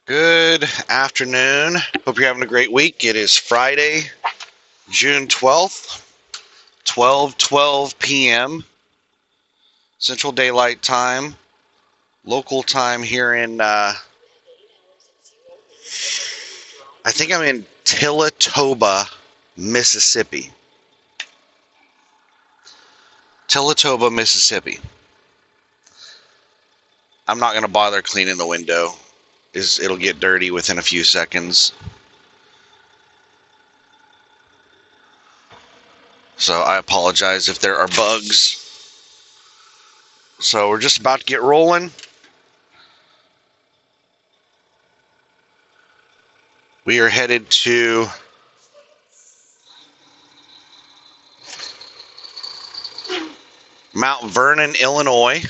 Good afternoon. Hope you're having a great week. It is Friday, June 12th, 12:12 p.m. Central Daylight Time, local time here in, I think I'm in Tillatoba, Mississippi. Tillatoba, Mississippi. I'm not going to bother cleaning the window. It'll get dirty within a few seconds. So I apologize if there are bugs. So we're just about to get rolling. We are headed to Mount Vernon, Illinois.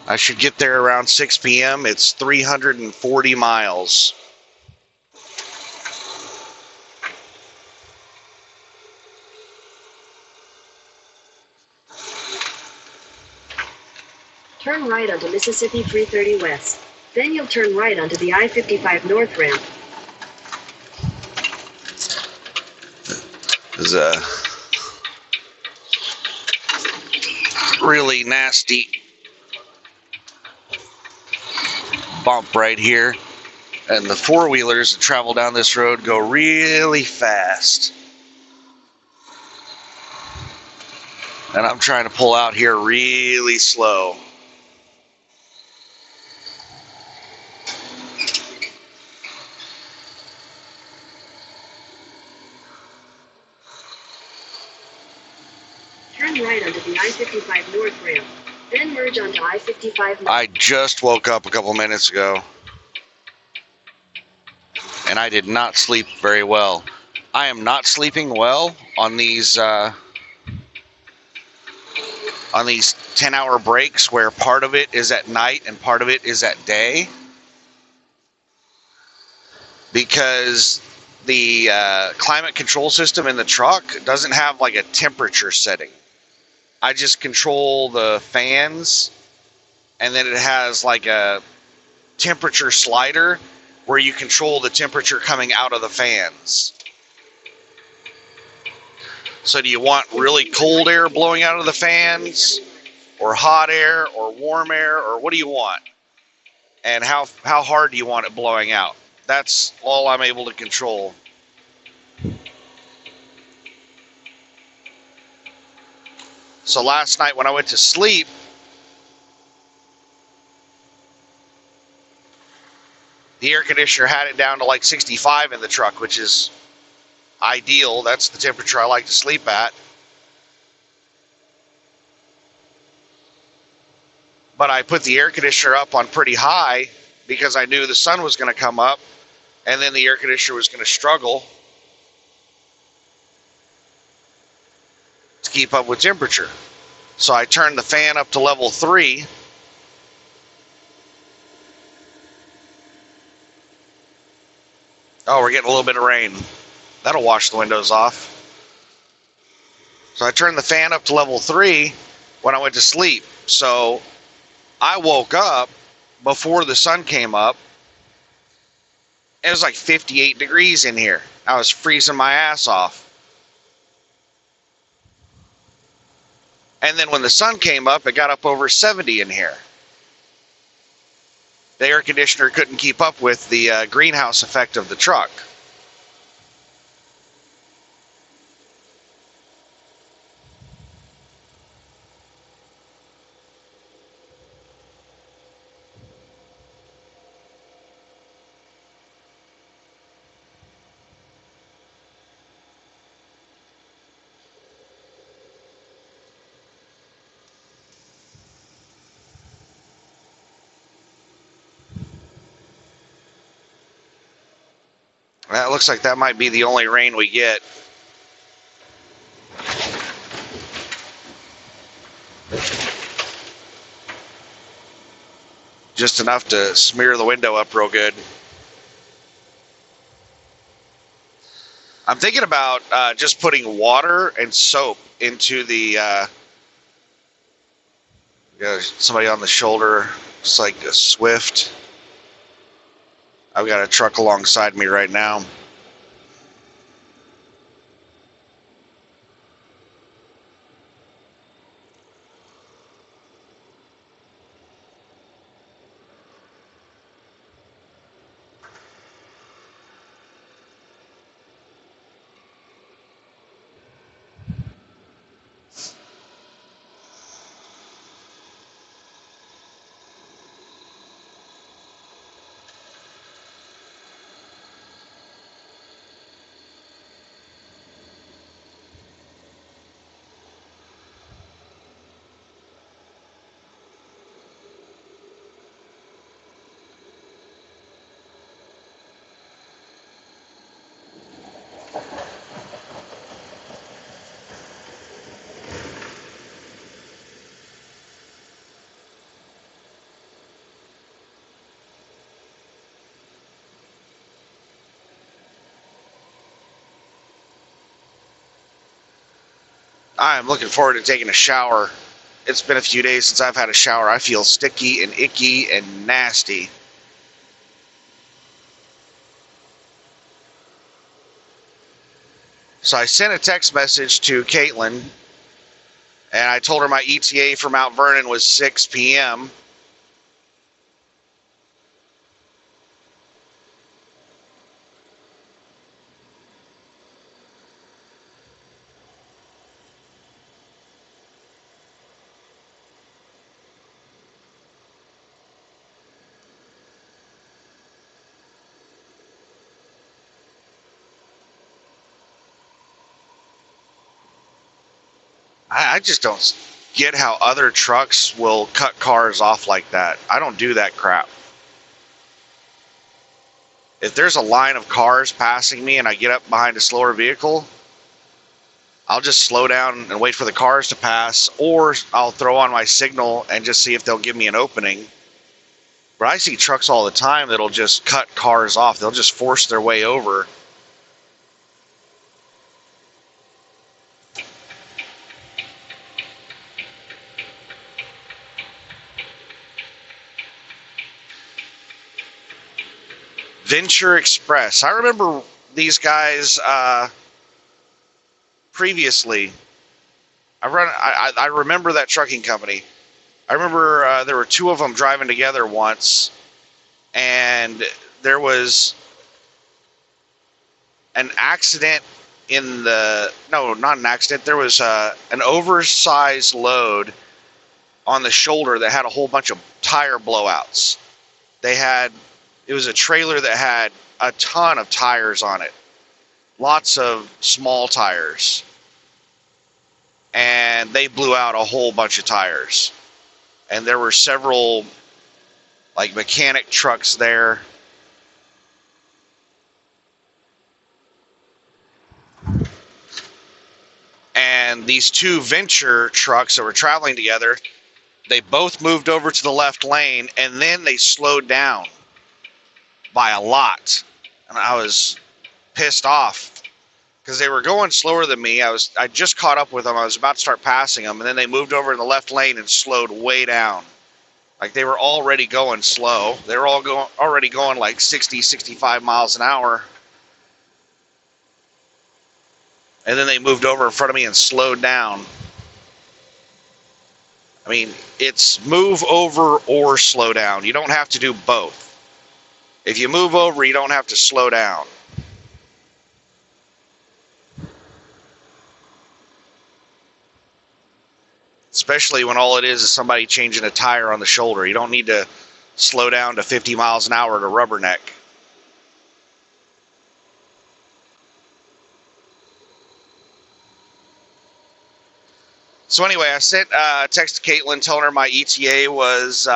I should get there around 6 p.m. It's 340 miles. Turn right onto Mississippi 330 West. Then you'll turn right onto the I-55 North ramp. There's a really nasty bump right here, and the four-wheelers that travel down this road go really fast. And I'm trying to pull out here really slow. Turn right onto the I-55 North ramp. Then merge onto I-55 North. I just woke up a couple minutes ago, and I did not sleep very well. I am not sleeping well on these 10-hour breaks where part of it is at night and part of it is at day, because the climate control system in the truck doesn't have like a temperature setting. I just control the fans, and then it has like a temperature slider where you control the temperature coming out of the fans. So do you want really cold air blowing out of the fans, or hot air, or warm air, or what do you want? And how hard do you want it blowing out? That's all I'm able to control. So last night when I went to sleep, the air conditioner had it down to like 65 in the truck, which is ideal. That's the temperature I like to sleep at. But I put the air conditioner up on pretty high because I knew the sun was going to come up, and then the air conditioner was going to struggle to keep up with temperature. So I turned the fan up to level 3. Oh, we're getting a little bit of rain. That'll wash the windows off. So I turned the fan up to level 3 when I went to sleep. So I woke up before the sun came up. It was like 58 degrees in here. I was freezing my ass off. And then when the sun came up, it got up over 70 in here. The air conditioner couldn't keep up with the greenhouse effect of the truck. That looks like that might be the only rain we get. Just enough to smear the window up real good. I'm thinking about just putting water and soap into the... somebody on the shoulder It's like a Swift. I've got a truck alongside me right now. I'm looking forward to taking a shower. It's been a few days since I've had a shower. I feel sticky and icky and nasty. So I sent a text message to Caitlin, and I told her my ETA for Mount Vernon was 6 p.m. I just don't get how other trucks will cut cars off like that. I don't do that crap. If there's a line of cars passing me and I get up behind a slower vehicle, I'll just slow down and wait for the cars to pass, or I'll throw on my signal and just see if they'll give me an opening. But I see trucks all the time that'll just cut cars off. They'll just force their way over. Venture Express. I remember these guys previously. I remember that trucking company. I remember there were two of them driving together once, and there was an accident in the... No, not an accident. There was an oversized load on the shoulder that had a whole bunch of tire blowouts. It was a trailer that had a ton of tires on it. Lots of small tires. And they blew out a whole bunch of tires. And there were several, like, mechanic trucks there. And these two Venture trucks that were traveling together, they both moved over to the left lane, and then they slowed down by a lot. And I was pissed off because they were going slower than me. I just caught up with them. I was about to start passing them, and then they moved over in the left lane and slowed way down. Like, they were already going slow. They were already going like 60, 65 miles an hour. And then they moved over in front of me and slowed down. I mean, it's move over or slow down. You don't have to do both. If you move over, you don't have to slow down. Especially when all it is somebody changing a tire on the shoulder. You don't need to slow down to 50 miles an hour to rubberneck. So anyway, I sent a text to Caitlin telling her my ETA was...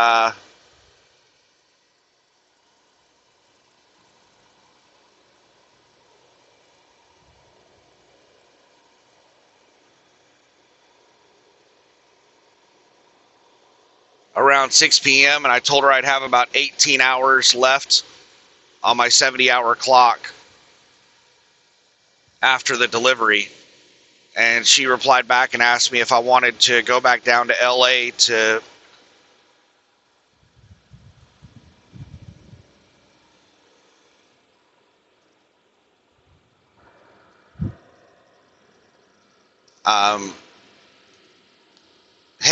around 6 p.m. and I told her I'd have about 18 hours left on my 70-hour clock after the delivery. And she replied back and asked me if I wanted to go back down to LA to head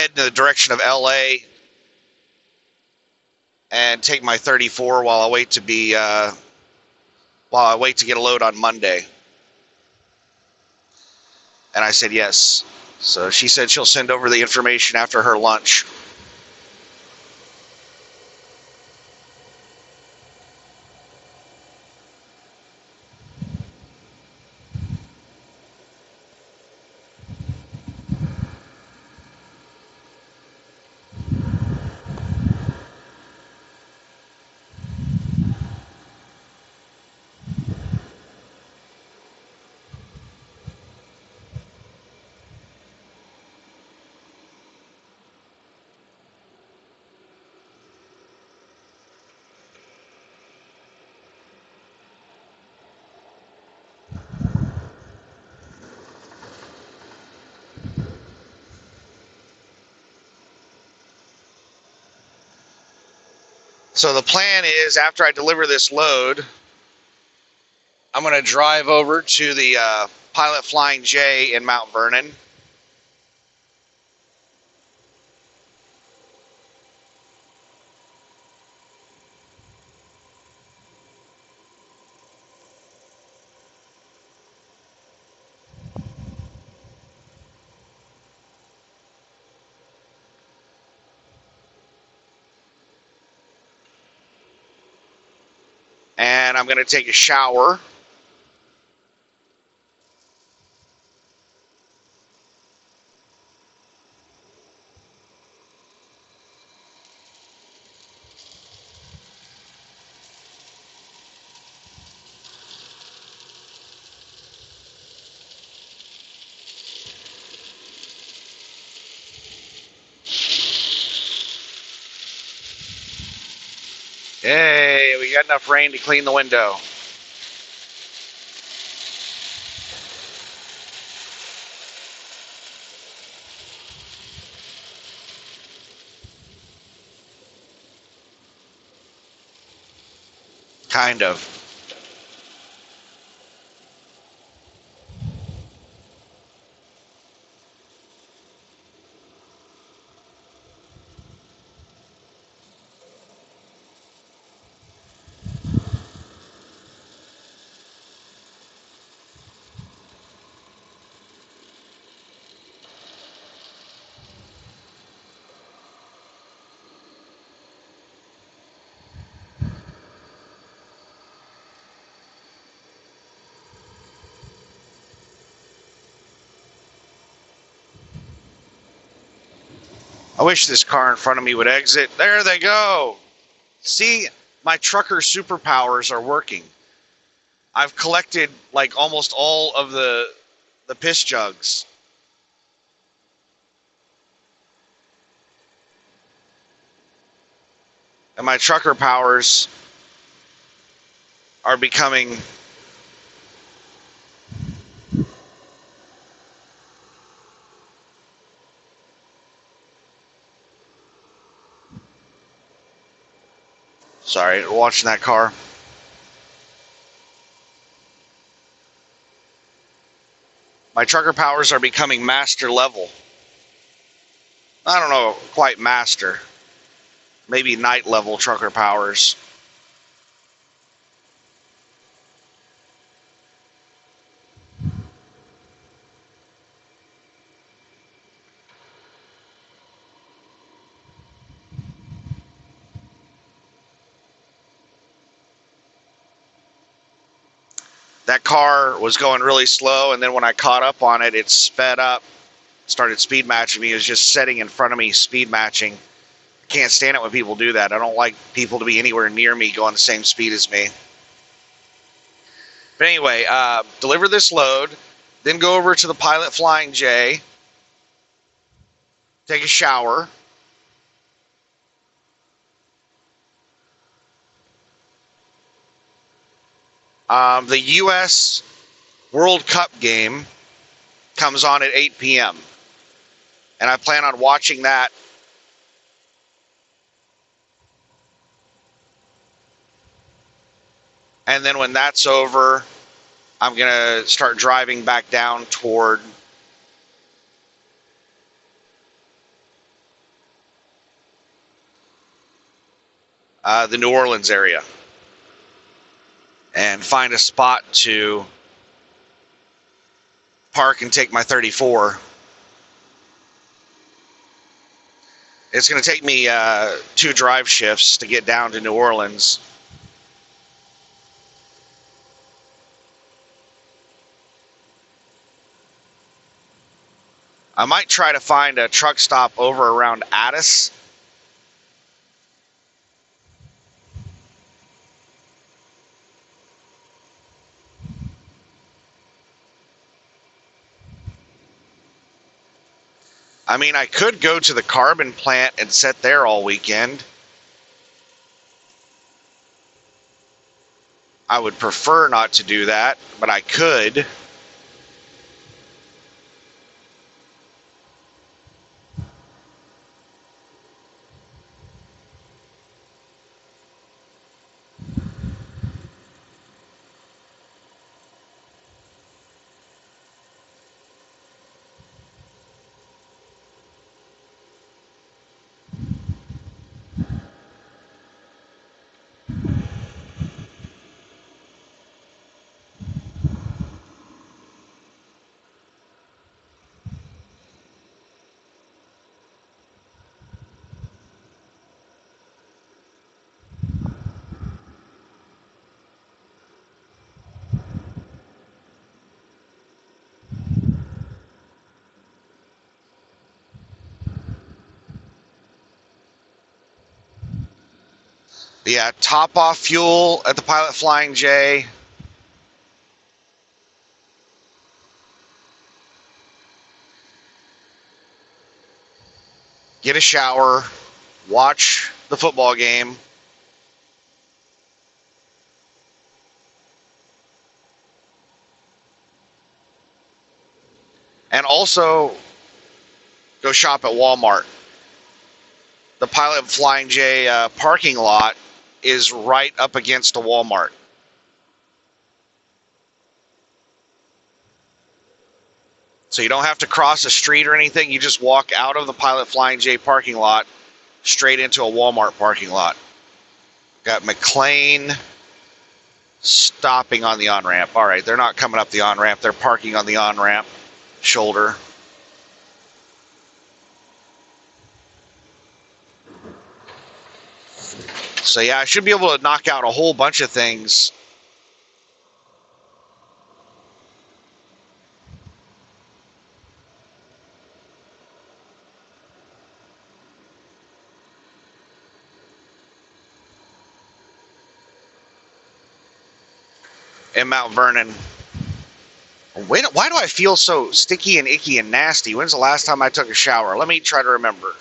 in the direction of LA and take my 34 while I wait to get a load on Monday. And I said yes. So she said she'll send over the information after her lunch. So the plan is, after I deliver this load, I'm going to drive over to the Pilot Flying J in Mount Vernon. And I'm going to take a shower. Hey, we got enough rain to clean the window. Kind of. I wish this car in front of me would exit. There they go. See, my trucker superpowers are working. I've collected like almost all of the piss jugs. And my trucker powers are becoming sorry, watching that car. My trucker powers are becoming master level. I don't know, quite master. Maybe night level trucker powers. That car was going really slow, and then when I caught up on it, it sped up, started speed matching me. It was just sitting in front of me, speed matching. Can't stand it when people do that. I don't like people to be anywhere near me going the same speed as me. But anyway, deliver this load, then go over to the Pilot Flying J, take a shower. The U.S. World Cup game comes on at 8 p.m. And I plan on watching that. And then when that's over, I'm going to start driving back down toward the New Orleans area and find a spot to park and take my 34. It's going to take me 2 drive shifts to get down to New Orleans. I might try to find a truck stop over around Addis. I mean, I could go to the carbon plant and sit there all weekend. I would prefer not to do that, but I could. Yeah, top off fuel at the Pilot Flying J. Get a shower, watch the football game. And also go shop at Walmart. The Pilot Flying J parking lot is right up against a Walmart. So you don't have to cross a street or anything. You just walk out of the Pilot Flying J parking lot straight into a Walmart parking lot. Got McLean stopping on the on-ramp. All right, they're not coming up the on-ramp. They're parking on the on-ramp shoulder. So yeah, I should be able to knock out a whole bunch of things. In Mount Vernon. Wait, why do I feel so sticky and icky and nasty? When's the last time I took a shower? Let me try to remember.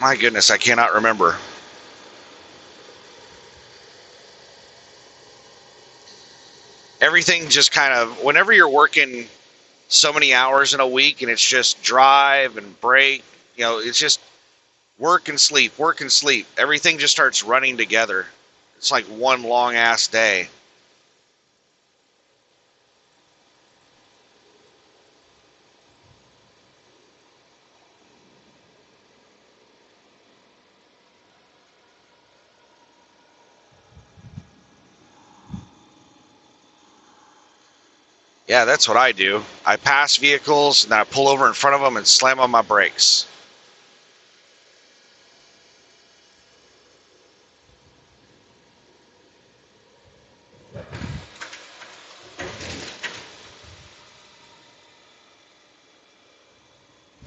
My goodness, I cannot remember. Everything just kind of, whenever you're working so many hours in a week and it's just drive and break, it's just work and sleep, work and sleep. Everything just starts running together. It's like one long ass day. Yeah, that's what I do. I pass vehicles and then I pull over in front of them and slam on my brakes.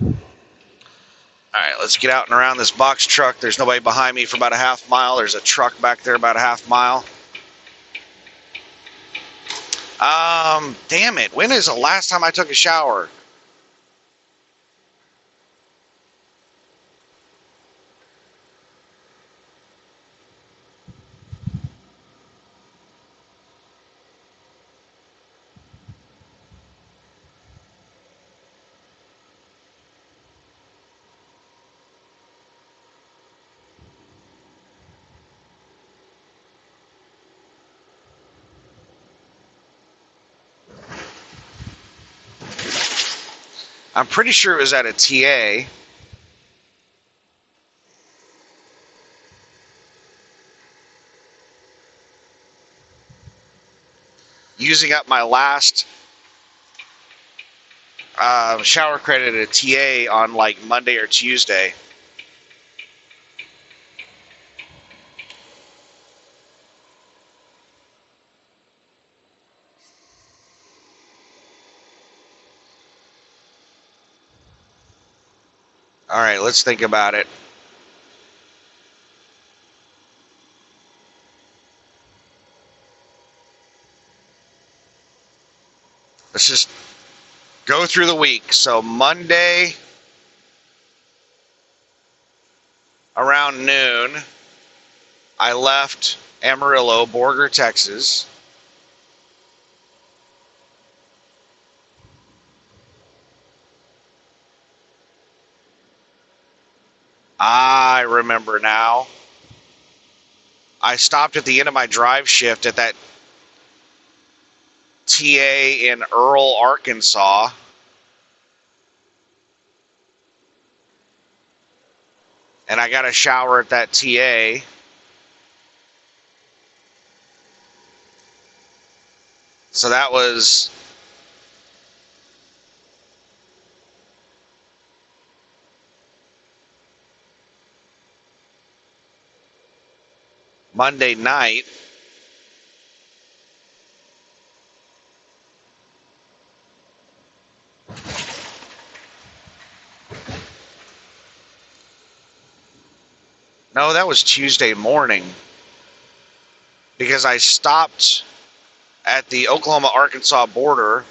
All right, let's get out and around this box truck. There's nobody behind me for about a half mile. There's a truck back there about a half mile. Damn it. When is the last time I took a shower? I'm pretty sure it was at a TA. Using up my last shower credit at a TA on like Monday or Tuesday. All right, let's think about it. Let's just go through the week. So Monday around noon, I left Amarillo, Borger, Texas. I remember now. I stopped at the end of my drive shift at that TA in Earl, Arkansas. And I got a shower at that TA. So that was Monday night. No, that was Tuesday morning. Because I stopped at the Oklahoma-Arkansas border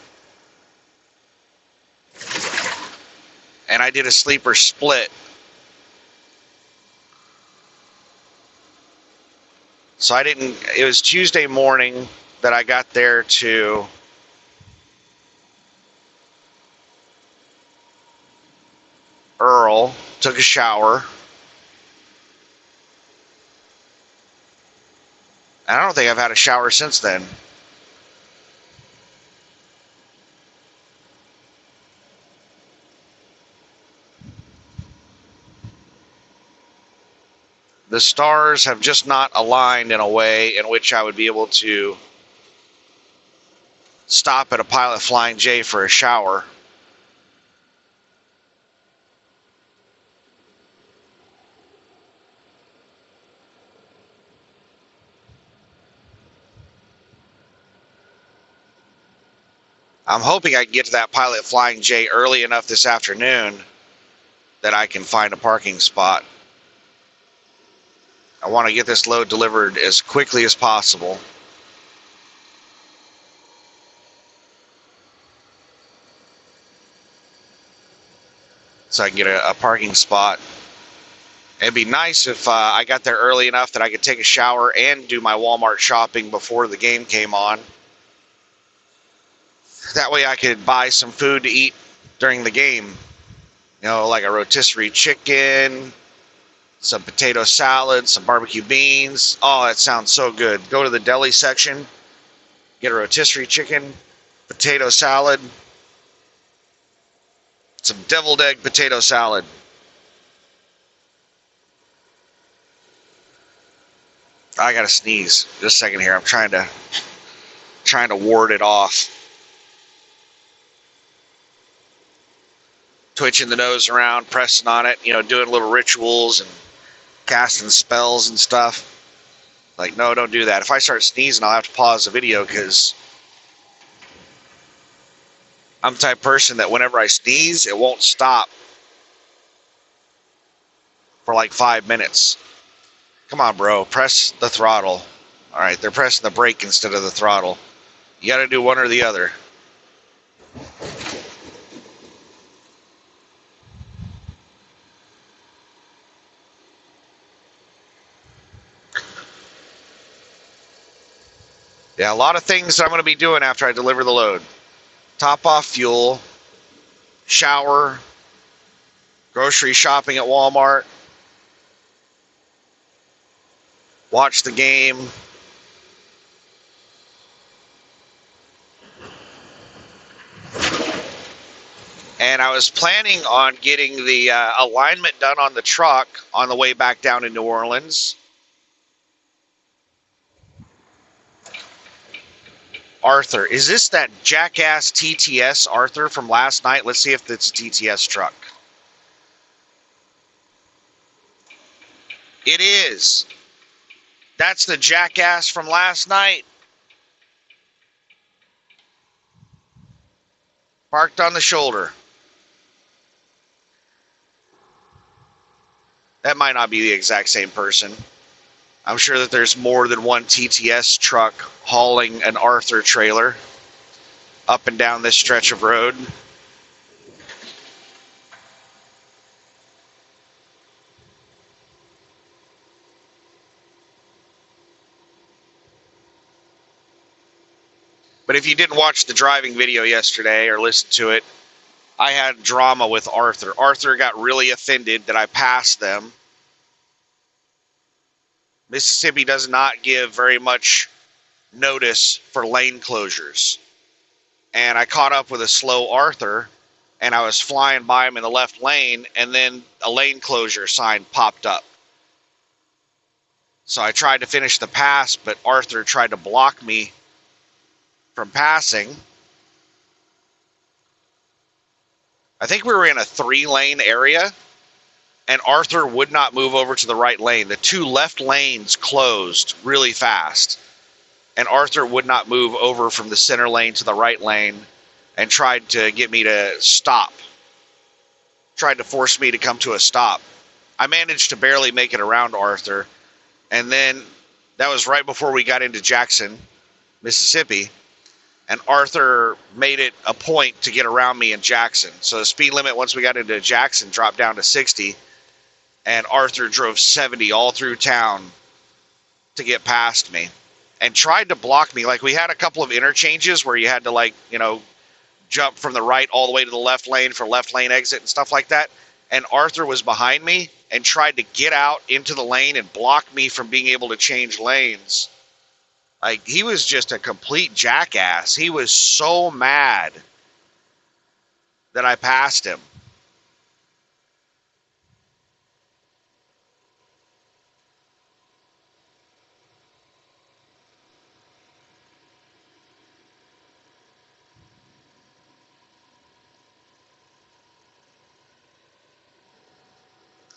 and I did a sleeper split. So it was Tuesday morning that I got there to Earl, took a shower. And I don't think I've had a shower since then. The stars have just not aligned in a way in which I would be able to stop at a Pilot Flying J for a shower. I'm hoping I can get to that Pilot Flying J early enough this afternoon that I can find a parking spot. I want to get this load delivered as quickly as possible. So I can get a parking spot. It'd be nice if I got there early enough that I could take a shower and do my Walmart shopping before the game came on. That way I could buy some food to eat during the game. You know, like a rotisserie chicken, some potato salad, some barbecue beans. Oh, that sounds so good. Go to the deli section, get a rotisserie chicken, potato salad, some deviled egg potato salad. I gotta sneeze. Just a second here. I'm trying to ward it off. twitching the nose around, pressing on it, doing little rituals and casting spells and stuff. Like, no, don't do that. If I start sneezing, I'll have to pause the video because I'm the type of person that whenever I sneeze, it won't stop for like 5 minutes. Come on, bro. Press the throttle. All right, they're pressing the brake instead of the throttle. You got to do one or the other. Yeah, a lot of things I'm going to be doing after I deliver the load. Top off fuel, shower, grocery shopping at Walmart, watch the game. And I was planning on getting the alignment done on the truck on the way back down to New Orleans. Arthur, is this that jackass TTS Arthur from last night? Let's see if it's a TTS truck. It is. That's the jackass from last night. Parked on the shoulder. That might not be the exact same person. I'm sure that there's more than one TTS truck hauling an Arthur trailer up and down this stretch of road. But if you didn't watch the driving video yesterday or listen to it, I had drama with Arthur. Arthur got really offended that I passed them. Mississippi does not give very much notice for lane closures. And I caught up with a slow Arthur, and I was flying by him in the left lane, and then a lane closure sign popped up. So I tried to finish the pass, but Arthur tried to block me from passing. I think we were in a 3-lane area, and Arthur would not move over to the right lane. The 2 left lanes closed really fast, and Arthur would not move over from the center lane to the right lane and tried to get me to stop. Tried to force me to come to a stop. I managed to barely make it around Arthur, and then that was right before we got into Jackson, Mississippi. And Arthur made it a point to get around me in Jackson. So the speed limit once we got into Jackson dropped down to 60. And Arthur drove 70 all through town to get past me. And tried to block me. Like, we had a couple of interchanges where you had to, jump from the right all the way to the left lane for left lane exit and stuff like that. And Arthur was behind me and tried to get out into the lane and block me from being able to change lanes. Like, he was just a complete jackass. He was so mad that I passed him.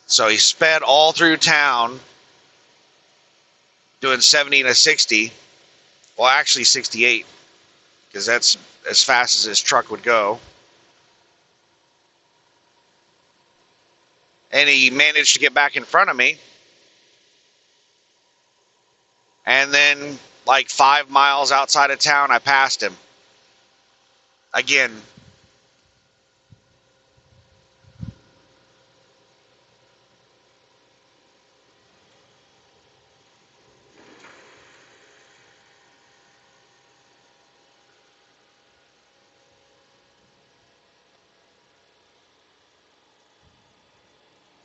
So he sped all through town doing 70 and a 60. Well, actually 68, because that's as fast as his truck would go. And he managed to get back in front of me. And then, like 5 miles outside of town, I passed him. Again.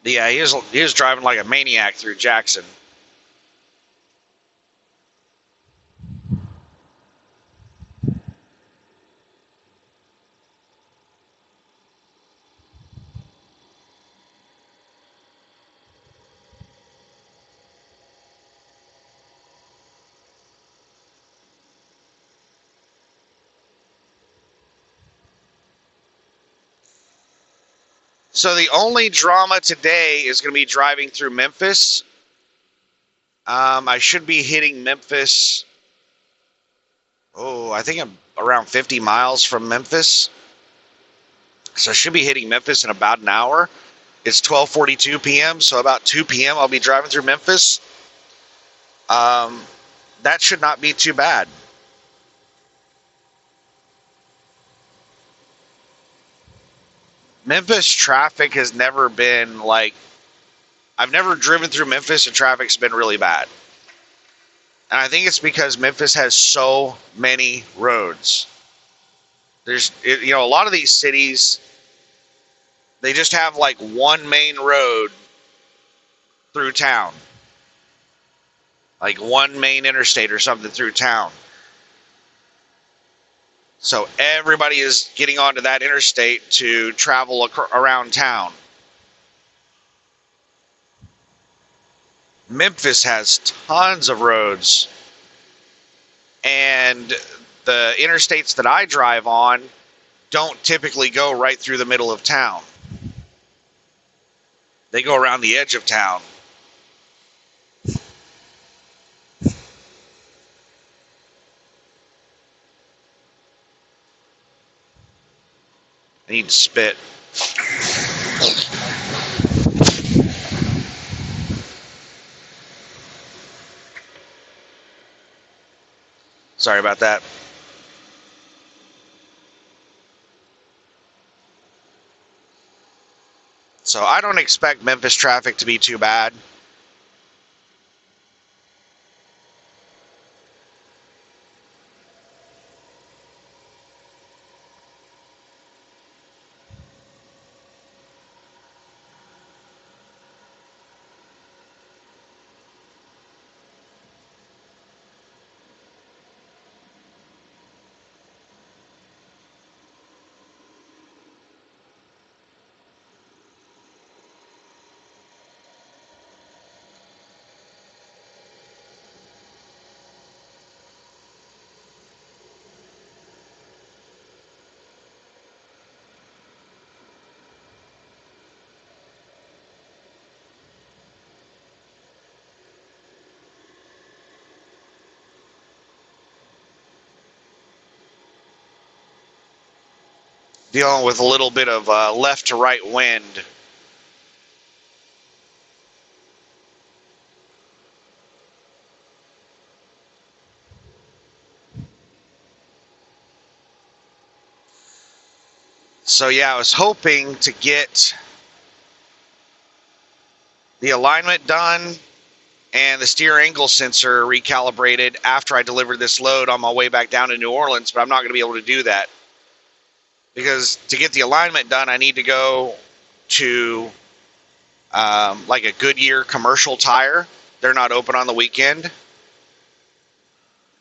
Yeah, he was driving like a maniac through Jackson. So the only drama today is going to be driving through Memphis. I should be hitting Memphis. Oh, I think I'm around 50 miles from Memphis. So I should be hitting Memphis in about an hour. It's 12:42 p.m., so about 2 p.m. I'll be driving through Memphis. That should not be too bad. Memphis traffic has never been like, I've never driven through Memphis and traffic's been really bad. And I think it's because Memphis has so many roads. A lot of these cities, they just have like one main road through town. Like one main interstate or something through town. So everybody is getting onto that interstate to travel around town. Memphis has tons of roads. And the interstates that I drive on don't typically go right through the middle of town. They go around the edge of town. I need to spit. Sorry about that. So I don't expect Memphis traffic to be too bad. Dealing with a little bit of left to right wind. So yeah, I was hoping to get the alignment done and the steer angle sensor recalibrated after I delivered this load on my way back down to New Orleans, but I'm not going to be able to do that. Because to get the alignment done, I need to go to like a Goodyear commercial tire. They're not open on the weekend.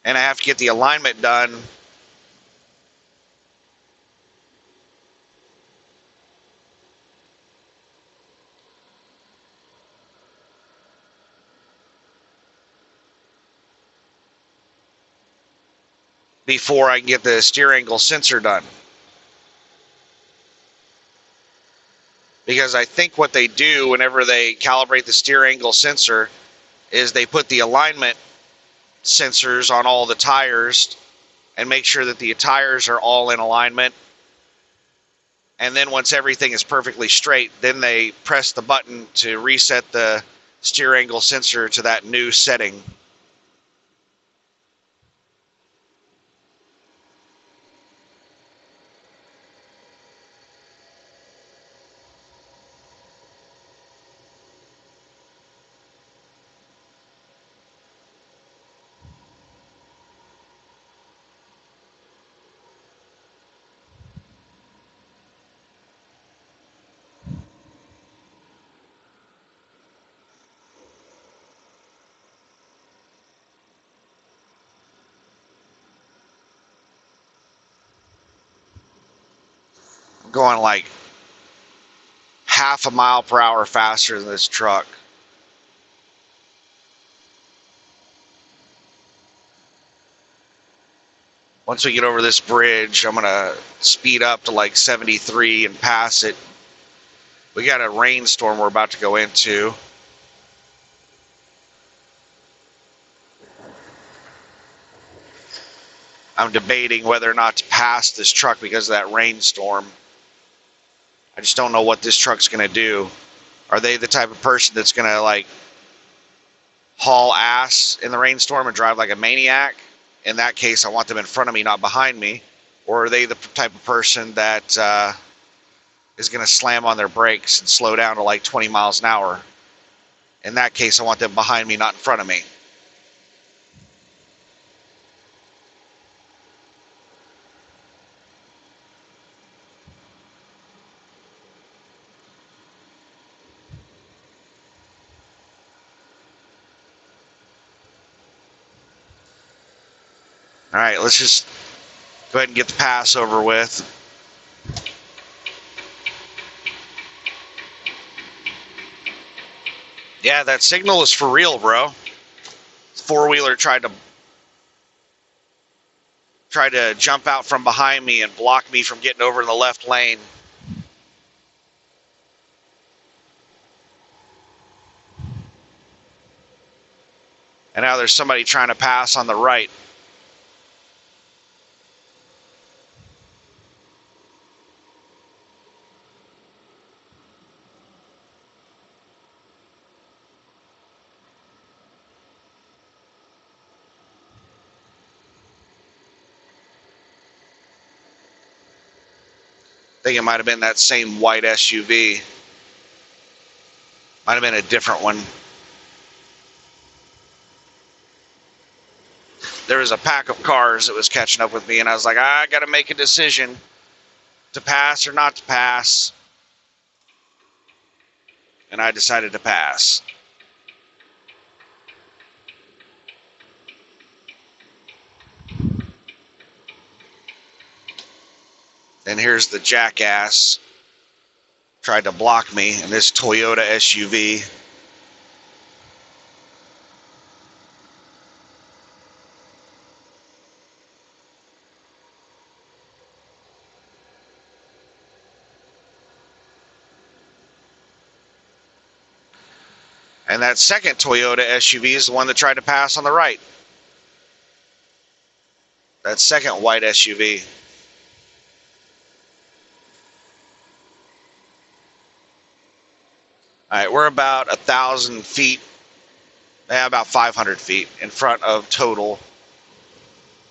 And I have to get the alignment done before I can get the steer angle sensor done. Because I think what they do whenever they calibrate the steer angle sensor is they put the alignment sensors on all the tires and make sure that the tires are all in alignment. And then once everything is perfectly straight, then they press the button to reset the steer angle sensor to that new setting. I'm going like half a mile per hour faster than this truck. Once we get over this bridge, I'm going to speed up to like 73 and pass it. We got a rainstorm we're about to go into. I'm debating whether or not to pass this truck because of that rainstorm. I just don't know what this truck's going to do. Are they the type of person that's going to like haul ass in the rainstorm and drive like a maniac? In that case, I want them in front of me, not behind me. Or are they the type of person that is going to slam on their brakes and slow down to like 20 miles an hour? In that case, I want them behind me, not in front of me. All right, let's just go ahead and get the pass over with. Yeah, that signal is for real, bro. Four-wheeler tried to jump out from behind me and block me from getting over in the left lane. And now there's somebody trying to pass on the right. I think it might have been that same white SUV. Might have been a different one. There was a pack of cars that was catching up with me, and I was like, I got to make a decision to pass or not to pass. And I decided to pass. And here's the jackass tried to block me in this Toyota SUV. And that second Toyota SUV is the one that tried to pass on the right. That second white SUV. All right, we're about 1,000 feet, about 500 feet in front of total.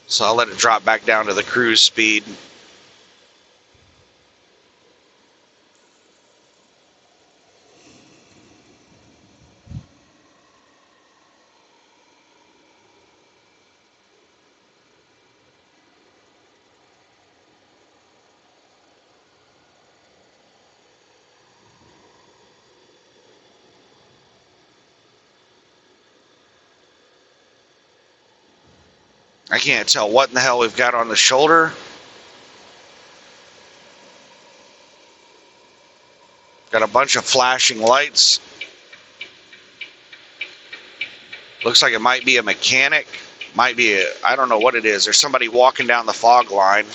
So I'll let it drop back down to the cruise speed. I can't tell what in the hell we've got on the shoulder. Got a bunch of flashing lights. Looks like it might be a mechanic. Might be I don't know what it is. There's somebody walking down the fog line.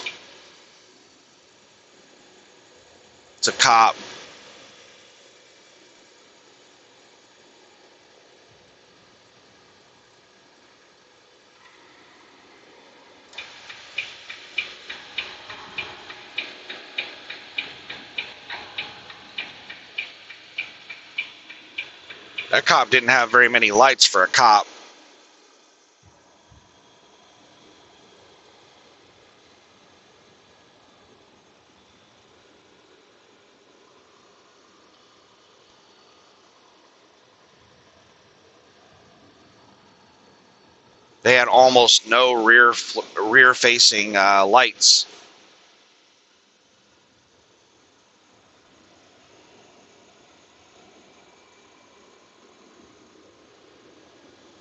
It's a cop. That cop didn't have very many lights for a cop. They had almost no rear-facing lights.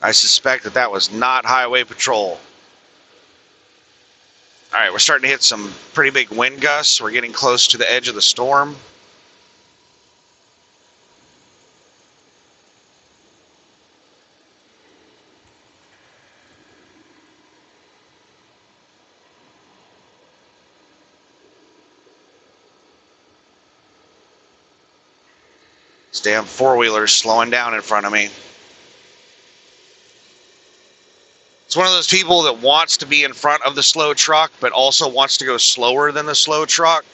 I suspect that was not highway patrol. All right, we're starting to hit some pretty big wind gusts. We're getting close to the edge of the storm. This damn four-wheeler's slowing down in front of me. It's one of those people that wants to be in front of the slow truck, but also wants to go slower than the slow truck.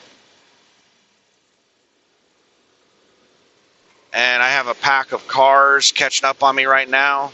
And I have a pack of cars catching up on me right now.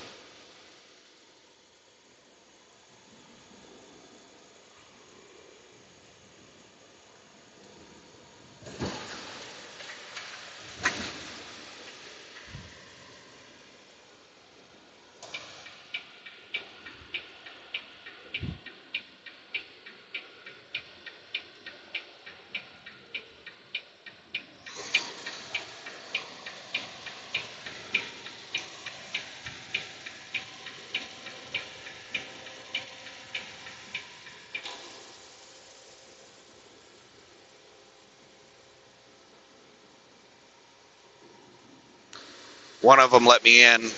One of them let me in.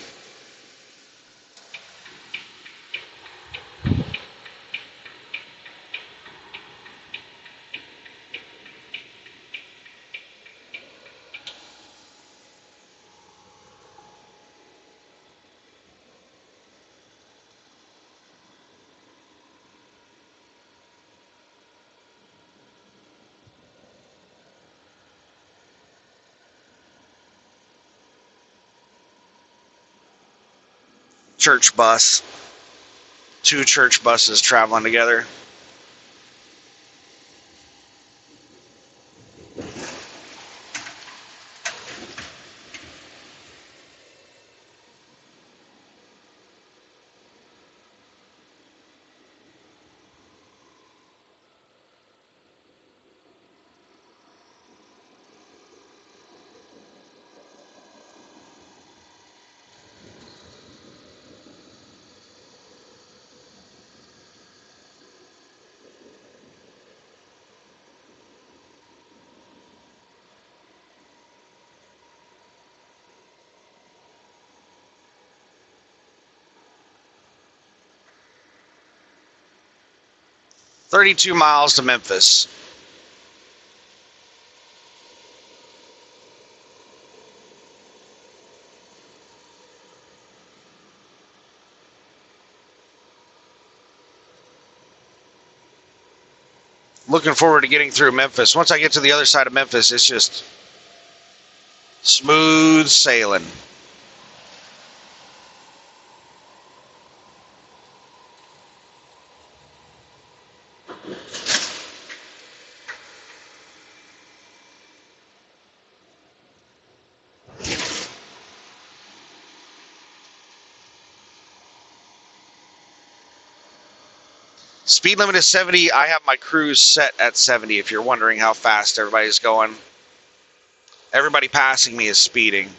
Church bus. Two church buses traveling together. "32 miles to Memphis." Looking forward to getting through Memphis. Once I get to the other side of Memphis, it's just smooth sailing. Speed limit is 70. I have my cruise set at 70, if you're wondering how fast everybody's going. Everybody passing me is speeding.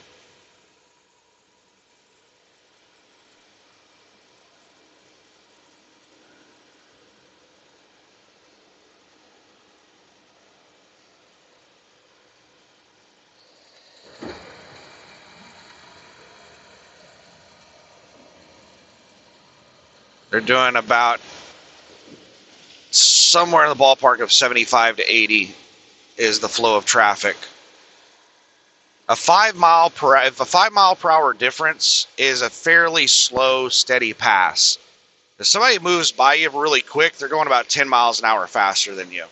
They're doing about somewhere in the ballpark of 75 to 80 is the flow of traffic. If a 5 mile per hour difference is a fairly slow, steady pass. If somebody moves by you really quick, they're going about 10 miles an hour faster than you.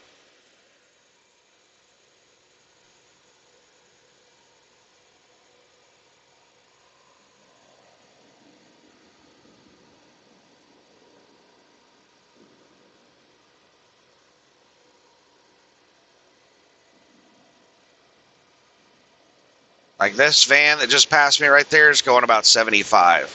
Like this van that just passed me right there is going about 75.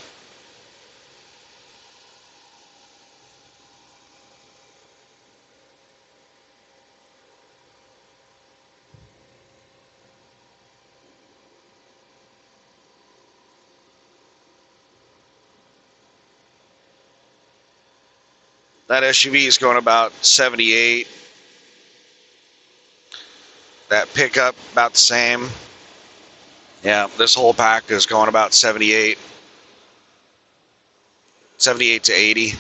That SUV is going about 78. That pickup about the same. Yeah, this whole pack is going about 78. 78 to 80.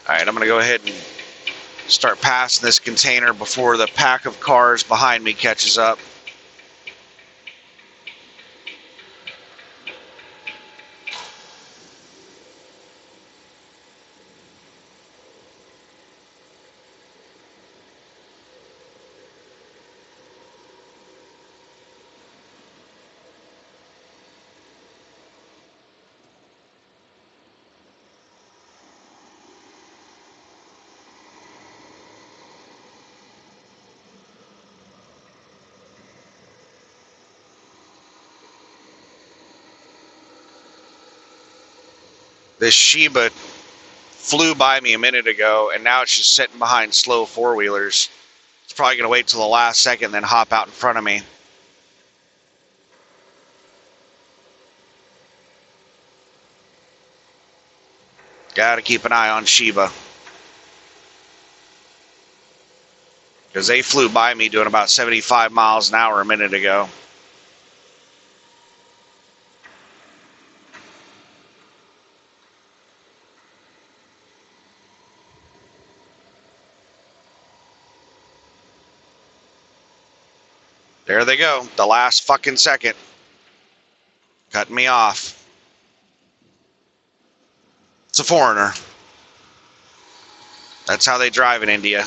All right, I'm going to go ahead and start passing this container before the pack of cars behind me catches up. This Shiba flew by me a minute ago, and now it's just sitting behind slow four-wheelers. It's probably going to wait till the last second, then hop out in front of me. Got to keep an eye on Shiba, because they flew by me doing about 75 miles an hour a minute ago. There they go, the last fucking second. Cutting me off. It's a foreigner. That's how they drive in India.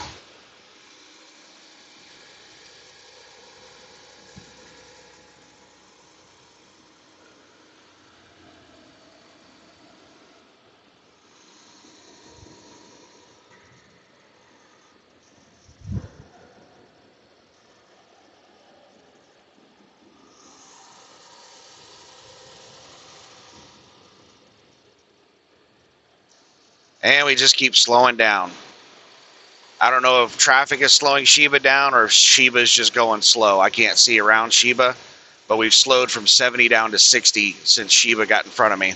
And we just keep slowing down. I don't know if traffic is slowing Shiba down or if Shiba is just going slow. I can't see around Shiba, but we've slowed from 70 down to 60 since Shiba got in front of me.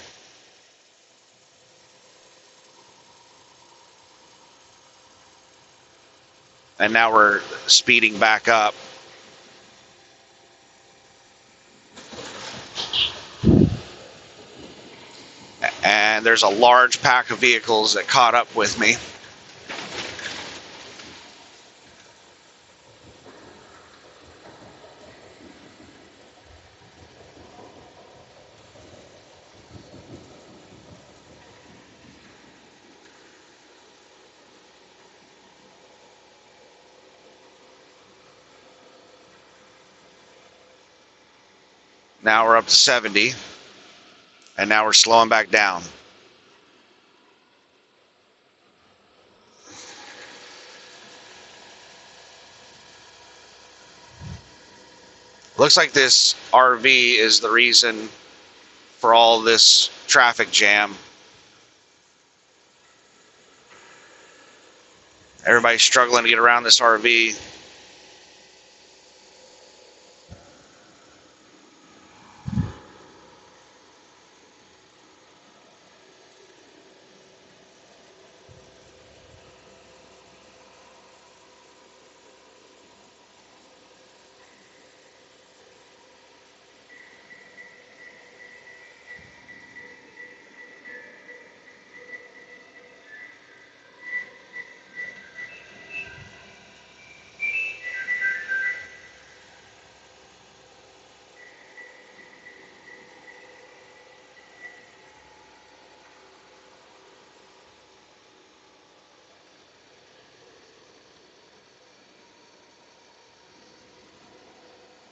And now we're speeding back up. And there's a large pack of vehicles that caught up with me. Now we're up to 70. And now we're slowing back down. Looks like this RV is the reason for all this traffic jam. Everybody's struggling to get around this RV.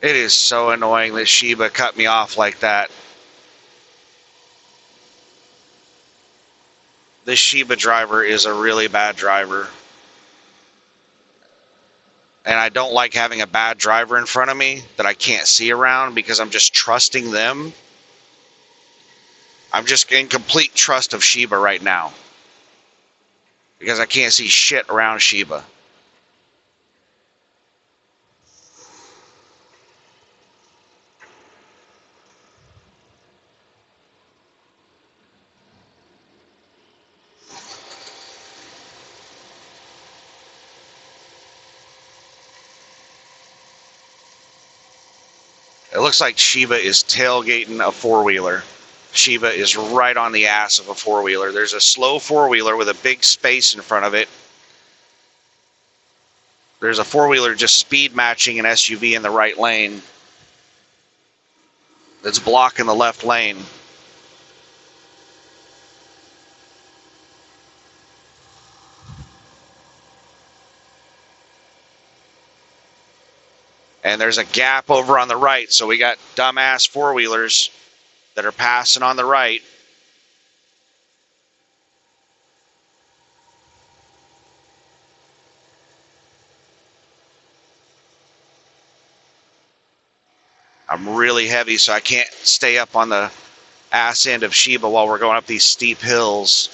It is so annoying that Shiba cut me off like that. This Shiba driver is a really bad driver. And I don't like having a bad driver in front of me that I can't see around because I'm just trusting them. I'm just in complete trust of Shiba right now because I can't see shit around Shiba. It looks like Shiba is tailgating a four-wheeler. Sheba is right on the ass of a four-wheeler. There's a slow four-wheeler with a big space in front of it. There's a four-wheeler just speed matching an SUV in the right lane that's blocking the left lane. And there's a gap over on the right, so we got dumbass four-wheelers that are passing on the right. I'm really heavy, so I can't stay up on the ass end of Sheba while we're going up these steep hills.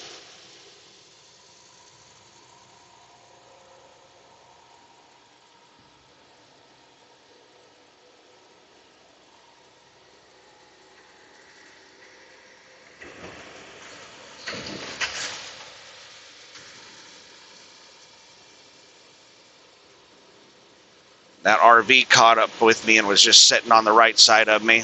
That RV caught up with me and was just sitting on the right side of me.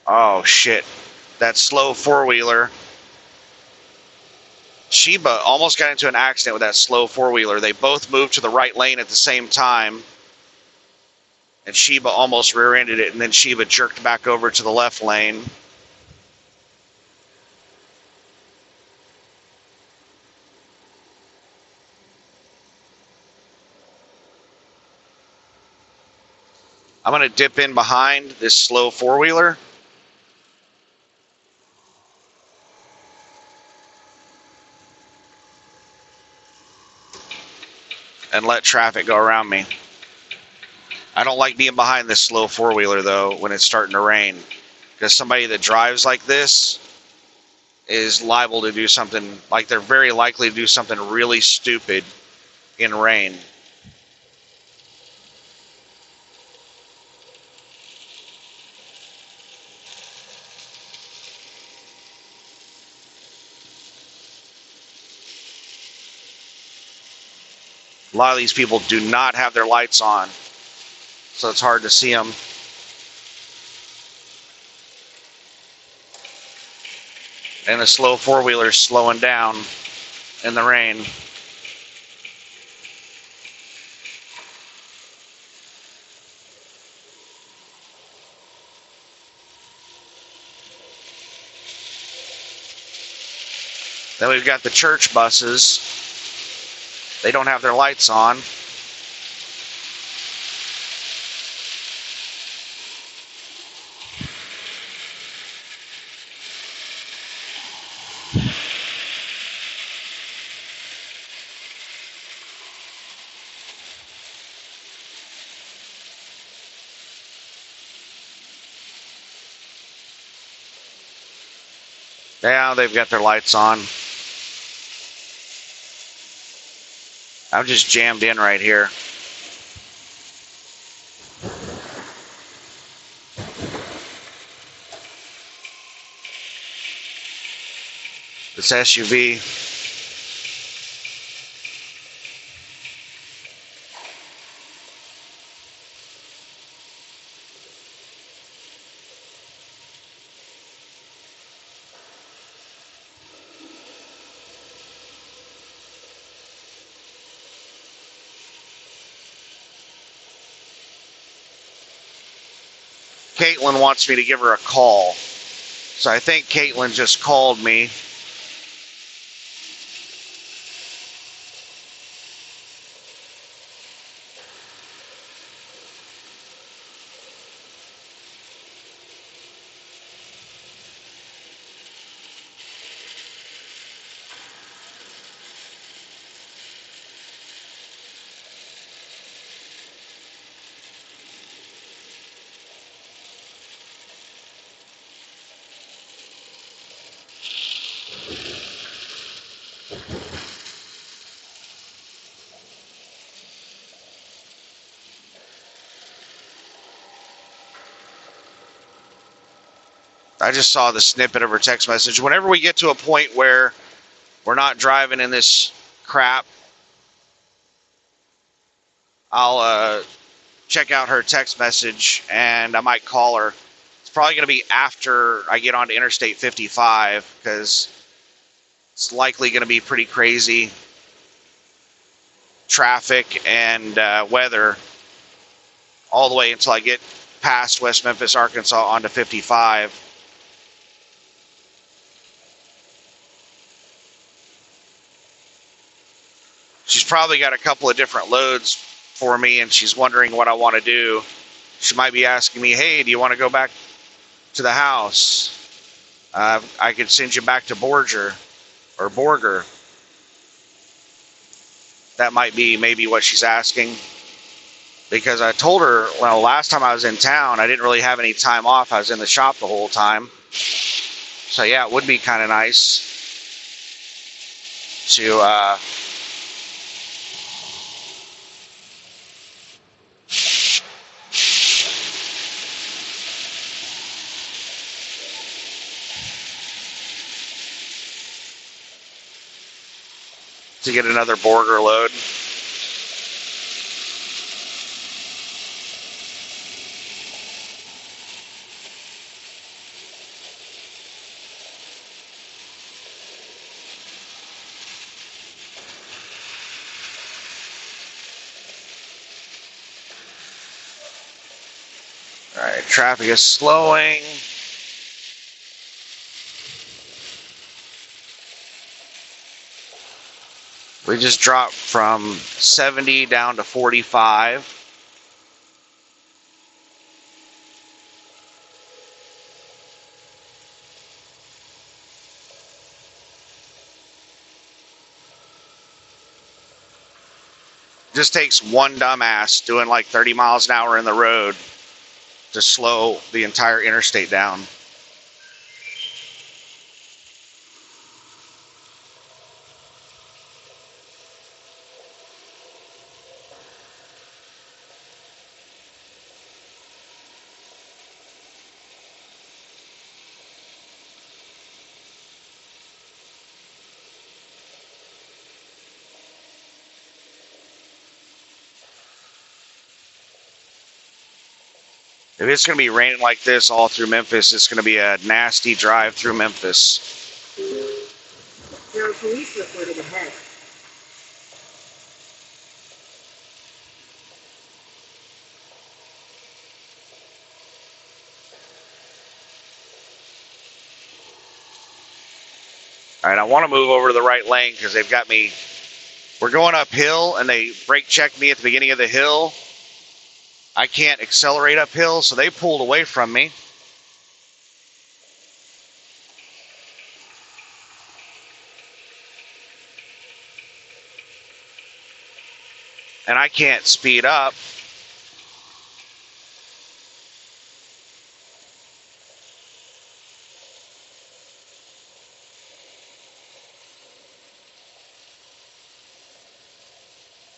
Oh shit, that slow four-wheeler. Sheba almost got into an accident with that slow four-wheeler. They both moved to the right lane at the same time, and Sheba almost rear-ended it, and then Sheba jerked back over to the left lane. I'm going to dip in behind this slow four-wheeler. And let traffic go around me. I don't like being behind this slow four-wheeler, though, when it's starting to rain. Because somebody that drives like this is liable to do something, like they're very likely to do something really stupid in rain. A lot of these people do not have their lights on, so it's hard to see them. And the slow four-wheeler is slowing down in the rain. Then we've got the church buses. They don't have their lights on. Yeah, they've got their lights on. I'm just jammed in right here. This SUV. Caitlin wants me to give her a call. So I think Caitlin just called me. I just saw the snippet of her text message. Whenever we get to a point where we're not driving in this crap, I'll check out her text message and I might call her. It's probably going to be after I get onto Interstate 55 because it's likely going to be pretty crazy traffic and weather all the way until I get past West Memphis, Arkansas onto 55. She's probably got a couple of different loads for me and she's wondering what I want to do. She might be asking me, hey, do you want to go back to the house? I could send you back to Borger. That might be maybe what she's asking. Because I told her, well, last time I was in town, I didn't really have any time off. I was in the shop the whole time. So yeah, it would be kind of nice to get another Borger load. All right, traffic is slowing. We just dropped from 70 down to 45. Just takes one dumbass doing like 30 miles an hour in the road to slow the entire interstate down. If it's going to be raining like this all through Memphis, it's going to be a nasty drive through Memphis. There are police reported ahead. All right, I want to move over to the right lane because they've got me. We're going uphill and they brake checked me at the beginning of the hill. I can't accelerate uphill, so they pulled away from me. And I can't speed up.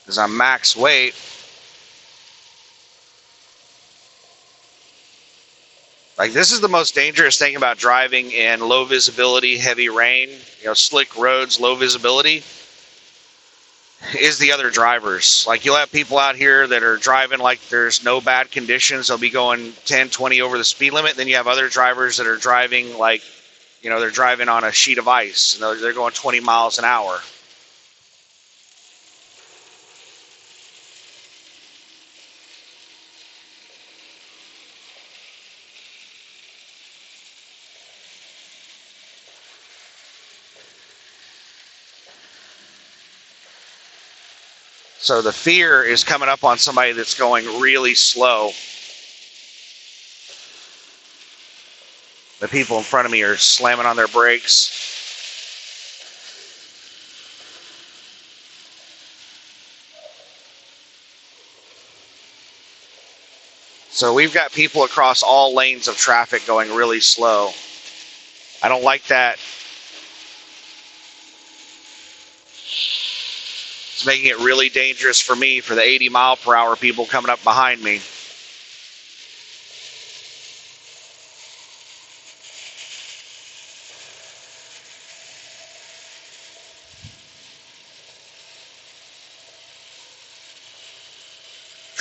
Because I'm max weight. Like, this is the most dangerous thing about driving in low visibility, heavy rain, slick roads, low visibility, is the other drivers. Like, you'll have people out here that are driving like there's no bad conditions. They'll be going 10, 20 over the speed limit. Then you have other drivers that are driving like, they're driving on a sheet of ice. And they're going 20 miles an hour. So the fear is coming up on somebody that's going really slow. The people in front of me are slamming on their brakes. So we've got people across all lanes of traffic going really slow. I don't like that. It's making it really dangerous for me, for the 80 mile per hour people coming up behind me.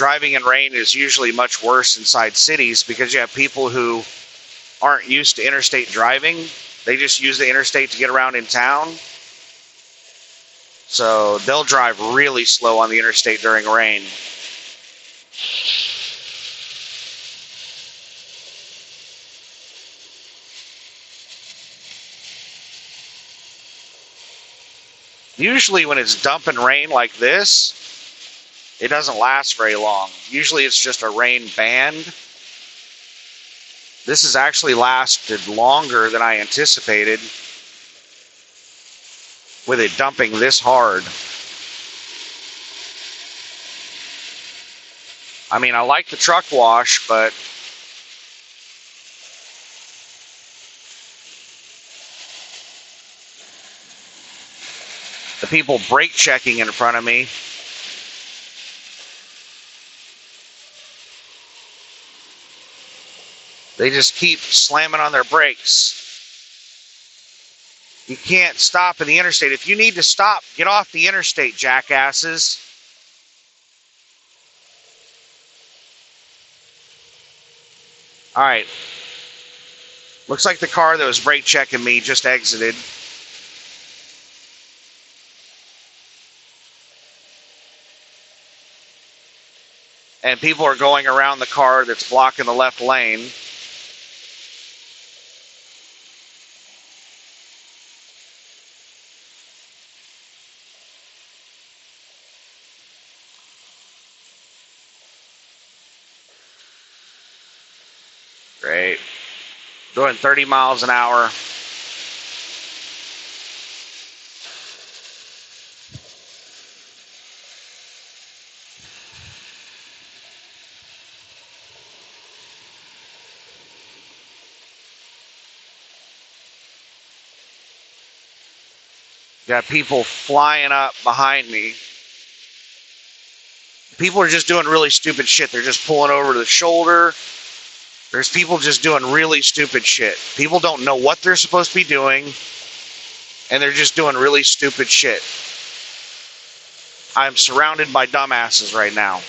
driving in rain is usually much worse inside cities because you have people who aren't used to interstate driving. They just use the interstate to get around in town. So they'll drive really slow on the interstate during rain. Usually when it's dumping rain like this, it doesn't last very long. Usually it's just a rain band. This has actually lasted longer than I anticipated with it dumping this hard. I mean, I like the truck wash, but the people brake checking in front of me, they just keep slamming on their brakes. You can't stop in the interstate. If you need to stop, get off the interstate, jackasses. All right. Looks like the car that was brake checking me just exited. And people are going around the car that's blocking the left lane. Great. Going 30 miles an hour. Got people flying up behind me. People are just doing really stupid shit. They're just pulling over to the shoulder. There's people just doing really stupid shit. People don't know what they're supposed to be doing, and they're just doing really stupid shit. I'm surrounded by dumbasses right now.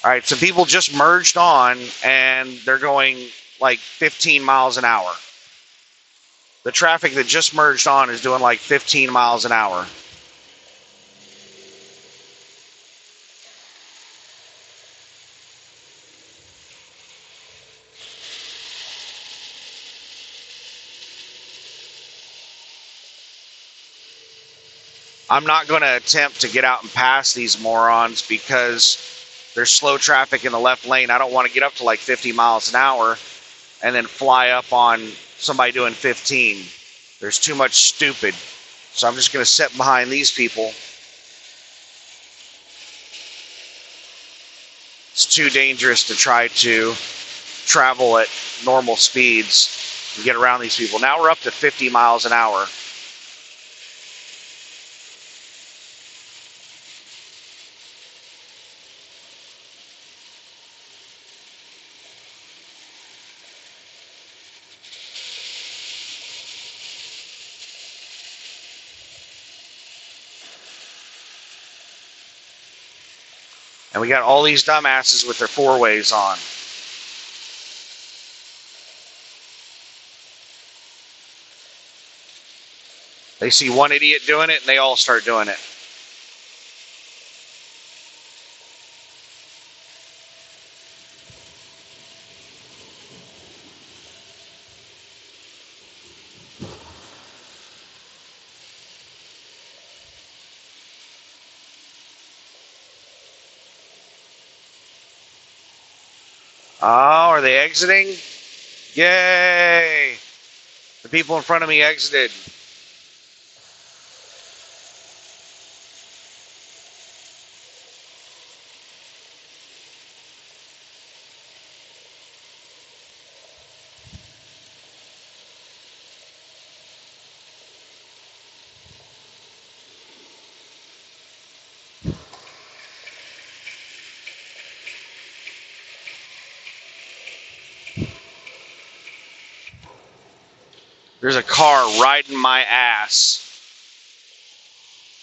All right, so people just merged on, and they're going like 15 miles an hour. The traffic that just merged on is doing like 15 miles an hour. I'm not going to attempt to get out and pass these morons because there's slow traffic in the left lane. I don't want to get up to like 50 miles an hour and then fly up on somebody doing 15. There's too much stupid. So I'm just going to sit behind these people. It's too dangerous to try to travel at normal speeds and get around these people. Now we're up to 50 miles an hour. And we got all these dumbasses with their four-ways on. They see one idiot doing it, and they all start doing it. Oh, are they exiting? Yay! The people in front of me exited. There's a car riding my ass.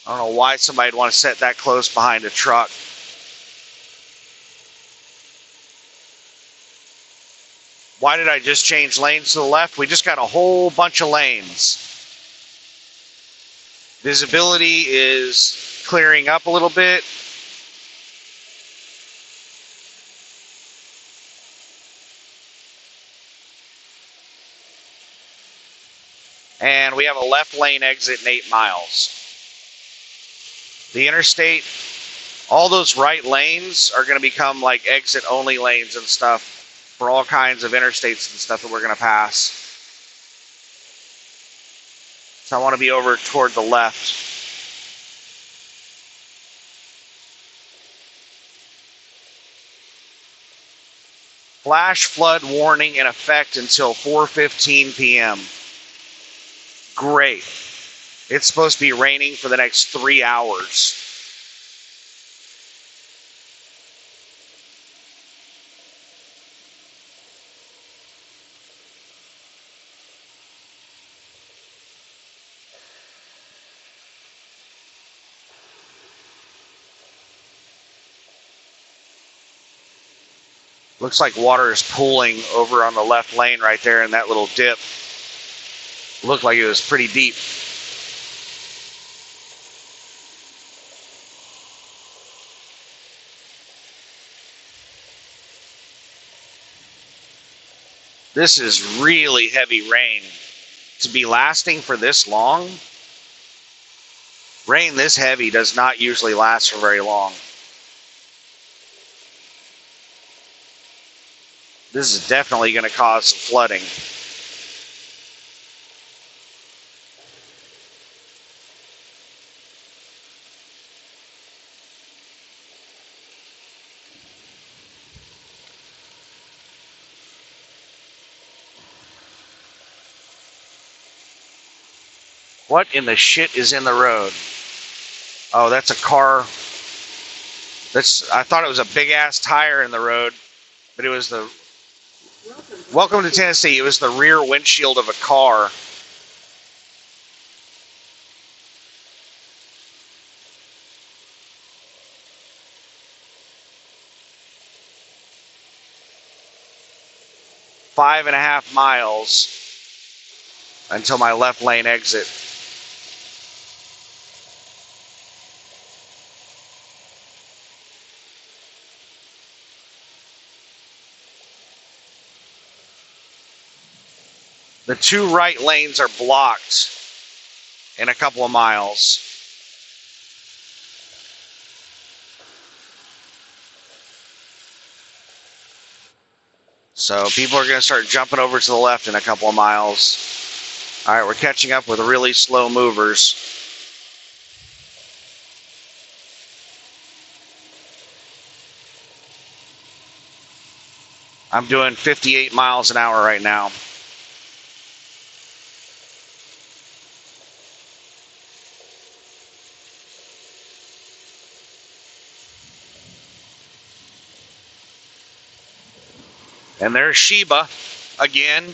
I don't know why somebody'd want to sit that close behind a truck. Why did I just change lanes to the left? We just got a whole bunch of lanes. Visibility is clearing up a little bit. And we have a left lane exit in 8 miles. The interstate, all those right lanes are going to become like exit only lanes and stuff for all kinds of interstates and stuff that we're going to pass. So I want to be over toward the left. Flash flood warning in effect until 4:15 p.m. Great. It's supposed to be raining for the next 3 hours. Looks like water is pooling over on the left lane right there in that little dip. Looked like it was pretty deep. This is really heavy rain. To be lasting for this long, rain this heavy does not usually last for very long. This is definitely going to cause some flooding. What in the shit is in the road? Oh, that's a car. I thought it was a big ass tire in the road, but it was the Welcome to Tennessee. It was the rear windshield of a car. Five and a half miles until my left lane exit. The 2 right lanes are blocked in a couple of miles. So people are going to start jumping over to the left in a couple of miles. All right, we're catching up with really slow movers. I'm doing 58 miles an hour right now. And there's Sheba again.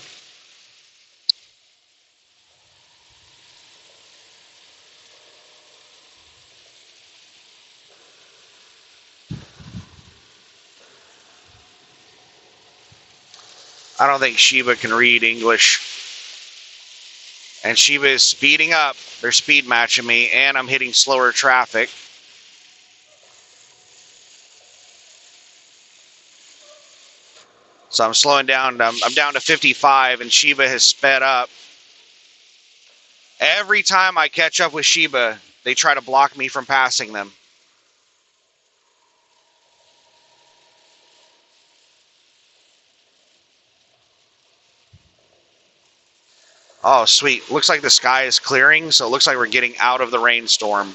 I don't think Sheba can read English. And Sheba is speeding up. They're speed matching me, and I'm hitting slower traffic. So I'm slowing down. I'm down to 55, and Sheba has sped up. Every time I catch up with Sheba, they try to block me from passing them. Oh, sweet. Looks like the sky is clearing, so it looks like we're getting out of the rainstorm.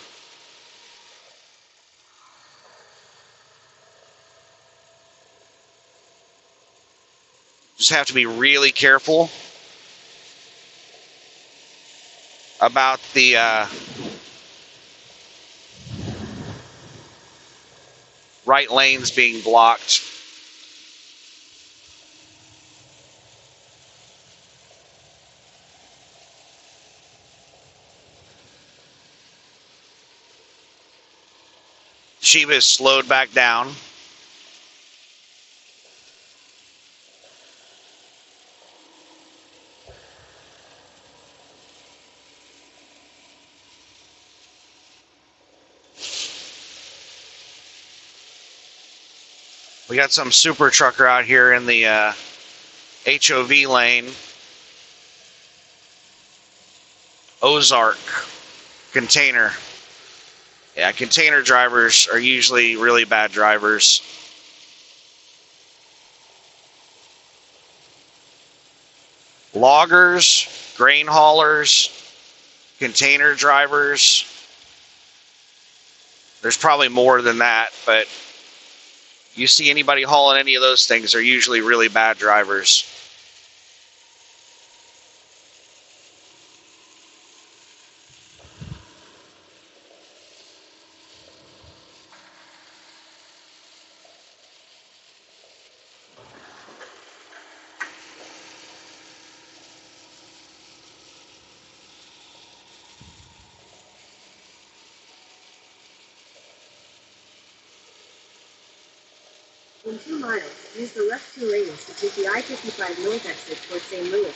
Just have to be really careful about the right lanes being blocked. Chiba is slowed back down. We got some super trucker out here in the HOV lane. Ozark container. Yeah, container drivers are usually really bad drivers. Loggers, grain haulers, container drivers. There's probably more than that, but you see anybody hauling any of those things, they're usually really bad drivers. In 2 miles, use the left 2 lanes to take the I-55 north exit towards St. Louis.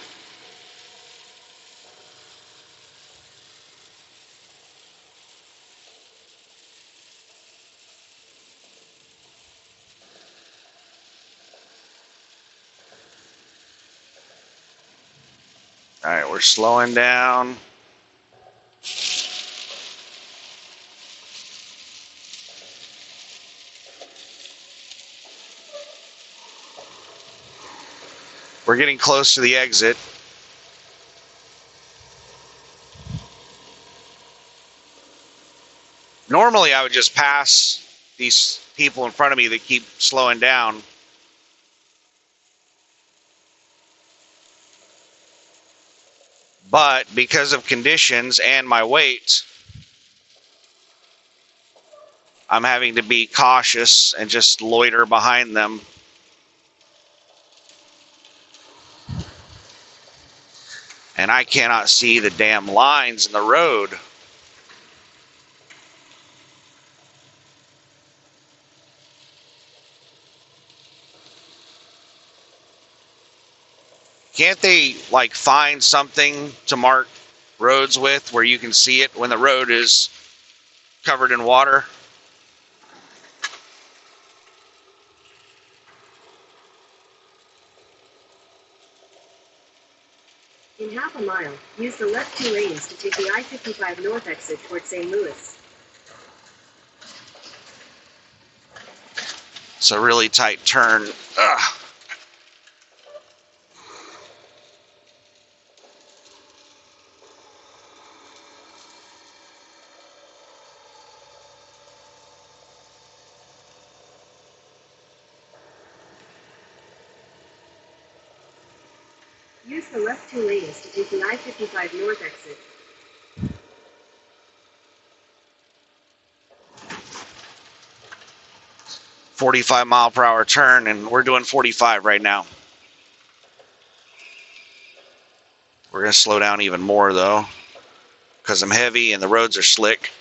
All right, we're slowing down. We're getting close to the exit. Normally, I would just pass these people in front of me that keep slowing down. But because of conditions and my weight, I'm having to be cautious and just loiter behind them. And I cannot see the damn lines in the road. Can't they like find something to mark roads with where you can see it when the road is covered in water? In half a mile, use the left 2 lanes to take the I-55 north exit towards St. Louis. It's a really tight turn. Ugh. Use the left 2 lanes to take the I-55 north exit. 45-mile-per-hour turn, and we're doing 45 right now. We're going to slow down even more, though, because I'm heavy and the roads are slick.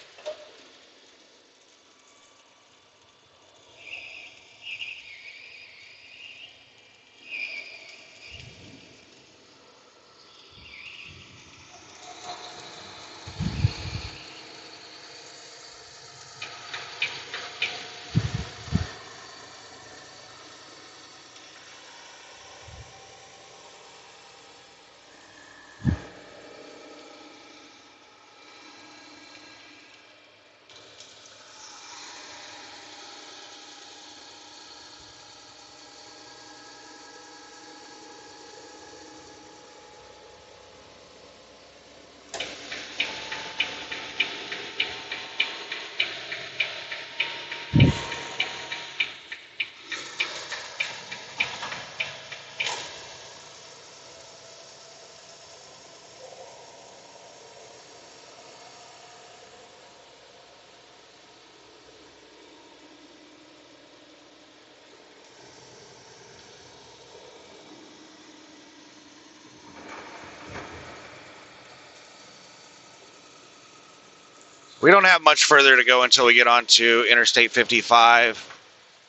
We don't have much further to go until we get onto Interstate 55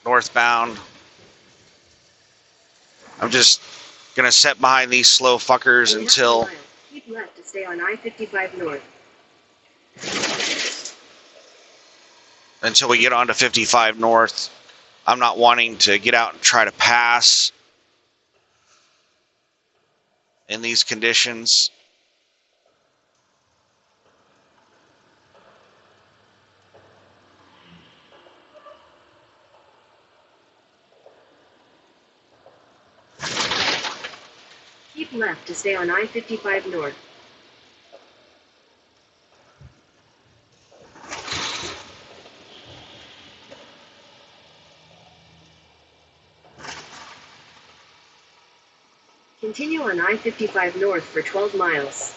northbound. I'm just gonna sit behind these slow fuckers until. Keep left to stay on I-55 north. Until we get onto 55 north. I'm not wanting to get out and try to pass in these conditions. Keep left to stay on I-55 north. Continue on I-55 north for 12 miles.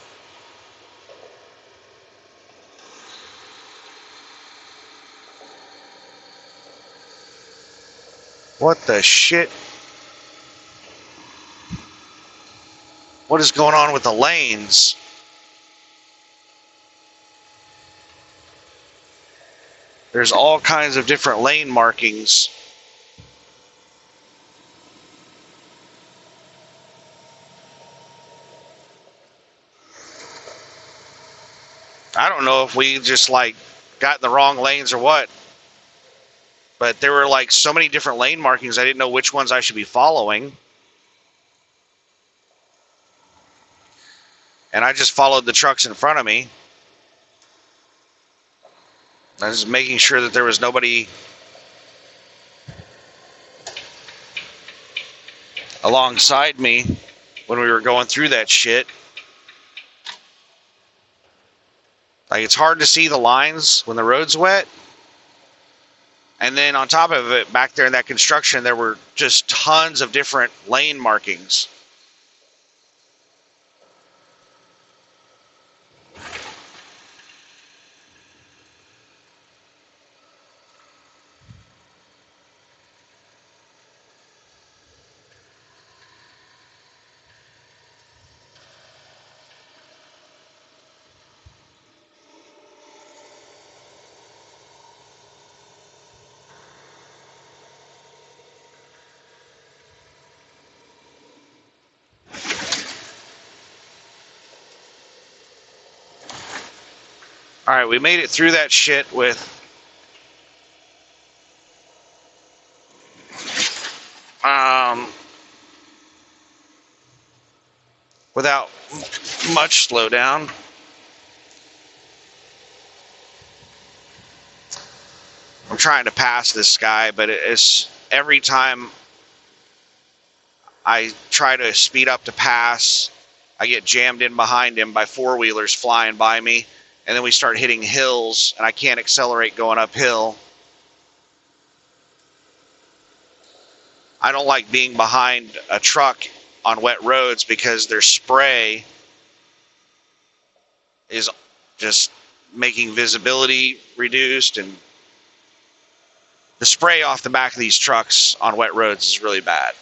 What the shit? What is going on with the lanes? There's all kinds of different lane markings. I don't know if we just like got in the wrong lanes or what, but there were like so many different lane markings I didn't know which ones I should be following. And I just followed the trucks in front of me. I was making sure that there was nobody alongside me when we were going through that shit. Like, it's hard to see the lines when the road's wet. And then on top of it, back there in that construction, there were just tons of different lane markings. All right, we made it through that shit without much slowdown. I'm trying to pass this guy, but it's every time I try to speed up to pass, I get jammed in behind him by four-wheelers flying by me, and then we start hitting hills, and I can't accelerate going uphill. I don't like being behind a truck on wet roads because their spray is just making visibility reduced, and the spray off the back of these trucks on wet roads is really bad.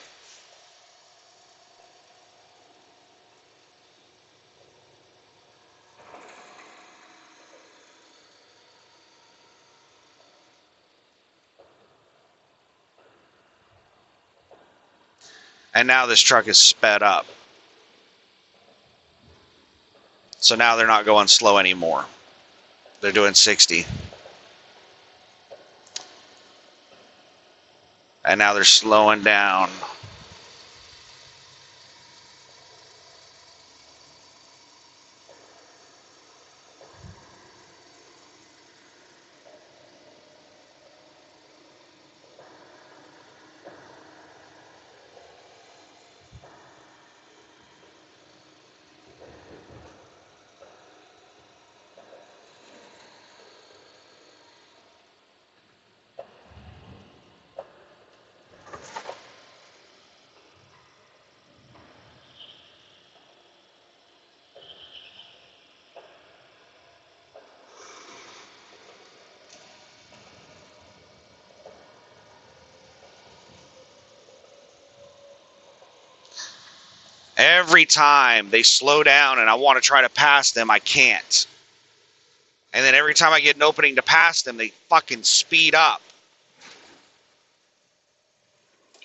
And now this truck is sped up. So now they're not going slow anymore. They're doing 60. And now they're slowing down. Every time they slow down and I want to try to pass them, I can't. And then every time I get an opening to pass them, they fucking speed up.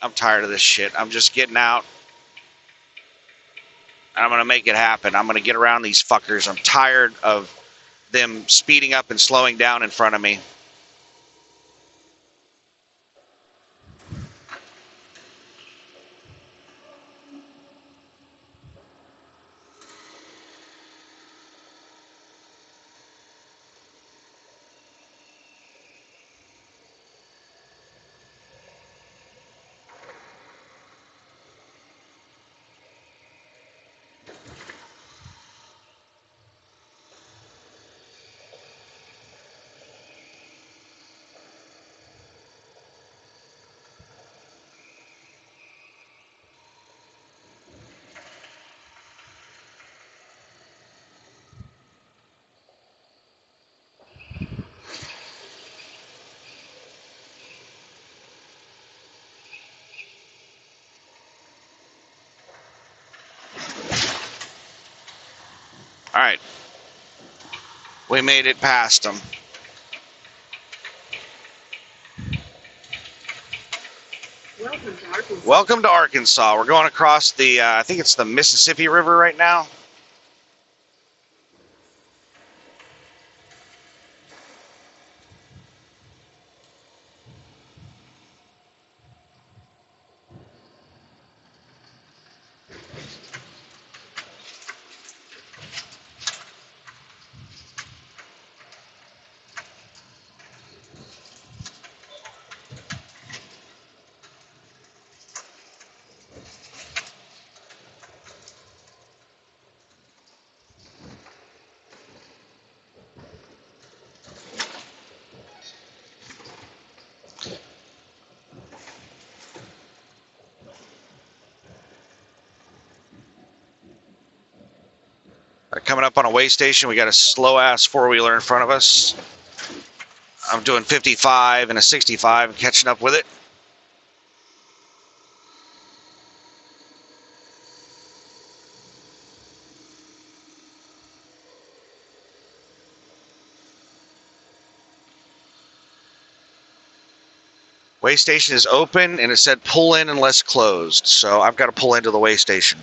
I'm tired of this shit. I'm just getting out. And I'm going to make it happen. I'm going to get around these fuckers. I'm tired of them speeding up and slowing down in front of me. All right. We made it past them. Welcome to Arkansas. Welcome to Arkansas. We're going across the, I think it's the Mississippi River right now. Coming up on a way station, we got a slow-ass four-wheeler in front of us. I'm doing 55 and a 65 and catching up with it. Way station is open, and it said pull in unless closed. So I've got to pull into the way station.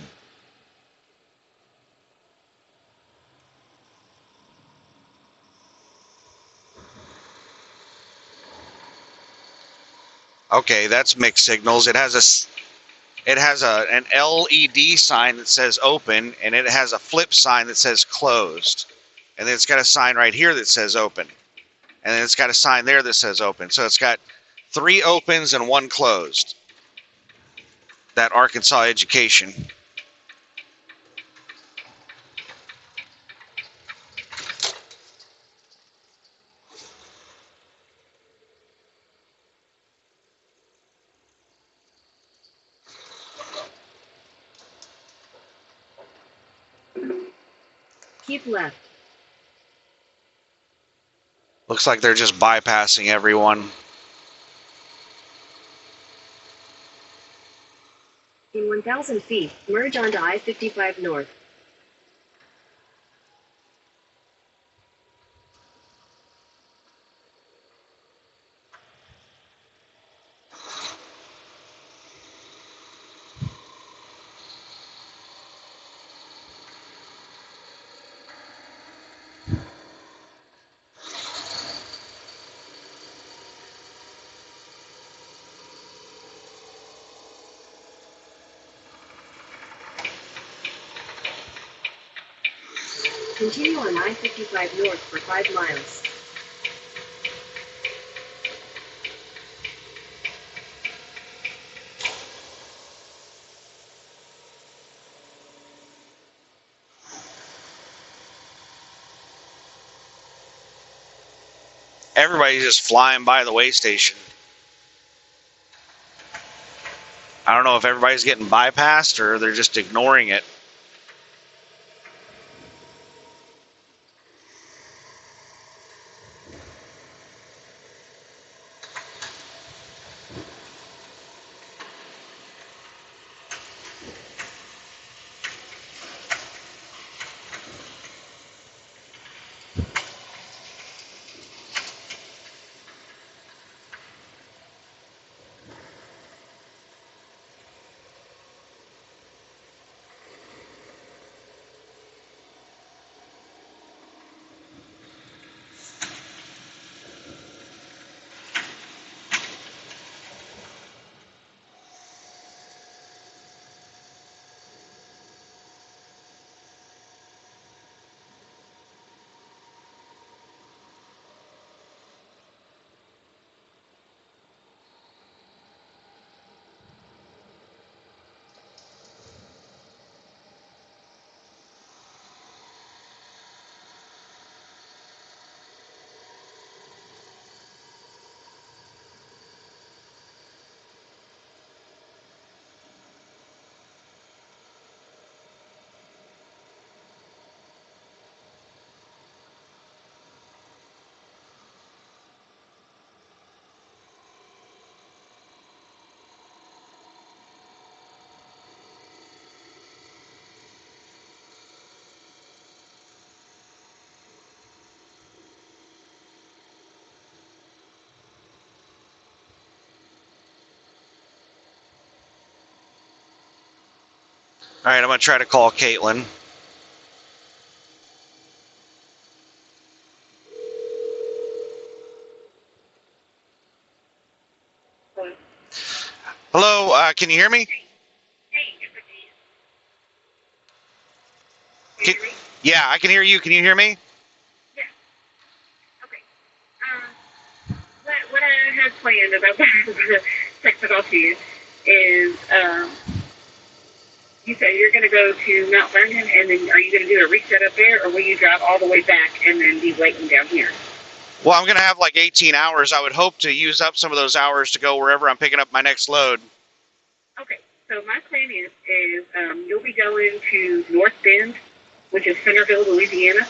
Okay, that's mixed signals. It has an LED sign that says open, and it has a flip sign that says closed. And then it's got a sign right here that says open. And then it's got a sign there that says open. So it's got 3 opens and 1 closed. That Arkansas education. Keep left. Looks like they're just bypassing everyone. In 1,000 feet, merge onto I-55 North. Continue on I-55 North for 5 miles. Everybody's just flying by the way station. I don't know if everybody's getting bypassed or they're just ignoring it. All right, I'm going to try to call Caitlin. Hello, can you hear me? Can, yeah, I can hear you. Can you hear me? Yeah. Okay. What I had planned, as I was going to text it off to you, is you said you're going to go to Mount Vernon, and then are you going to do a reset up there, or will you drive all the way back and then be waiting down here? Well, I'm going to have like 18 hours. I would hope to use up some of those hours to go wherever I'm picking up my next load. Okay. So my plan is you'll be going to North Bend, which is Centerville, Louisiana,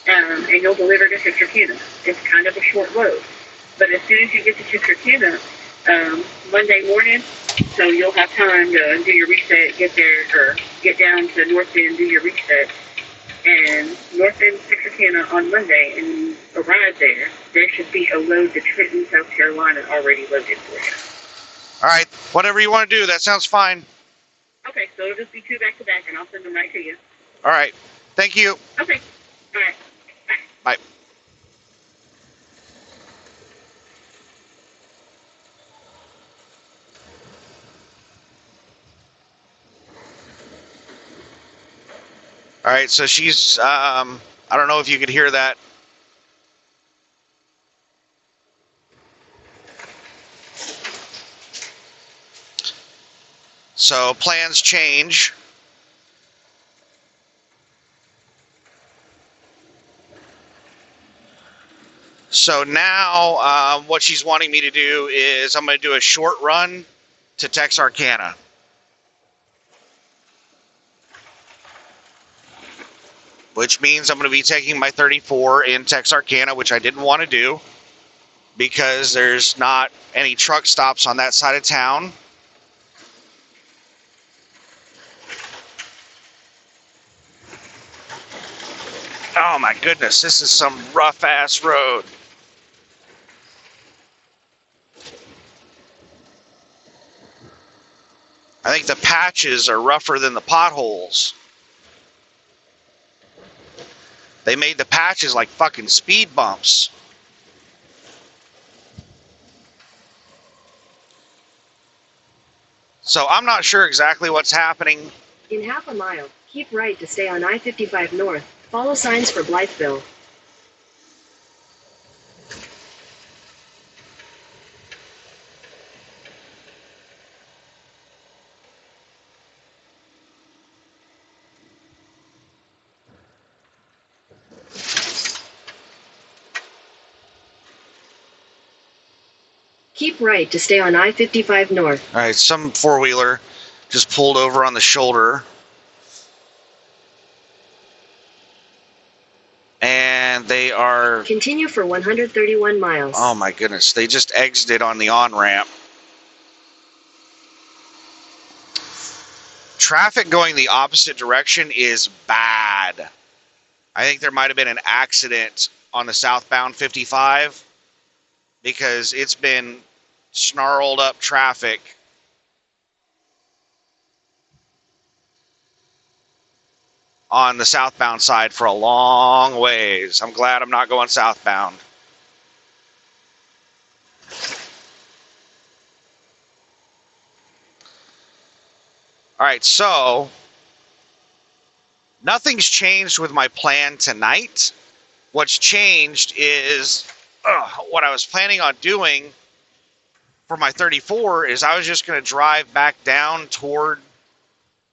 and you'll deliver to Texarkana. It's kind of a short load. But as soon as you get to Texarkana, Monday morning, so you'll have time to do your reset, get there, or get down to North Bend, do your reset, and North Bend, Texarkana on Monday, and arrive there. There should be a load to Trenton, South Carolina already loaded for you. All right, whatever you want to do, that sounds fine. Okay, so it'll just be 2 back-to-back, and I'll send them right to you. All right, thank you. Okay, all right. Bye. All right, so she's, I don't know if you could hear that. So plans change. So now what she's wanting me to do is I'm going to do a short run to Texarkana. Which means I'm going to be taking my 34 in Texarkana, which I didn't want to do because there's not any truck stops on that side of town. Oh my goodness, this is some rough ass road. I think the patches are rougher than the potholes. They made the patches like fucking speed bumps. So I'm not sure exactly what's happening. In half a mile, keep right to stay on I-55 North. Follow signs for Blytheville. Keep right to stay on I-55 North. All right, some four-wheeler just pulled over on the shoulder. And they are... Continue for 131 miles. Oh my goodness, they just exited on the on-ramp. Traffic going the opposite direction is bad. I think there might have been an accident on the southbound 55 because it's been snarled up traffic. On the southbound side for a long ways. I'm glad I'm not going southbound. All right, so nothing's changed with my plan tonight. What's changed is what I was planning on doing for my 34 is I was just going to drive back down toward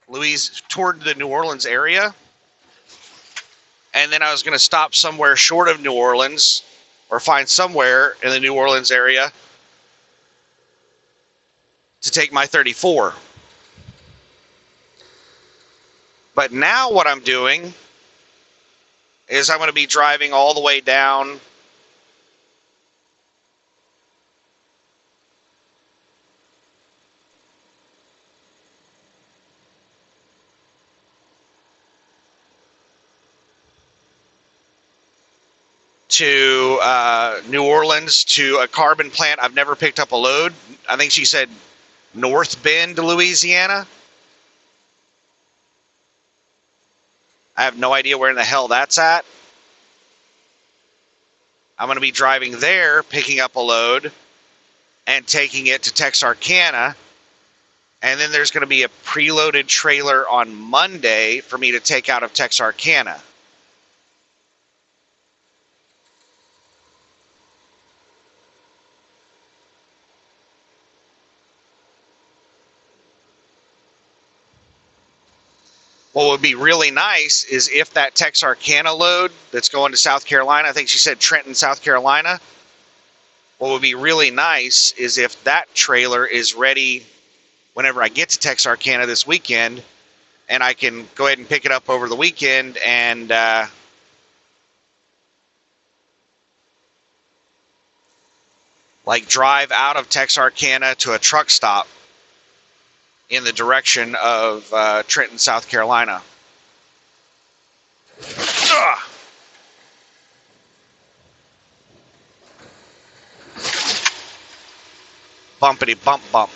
the New Orleans area. And then I was going to stop somewhere short of New Orleans or find somewhere in the New Orleans area to take my 34. But now what I'm doing is I'm going to be driving all the way down to New Orleans to a carbon plant. I've never picked up a load. I think she said North Bend, Louisiana. I have no idea where in the hell that's at. I'm going to be driving there, picking up a load, and taking it to Texarkana. And then there's going to be a preloaded trailer on Monday for me to take out of Texarkana. What would be really nice is if that Texarkana load that's going to South Carolina, I think she said Trenton, South Carolina. What would be really nice is if that trailer is ready whenever I get to Texarkana this weekend, and I can go ahead and pick it up over the weekend and like drive out of Texarkana to a truck stop in the direction of Trenton, South Carolina. Ugh. Bumpity bump bump.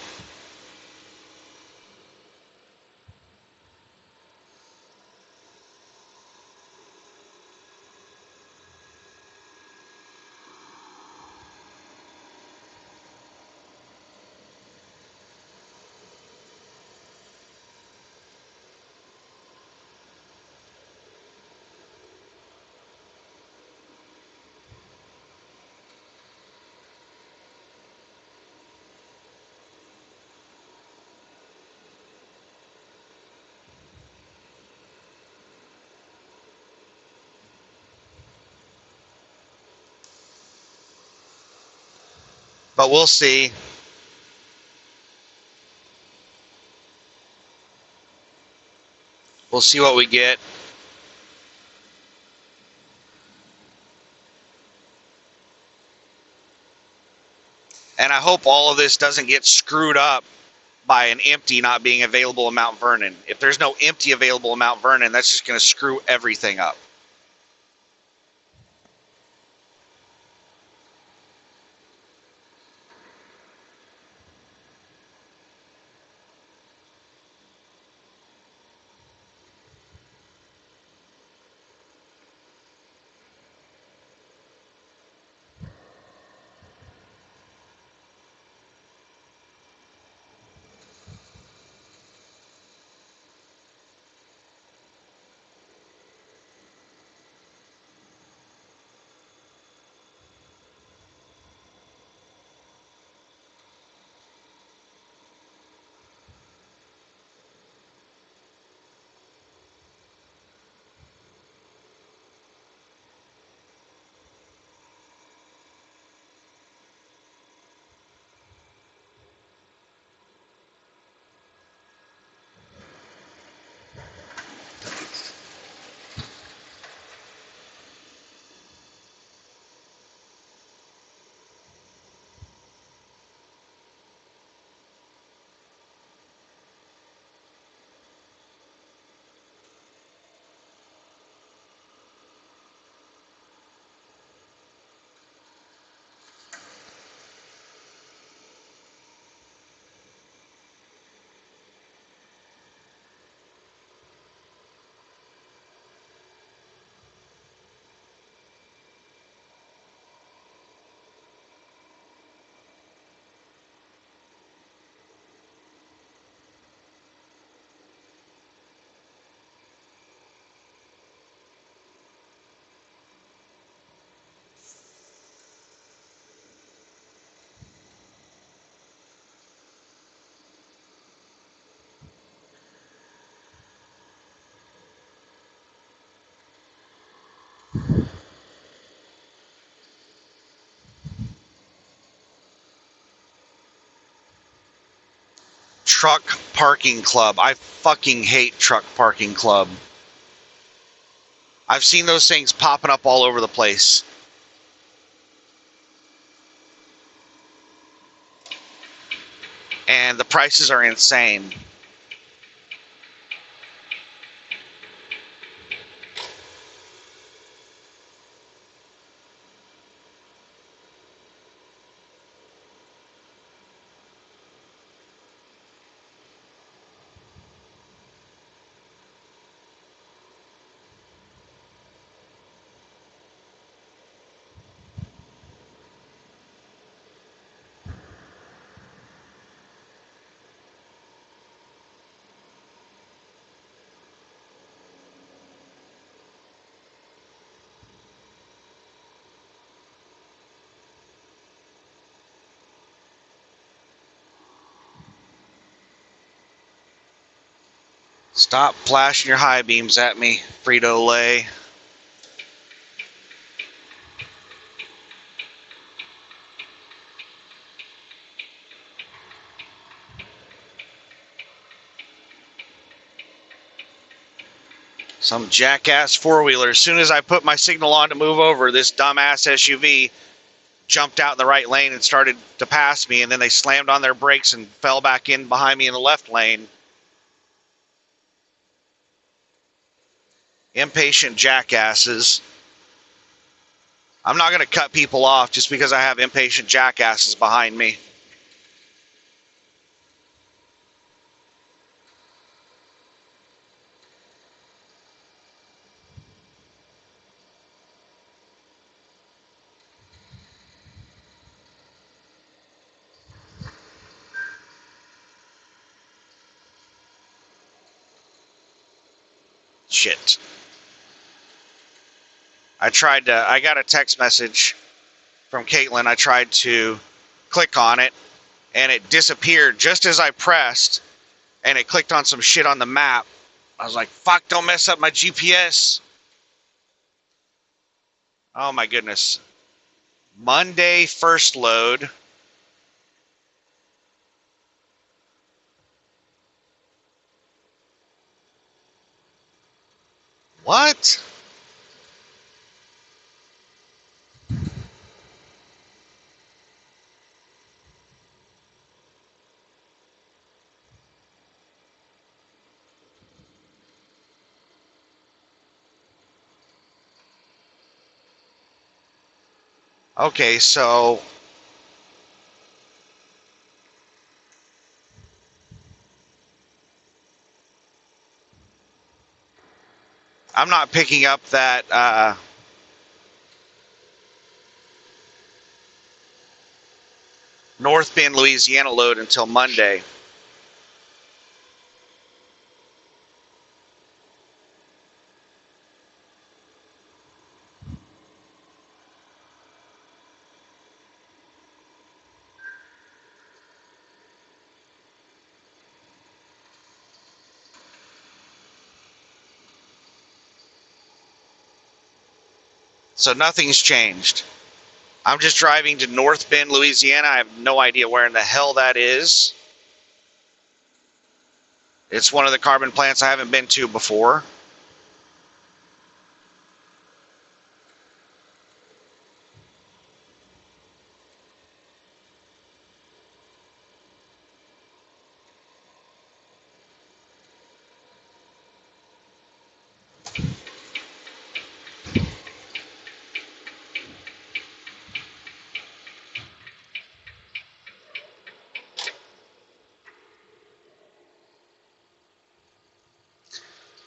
But we'll see. We'll see what we get. And I hope all of this doesn't get screwed up by an empty not being available in Mount Vernon. If there's no empty available in Mount Vernon, that's just going to screw everything up. Truck parking club. I fucking hate truck parking club. I've seen those things popping up all over the place. And the prices are insane. Stop flashing your high beams at me, Frito-Lay. Some jackass four-wheeler. As soon as I put my signal on to move over, this dumbass SUV jumped out in the right lane and started to pass me, and then they slammed on their brakes and fell back in behind me in the left lane. Impatient jackasses. I'm not going to cut people off just because I have impatient jackasses behind me. Shit. I got a text message from Caitlin. I tried to click on it and it disappeared just as I pressed, and it clicked on some shit on the map. I was like, fuck, don't mess up my GPS. Oh my goodness. Monday first load. What? Okay, so I'm not picking up that North Bend, Louisiana load until Monday. So nothing's changed. I'm just driving to North Bend, Louisiana. I have no idea where in the hell that is. It's one of the carbon plants I haven't been to before.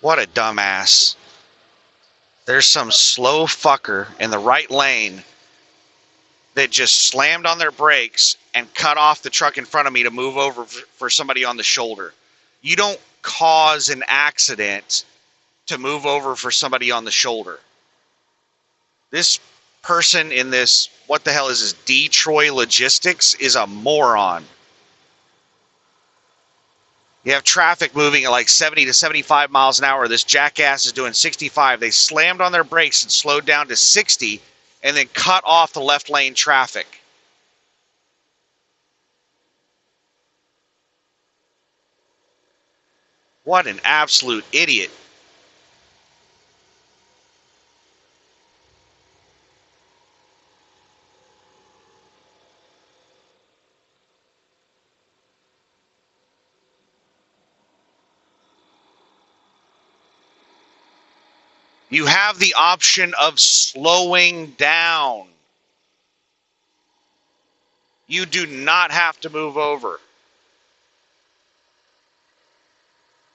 What a dumbass. There's some slow fucker in the right lane that just slammed on their brakes and cut off the truck in front of me to move over for somebody on the shoulder. You don't cause an accident to move over for somebody on the shoulder. This person in this, what the hell is this, Detroit Logistics, is a moron. You have traffic moving at like 70 to 75 miles an hour. This jackass is doing 65. They slammed on their brakes and slowed down to 60 and then cut off the left lane traffic. What an absolute idiot. You have the option of slowing down. You do not have to move over.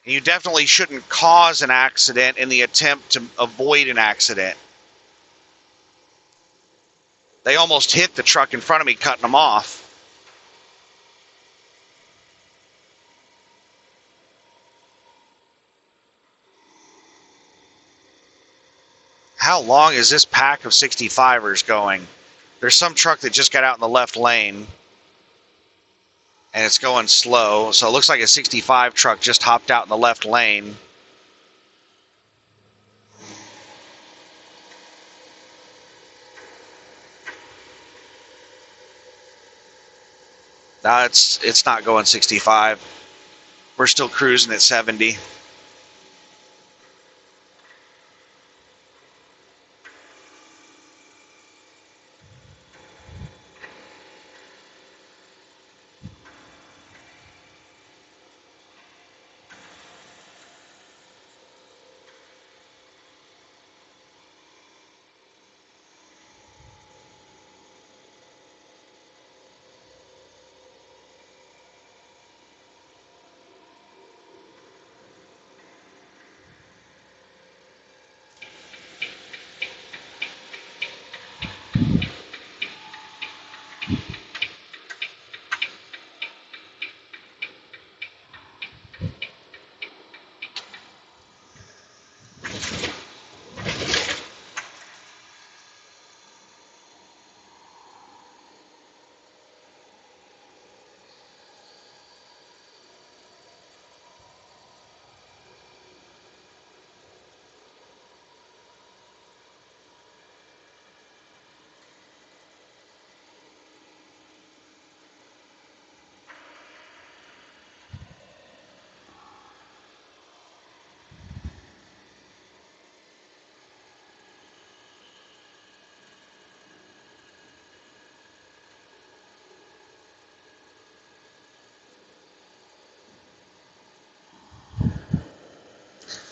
You definitely shouldn't cause an accident in the attempt to avoid an accident. They almost hit the truck in front of me, cutting them off. How long is this pack of 65ers going? There's some truck that just got out in the left lane, and it's going slow. So it looks like a 65 truck just hopped out in the left lane. It's not going 65. We're still cruising at 70.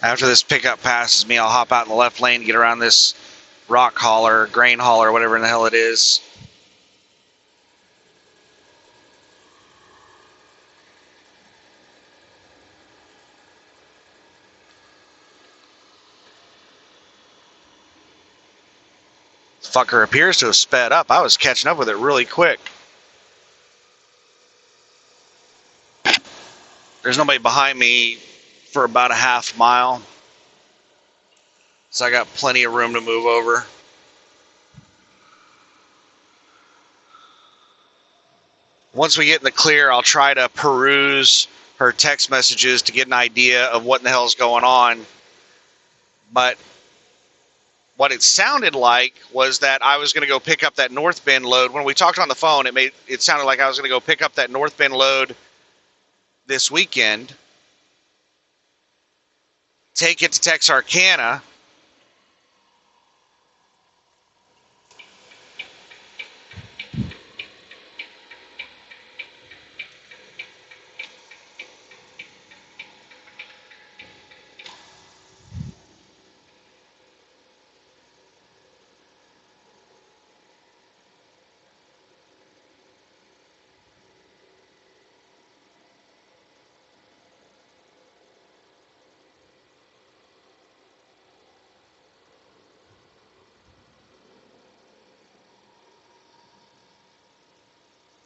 After this pickup passes me, I'll hop out in the left lane, get around this rock hauler, grain hauler, whatever in the hell it is. Fucker appears to have sped up. I was catching up with it really quick. There's nobody behind me for about a half mile, so I got plenty of room to move over. Once we get in the clear, I'll try to peruse her text messages to get an idea of what in the hell is going on. But what it sounded like was that I was going to go pick up that North Bend load. When we talked on the phone, it sounded like I was going to go pick up that North Bend load this weekend, take it to Texarkana,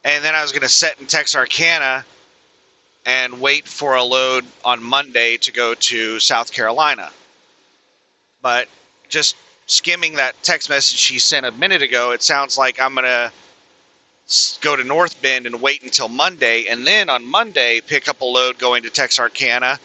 and then I was going to set in Texarkana and wait for a load on Monday to go to South Carolina. But just skimming that text message she sent a minute ago, it sounds like I'm going to go to North Bend and wait until Monday, and then on Monday pick up a load going to Texarkana.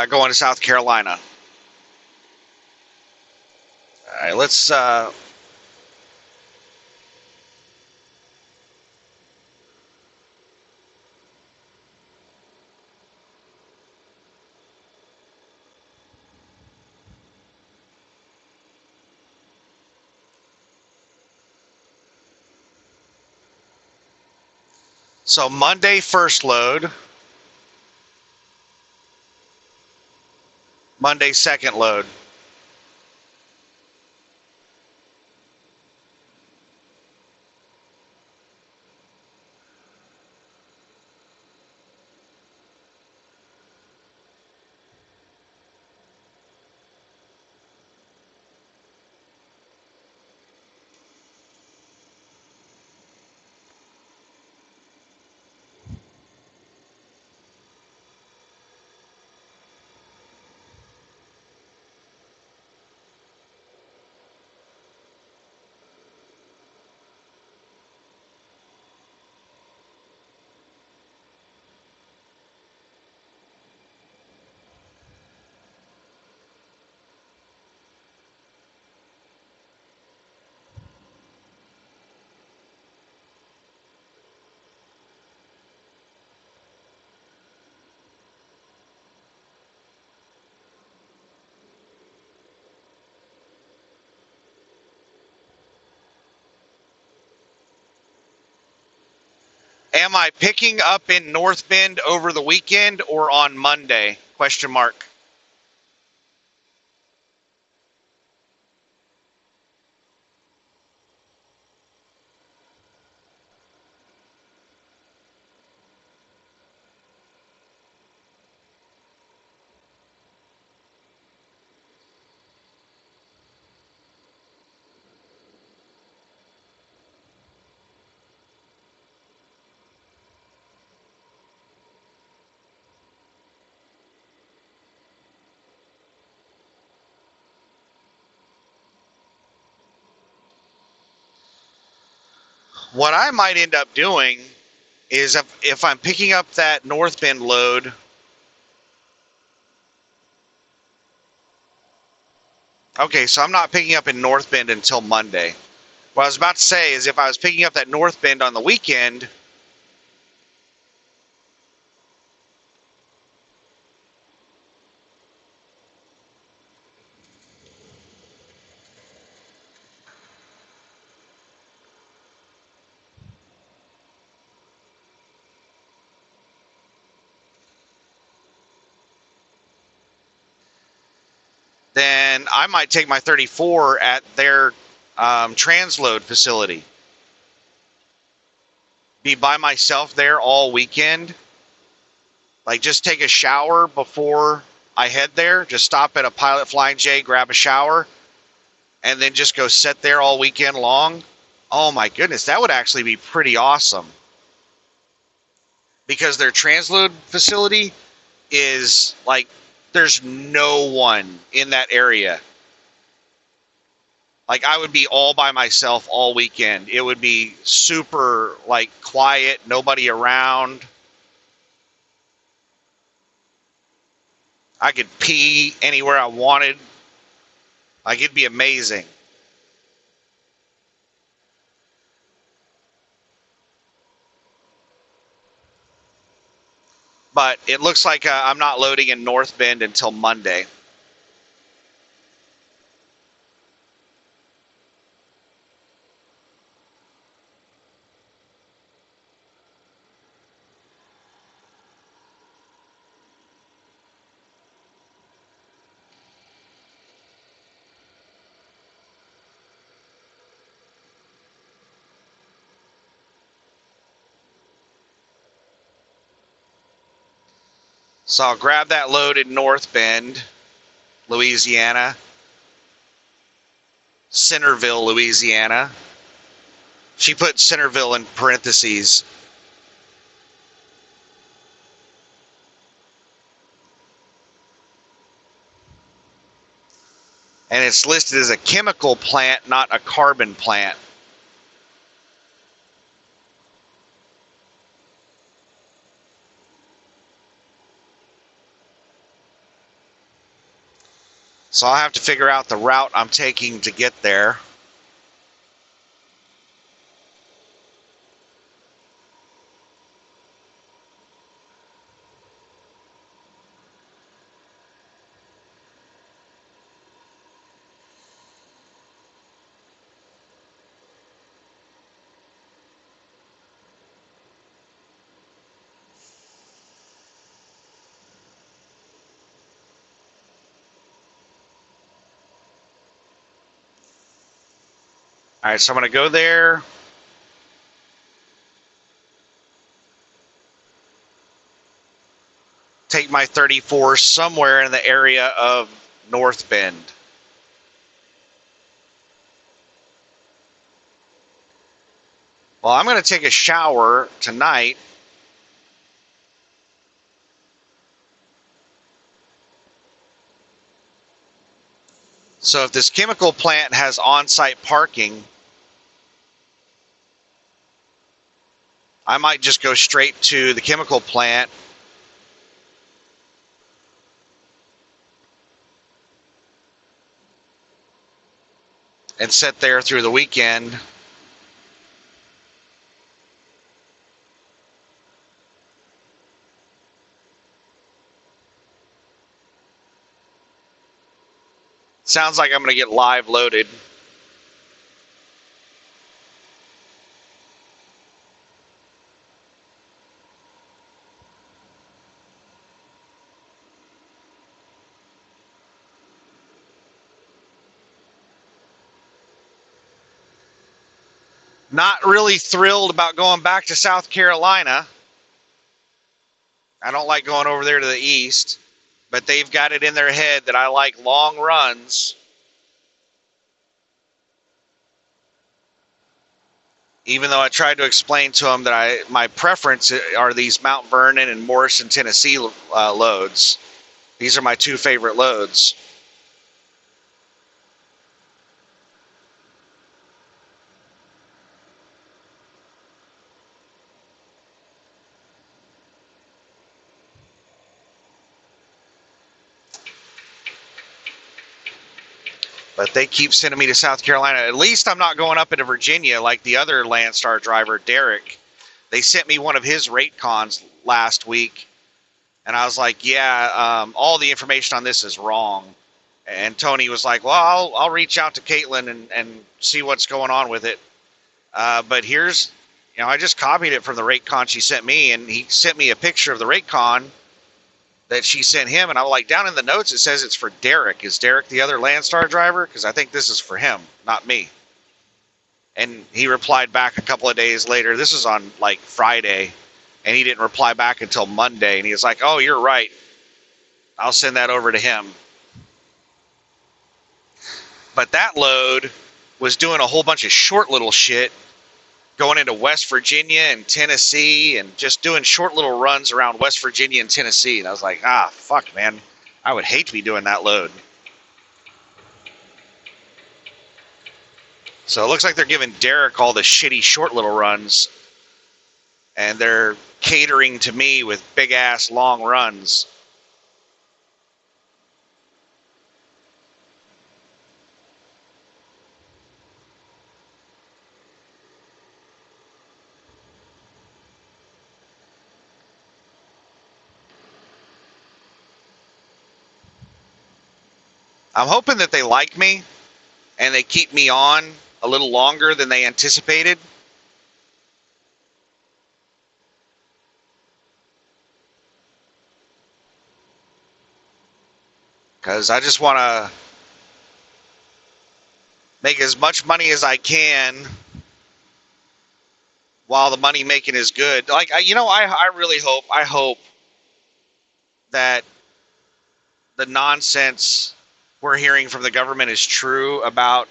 Going to South Carolina. All right, let's so Monday first load, Monday second load. Am I picking up in North Bend over the weekend or on Monday? Question mark. What I might end up doing is if I'm picking up that North Bend load, okay, so I'm not picking up in North Bend until Monday. What I was about to say is if I was picking up that North Bend on the weekend, then I might take my 34 at their transload facility. Be by myself there all weekend. Like, just take a shower before I head there. Just stop at a Pilot Flying J, grab a shower, and then just go sit there all weekend long. Oh my goodness, that would actually be pretty awesome. Because their transload facility is like, there's no one in that area. Like, I would be all by myself all weekend. It would be super, like, quiet, nobody around. I could pee anywhere I wanted. Like, it'd be amazing. But it looks like I'm not loading in North Bend until Monday. So I'll grab that load in North Bend, Louisiana, Centerville, Louisiana. She put Centerville in parentheses. And it's listed as a chemical plant, not a carbon plant. So I'll have to figure out the route I'm taking to get there. All right, so I'm going to go there. Take my 34 somewhere in the area of North Bend. Well, I'm going to take a shower tonight. So if this chemical plant has on-site parking, I might just go straight to the chemical plant and sit there through the weekend. Sounds like I'm going to get live loaded. Not really thrilled about going back to South Carolina. I don't like going over there to the east, but they've got it in their head that I like long runs. Even though I tried to explain to them that my preference are these Mount Vernon and Morrison, Tennessee loads. These are my two favorite loads. But they keep sending me to South Carolina. At least I'm not going up into Virginia like the other Landstar driver, Derek. They sent me one of his rate cons last week. And I was like, yeah, all the information on this is wrong. And Tony was like, well, I'll reach out to Caitlin and see what's going on with it. But here's, I just copied it from the rate con she sent me. And he sent me a picture of the rate con that she sent him, and I was like, down in the notes it says it's for Derek. Is Derek the other Landstar driver? Because I think this is for him, not me. And he replied back a couple of days later. This was on like Friday, and he didn't reply back until Monday. And he was like, oh, you're right. I'll send that over to him. But that load was doing a whole bunch of short little shit, going into West Virginia and Tennessee and just doing short little runs around West Virginia and Tennessee. And I was like, fuck, man. I would hate to be doing that load. So it looks like they're giving Derek all the shitty short little runs. And they're catering to me with big-ass long runs. I'm hoping that they like me and they keep me on a little longer than they anticipated. Because I just want to make as much money as I can while the money making is good. Like, I really hope that the nonsense we're hearing from the government is true about,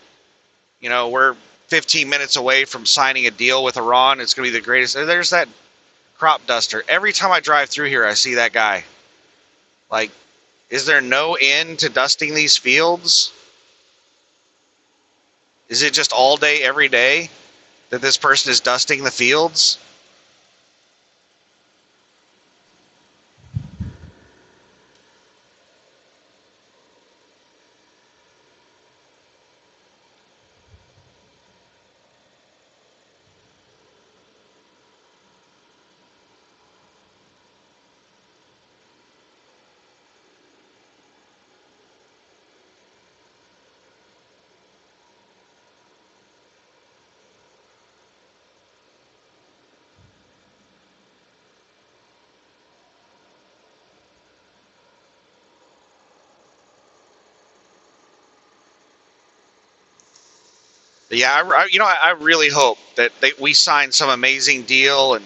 we're 15 minutes away from signing a deal with Iran. It's going to be the greatest. There's that crop duster. Every time I drive through here, I see that guy. Like, is there no end to dusting these fields? Is it just all day, every day that this person is dusting the fields? Yeah, I really hope that we sign some amazing deal and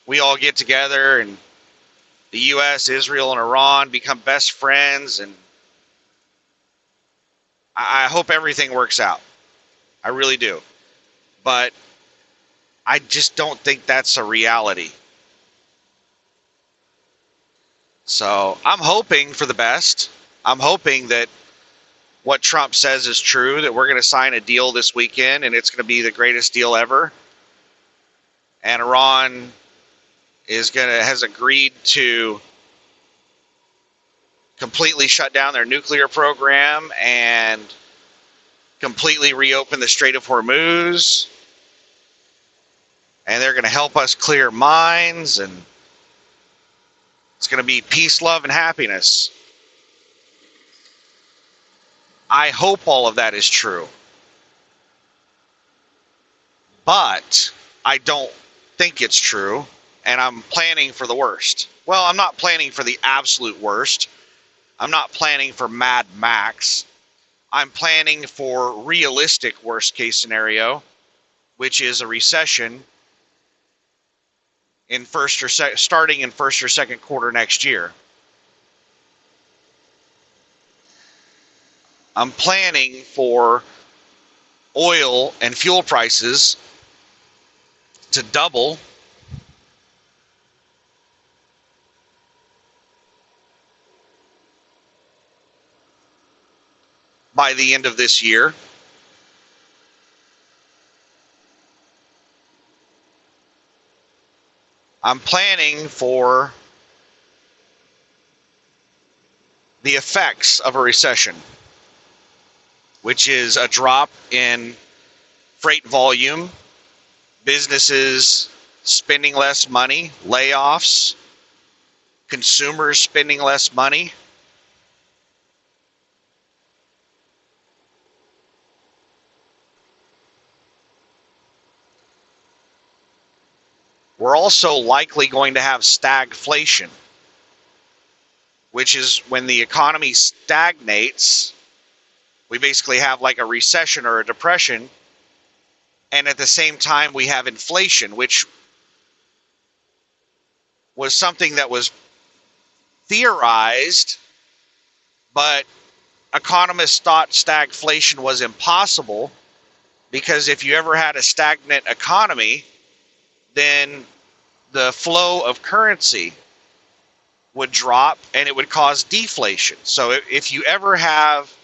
we all get together and the U.S., Israel, and Iran become best friends, and I hope everything works out. I really do. But I just don't think that's a reality. So I'm hoping for the best. I'm hoping that what Trump says is true, that we're going to sign a deal this weekend and it's going to be the greatest deal ever. And Iran has agreed to completely shut down their nuclear program and completely reopen the Strait of Hormuz. And they're going to help us clear mines, and it's going to be peace, love, and happiness. I hope all of that is true. But I don't think it's true, and I'm planning for the worst. Well, I'm not planning for the absolute worst. I'm not planning for Mad Max. I'm planning for realistic worst case scenario. which is a recession in starting in first or second quarter next year. I'm planning for oil and fuel prices to double by the end of this year. I'm planning for the effects of a recession, which is a drop in freight volume, businesses spending less money, layoffs, consumers spending less money. We're also likely going to have stagflation, which is when the economy stagnates. We basically have like a recession or a depression, and at the same time we have inflation, which was something that was theorized, but economists thought stagflation was impossible, because if you ever had a stagnant economy, then the flow of currency would drop and it would cause deflation. So if you ever have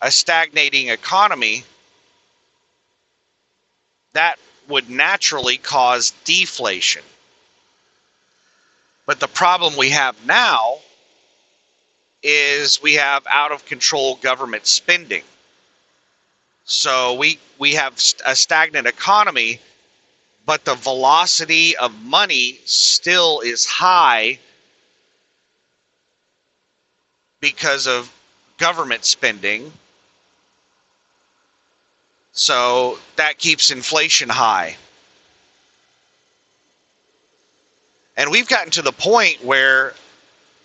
a stagnating economy, that would naturally cause deflation. But the problem we have now is we have out of control government spending. So we have a stagnant economy, but the velocity of money still is high because of government spending. So that keeps inflation high. And we've gotten to the point where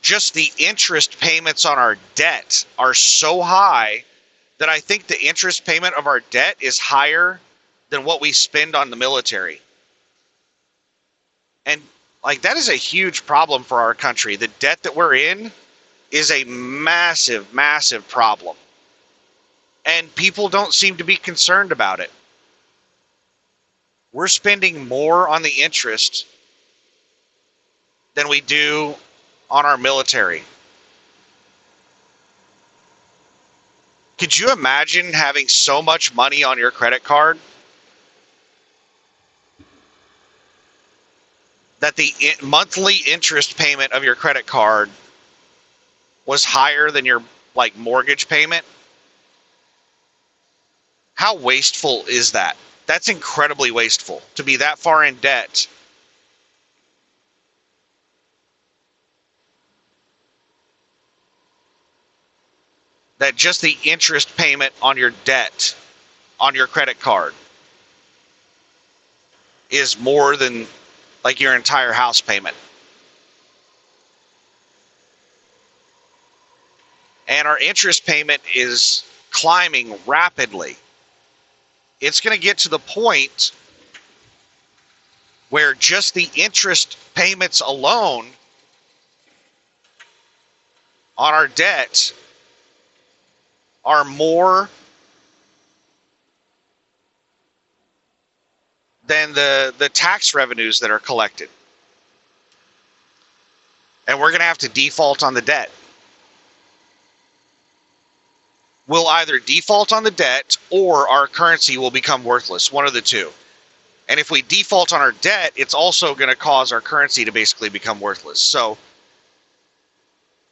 just the interest payments on our debt are so high that I think the interest payment of our debt is higher than what we spend on the military. And like, that is a huge problem for our country. The debt that we're in is a massive, massive problem. And people don't seem to be concerned about it. We're spending more on the interest than we do on our military. Could you imagine having so much money on your credit card that the monthly interest payment of your credit card was higher than your like mortgage payment? How wasteful is that? That's incredibly wasteful to be that far in debt. That just the interest payment on your debt, on your credit card, is more than like your entire house payment. And our interest payment is climbing rapidly. It's going to get to the point where just the interest payments alone on our debt are more than the tax revenues that are collected. And we're going to have to default on the debt. We'll either default on the debt or our currency will become worthless, one of the two. And if we default on our debt, it's also going to cause our currency to basically become worthless. So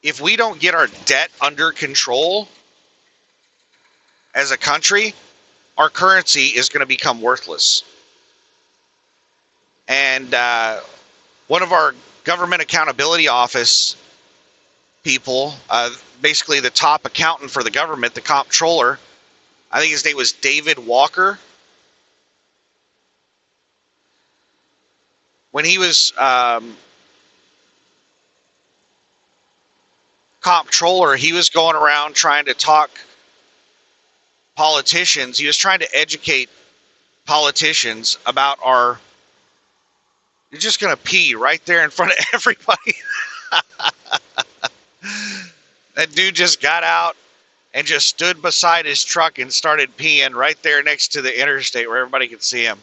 if we don't get our debt under control as a country, our currency is going to become worthless. And one of our Government Accountability Office people, basically the top accountant for the government, the comptroller, I think his name was David Walker. When he was comptroller, he was going around trying to talk politicians. He was trying to educate politicians about our. You're just gonna pee right there in front of everybody. That dude just got out and just stood beside his truck and started peeing right there next to the interstate where everybody could see him.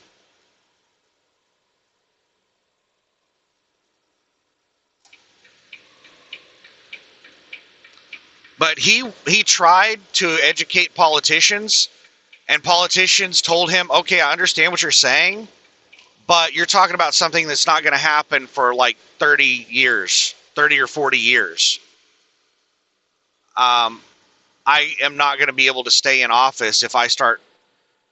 But he tried to educate politicians, and politicians told him, okay, I understand what you're saying, but you're talking about something that's not going to happen for like 30 years, 30 or 40 years. I am not going to be able to stay in office if I start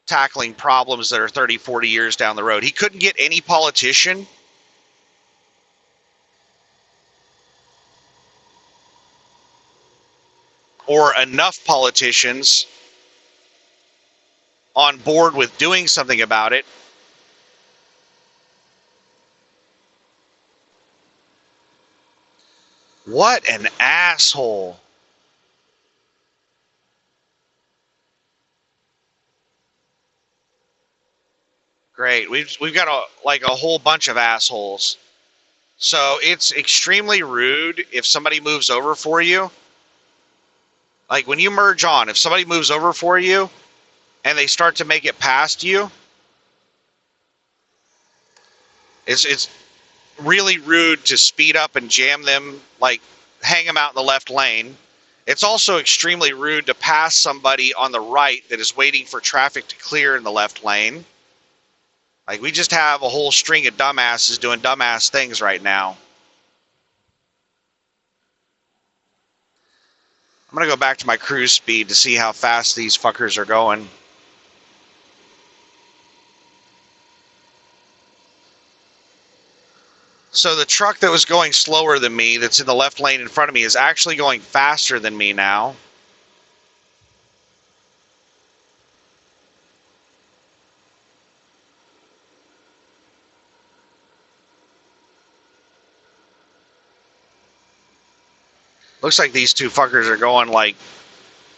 tackling problems that are 30, 40 years down the road. He couldn't get any politician or enough politicians on board with doing something about it. What an asshole. Great. We've got a whole bunch of assholes. So it's extremely rude if somebody moves over for you. Like when you merge on, if somebody moves over for you and they start to make it past you, it's really rude to speed up and jam them, like hang them out in the left lane. It's also extremely rude to pass somebody on the right that is waiting for traffic to clear in the left lane. Like we just have a whole string of dumbasses doing dumbass things right now. I'm going to go back to my cruise speed to see how fast these fuckers are going. So the truck that was going slower than me, that's in the left lane in front of me, is actually going faster than me now. Looks like these two fuckers are going like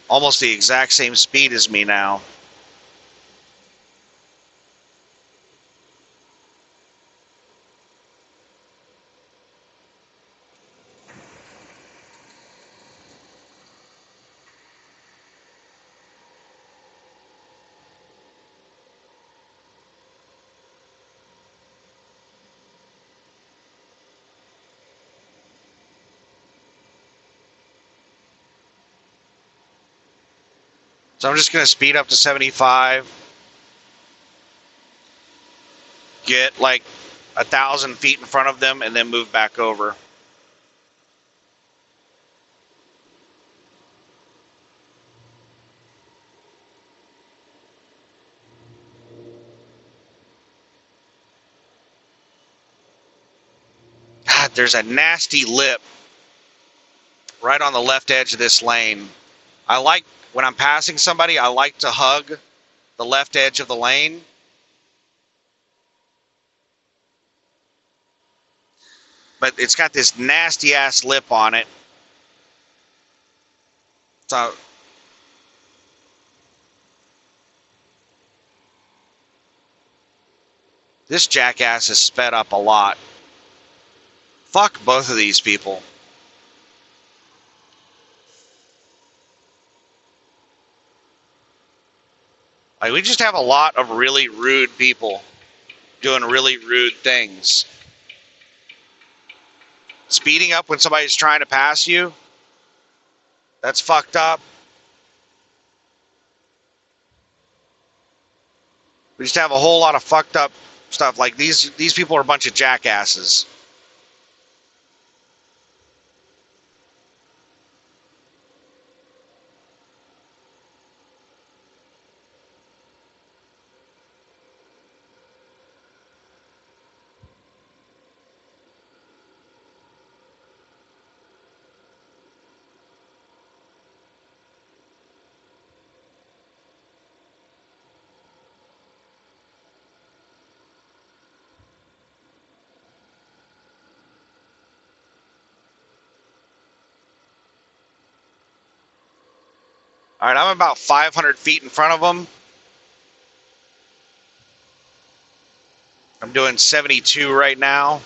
almost the exact same speed as me now. So I'm just going to speed up to 75. Get like 1,000 feet in front of them and then move back over. God, there's a nasty lip right on the left edge of this lane. I like, when I'm passing somebody, I like to hug the left edge of the lane. But it's got this nasty ass lip on it. So this jackass has sped up a lot. Fuck both of these people. Like, we just have a lot of really rude people doing really rude things. Speeding up when somebody's trying to pass you, that's fucked up. We just have a whole lot of fucked up stuff. Like these people are a bunch of jackasses. All right, I'm about 500 feet in front of them. I'm doing 72 right now.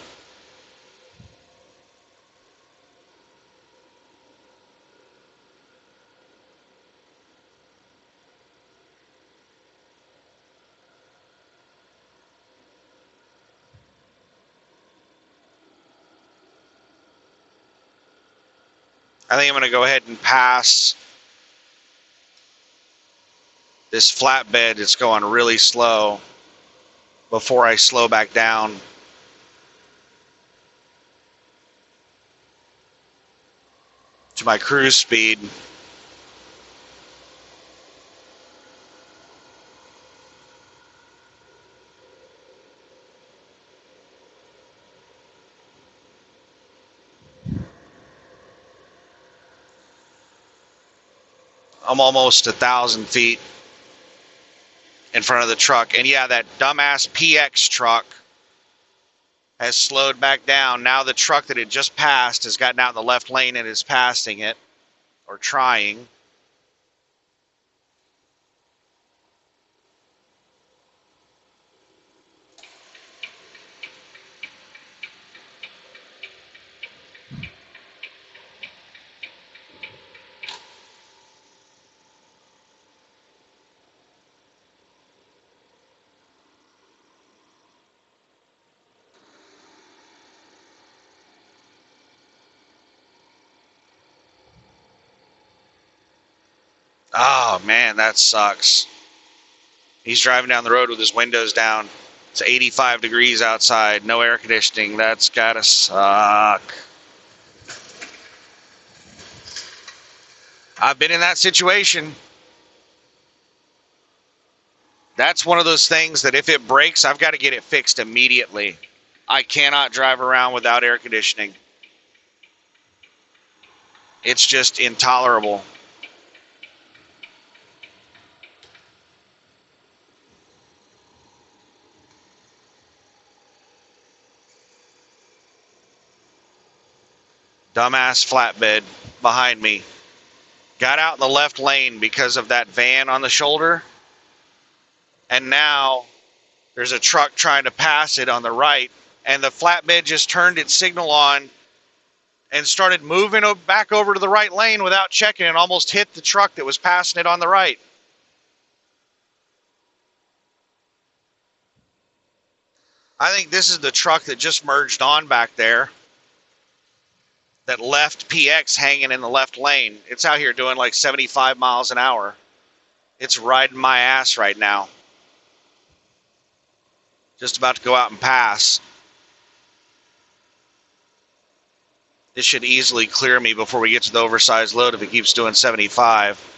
I think I'm going to go ahead and pass this flatbed. It's going really slow before I slow back down. To my cruise speed. I'm almost 1,000 feet in front of the truck. And yeah, that dumbass PX truck has slowed back down. Now the truck that it just passed has gotten out in the left lane and is passing it, or trying. Oh man, that sucks. He's driving down the road with his windows down. It's 85 degrees outside, no air conditioning. That's gotta suck. I've been in that situation. That's one of those things that if it breaks, I've got to get it fixed immediately. I cannot drive around without air conditioning. It's just intolerable. Dumbass flatbed behind me. Got out in the left lane because of that van on the shoulder. And now there's a truck trying to pass it on the right. And the flatbed just turned its signal on and started moving back over to the right lane without checking and almost hit the truck that was passing it on the right. I think this is the truck that just merged on back there that left PX hanging in the left lane. It's out here doing like 75 miles an hour. It's riding my ass right now. Just about to go out and pass. This should easily clear me before we get to the oversized load if it keeps doing 75.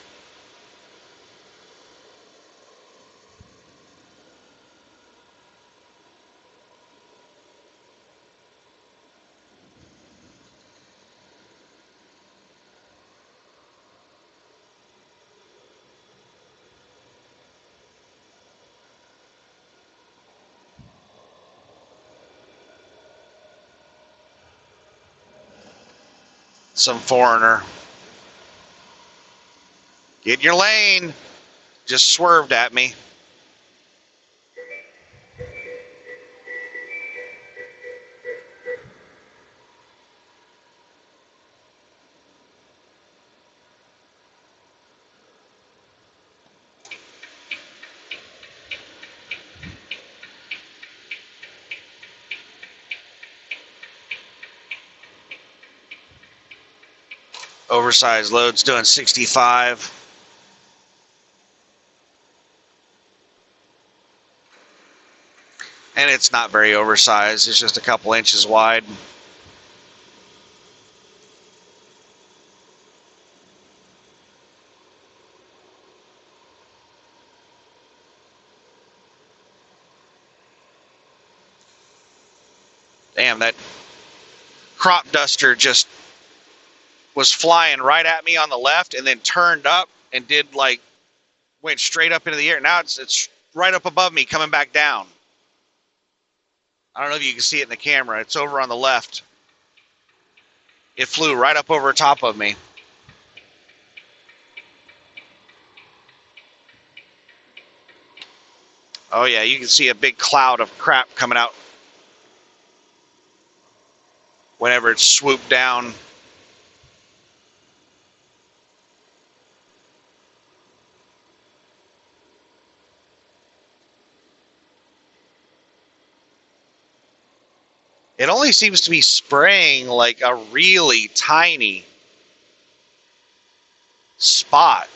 Some foreigner. Get in your lane. Just swerved at me. Oversized load's doing 65. And it's not very oversized. It's just a couple inches wide. Damn, that crop duster just was flying right at me on the left and then turned up and went straight up into the air. Now it's right up above me coming back down. I don't know if you can see it in the camera. It's over on the left. It flew right up over top of me. Oh yeah, you can see a big cloud of crap coming out whenever it's swooped down. It only seems to be spraying like a really tiny spot.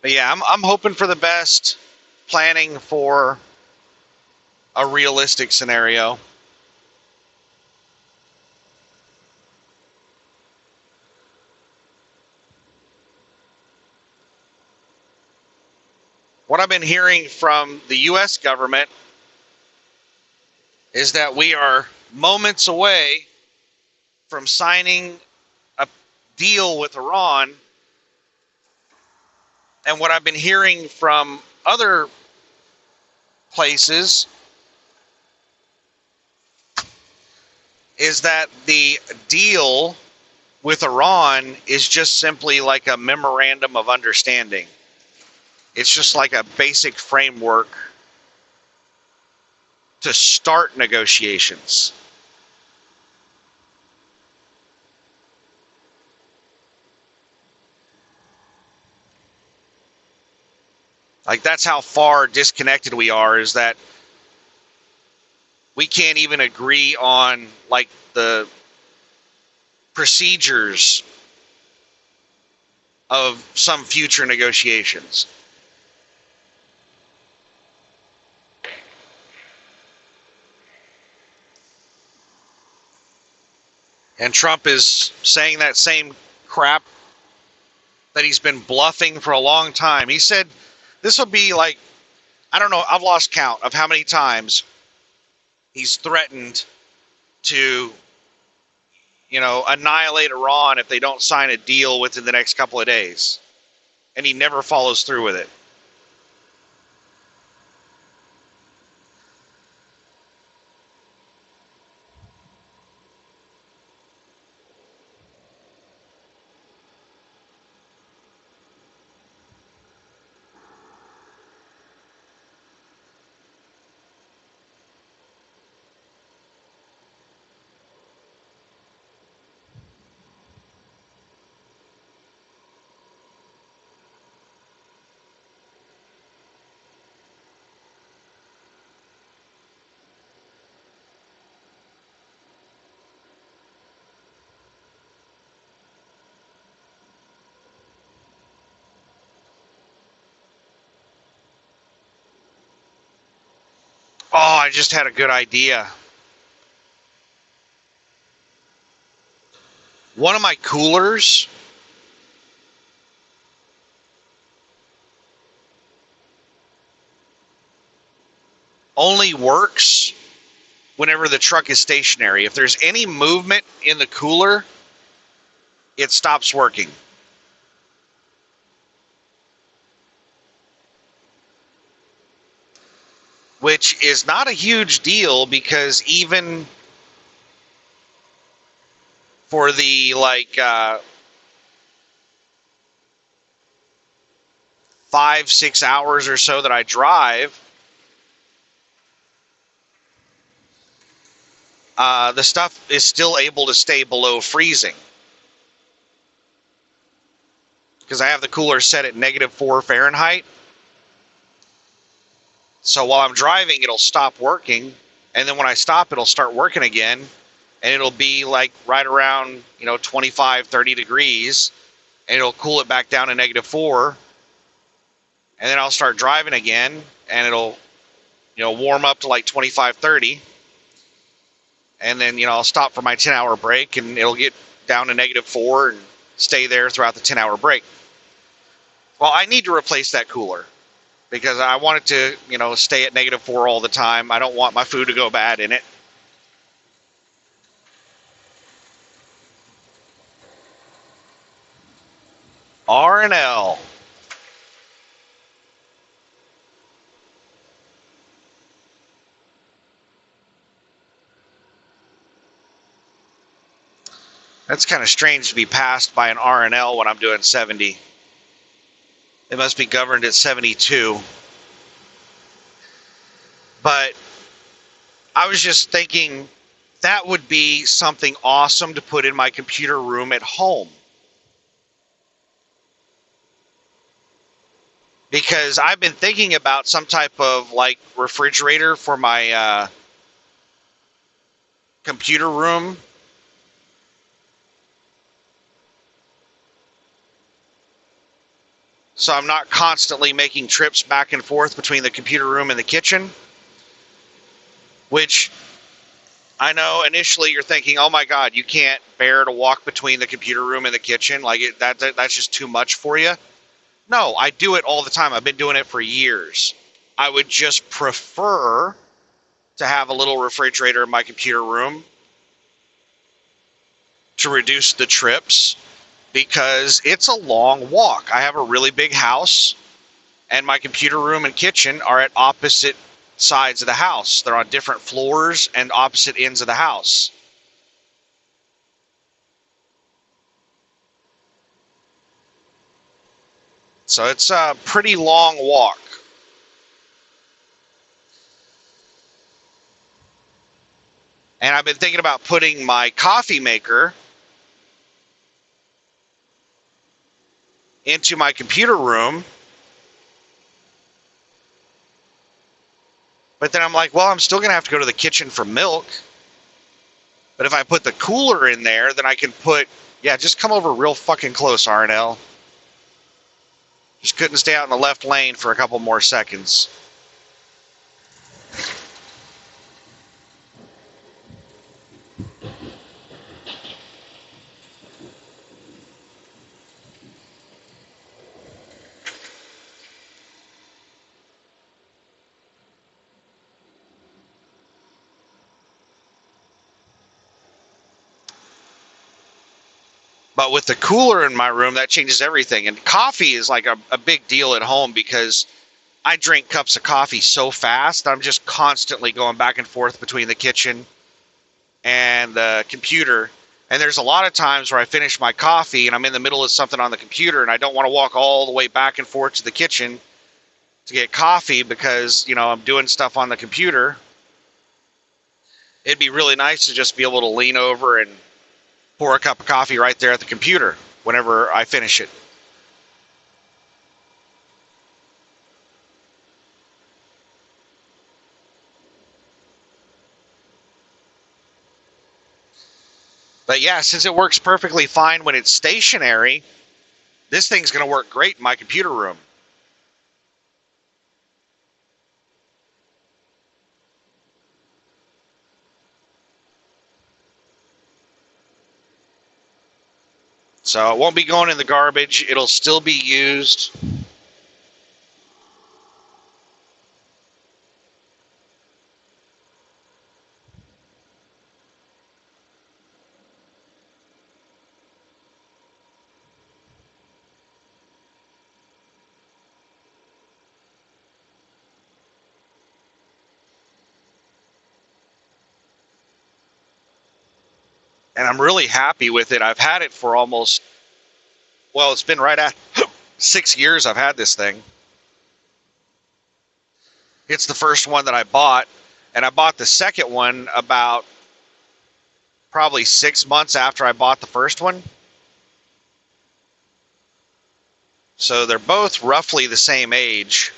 But yeah, I'm hoping for the best, planning for a realistic scenario. What I've been hearing from the US government is that we are moments away from signing a deal with Iran. And what I've been hearing from other places is that the deal with Iran is just simply like a memorandum of understanding. It's just like a basic framework to start negotiations. Like, that's how far disconnected we are, is that we can't even agree on like the procedures of some future negotiations. And Trump is saying that same crap that he's been bluffing for a long time. He said this will be like, I don't know, I've lost count of how many times he's threatened to, annihilate Iran if they don't sign a deal within the next couple of days. And he never follows through with it. Oh, I just had a good idea. One of my coolers only works whenever the truck is stationary. If there's any movement in the cooler, it stops working. which is not a huge deal because even for the 5-6 hours or so that I drive, the stuff is still able to stay below freezing because I have the cooler set at -4 Fahrenheit. So while I'm driving, it'll stop working, and then when I stop, it'll start working again, and it'll be like right around 25, 30 degrees, and it'll cool it back down to -4, and then I'll start driving again, and it'll warm up to like 25, 30, and then I'll stop for my 10-hour break, and it'll get down to -4 and stay there throughout the 10-hour break. Well, I need to replace that cooler because I want it to, stay at -4 all the time. I don't want my food to go bad in it. R&L. That's kind of strange to be passed by an R&L when I'm doing 70. It must be governed at 72. But I was just thinking that would be something awesome to put in my computer room at home. Because I've been thinking about some type of like refrigerator for my computer room. So I'm not constantly making trips back and forth between the computer room and the kitchen. Which I know initially you're thinking, oh my God, you can't bear to walk between the computer room and the kitchen. Like that's just too much for you. No, I do it all the time. I've been doing it for years. I would just prefer to have a little refrigerator in my computer room to reduce the trips because it's a long walk. I have a really big house, and my computer room and kitchen are at opposite sides of the house. They're on different floors and opposite ends of the house. So it's a pretty long walk. And I've been thinking about putting my coffee maker into my computer room. But then I'm like, well, I'm still going to have to go to the kitchen for milk. But if I put the cooler in there, then I can put, yeah, just come over real fucking close, RNL. Just couldn't stay out in the left lane for a couple more seconds. But with the cooler in my room, that changes everything. And coffee is like a big deal at home because I drink cups of coffee so fast. I'm just constantly going back and forth between the kitchen and the computer. And there's a lot of times where I finish my coffee and I'm in the middle of something on the computer and I don't want to walk all the way back and forth to the kitchen to get coffee because, I'm doing stuff on the computer. It'd be really nice to just be able to lean over and pour a cup of coffee right there at the computer whenever I finish it. But yeah, since it works perfectly fine when it's stationary, this thing's going to work great in my computer room. So it won't be going in the garbage. It'll still be used. and I'm really happy with it. I've had it for almost, well, it's been right at 6 years I've had this thing. It's the first one that I bought, and I bought the second one about probably 6 months after I bought the first one. So they're both roughly the same age.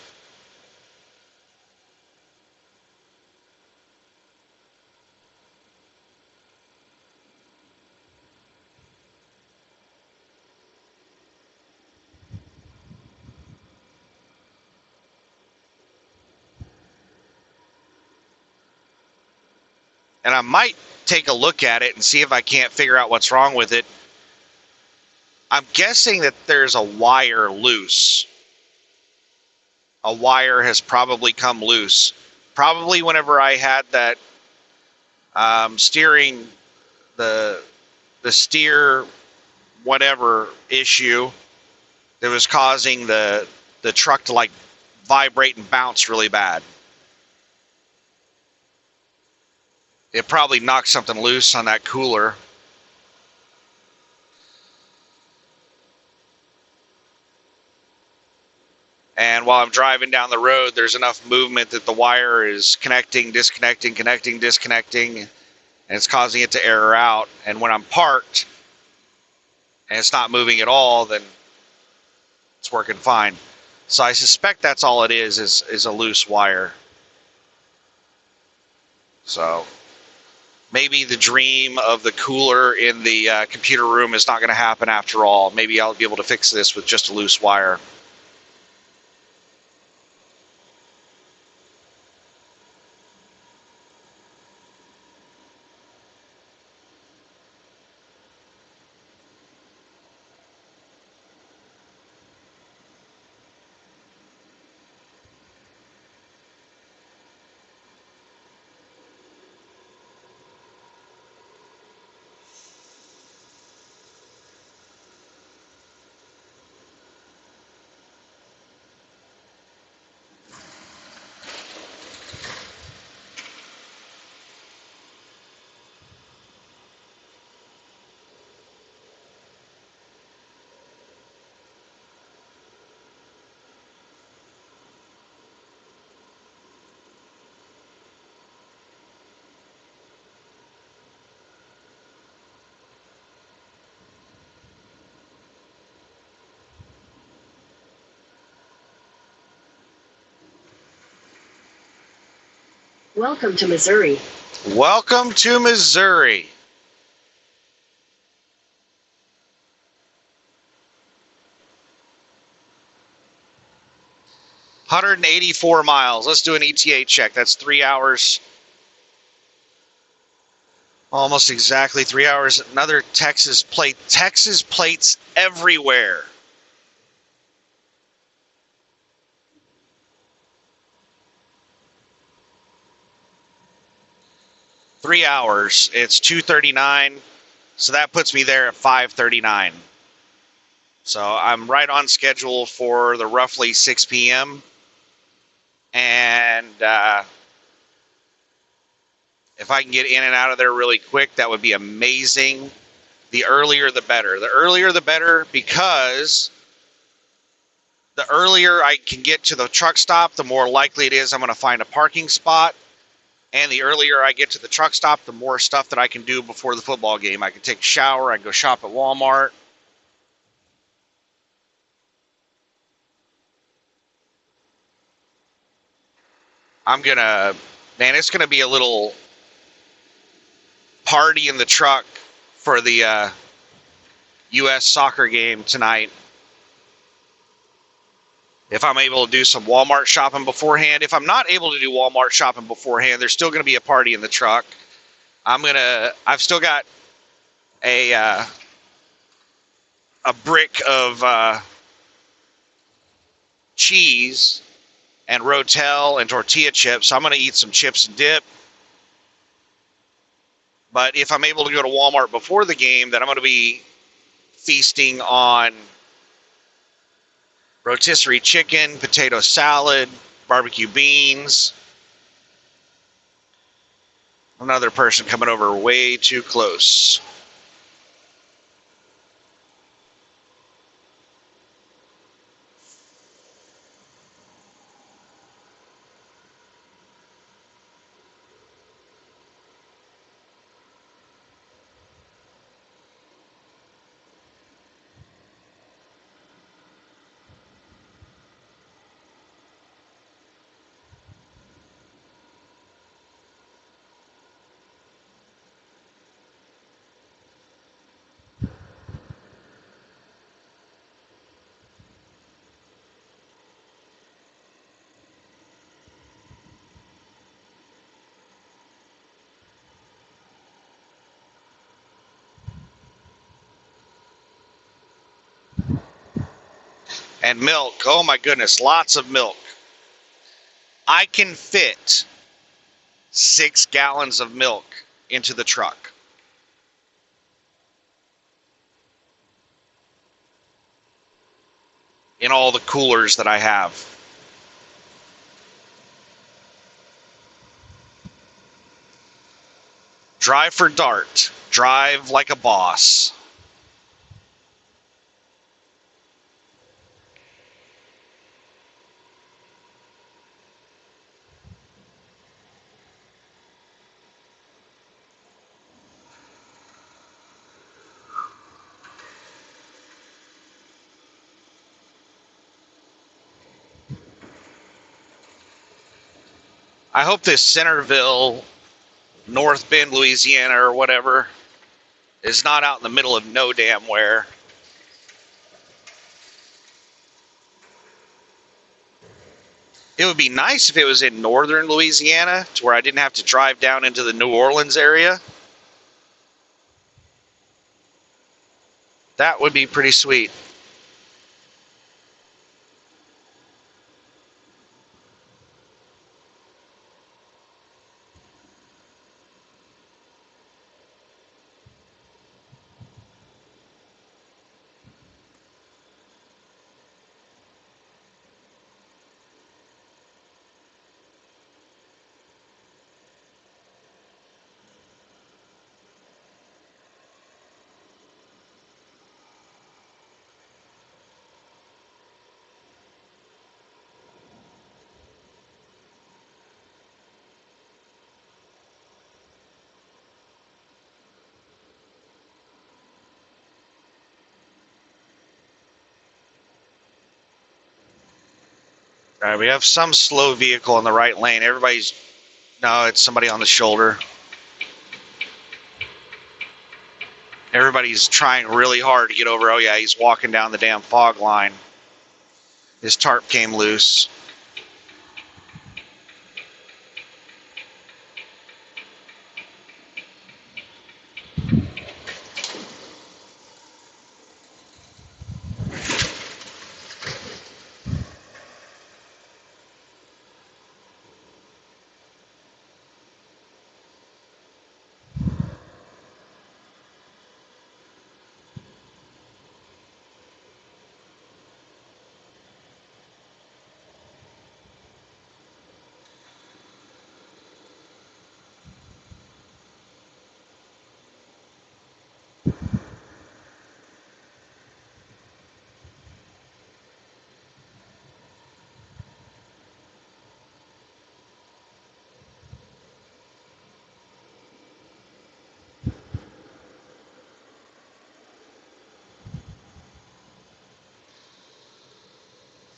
And I might take a look at it and see if I can't figure out what's wrong with it. I'm guessing that there's a wire loose. A wire has probably come loose. Probably whenever I had that steering, the steer whatever issue that was causing the truck to like vibrate and bounce really bad. It probably knocked something loose on that cooler. And while I'm driving down the road, there's enough movement that the wire is connecting, disconnecting, connecting, disconnecting, and it's causing it to error out. And when I'm parked and it's not moving at all, then it's working fine. So I suspect that's all it is a loose wire. So maybe the dream of the cooler in the computer room is not going to happen after all. Maybe I'll be able to fix this with just a loose wire. Welcome to Missouri. Welcome to Missouri. $184 miles. Let's do an ETA check. That's 3 hours. Almost exactly 3 hours. Another Texas plate. Texas plates everywhere. Three hours. It's 2:39. So that puts me there at 5:39. So I'm right on schedule for the roughly 6 p.m. And if I can get in and out of there really quick, that would be amazing. The earlier, the better. The earlier, the better, because the earlier I can get to the truck stop, the more likely it is I'm going to find a parking spot. And the earlier I get to the truck stop, the more stuff that I can do before the football game. I can take a shower. I can go shop at Walmart. It's going to be a little party in the truck for the U.S. soccer game tonight. If I'm able to do some Walmart shopping beforehand. If I'm not able to do Walmart shopping beforehand, there's still going to be a party in the truck. I've still got a brick of cheese and Rotel and tortilla chips. So I'm going to eat some chips and dip. But if I'm able to go to Walmart before the game, then I'm going to be feasting on rotisserie chicken, potato salad, barbecue beans. Another person coming over way too close. And milk. Oh my goodness, lots of milk. I can fit 6 gallons of milk into the truck. In all the coolers that I have. Drive for Dart. Drive like a boss. I hope this Centerville, North Bend, Louisiana, or whatever, is not out in the middle of no damn where. It would be nice if it was in northern Louisiana, to where I didn't have to drive down into the New Orleans area. That would be pretty sweet. All right, we have some slow vehicle in the right lane. No, it's somebody on the shoulder. Everybody's trying really hard to get over. Oh yeah, he's walking down the damn fog line. His tarp came loose.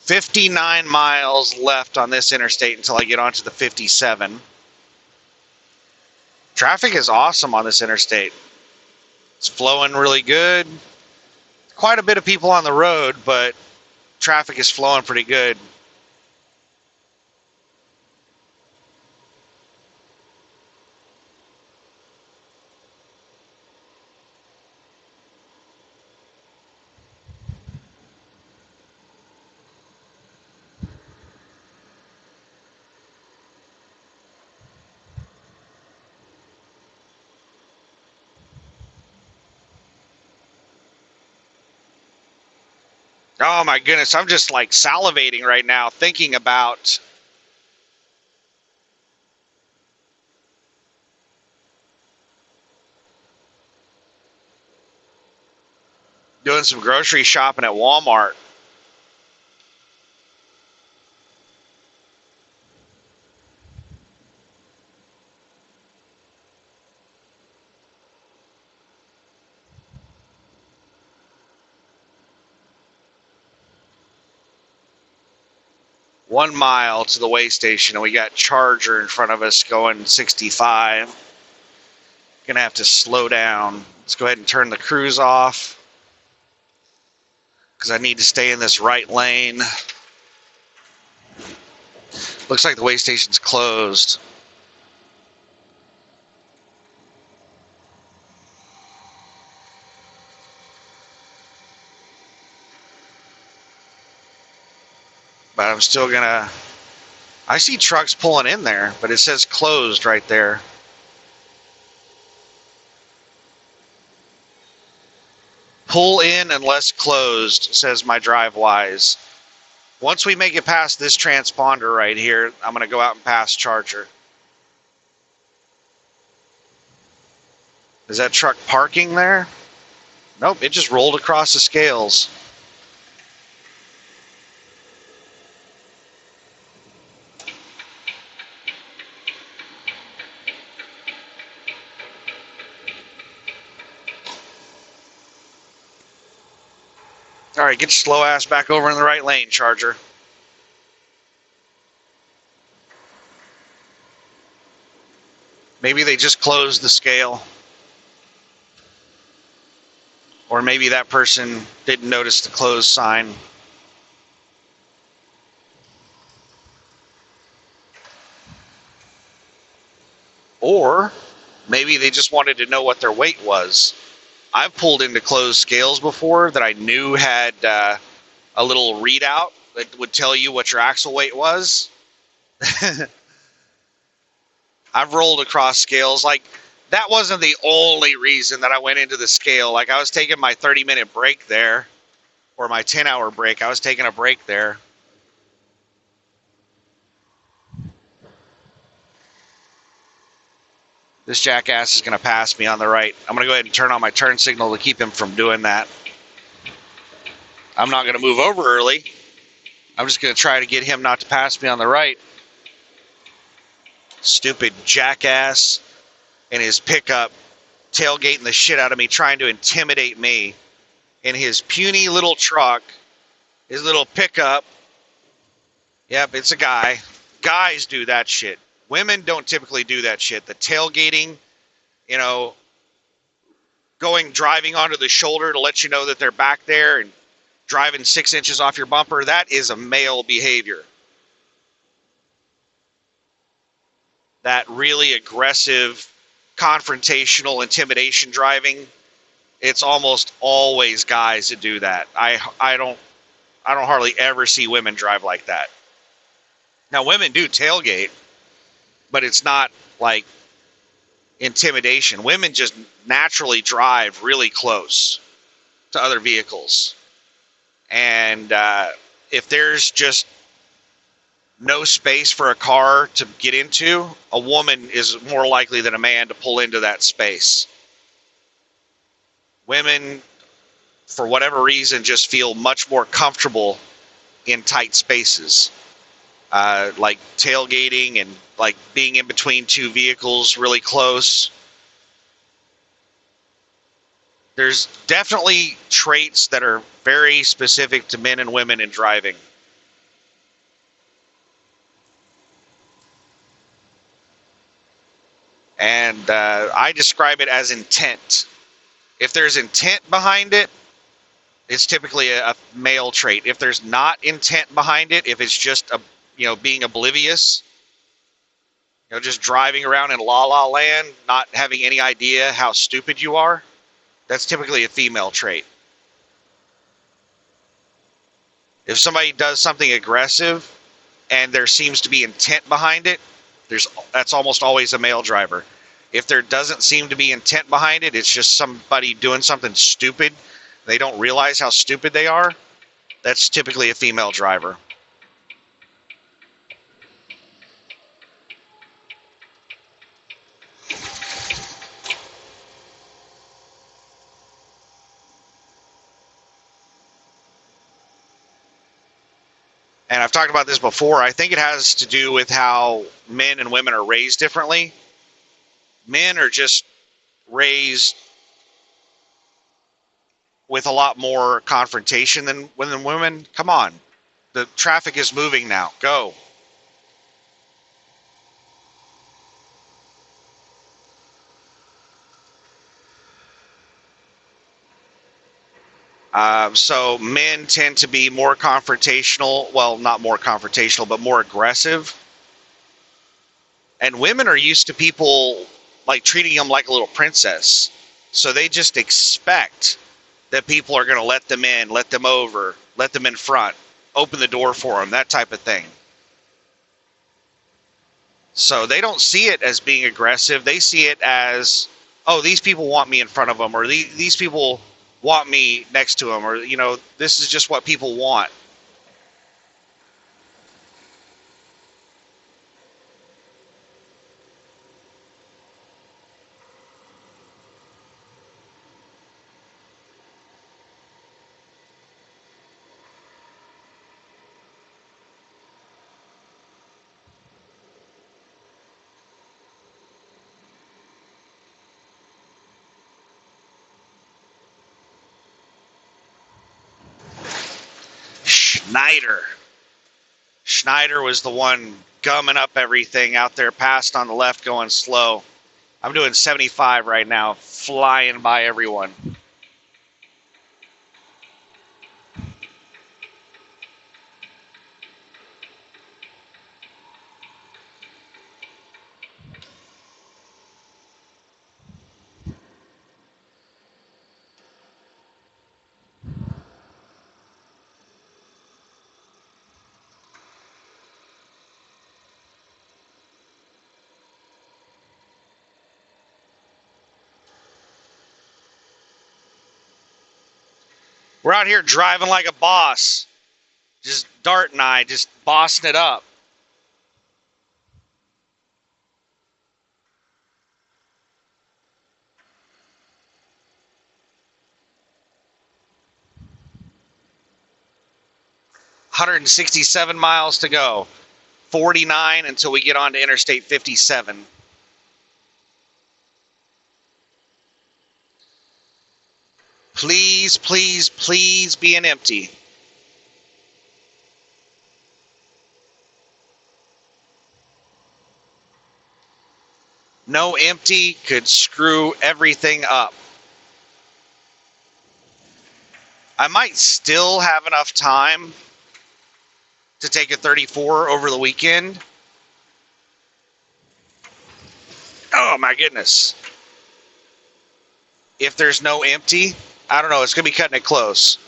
"59 miles left on this interstate until I get onto the 57. Traffic is awesome on this interstate. It's flowing really good. Quite a bit of people on the road, but traffic is flowing pretty good. Oh my goodness, I'm just like salivating right now thinking about doing some grocery shopping at Walmart. One mile to the way station, and we got Charger in front of us going 65. Gonna have to slow down. Let's go ahead and turn the cruise off, because I need to stay in this right lane. Looks like the way station's closed. But I'm still gonna... I see trucks pulling in there, but it says closed right there. Pull in unless closed, says my DriveWise. Once we make it past this transponder right here, I'm going to go out and pass Charger. Is that truck parking there? Nope, it just rolled across the scales. All right, get your slow ass back over in the right lane, Charger. Maybe they just closed the scale. Or maybe that person didn't notice the closed sign. Or maybe they just wanted to know what their weight was. I've pulled into closed scales before that I knew had a little readout that would tell you what your axle weight was. I've rolled across scales. Like, that wasn't the only reason that I went into the scale. Like, I was taking my 30-minute break there, or my 10-hour break. I was taking a break there. This jackass is going to pass me on the right. I'm going to go ahead and turn on my turn signal to keep him from doing that. I'm not going to move over early. I'm just going to try to get him not to pass me on the right. Stupid jackass in his pickup tailgating the shit out of me, trying to intimidate me in his puny little truck, his little pickup. Yep, it's a guy. Guys do that shit. Women don't typically do that shit. The tailgating, driving onto the shoulder to let you know that they're back there and driving 6 inches off your bumper, that is a male behavior. That really aggressive, confrontational, intimidation driving, it's almost always guys that do that. I don't hardly ever see women drive like that. Now, women do tailgate, but it's not like intimidation. Women just naturally drive really close to other vehicles. And if there's just no space for a car to get into, a woman is more likely than a man to pull into that space. Women, for whatever reason, just feel much more comfortable in tight spaces. Like tailgating and like being in between two vehicles really close. There's definitely traits that are very specific to men and women in driving. And I describe it as intent. If there's intent behind it, it's typically a male trait. If there's not intent behind it, if it's just being oblivious, just driving around in la la land, not having any idea how stupid you are, that's typically a female trait. If somebody does something aggressive and there seems to be intent behind it, that's almost always a male driver. If there doesn't seem to be intent behind it, it's just somebody doing something stupid, they don't realize how stupid they are, that's typically a female driver. And I've talked about this before. I think it has to do with how men and women are raised differently. Men are just raised with a lot more confrontation than women. Come on. The traffic is moving now. Go. So men tend to be more confrontational. Well, not more confrontational, but more aggressive. And women are used to people like treating them like a little princess. So they just expect that people are going to let them in, let them over, let them in front, open the door for them, that type of thing. So they don't see it as being aggressive. They see it as, oh, these people want me in front of them, or these people want me next to them, or, you know, this is just what people want. Schneider was the one gumming up everything out there, past on the left, going slow. I'm doing 75 right now, flying by everyone. We're out here driving like a boss. Just Dart and I just bossing it up. $167 miles to go. 49 until we get on to Interstate 57. Please, please, please be an empty. No empty could screw everything up. I might still have enough time to take a 34 over the weekend. Oh my goodness. If there's no empty, I don't know, it's going to be cutting it close.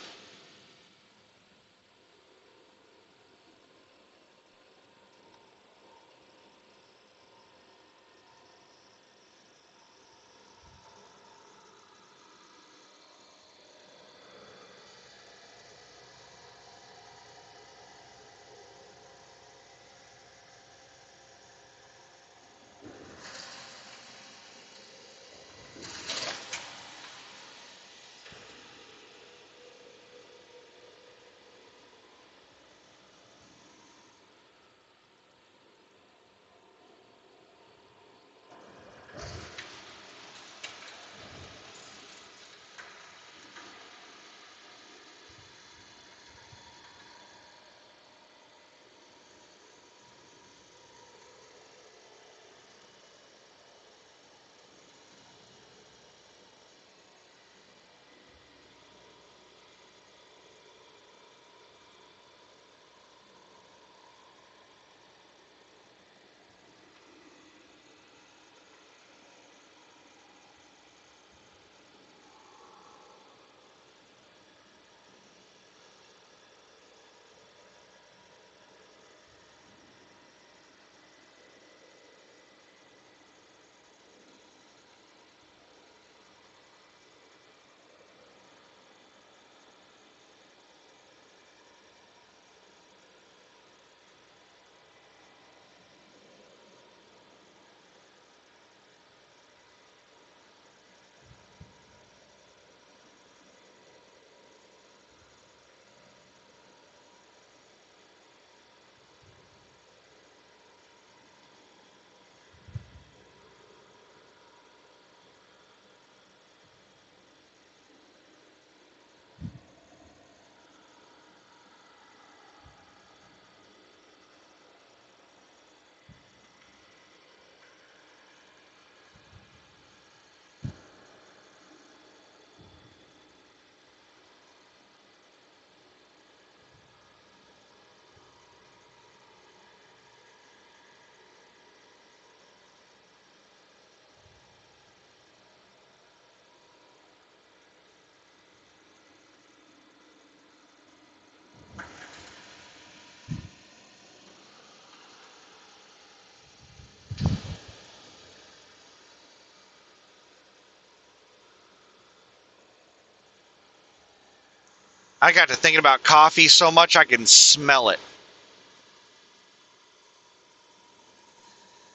I got to thinking about coffee so much I can smell it.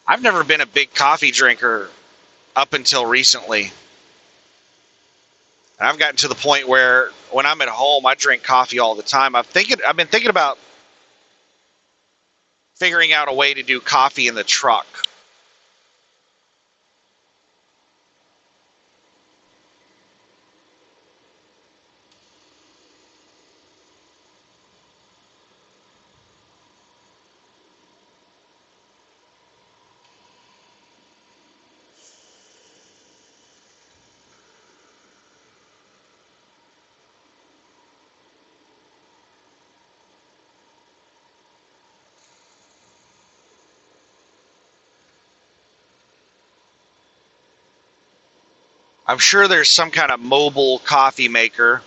I've never been a big coffee drinker up until recently. And I've gotten to the point where when I'm at home, I drink coffee all the time. I've been thinking about figuring out a way to do coffee in the truck. I'm sure there's some kind of mobile coffee maker.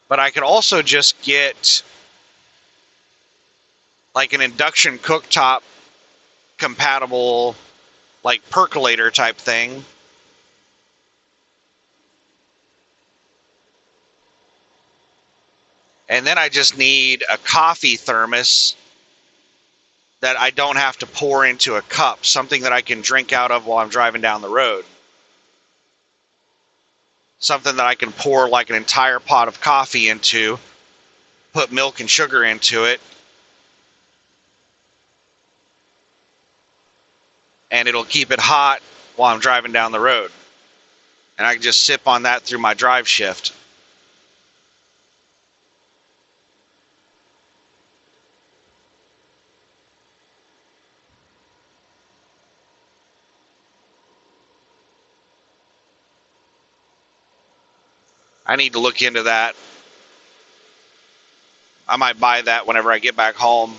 But I could also just get like an induction cooktop compatible, like percolator type thing. And then I just need a coffee thermos that I don't have to pour into a cup, something that I can drink out of while I'm driving down the road. Something that I can pour like an entire pot of coffee into, put milk and sugar into it, and it'll keep it hot while I'm driving down the road. And I can just sip on that through my drive shift. I need to look into that. I might buy that whenever I get back home.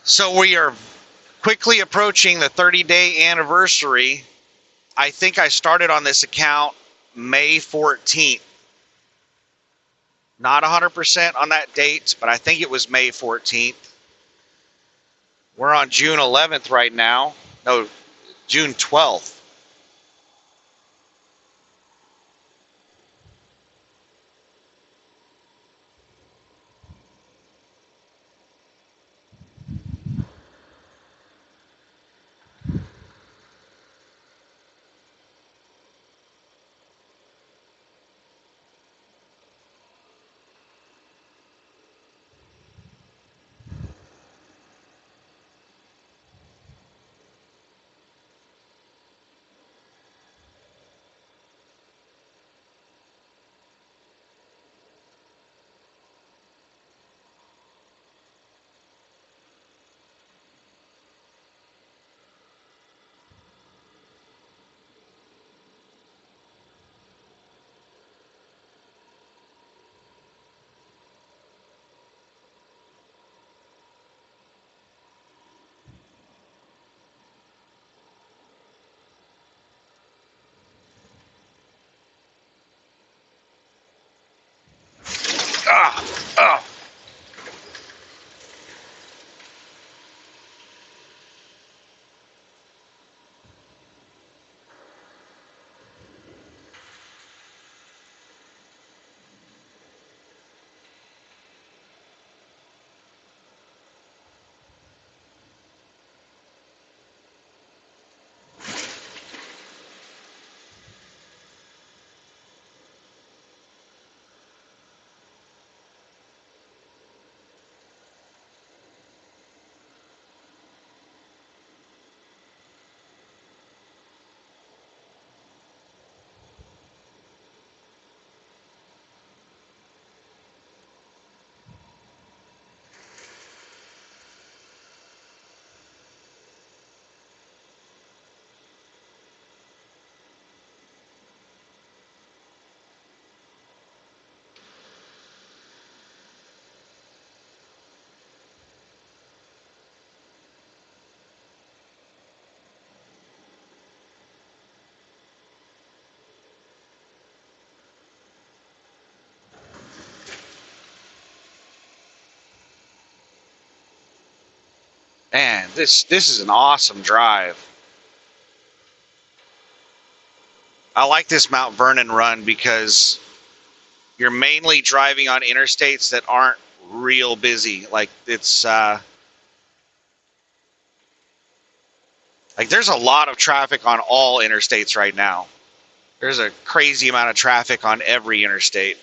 So we are quickly approaching the 30-day anniversary. I think I started on this account May 14th. Not 100% on that date, but I think it was May 14th. We're on June 11th right now. No, June 12th. Man, this is an awesome drive. I like this Mount Vernon run because you're mainly driving on interstates that aren't real busy. Like it's like there's a lot of traffic on all interstates right now. There's a crazy amount of traffic on every interstate.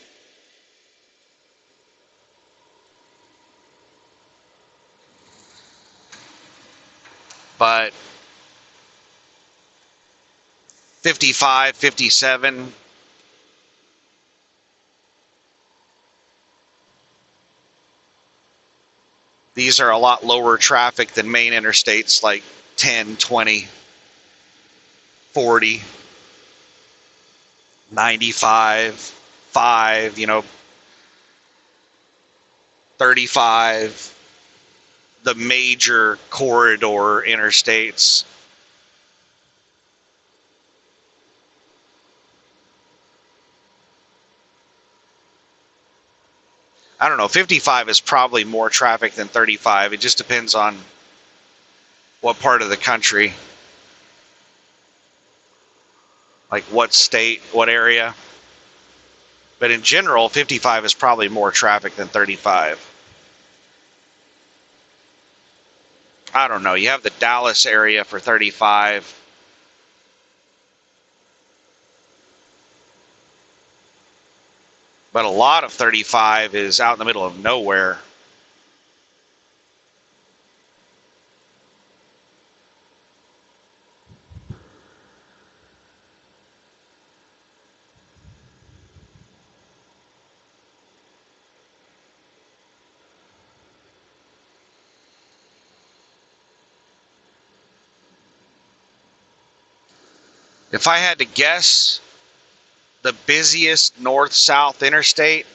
But 55, 57, these are a lot lower traffic than main interstates like 10, 20, 40, 95, 5, 35, the major corridor interstates. I don't know, 55 is probably more traffic than 35. It just depends on what part of the country, like what state, what area. But in general, 55 is probably more traffic than 35. I don't know. You have the Dallas area for 35. But a lot of 35 is out in the middle of nowhere. If I had to guess, the busiest north-south interstate,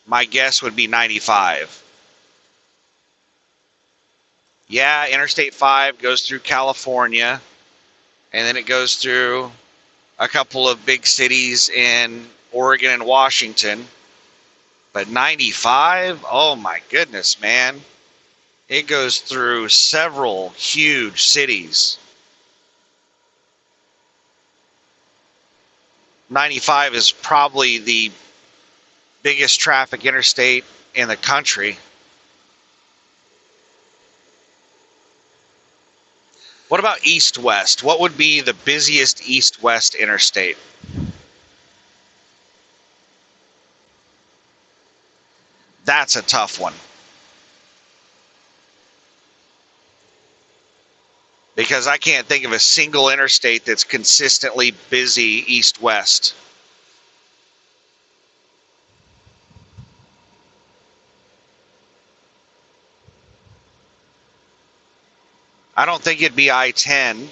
my guess would be 95. Yeah, Interstate 5 goes through California, and then it goes through a couple of big cities in Oregon and Washington. But 95, oh my goodness, man. It goes through several huge cities. 95 is probably the biggest traffic interstate in the country. What about east-west? What would be the busiest east-west interstate? That's a tough one. Because I can't think of a single interstate that's consistently busy east-west. I don't think it'd be I-10.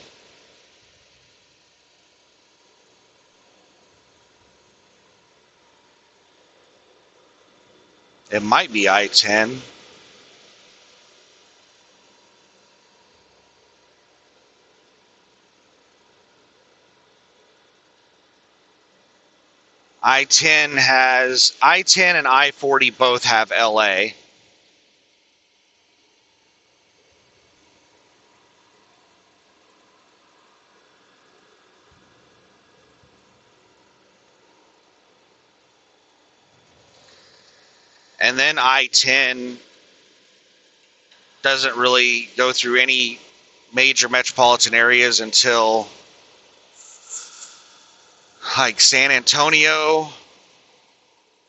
It might be I-10. I-10 and I-40 both have LA. And then I-10 doesn't really go through any major metropolitan areas until like San Antonio,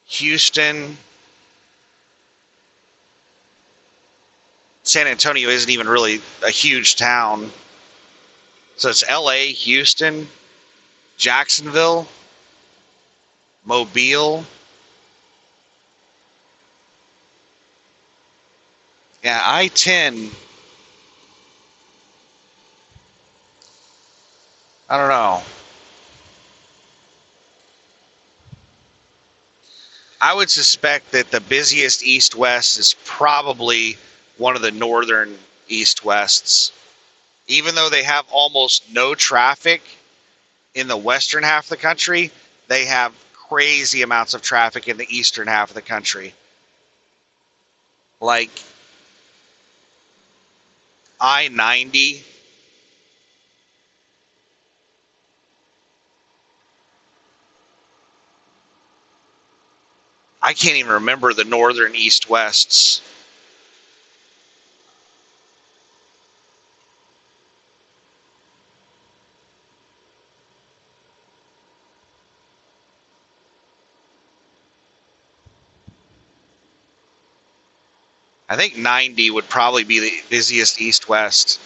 Houston. San Antonio isn't even really a huge town. So it's LA, Houston, Jacksonville, Mobile. Yeah, I-10. I don't know. I would suspect that the busiest east-west is probably one of the northern east-wests. Even though they have almost no traffic in the western half of the country, they have crazy amounts of traffic in the eastern half of the country. Like, I-90. I can't even remember the northern east-wests. I think 90 would probably be the busiest east-west.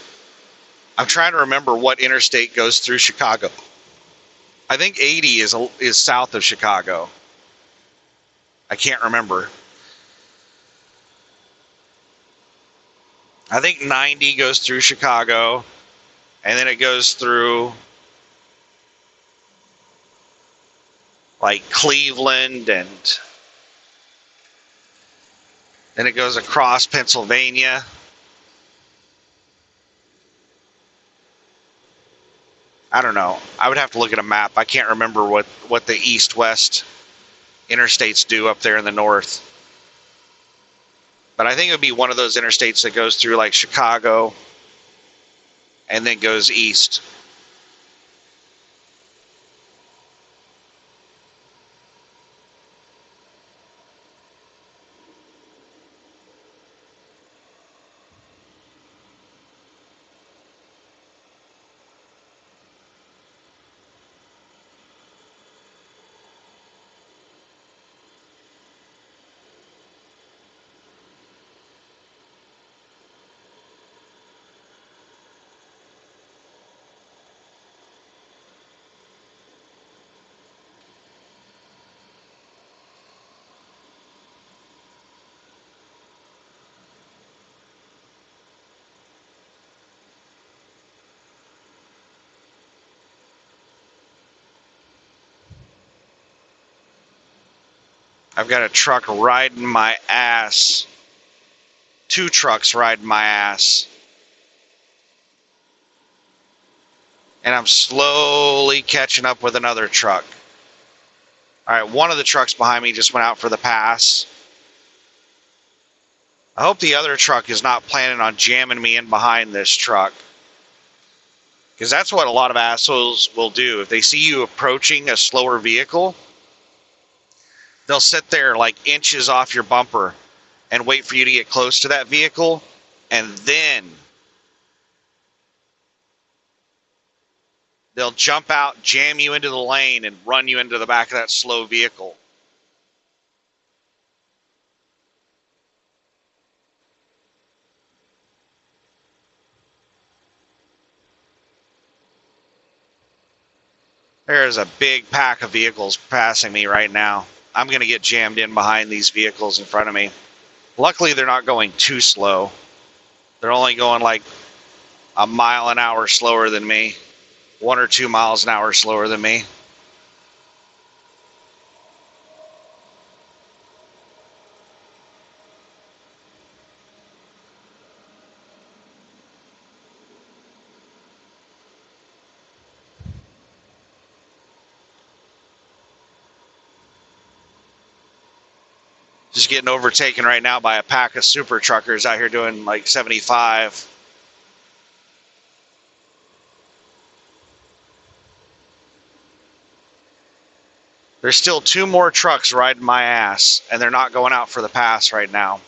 I'm trying to remember what interstate goes through Chicago. I think 80 is south of Chicago. I can't remember. I think 90 goes through Chicago, and then it goes through like Cleveland, and then it goes across Pennsylvania. I don't know. I would have to look at a map. I can't remember what the east-west interstates do up there in the north. But I think it would be one of those interstates that goes through like Chicago and then goes east. I've got a truck riding my ass. 2 trucks riding my ass. And I'm slowly catching up with another truck. All right, one of the trucks behind me just went out for the pass. I hope the other truck is not planning on jamming me in behind this truck. Because that's what a lot of assholes will do. If they see you approaching a slower vehicle, they'll sit there like inches off your bumper and wait for you to get close to that vehicle, and then they'll jump out, jam you into the lane, and run you into the back of that slow vehicle. There's a big pack of vehicles passing me right now. I'm going to get jammed in behind these vehicles in front of me. Luckily, they're not going too slow. They're only going like a mile an hour slower than me. 1 or 2 miles an hour slower than me. Just getting overtaken right now by a pack of super truckers out here doing like 75. There's still 2 more trucks riding my ass, and they're not going out for the pass right now.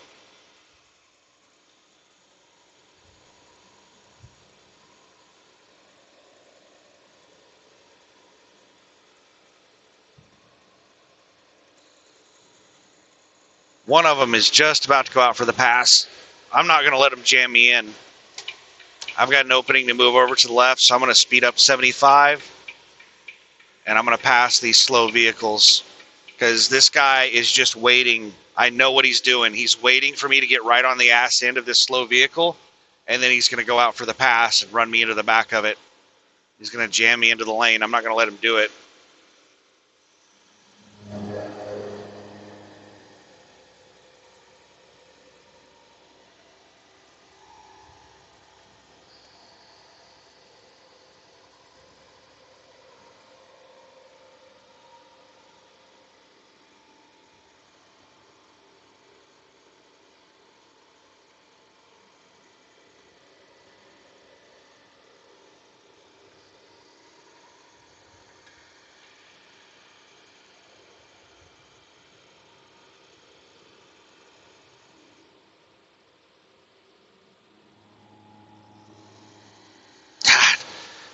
One of them is just about to go out for the pass. I'm not going to let them jam me in. I've got an opening to move over to the left, so I'm going to speed up 75. And I'm going to pass these slow vehicles. Because this guy is just waiting. I know what he's doing. He's waiting for me to get right on the ass end of this slow vehicle. And then he's going to go out for the pass and run me into the back of it. He's going to jam me into the lane. I'm not going to let him do it.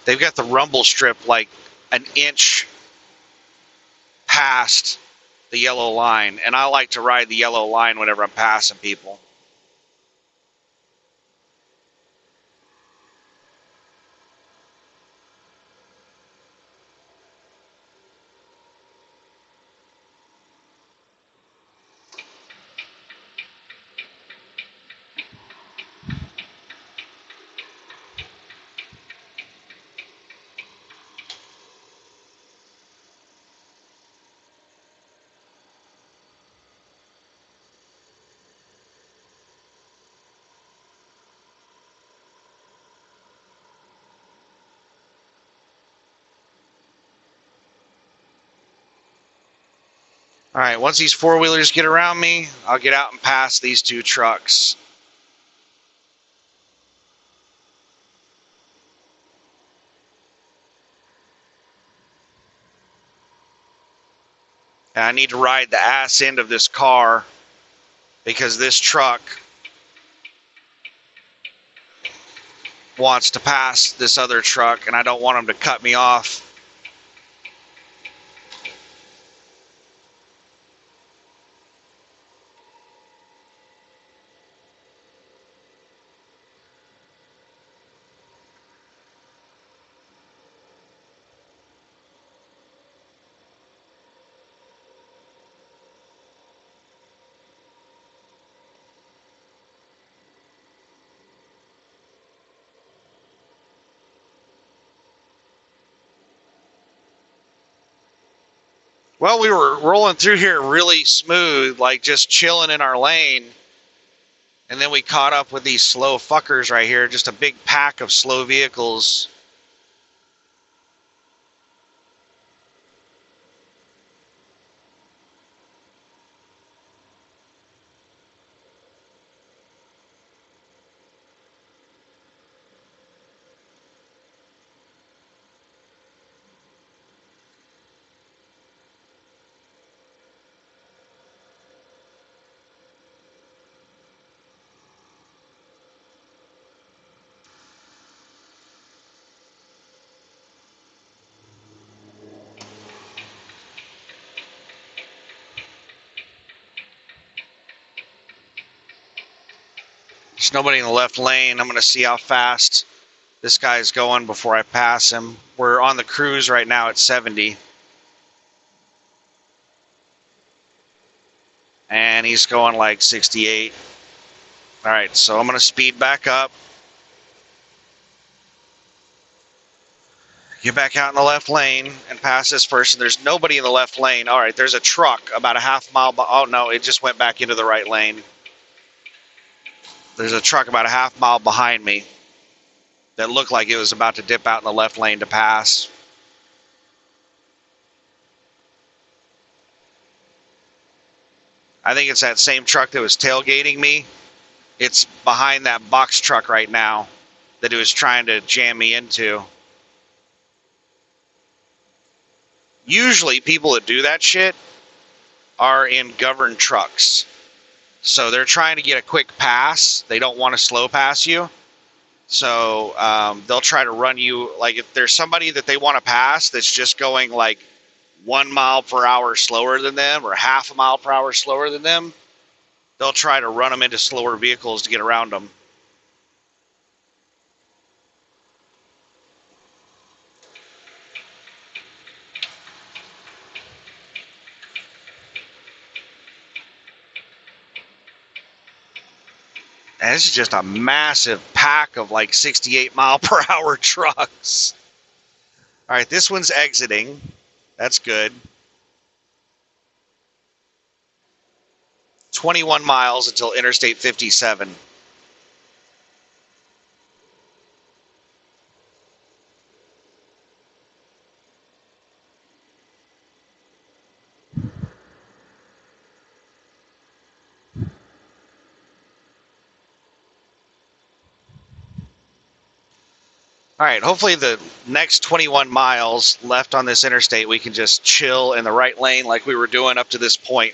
They've got the rumble strip like an inch past the yellow line, and I like to ride the yellow line whenever I'm passing people. All right, once these four-wheelers get around me, I'll get out and pass these two trucks. And I need to ride the ass end of this car because this truck wants to pass this other truck, and I don't want him to cut me off. Well, we were rolling through here really smooth, like just chilling in our lane. And then we caught up with these slow fuckers right here, just a big pack of slow vehicles. There's nobody in the left lane. I'm going to see how fast this guy's going before I pass him. We're on the cruise right now at 70. And he's going like 68. All right, so I'm going to speed back up. Get back out in the left lane and pass this person. There's nobody in the left lane. All right, there's a truck about a half mile. Oh, no, it just went back into the right lane. There's a truck about a half mile behind me that looked like it was about to dip out in the left lane to pass. I think it's that same truck that was tailgating me. It's behind that box truck right now that it was trying to jam me into. Usually people that do that shit are in governed trucks. So they're trying to get a quick pass. They don't want to slow pass you. So they'll try to run you, like if there's somebody that they want to pass that's just going like 1 mile per hour slower than them or half a mile per hour slower than them, they'll try to run them into slower vehicles to get around them. And this is just a massive pack of like 68 mile per hour trucks. All right, this one's exiting. That's good. 21 miles until Interstate 57. All right, hopefully the next 21 miles left on this interstate, we can just chill in the right lane like we were doing up to this point.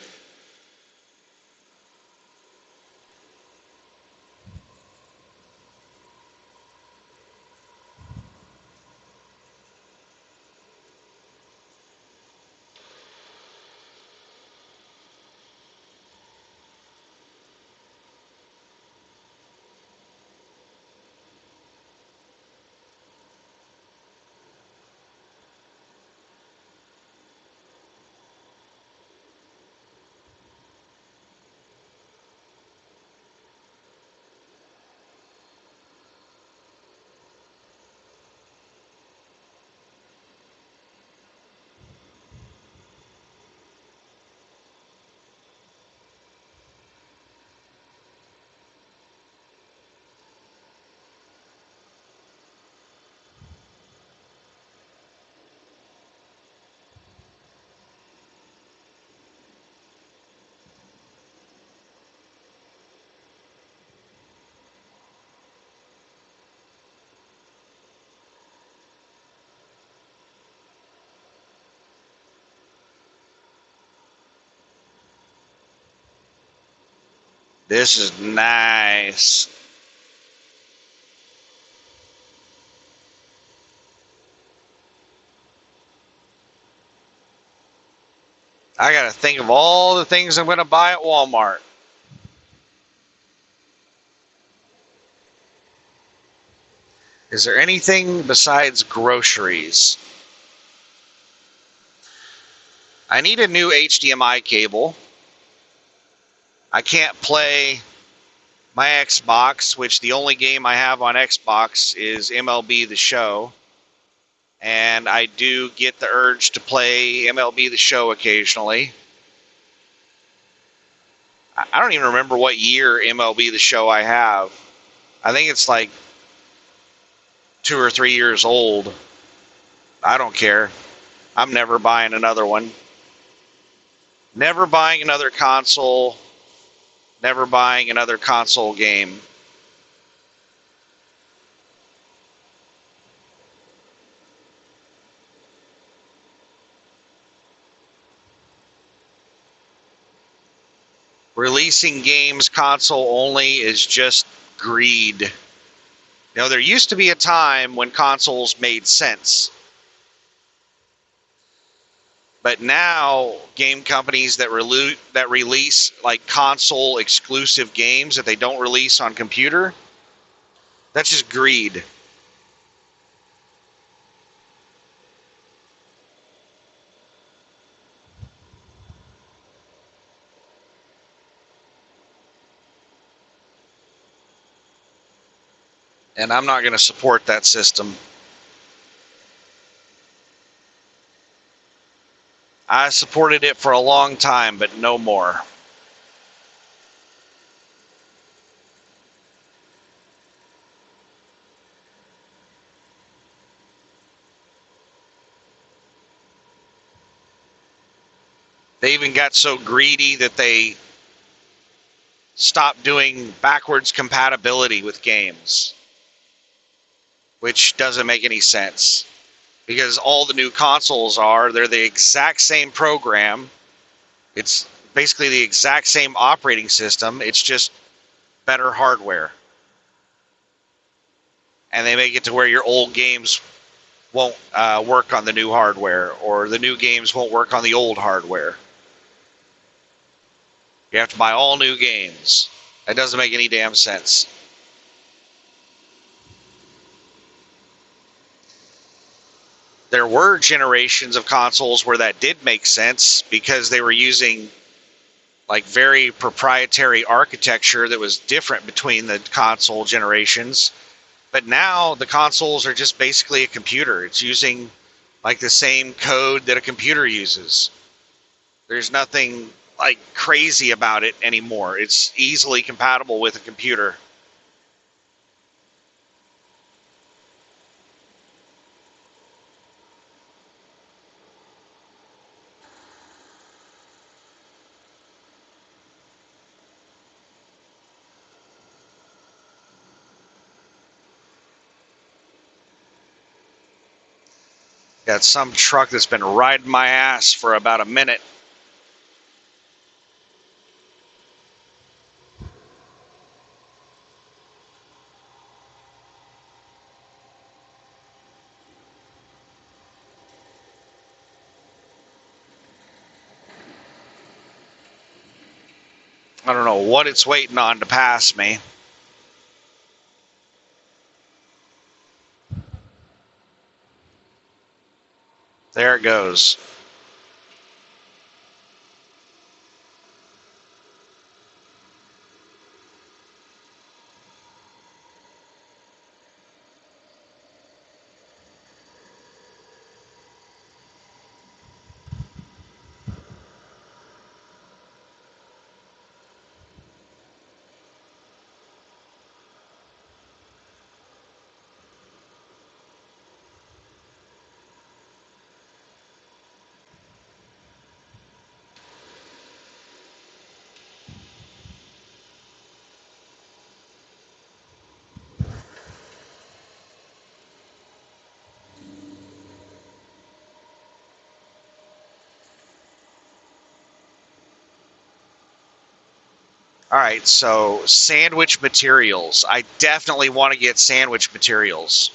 This is nice. I got to think of all the things I'm going to buy at Walmart. Is there anything besides groceries? I need a new HDMI cable. I can't play my Xbox, which the only game I have on Xbox is MLB The Show. And I do get the urge to play MLB The Show occasionally. I don't even remember what year MLB The Show I have. I think it's like 2 or 3 years old. I don't care. I'm never buying another one. Never buying another console. Never buying another console game. Releasing games console only is just greed. You know, there used to be a time when consoles made sense. But now, game companies that release like console exclusive games that they don't release on computer, that's just greed. And I'm not going to support that system. I supported it for a long time, but no more. They even got so greedy that they stopped doing backwards compatibility with games, which doesn't make any sense. Because all the new consoles they're the exact same program. It's basically the exact same operating system. It's just better hardware. And they make it to where your old games won't work on the new hardware, or the new games won't work on the old hardware. You have to buy all new games. That doesn't make any damn sense. There were generations of consoles where that did make sense because they were using like very proprietary architecture that was different between the console generations. But now the consoles are just basically a computer. It's using like the same code that a computer uses. There's nothing like crazy about it anymore. It's easily compatible with a computer. Got some truck that's been riding my ass for about a minute. I don't know what it's waiting on to pass me. There it goes. All right, so sandwich materials. I definitely want to get sandwich materials.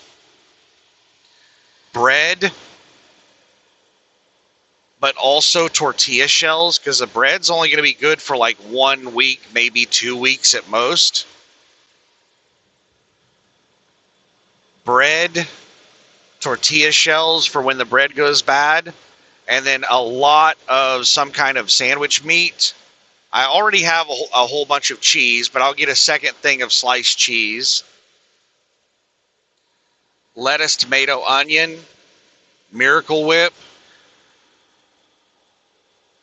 Bread, but also tortilla shells, because the bread's only going to be good for like 1 week, maybe 2 weeks at most. Bread, tortilla shells for when the bread goes bad, and then a lot of some kind of sandwich meat. I already have a whole bunch of cheese, but I'll get a second thing of sliced cheese. Lettuce, tomato, onion, Miracle Whip.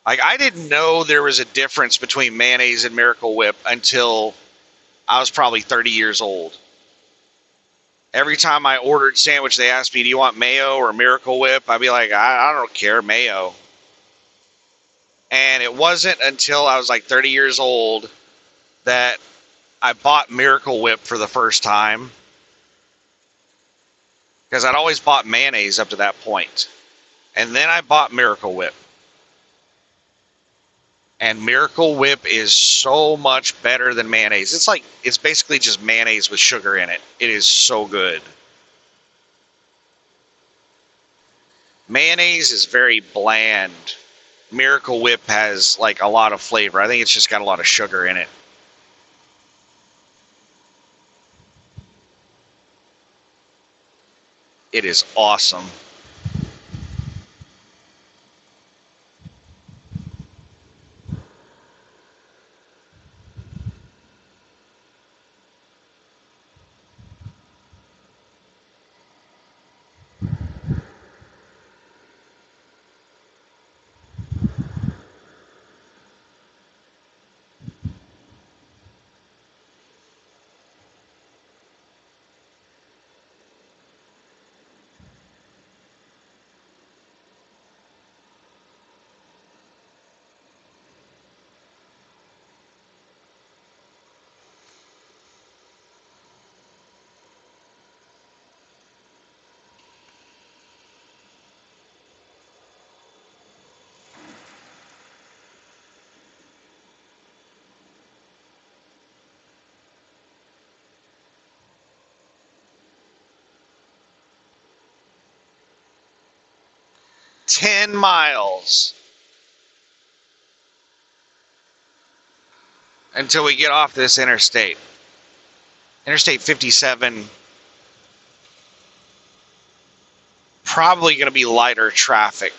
Like, I didn't know there was a difference between mayonnaise and Miracle Whip until I was probably 30 years old. Every time I ordered sandwich, they asked me, do you want mayo or Miracle Whip? I'd be like, I don't care, mayo. And it wasn't until I was like 30 years old that I bought Miracle Whip for the first time. Because I'd always bought mayonnaise up to that point. And then I bought Miracle Whip. And Miracle Whip is so much better than mayonnaise. It's basically just mayonnaise with sugar in it. It is so good. Mayonnaise is very bland. Miracle Whip has like a lot of flavor. I think it's just got a lot of sugar in it. It is awesome. "10 miles until we get off this interstate. Interstate 57, probably going to be lighter traffic.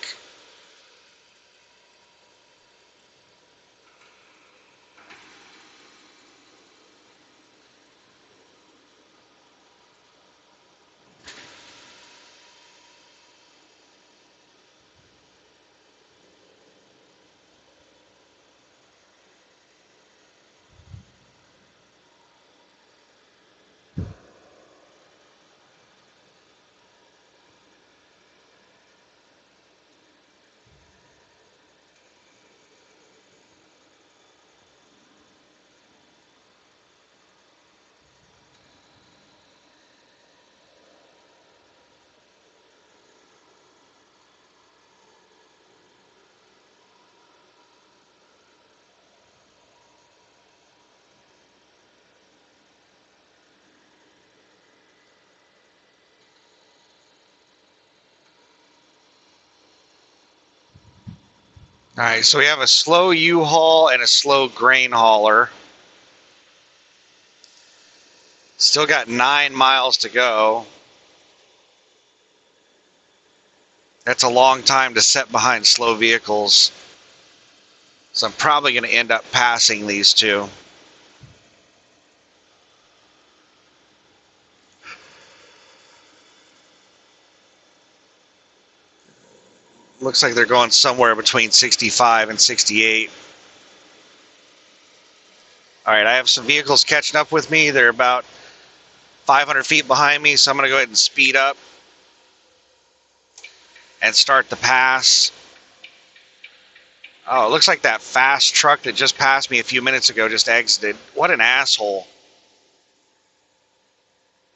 All right, so we have a slow U-Haul and a slow grain hauler. Still got 9 miles to go. That's a long time to set behind slow vehicles. So I'm probably going to end up passing these two. Looks like they're going somewhere between 65 and 68. All right, I have some vehicles catching up with me. They're about 500 feet behind me, so I'm going to go ahead and speed up and start the pass. Oh, it looks like that fast truck that just passed me a few minutes ago just exited. What an asshole.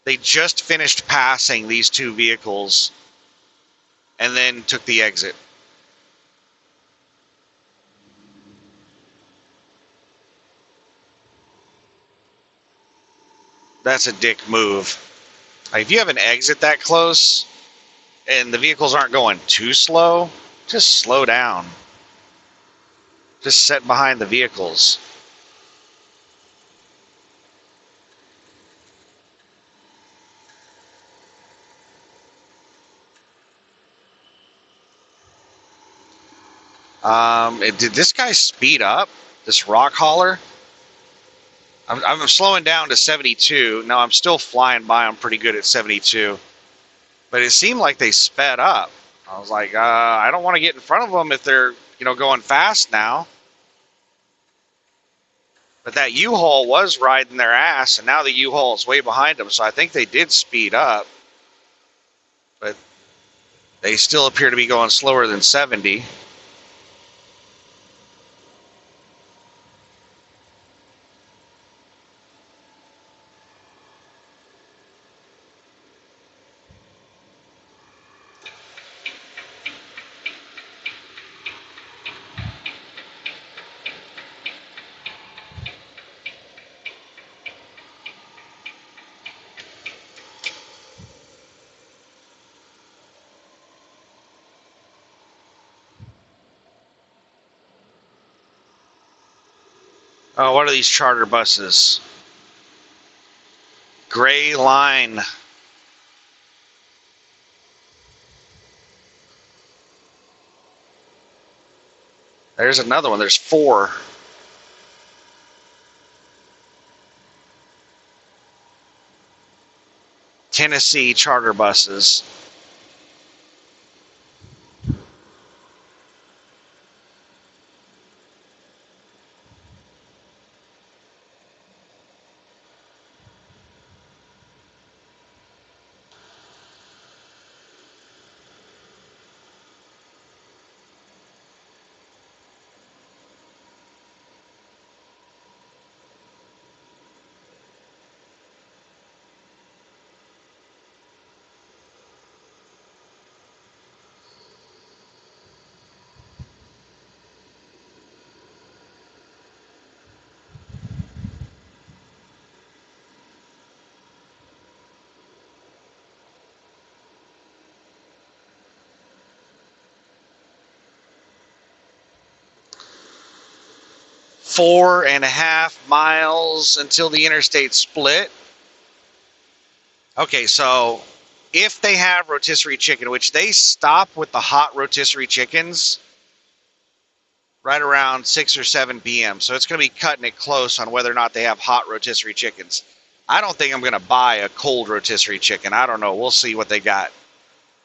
They just finished passing these two vehicles and then took the exit. That's a dick move. Like, if you have an exit that close and the vehicles aren't going too slow, just slow down. Just sit behind the vehicles. Did this guy speed up? This rock hauler? I'm slowing down to 72. Now I'm still flying by them pretty good at 72. But it seemed like they sped up. I was like, I don't want to get in front of them if they're, going fast now. But that U-Haul was riding their ass, and now the U-Haul is way behind them, so I think they did speed up. But they still appear to be going slower than 70. Oh, what are these charter buses? Gray Line. There's another one. There's 4. Tennessee charter buses. Four and a half miles until the interstate split. Okay, so if they have rotisserie chicken, which they stop with the hot rotisserie chickens right around 6 or 7 p.m., so it's going to be cutting it close on whether or not they have hot rotisserie chickens. I don't think I'm going to buy a cold rotisserie chicken. I don't know. We'll see what they got.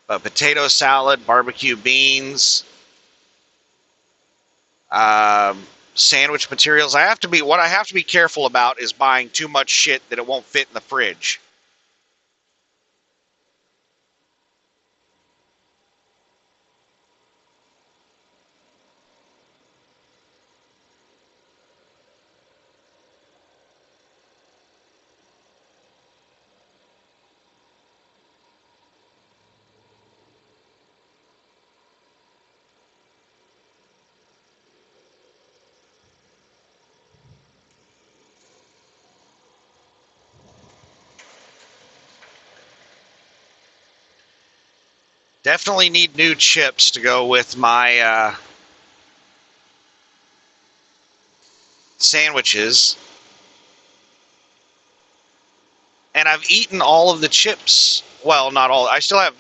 But potato salad, barbecue beans, sandwich materials. What I have to be careful about is buying too much shit that it won't fit in the fridge. Definitely need new chips to go with my sandwiches. And I've eaten all of the chips. Well, not all. I still have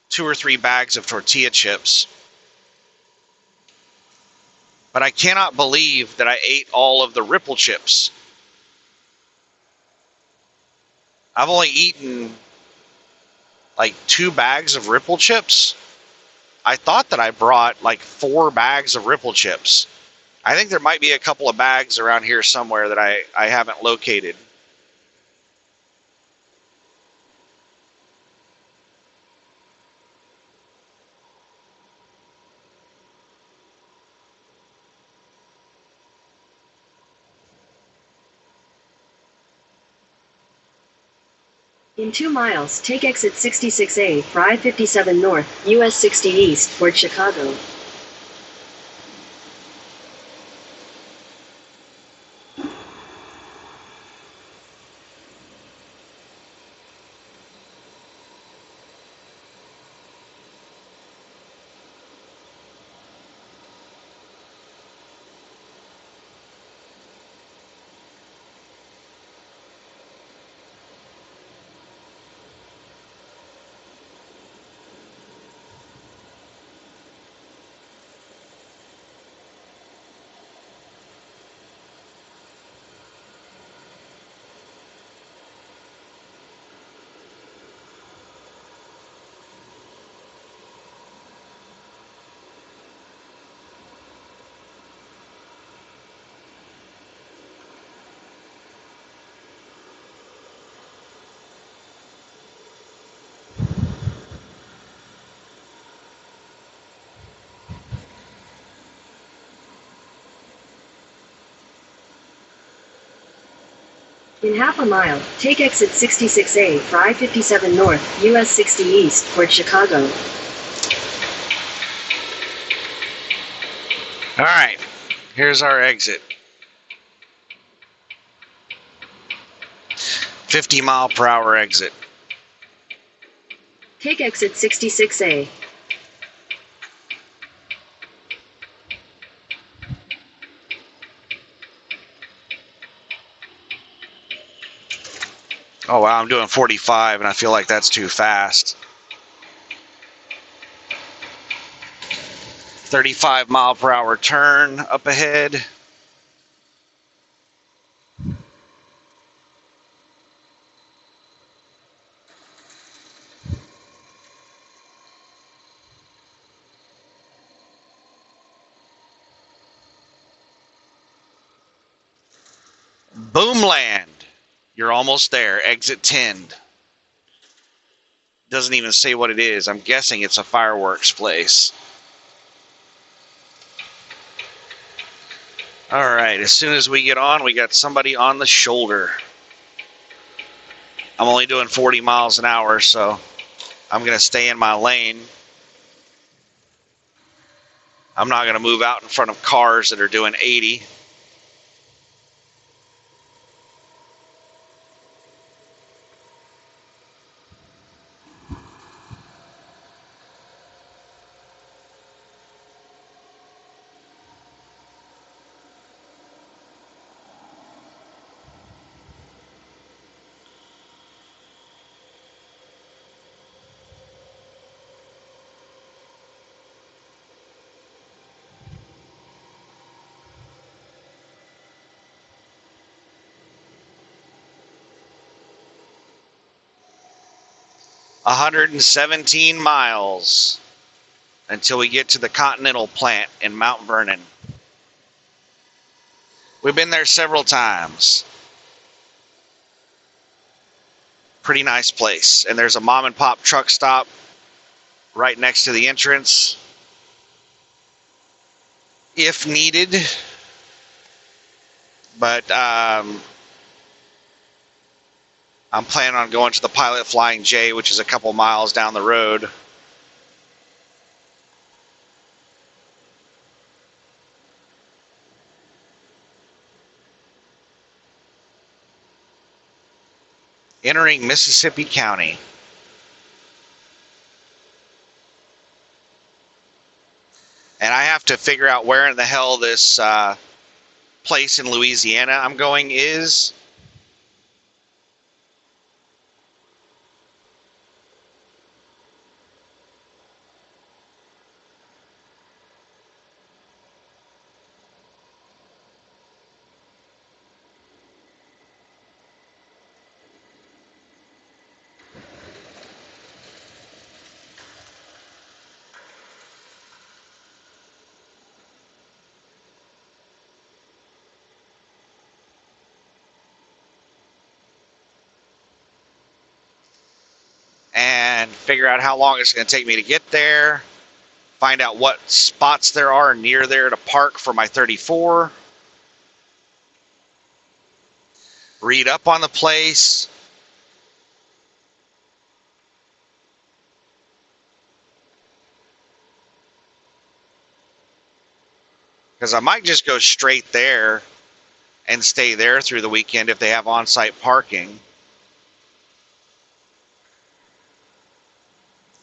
2 or 3 bags of tortilla chips. But I cannot believe that I ate all of the Ripple chips. I've only eaten like 2 bags of Ripple chips. I thought that I brought like 4 bags of Ripple chips. I think there might be a couple of bags around here somewhere that I haven't located. In 2 miles, take exit 66A for I-57 North, US 60 East toward Chicago. In half a mile, take exit 66A for I-57 North, US 60 East, toward Chicago. All right, here's our exit. 50-mile-per-hour exit. Take exit 66A. Oh, wow, I'm doing 45, and I feel like that's too fast. 35-mile-per-hour turn up ahead. Boomland. You're almost there. Exit 10. Doesn't even say what it is. I'm guessing it's a fireworks place. All right, as soon as we get on, we got somebody on the shoulder. I'm only doing 40 miles an hour, so I'm going to stay in my lane. I'm not going to move out in front of cars that are doing 80. $117 miles until we get to the Continental plant in Mount Vernon. We've been there several times. Pretty nice place. And there's a mom and pop truck stop right next to the entrance if needed. But I'm planning on going to the Pilot Flying J, which is a couple miles down the road. Entering Mississippi County. And I have to figure out where in the hell this place in Louisiana I'm going is. And figure out how long it's going to take me to get there. Find out what spots there are near there to park for my 34. Read up on the place. Because I might just go straight there and stay there through the weekend if they have on-site parking.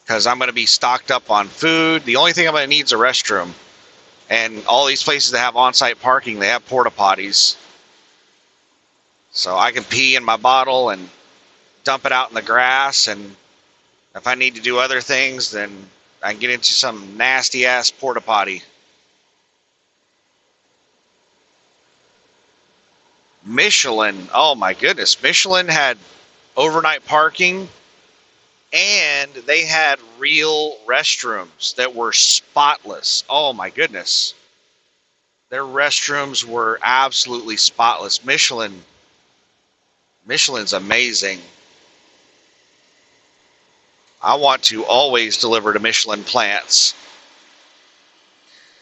Because I'm going to be stocked up on food. The only thing I'm going to need is a restroom. And all these places that have on-site parking, they have porta potties. So I can pee in my bottle and dump it out in the grass. And if I need to do other things, then I can get into some nasty-ass porta potty. Michelin. Oh, my goodness. Michelin had overnight parking. And they had real restrooms that were spotless. Oh my goodness. Their restrooms were absolutely spotless. Michelin's amazing. I want to always deliver to Michelin plants.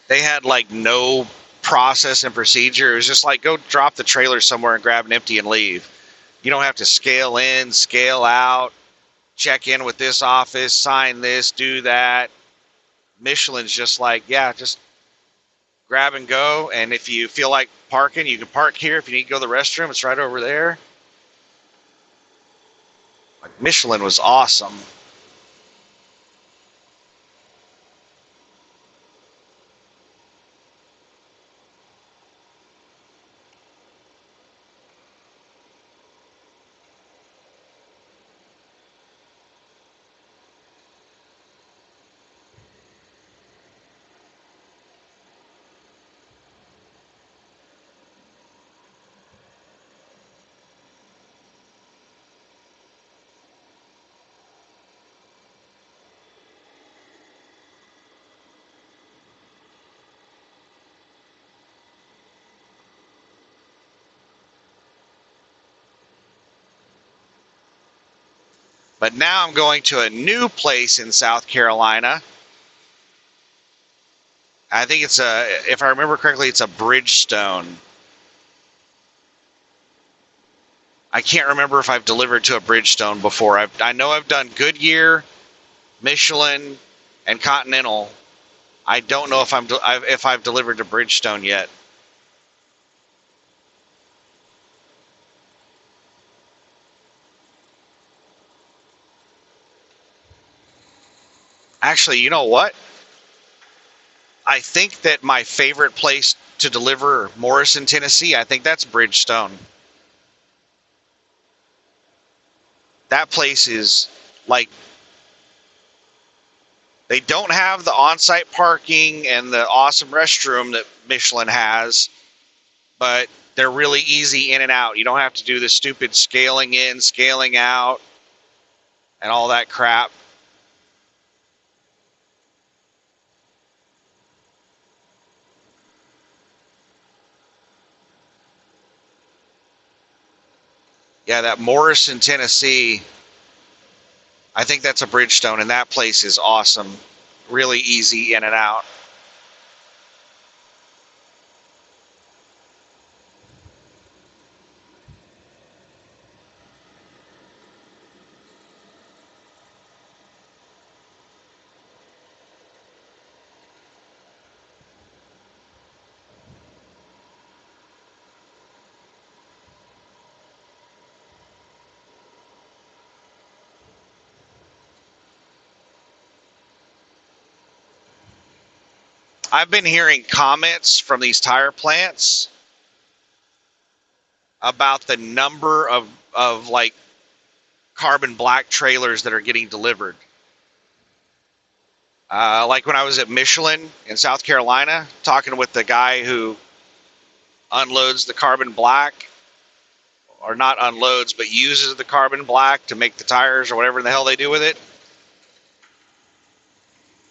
They had like no process and procedure. It was just like go drop the trailer somewhere and grab an empty and leave. You don't have to scale in, scale out, check in with this office, sign this, do that. Michelin's just like, yeah, just grab and go. And if you feel like parking, you can park here. If you need to go to the restroom, it's right over there. Like, Michelin was awesome. But now I'm going to a new place in South Carolina. I think it's if I remember correctly, it's a Bridgestone. I can't remember if I've delivered to a Bridgestone before. I know I've done Goodyear, Michelin, and Continental. I don't know if I've delivered to Bridgestone yet. Actually, you know what? I think that my favorite place to deliver Morrison, Tennessee, I think that's Bridgestone. That place is like, they don't have the on-site parking and the awesome restroom that Michelin has, but they're really easy in and out. You don't have to do the stupid scaling in, scaling out, and all that crap. Yeah, that Morrison, Tennessee, I think that's a Bridgestone, and that place is awesome. Really easy in and out. I've been hearing comments from these tire plants about the number of like carbon black trailers that are getting delivered. Like when I was at Michelin in South Carolina, talking with the guy who unloads the carbon black, or not unloads, but uses the carbon black to make the tires or whatever the hell they do with it.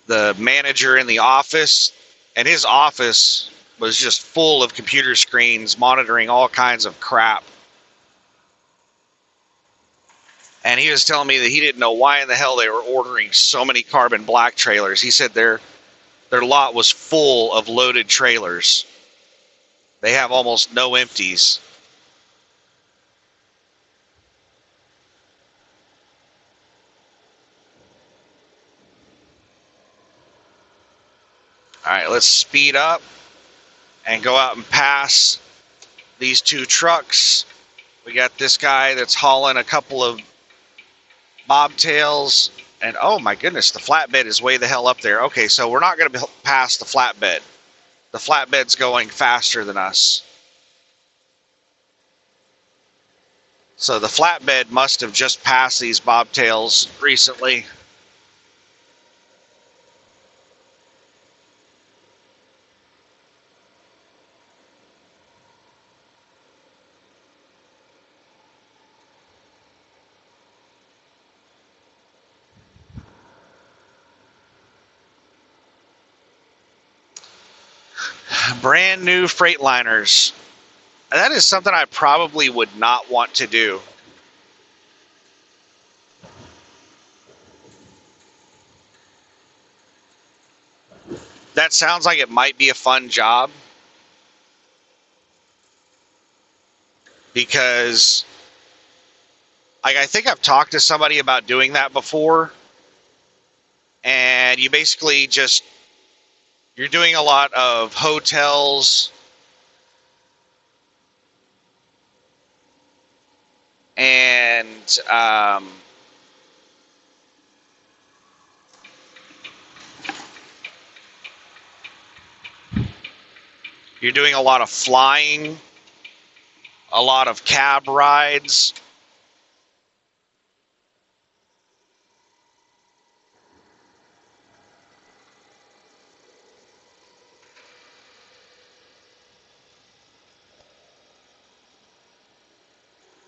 The manager in the office, and his office was just full of computer screens monitoring all kinds of crap. And he was telling me that he didn't know why in the hell they were ordering so many carbon black trailers. He said their lot was full of loaded trailers. They have almost no empties. All right, let's speed up and go out and pass these two trucks. We got this guy that's hauling a couple of bobtails, and oh my goodness, the flatbed is way the hell up there. Okay, so we're not going to pass the flatbed. The flatbed's going faster than us. So the flatbed must have just passed these bobtails recently. Brand new Freightliners. That is something I probably would not want to do. That sounds like it might be a fun job, because I think I've talked to somebody about doing that before, and you basically just, you're doing a lot of hotels and you're doing a lot of flying, a lot of cab rides.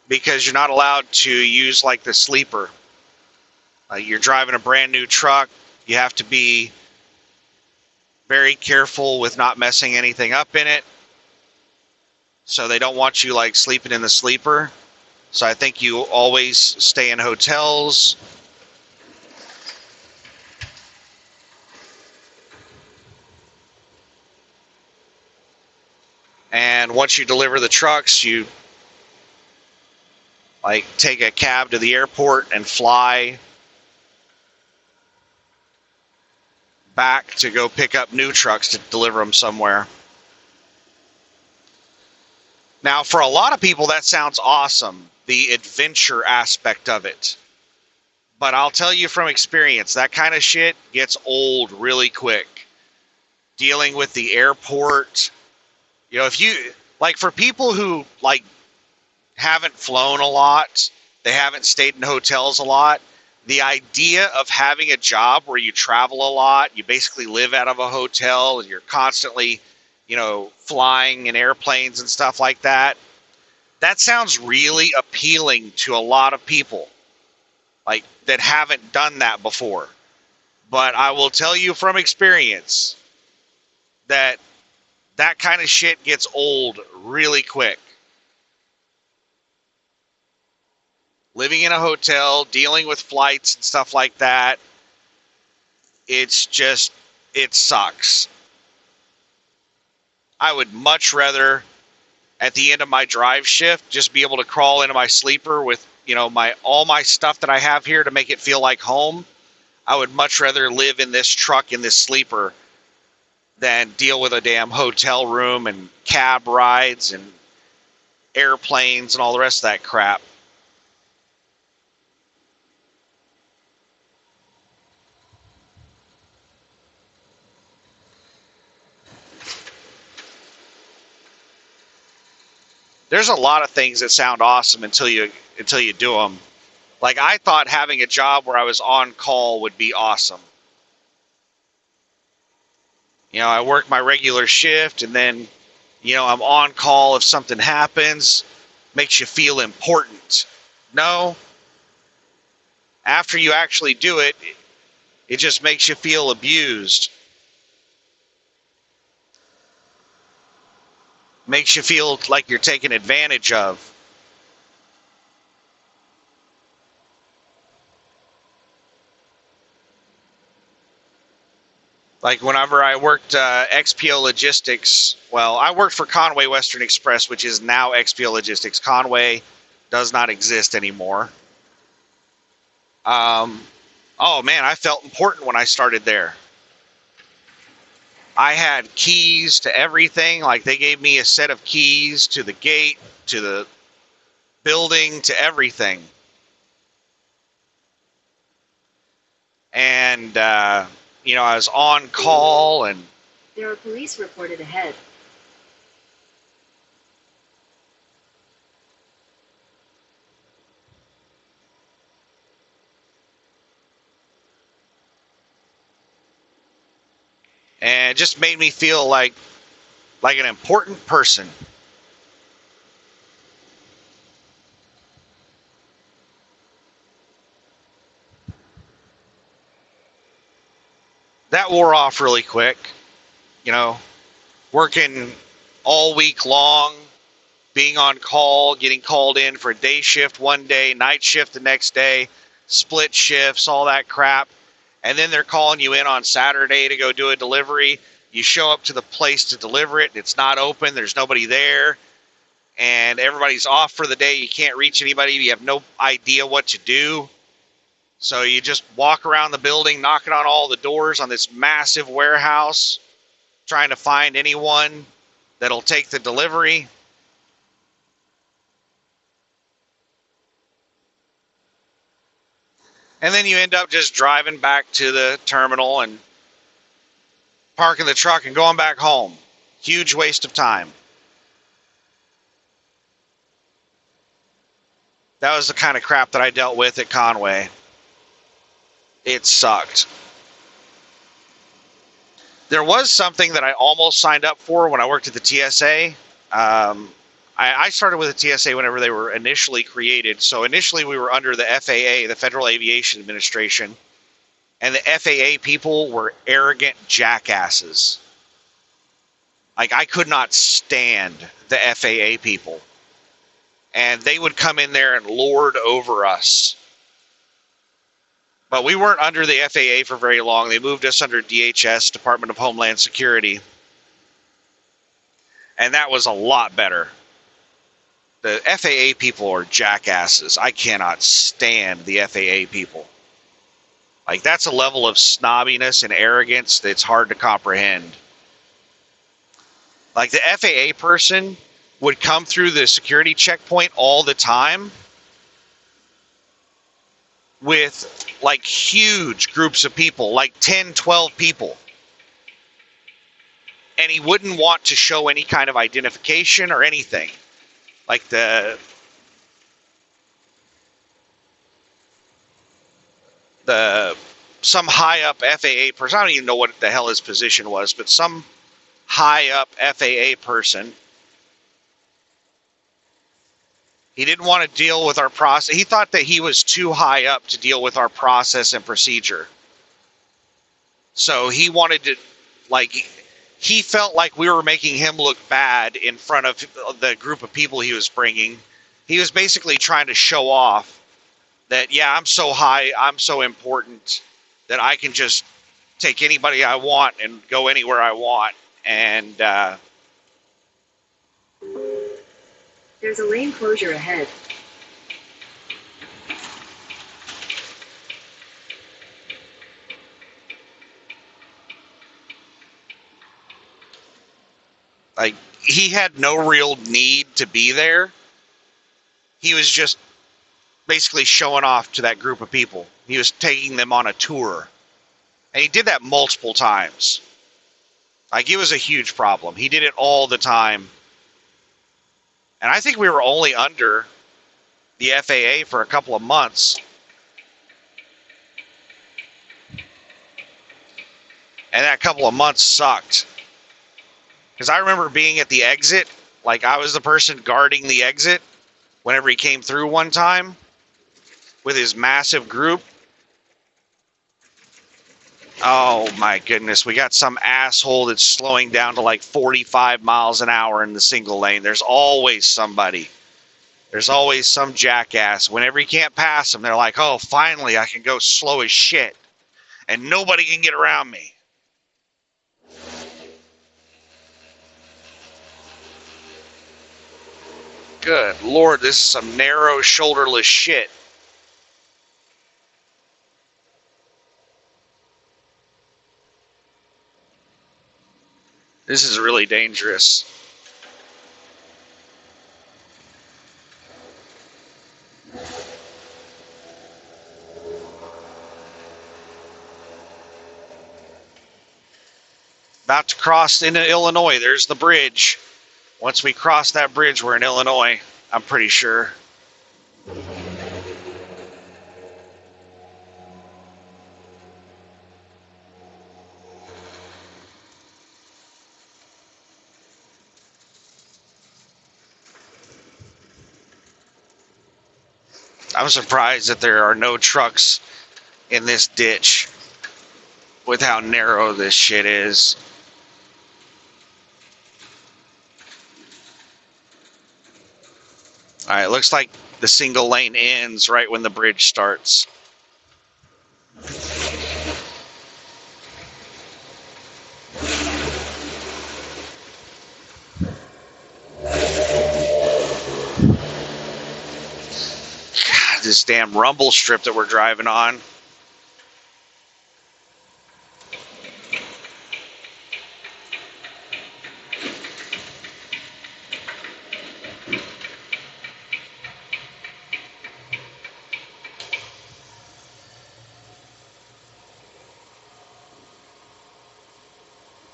Because you're not allowed to use like the sleeper. You're driving a brand new truck. You have to be very careful with not messing anything up in it. So they don't want you like sleeping in the sleeper. So I think you always stay in hotels. And once you deliver the trucks, you like take a cab to the airport and fly back to go pick up new trucks to deliver them somewhere. Now, for a lot of people, that sounds awesome, the adventure aspect of it. But I'll tell you from experience, that kind of shit gets old really quick. Dealing with the airport, you know, if you, like for people who like haven't flown a lot, they haven't stayed in hotels a lot, the idea of having a job where you travel a lot, you basically live out of a hotel and you're constantly, you know, flying in airplanes and stuff like that, that sounds really appealing to a lot of people like that haven't done that before. But I will tell you from experience that that kind of shit gets old really quick. Living in a hotel, dealing with flights and stuff like that, it's just, it sucks. I would much rather, at the end of my drive shift, just be able to crawl into my sleeper with, you know, all my stuff that I have here to make it feel like home. I would much rather live in this truck, in this sleeper, than deal with a damn hotel room and cab rides and airplanes and all the rest of that crap. There's a lot of things that sound awesome until you do them. Like I thought having a job where I was on call would be awesome. You know, I work my regular shift and then, you know, I'm on call if something happens. Makes you feel important. No. After you actually do it, it just makes you feel abused. Makes you feel like you're taken advantage of. Like whenever I worked XPO Logistics, well, I worked for Conway Western Express, which is now XPO Logistics. Conway does not exist anymore. Oh man, I felt important when I started there. I had keys to everything. Like they gave me a set of keys to the gate, to the building, to everything. And, you know, I was on call and... There are police reported ahead. And it just made me feel like an important person. That wore off really quick. You know, working all week long, being on call, getting called in for a day shift one day, night shift the next day, split shifts, all that crap. And then they're calling you in on Saturday to go do a delivery. You show up to the place to deliver it. It's not open. There's nobody there. and everybody's off for the day. You can't reach anybody. You have no idea what to do. So you just walk around the building, knocking on all the doors on this massive warehouse, trying to find anyone that'll take the delivery. And then you end up just driving back to the terminal and parking the truck and going back home. Huge waste of time. That was the kind of crap that I dealt with at Conway. It sucked. There was something that I almost signed up for when I worked at the TSA. I started with the TSA whenever they were initially created. So initially we were under the FAA, the Federal Aviation Administration. And the FAA people were arrogant jackasses. Like, I could not stand the FAA people. And they would come in there and lord over us. But we weren't under the FAA for very long. They moved us under DHS, Department of Homeland Security. And that was a lot better. The FAA people are jackasses. I cannot stand the FAA people. Like, that's a level of snobbiness and arrogance that's hard to comprehend. Like, the FAA person would come through the security checkpoint all the time with, like, huge groups of people, like 10, 12 people. And he wouldn't want to show any kind of identification or anything. Like some high up FAA person, I don't even know what the hell his position was, but some high up FAA person, he didn't want to deal with our process. He thought that he was too high up to deal with our process and procedure. So he wanted to, like, he felt like we were making him look bad in front of the group of people he was bringing. He was basically trying to show off that, yeah, I'm so high, I'm so important that I can just take anybody I want and go anywhere I want. And there's a lane closure ahead. like, he had no real need to be there. He was just basically showing off to that group of people. He was taking them on a tour. And he did that multiple times. Like, it was a huge problem. He did it all the time. And I think we were only under the FAA for a couple of months. And that couple of months sucked. Because I remember being at the exit. Like, I was the person guarding the exit whenever he came through one time with his massive group. Oh my goodness, we got some asshole that's slowing down to like 45 miles an hour in the single lane. There's always somebody. There's always some jackass. Whenever you can't pass them, they're like, oh, finally I can go slow as shit. And nobody can get around me. Good Lord, this is some narrow, shoulderless shit. This is really dangerous. About to cross into Illinois. There's the bridge. Once we cross that bridge, we're in Illinois, I'm pretty sure. I'm surprised that there are no trucks in this ditch with how narrow this shit is. All right, looks like the single lane ends right when the bridge starts. this damn rumble strip that we're driving on.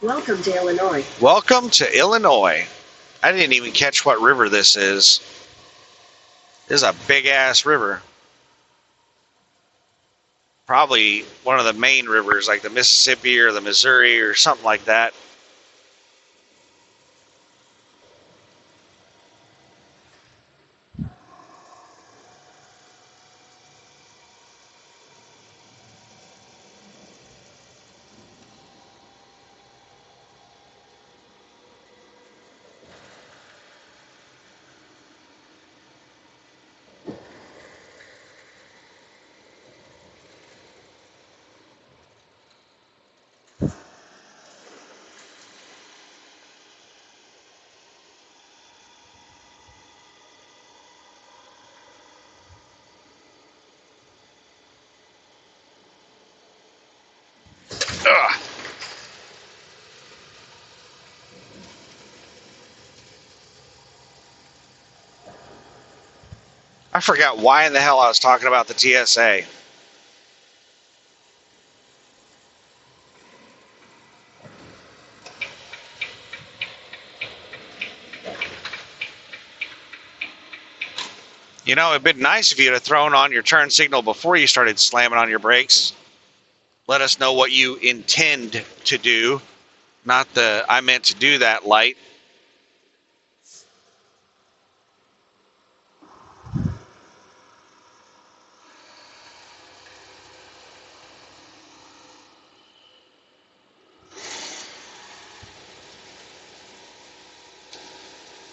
Welcome to Illinois. Welcome to Illinois. I didn't even catch what river this is. This is a big-ass river. Probably one of the main rivers, like the Mississippi or the Missouri or something like that. Ugh. I forgot why in the hell I was talking about the TSA. You know, it'd been nice if you'd have thrown on your turn signal before you started slamming on your brakes. Let us know what you intend to do. Not the I meant to do that light.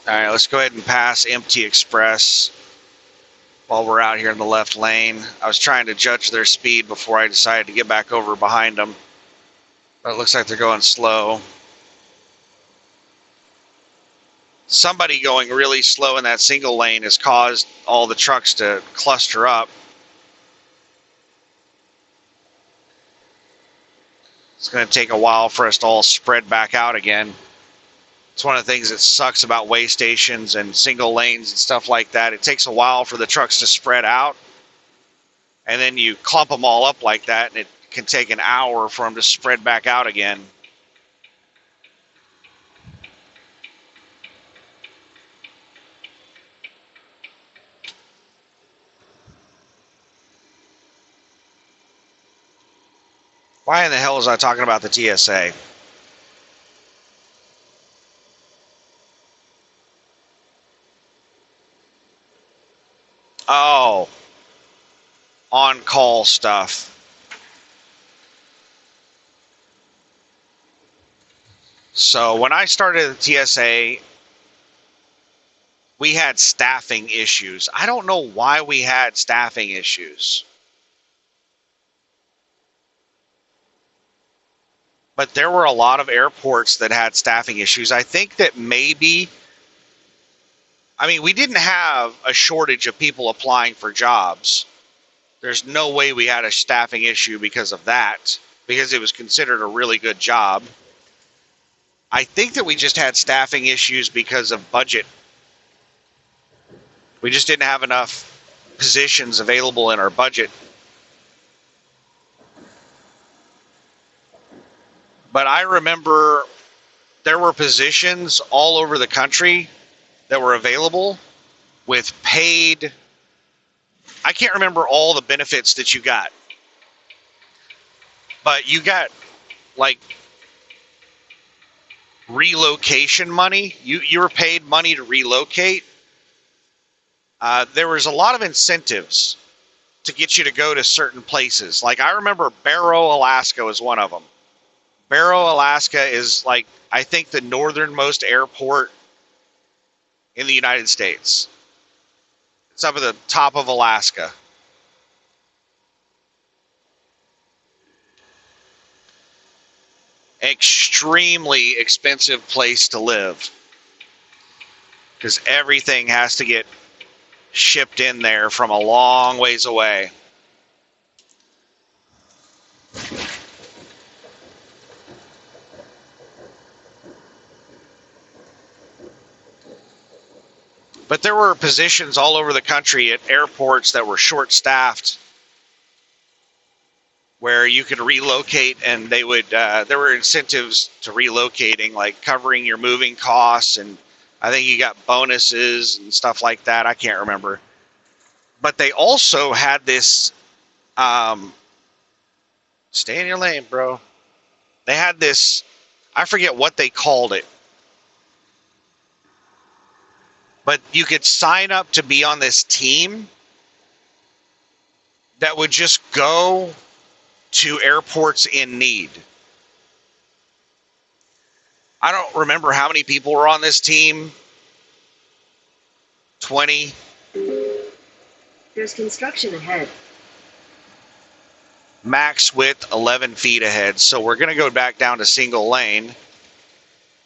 All right, let's go ahead and pass Empty Express while we're out here in the left lane. I was trying to judge their speed before I decided to get back over behind them. But it looks like they're going slow. Somebody going really slow in that single lane has caused all the trucks to cluster up. It's going to take a while for us to all spread back out again. It's one of the things that sucks about way stations and single lanes and stuff like that. It takes a while for the trucks to spread out. And then you clump them all up like that, and it can take an hour for them to spread back out again. Why in the hell was I talking about the TSA? Oh, on-call stuff. So when I started at the TSA, we had staffing issues. I don't know why we had staffing issues. But there were a lot of airports that had staffing issues. I think that maybe... I mean, we didn't have a shortage of people applying for jobs. There's no way we had a staffing issue because of that, because it was considered a really good job. I think that we just had staffing issues because of budget. We just didn't have enough positions available in our budget. But I remember there were positions all over the country that were available with paid, I can't remember all the benefits that you got, but you got like relocation money. You were paid money to relocate. There was a lot of incentives to get you to go to certain places. Like I remember Barrow, Alaska was one of them. Barrow, Alaska is like, I think the northernmost airport in the United States. It's up at the top of Alaska. Extremely expensive place to live because everything has to get shipped in there from a long ways away. But there were positions all over the country at airports that were short-staffed where you could relocate, and they would there were incentives to relocating, like covering your moving costs, and I think you got bonuses and stuff like that. I can't remember. But they also had this stay in your lane, bro. They had this, I forget what they called it, but you could sign up to be on this team that would just go to airports in need. I don't remember how many people were on this team. 20. There's construction ahead. Max width 11 feet ahead. So we're going to go back down to single lane.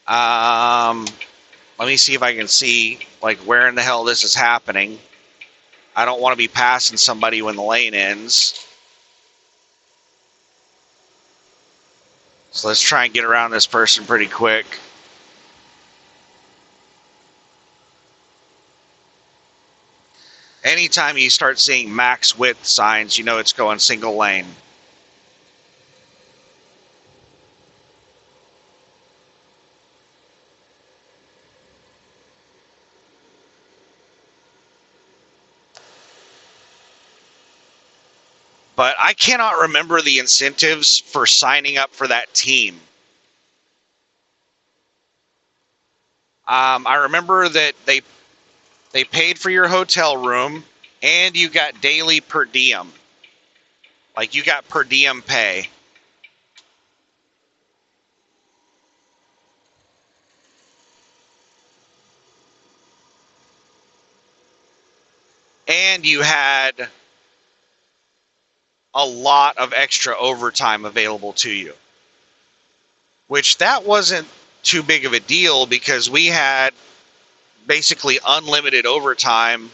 Let me see if I can see like where in the hell this is happening. I don't want to be passing somebody when the lane ends. So let's try and get around this person pretty quick. Anytime you start seeing max width signs, you know it's going single lane. But I cannot remember the incentives for signing up for that team. I remember that they paid for your hotel room and you got daily per diem. Like you got per diem pay. And you had a lot of extra overtime available to you. Which that wasn't too big of a deal because we had basically unlimited overtime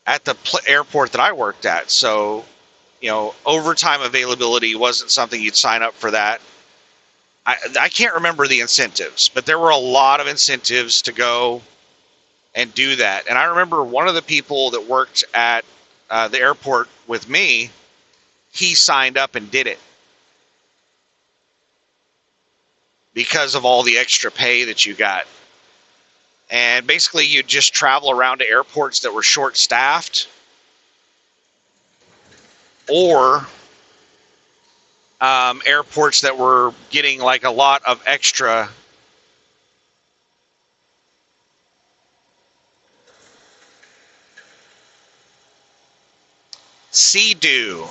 at the airport that I worked at. So, you know, overtime availability wasn't something you'd sign up for that. I can't remember the incentives, but there were a lot of incentives to go and do that. And I remember one of the people that worked at the airport with me, he signed up and did it because of all the extra pay that you got. And basically you just travel around to airports that were short-staffed or airports that were getting like a lot of extra Sea-Doo.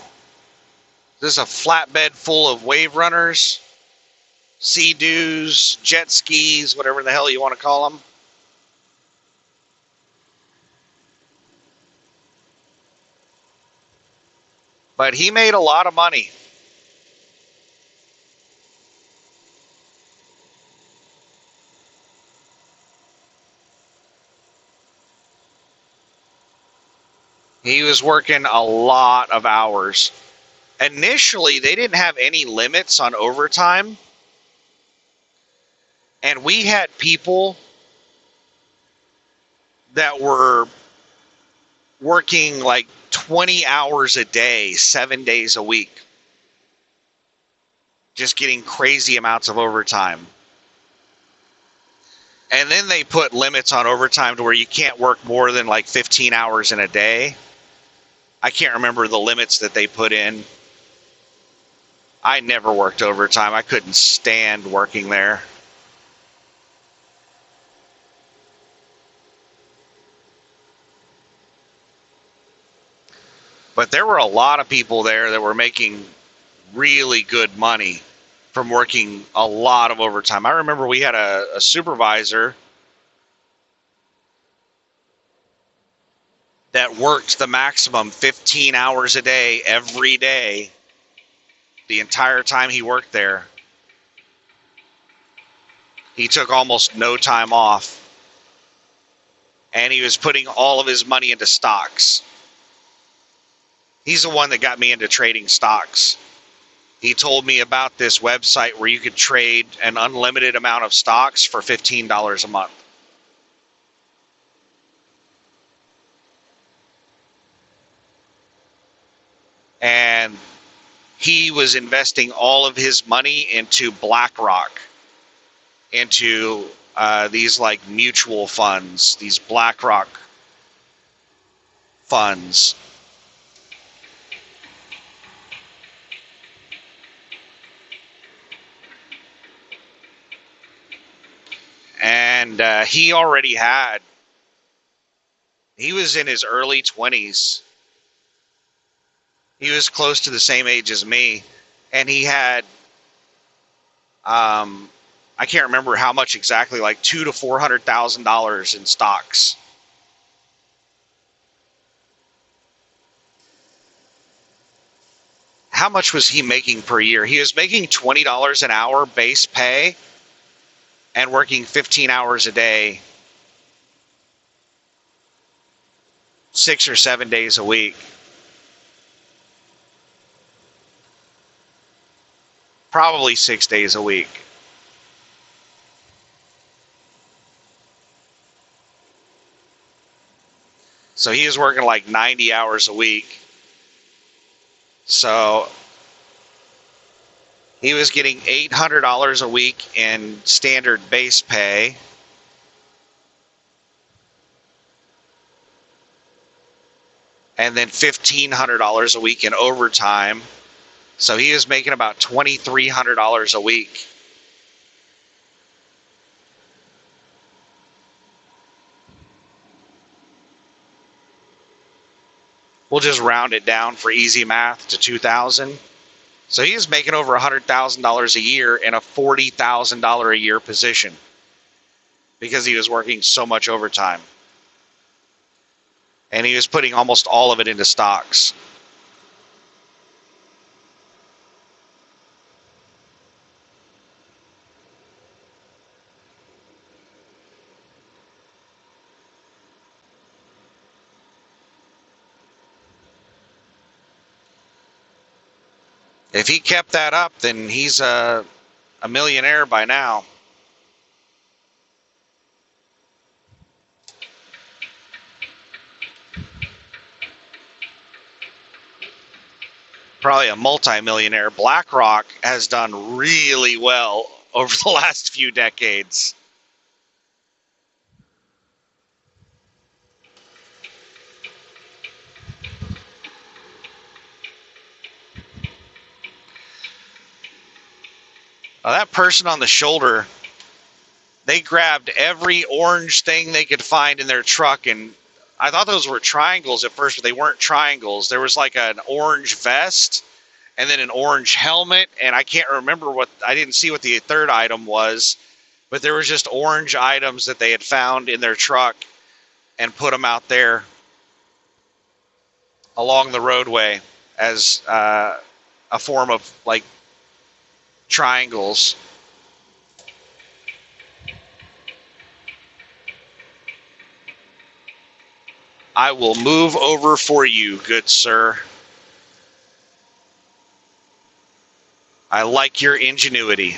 This is a flatbed full of wave runners, Sea-Doos, jet skis, whatever the hell you want to call them. But he made a lot of money. He was working a lot of hours. Initially, they didn't have any limits on overtime. And we had people that were working like 20 hours a day, 7 days a week. Just getting crazy amounts of overtime. And then they put limits on overtime to where you can't work more than like 15 hours in a day. I can't remember the limits that they put in. I never worked overtime. I couldn't stand working there. But there were a lot of people there that were making really good money from working a lot of overtime. I remember we had a supervisor that worked the maximum 15 hours a day every day the entire time he worked there. He took almost no time off. and he was putting all of his money into stocks. He's the one that got me into trading stocks. He told me about this website where you could trade an unlimited amount of stocks for $15 a month. And he was investing all of his money into BlackRock, into these like mutual funds, these BlackRock funds. And he was in his early 20s. He was close to the same age as me. And he had, I can't remember how much exactly, like $200,000 to $400,000 in stocks. How much was he making per year? He was making $20 an hour base pay and working 15 hours a day, 6 or 7 days a week. Probably 6 days a week. So he was working like 90 hours a week. So he was getting $800 a week in standard base pay. And then $1,500 a week in overtime. So he is making about $2,300 a week. We'll just round it down for easy math to $2,000. So he is making over $100,000 a year in a $40,000 a year position because he was working so much overtime. And he was putting almost all of it into stocks. If he kept that up, then he's a millionaire by now. Probably a multimillionaire. BlackRock has done really well over the last few decades. That person on the shoulder, they grabbed every orange thing they could find in their truck, and I thought those were triangles at first, but they weren't triangles. There was like an orange vest and then an orange helmet, and I can't remember I didn't see what the third item was, but there was just orange items that they had found in their truck and put them out there along the roadway as a form of like triangles. I will move over for you, good sir. I like your ingenuity.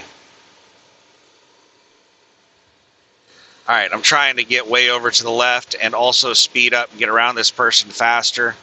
All right, I'm trying to get way over to the left and also speed up and get around this person faster.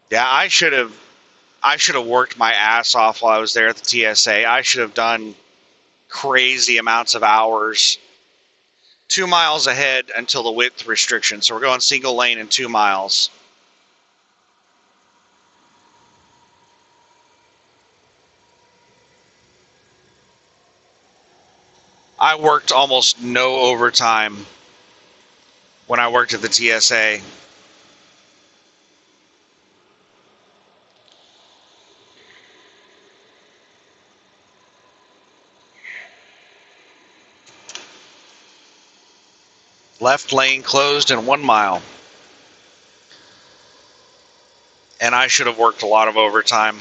Yeah, I should have I should have worked my ass off while I was there at the TSA. I should have done crazy amounts of hours. 2 miles ahead until the width restriction. So we're going single lane in 2 miles. I worked almost no overtime when I worked at the TSA. Left lane closed in 1 mile. And I should have worked a lot of overtime.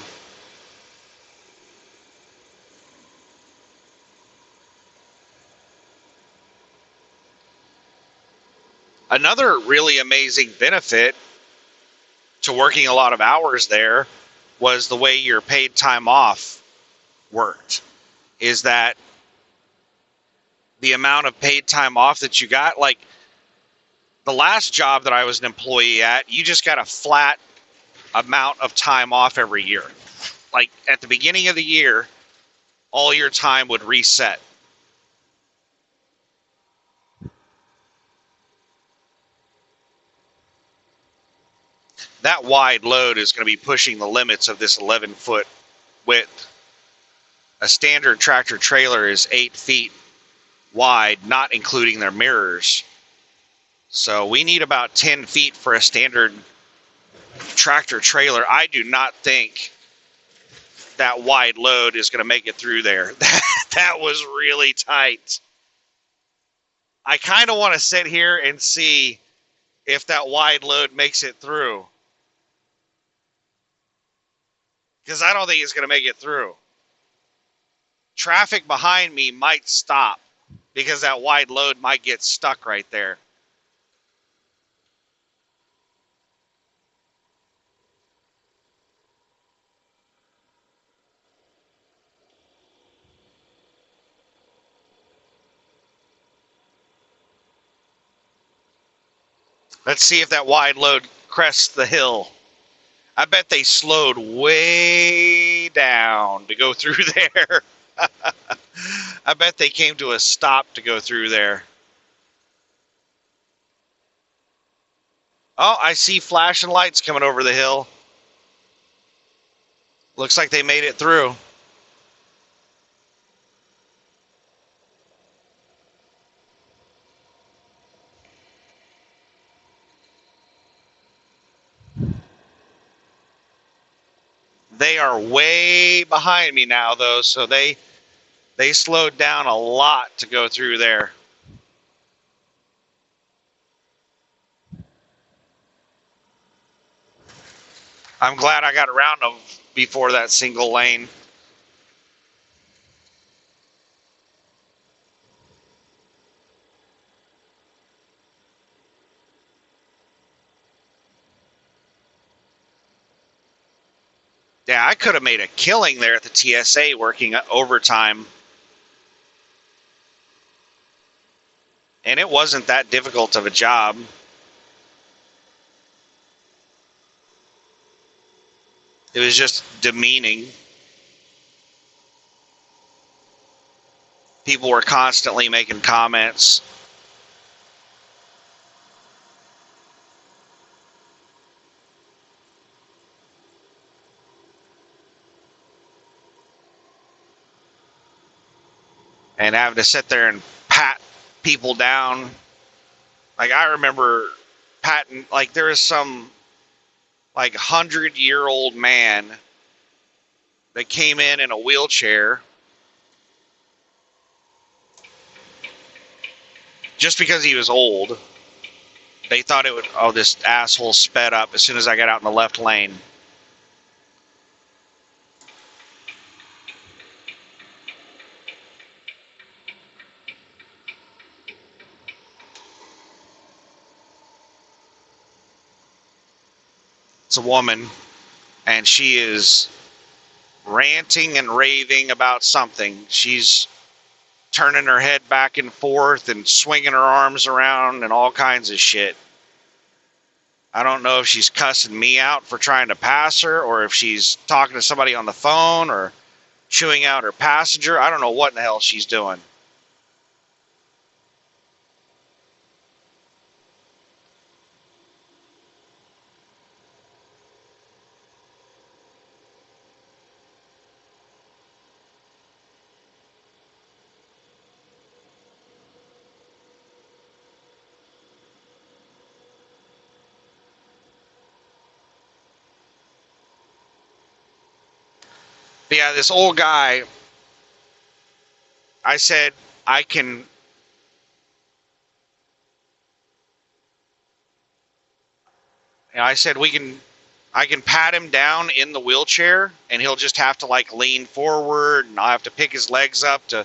Another really amazing benefit to working a lot of hours there was the way your paid time off worked. Is that the amount of paid time off that you got? Like the last job that I was an employee at, you just got a flat amount of time off every year. Like at the beginning of the year, all your time would reset. That wide load is going to be pushing the limits of this 11-foot width. A standard tractor trailer is 8 feet wide, not including their mirrors. So we need about 10 feet for a standard tractor trailer. I do not think that wide load is going to make it through there. That was really tight. I kind of want to sit here and see if that wide load makes it through. Because I don't think it's going to make it through. Traffic behind me might stop because that wide load might get stuck right there. Let's see if that wide load crests the hill. I bet they slowed way down to go through there. I bet they came to a stop to go through there. Oh, I see flashing lights coming over the hill. Looks like they made it through. They are way behind me now, though, so they slowed down a lot to go through there. I'm glad I got around them before that single lane. Yeah, I could have made a killing there at the TSA working overtime. And it wasn't that difficult of a job. It was just demeaning. People were constantly making comments. And having to sit there and pat people down. Like I remember patting, like there was some like 100-year-old man that came in a wheelchair just because he was old. They thought it would, oh, this asshole sped up as soon as I got out in the left lane. It's a woman, and she is ranting and raving about something. She's turning her head back and forth and swinging her arms around and all kinds of shit. I don't know if she's cussing me out for trying to pass her, or if she's talking to somebody on the phone, or chewing out her passenger. I don't know what in the hell she's doing. But yeah, this old guy, I said, I can, I said, I can pat him down in the wheelchair, and he'll just have to like lean forward, and I'll have to pick his legs up to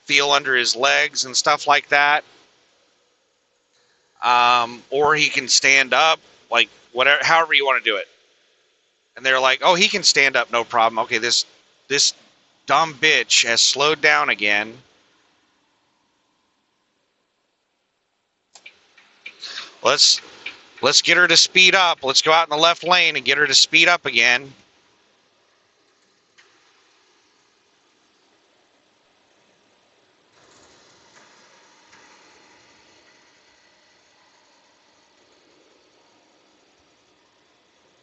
feel under his legs and stuff like that. Or he can stand up, like whatever, however you want to do it. And they're like, oh, he can stand up, no problem. Okay, this dumb bitch has slowed down again. Let's get her to speed up. Let's go out in the left lane and get her to speed up again.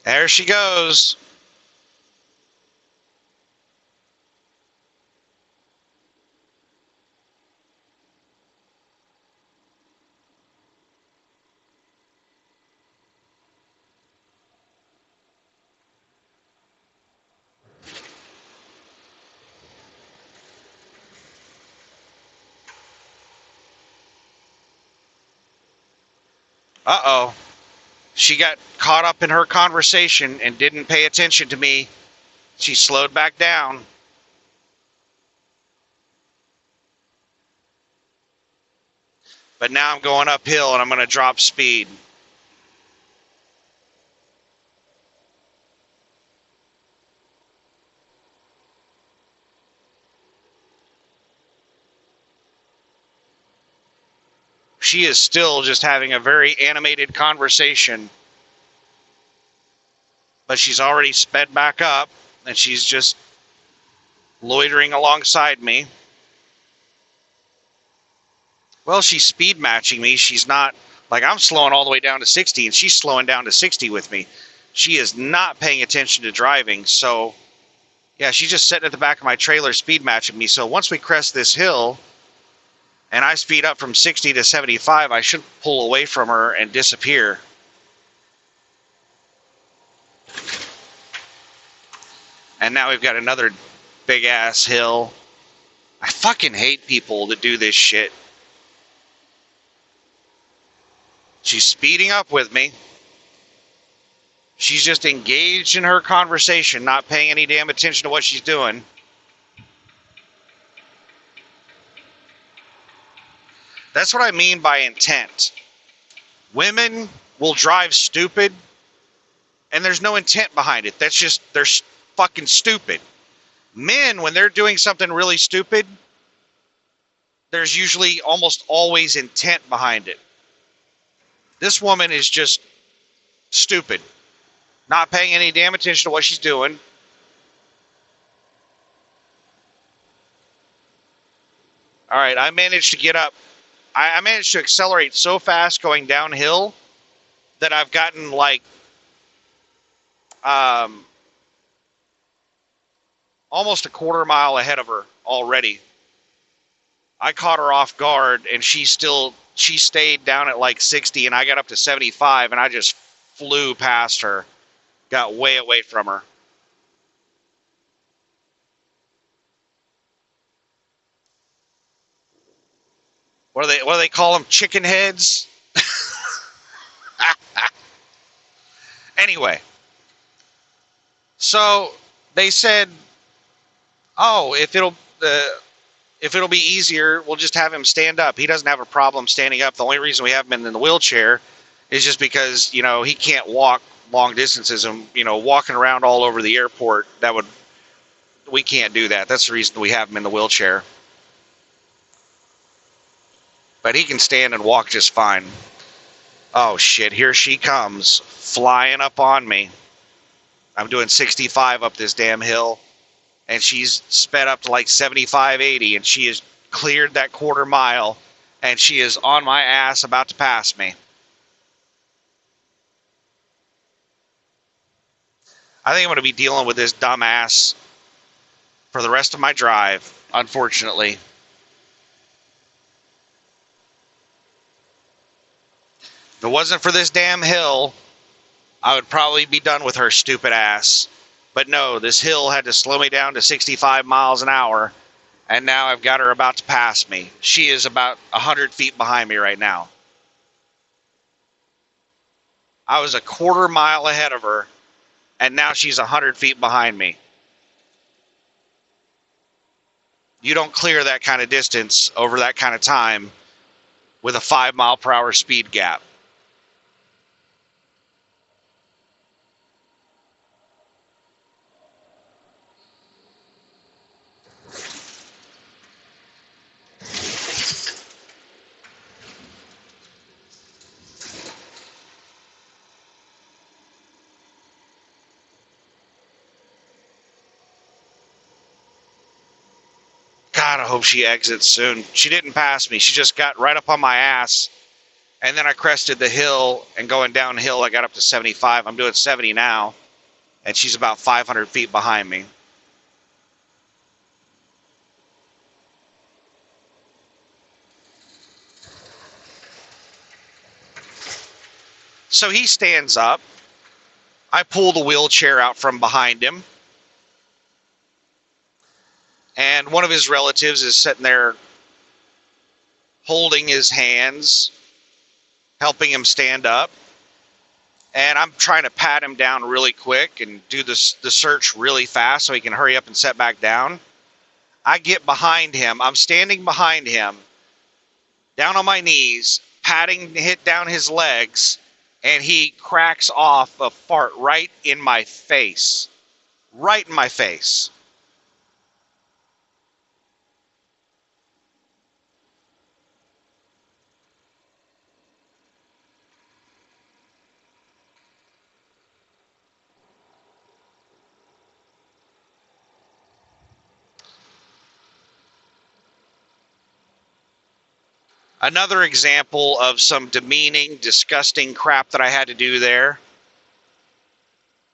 There she goes. Uh-oh. She got caught up in her conversation and didn't pay attention to me. She slowed back down. But now I'm going uphill and I'm going to drop speed. She is still just having a very animated conversation. But she's already sped back up, and she's just loitering alongside me. Well, she's speed matching me. She's not, like, I'm slowing all the way down to 60, and she's slowing down to 60 with me. She is not paying attention to driving, so, yeah, she's just sitting at the back of my trailer speed matching me. So once we crest this hill, and I speed up from 60 to 75, I should pull away from her and disappear. And now we've got another big-ass hill. I fucking hate people that do this shit. She's speeding up with me. She's just engaged in her conversation, not paying any damn attention to what she's doing. That's what I mean by intent. Women will drive stupid, and there's no intent behind it. That's just, they're fucking stupid. Men, when they're doing something really stupid, there's usually almost always intent behind it. This woman is just stupid. Not paying any damn attention to what she's doing. All right, I managed to get up. I managed to accelerate so fast going downhill that I've gotten like almost a quarter mile ahead of her already. I caught her off guard, and she stayed down at like 60, and I got up to 75, and I just flew past her. Got way away from her. What do they call them? Chicken heads? Anyway. So they said, oh, if it'll be easier, we'll just have him stand up. He doesn't have a problem standing up. The only reason we have him in the wheelchair is just because, he can't walk long distances, and, walking around all over the airport, we can't do that. That's the reason we have him in the wheelchair. But he can stand and walk just fine. Oh shit, here she comes, flying up on me. I'm doing 65 up this damn hill, and she's sped up to like 75, 80, and she has cleared that quarter mile, and she is on my ass about to pass me. I think I'm going to be dealing with this dumbass for the rest of my drive, unfortunately. If it wasn't for this damn hill, I would probably be done with her stupid ass. But no, this hill had to slow me down to 65 miles an hour, and now I've got her about to pass me. She is about 100 feet behind me right now. I was a quarter mile ahead of her, and now she's 100 feet behind me. You don't clear that kind of distance over that kind of time with a 5 mile per hour speed gap. God, I hope she exits soon. She didn't pass me. She just got right up on my ass. And then I crested the hill, and going downhill, I got up to 75. I'm doing 70 now, and she's about 500 feet behind me. So he stands up. I pull the wheelchair out from behind him. And one of his relatives is sitting there holding his hands, helping him stand up. And I'm trying to pat him down really quick and do the search really fast so he can hurry up and set back down. I get behind him. I'm standing behind him, down on my knees, patting down his legs, and he cracks off a fart right in my face. Right in my face. Another example of some demeaning, disgusting crap that I had to do there.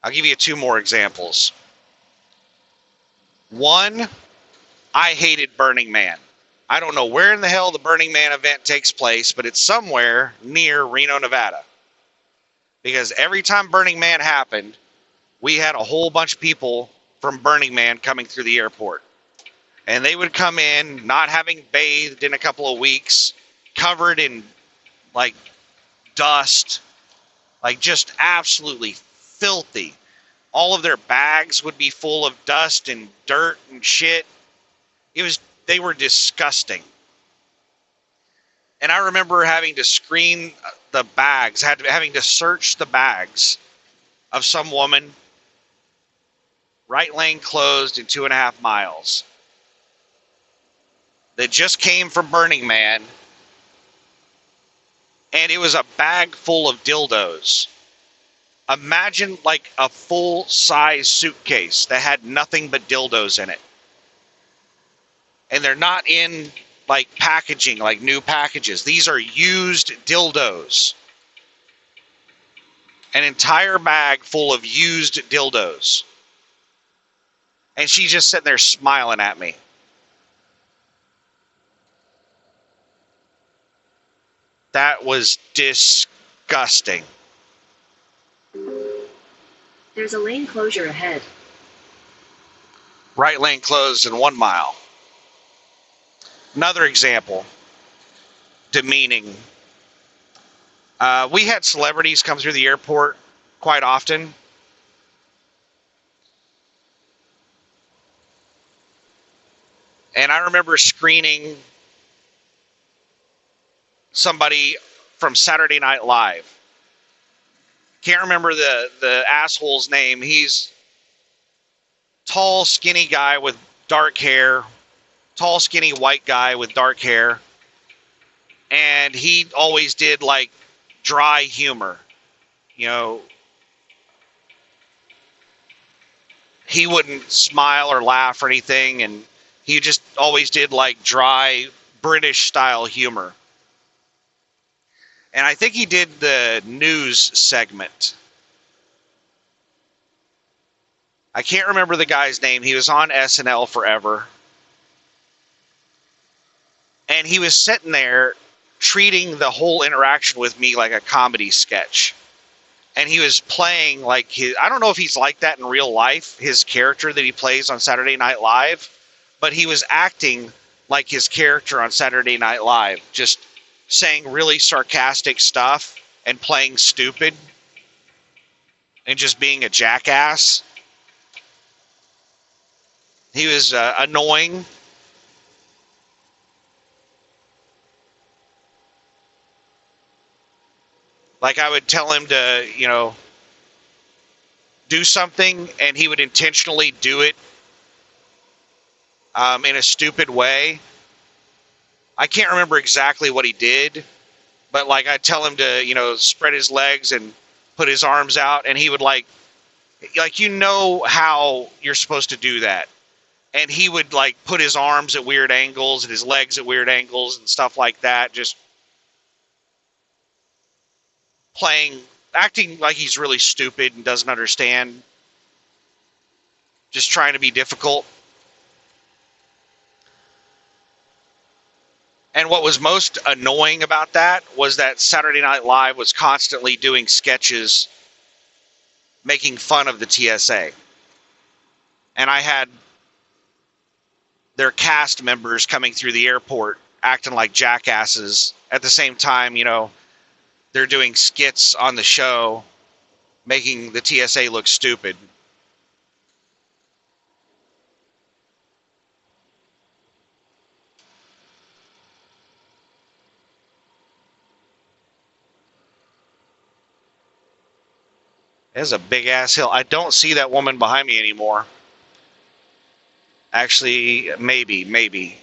I'll give you 2 more examples. One, I hated Burning Man. I don't know where in the hell the Burning Man event takes place, but it's somewhere near Reno, Nevada. Because every time Burning Man happened, we had a whole bunch of people from Burning Man coming through the airport. And they would come in not having bathed in a couple of weeks, covered in like dust, like just absolutely filthy. All of their bags would be full of dust and dirt and shit. They were disgusting. And I remember having to screen the bags, having to search the bags of some woman, right lane closed in 2.5 miles, that just came from Burning Man. And it was a bag full of dildos. Imagine like a full-size suitcase that had nothing but dildos in it. And they're not in like packaging, like new packages. These are used dildos. An entire bag full of used dildos. And she's just sitting there smiling at me. That was disgusting. There's a lane closure ahead. Right lane closed in 1 mile. Another example. Demeaning. We had celebrities come through the airport quite often. And I remember screening somebody from Saturday Night Live. Can't remember the asshole's name. He's tall, skinny guy with dark hair. Tall, skinny white guy with dark hair. And he always did like dry humor. You know, he wouldn't smile or laugh or anything, and he just always did like dry British style humor. And I think he did the news segment. I can't remember the guy's name. He was on SNL forever. And he was sitting there treating the whole interaction with me like a comedy sketch. And he was playing like his, I don't know if he's like that in real life, his character that he plays on Saturday Night Live, but he was acting like his character on Saturday Night Live, just saying really sarcastic stuff and playing stupid and just being a jackass. He was annoying. Like I would tell him to, you know, do something, and he would intentionally do it in a stupid way. I can't remember exactly what he did, but like I'd tell him to, you know, spread his legs and put his arms out, and he would like you know how you're supposed to do that. And he would like put his arms at weird angles and his legs at weird angles and stuff like that, just acting like he's really stupid and doesn't understand, just trying to be difficult. And what was most annoying about that was that Saturday Night Live was constantly doing sketches making fun of the TSA. And I had their cast members coming through the airport acting like jackasses. At the same time, you know, they're doing skits on the show making the TSA look stupid. There's a big ass hill. I don't see that woman behind me anymore. Actually, maybe.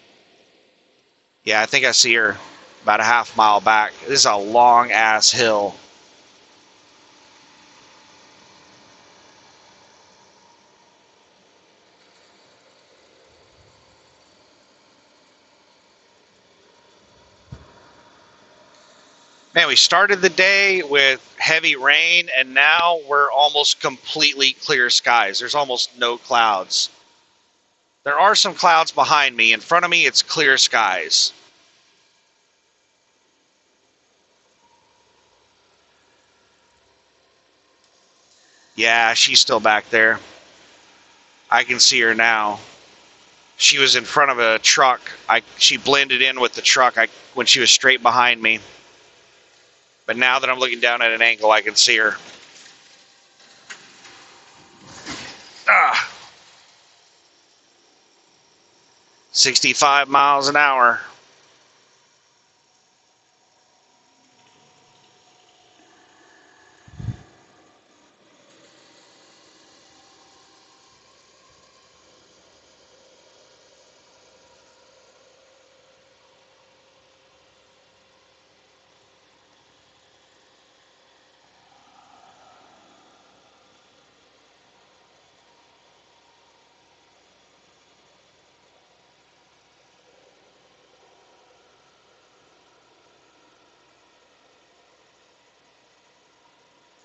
Yeah, I think I see her about a half mile back. This is a long ass hill. Man, we started the day with heavy rain, and now we're almost completely clear skies. There's almost no clouds. There are some clouds behind me. In front of me, it's clear skies. Yeah, she's still back there. I can see her now. She was in front of a truck. She blended in with the truck when she was straight behind me. But now that I'm looking down at an angle, I can see her. 65 miles an hour.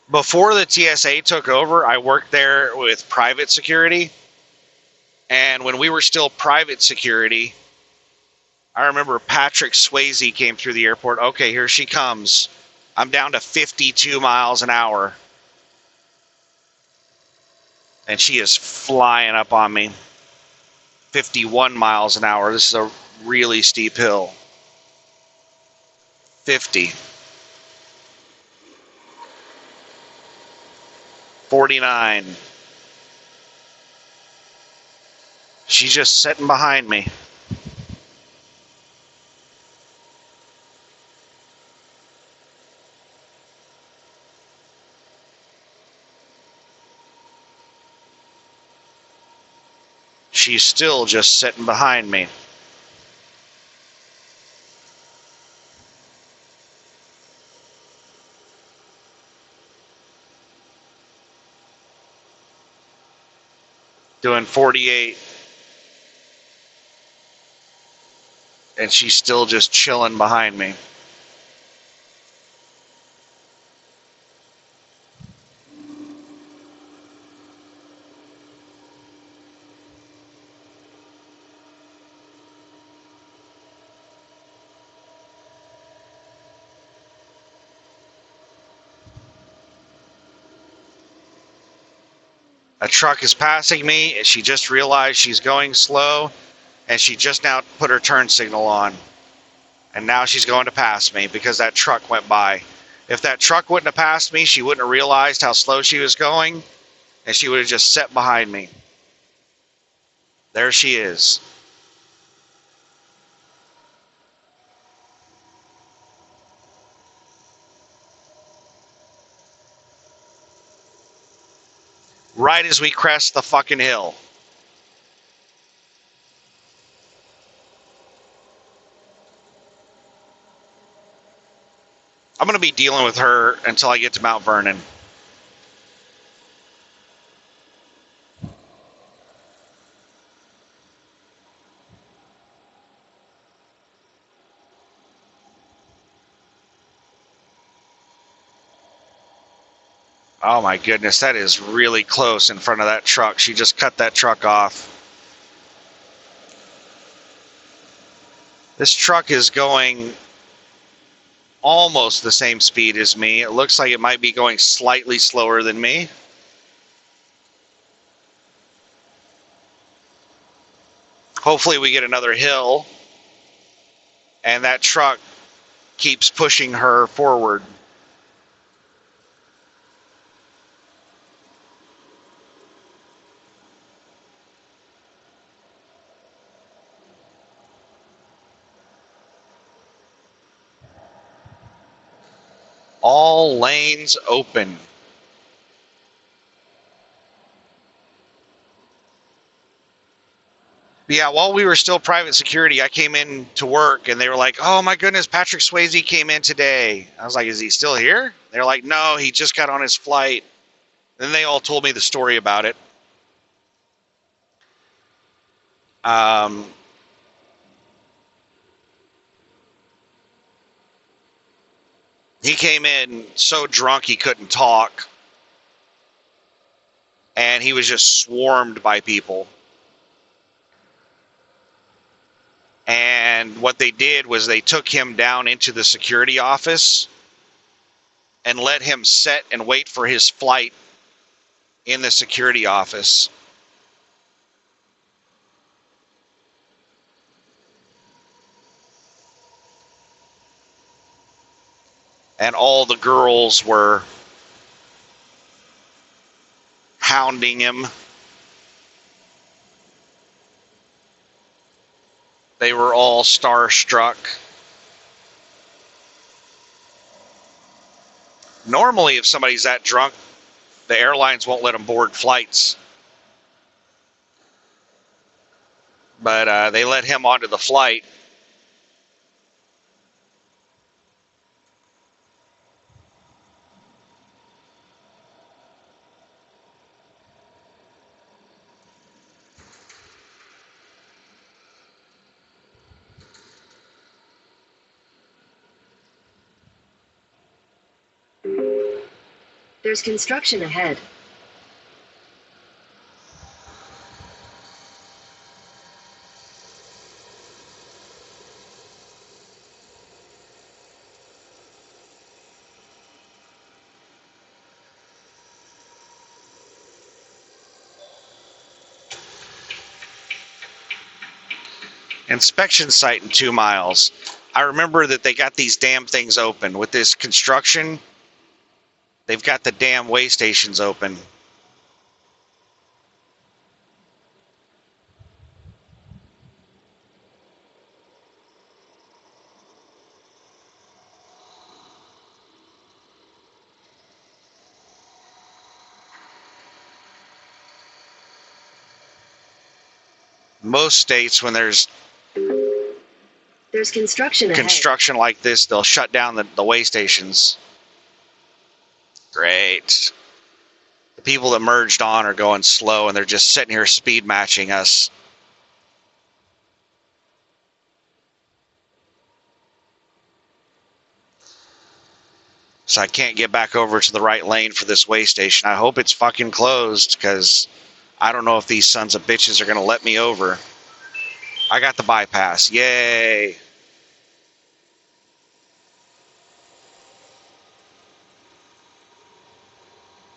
Before the TSA took over, I worked there with private security. And when we were still private security, I remember Patrick Swayze came through the airport. Okay, here she comes. I'm down to 52 miles an hour. And she is flying up on me. 51 miles an hour. This is a really steep hill. 50. 49. She's just sitting behind me. She's still just sitting behind me. doing 48. And she's still just chilling behind me. A truck is passing me, and she just realized she's going slow, and she just now put her turn signal on. And now she's going to pass me because that truck went by. If that truck wouldn't have passed me, she wouldn't have realized how slow she was going, and she would have just set behind me. There she is. Right as we crest the fucking hill. I'm going to be dealing with her until I get to Mount Vernon. Oh my goodness, that is really close in front of that truck. She just cut that truck off. This truck is going almost the same speed as me. It looks like it might be going slightly slower than me. Hopefully we get another hill and that truck keeps pushing her forward. All lanes open. Yeah, while we were still private security, I came in to work and they were like, oh my goodness, Patrick Swayze came in today. I was like, is he still here? They're like, no, he just got on his flight. Then they all told me the story about it. He came in so drunk he couldn't talk. And he was just swarmed by people. And what they did was they took him down into the security office and let him sit and wait for his flight in the security office. And all the girls were hounding him. They were all starstruck. Normally, if somebody's that drunk, the airlines won't let them board flights. But they let him onto the flight. There's construction ahead. Inspection site in 2 miles. I remember that they got these damn things open. With this construction, they've got the damn way stations open. Most states, when there's construction ahead. Construction like this, they'll shut down the way stations. Great. The people that merged on are going slow, and they're just sitting here speed matching us. So I can't get back over to the right lane for this way station. I hope it's fucking closed, because I don't know if these sons of bitches are going to let me over. I got the bypass. Yay.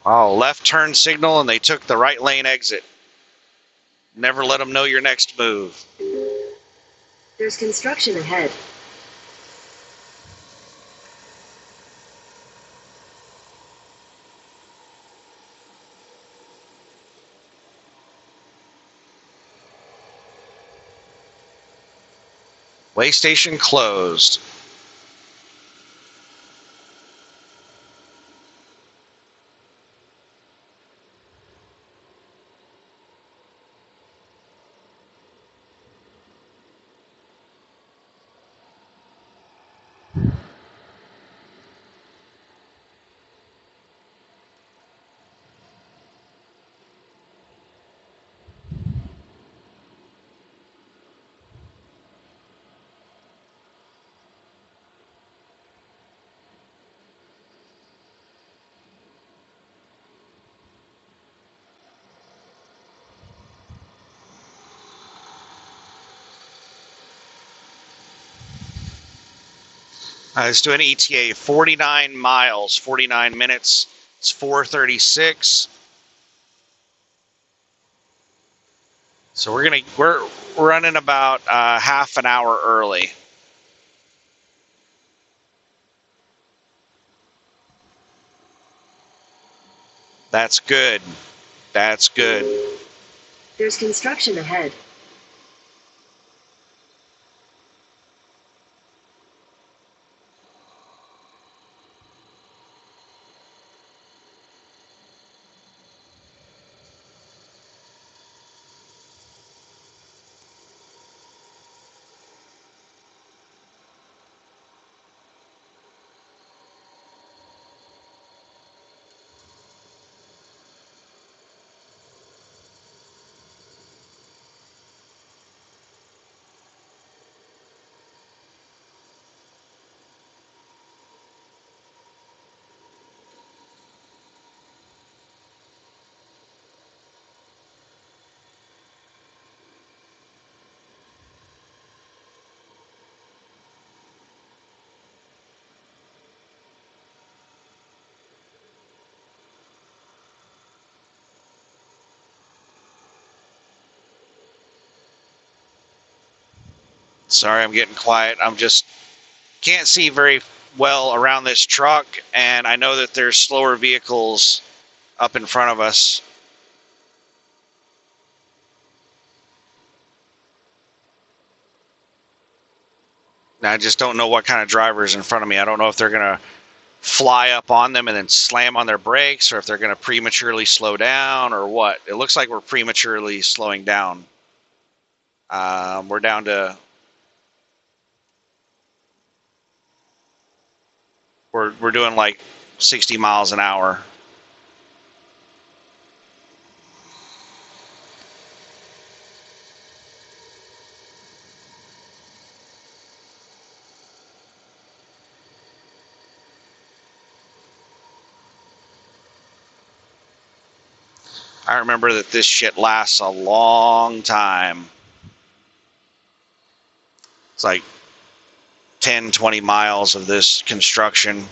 Oh, left turn signal, and they took the right lane exit. Never let them know your next move. There's construction ahead. Way station closed. I was doing ETA 49 miles, 49 minutes. It's 4:36. So we're running about half an hour early. That's good. That's good. There's construction ahead. Sorry, I'm getting quiet. I'm just can't see very well around this truck, and I know that there's slower vehicles up in front of us. I just don't know what kind of driver is in front of me. I don't know if they're going to fly up on them and then slam on their brakes, or if they're going to prematurely slow down, or what. It looks like we're prematurely slowing down. We're down to... We're doing like 60 miles an hour. I remember that this shit lasts a long time. It's like 10, 20 miles of this construction.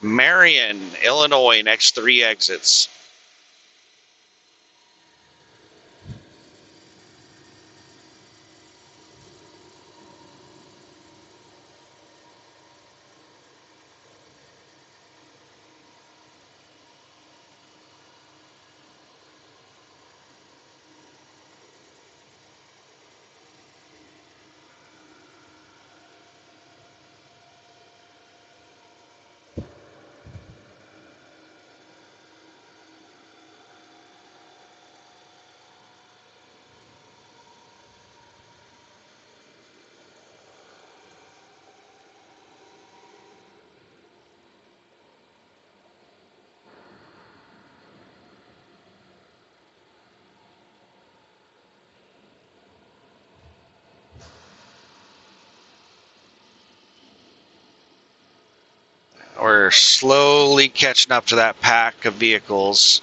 Marion, Illinois, next 3 exits. We're slowly catching up to that pack of vehicles.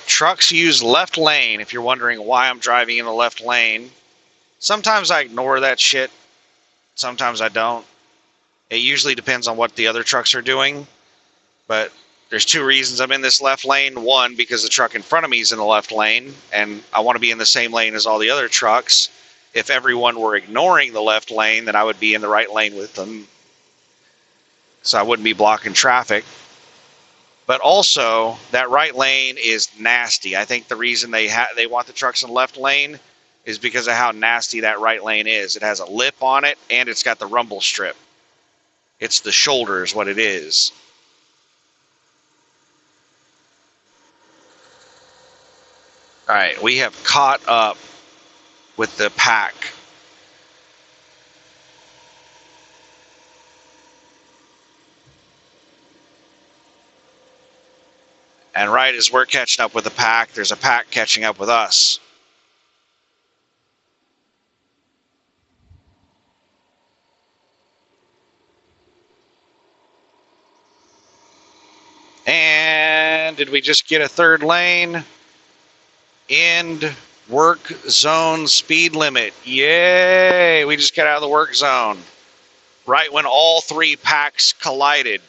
Trucks use left lane, if you're wondering why I'm driving in the left lane. Sometimes I ignore that shit. Sometimes I don't. It usually depends on what the other trucks are doing. But there's two reasons I'm in this left lane. One, because the truck in front of me is in the left lane, and I want to be in the same lane as all the other trucks. If everyone were ignoring the left lane, then I would be in the right lane with them. So I wouldn't be blocking traffic. But also, that right lane is nasty. I think the reason they want the trucks in the left lane is because of how nasty that right lane is. It has a lip on it, and it's got the rumble strip. It's the shoulder is what it is. All right, we have caught up with the pack. And right as we're catching up with the pack, there's a pack catching up with us. And did we just get a third lane? End work zone speed limit. Yay! We just got out of the work zone. Right when all three packs collided.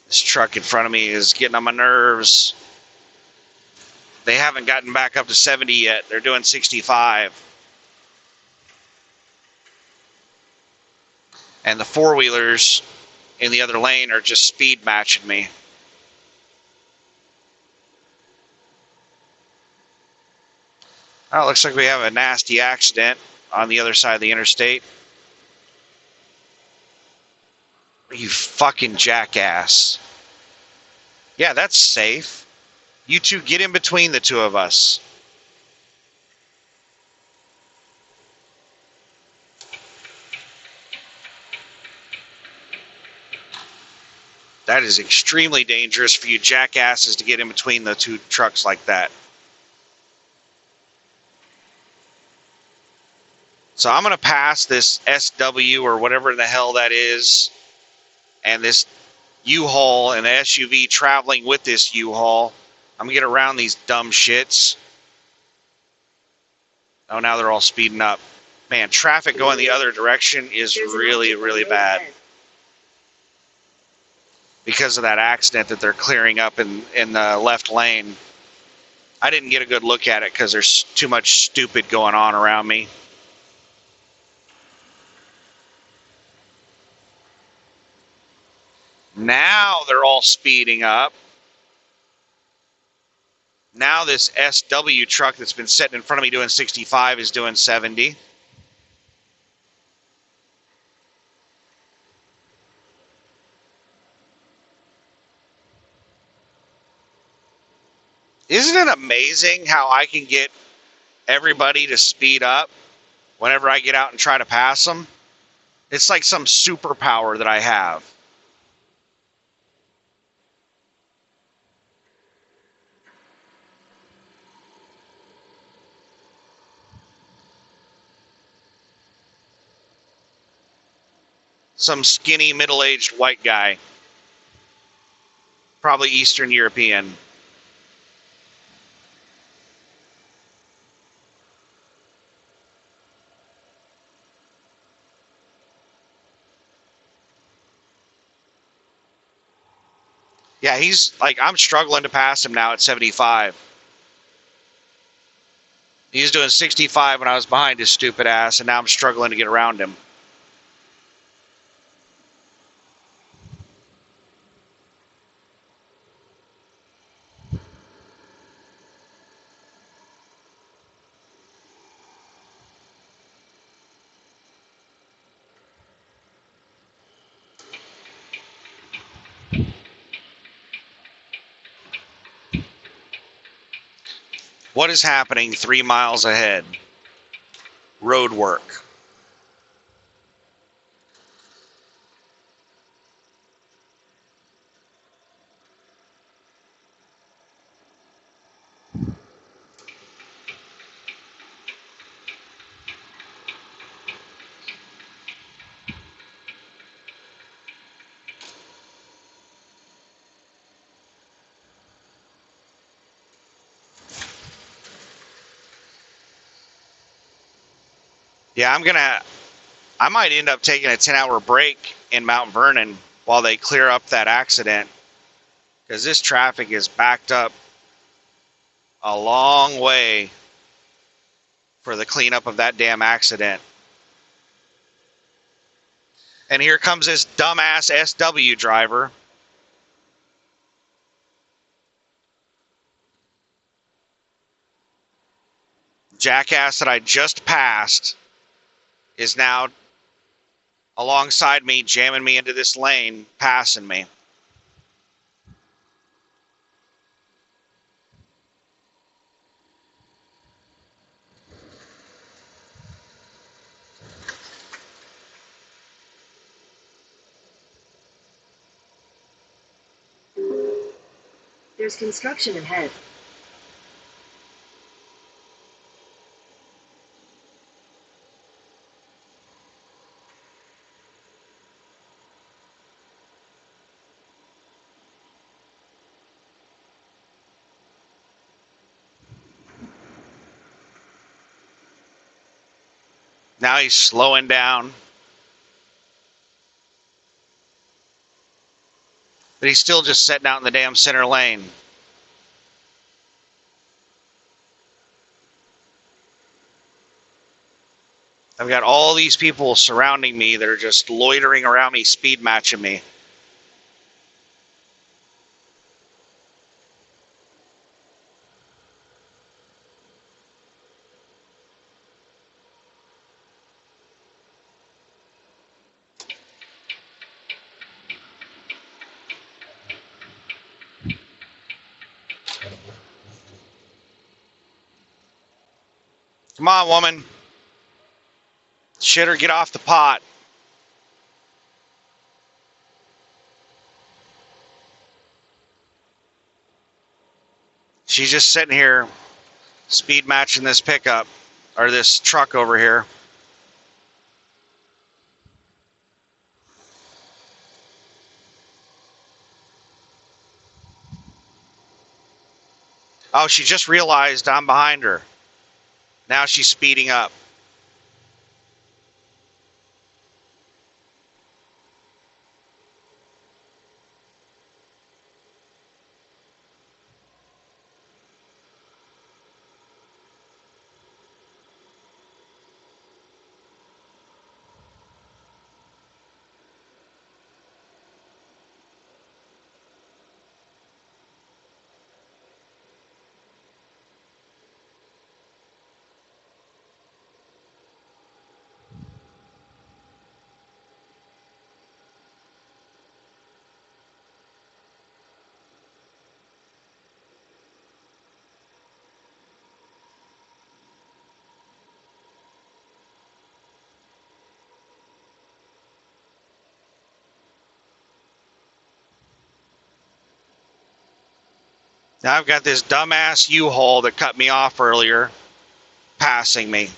This truck in front of me is getting on my nerves. They haven't gotten back up to 70 yet. They're doing 65. And the four-wheelers in the other lane are just speed matching me. Oh, it looks like we have a nasty accident on the other side of the interstate. You fucking jackass. Yeah, that's safe. You two get in between the two of us. That is extremely dangerous for you jackasses to get in between the two trucks like that. So I'm going to pass this SW or whatever the hell that is, and this U-Haul and the SUV traveling with this U-Haul. I'm going to get around these dumb shits. Oh, now they're all speeding up. Man, traffic going the other direction is really, really bad. Because of that accident that they're clearing up in the left lane. I didn't get a good look at it because there's too much stupid going on around me. Now they're all speeding up. Now this SW truck that's been sitting in front of me doing 65 is doing 70. Isn't it amazing how I can get everybody to speed up whenever I get out and try to pass them. It's like some superpower that I have. Some skinny, middle-aged white guy. Probably Eastern European. Yeah, he's like, I'm struggling to pass him now at 75. He's doing 65 when I was behind his stupid ass, and now I'm struggling to get around him. What is happening 3 miles ahead? Road work. Yeah, I might end up taking a 10-hour break in Mount Vernon while they clear up that accident, because this traffic is backed up a long way for the cleanup of that damn accident. And here comes this dumbass SW driver. Jackass that I just passed is now alongside me, jamming me into this lane, passing me. There's construction ahead. Now he's slowing down. But he's still just sitting out in the damn center lane. I've got all these people surrounding me that are just loitering around me, speed matching me. Come on, woman. Shit, or get off the pot. She's just sitting here speed matching this pickup, or this truck over here. Oh, she just realized I'm behind her. Now she's speeding up. Now I've got this dumbass U-Haul that cut me off earlier passing me.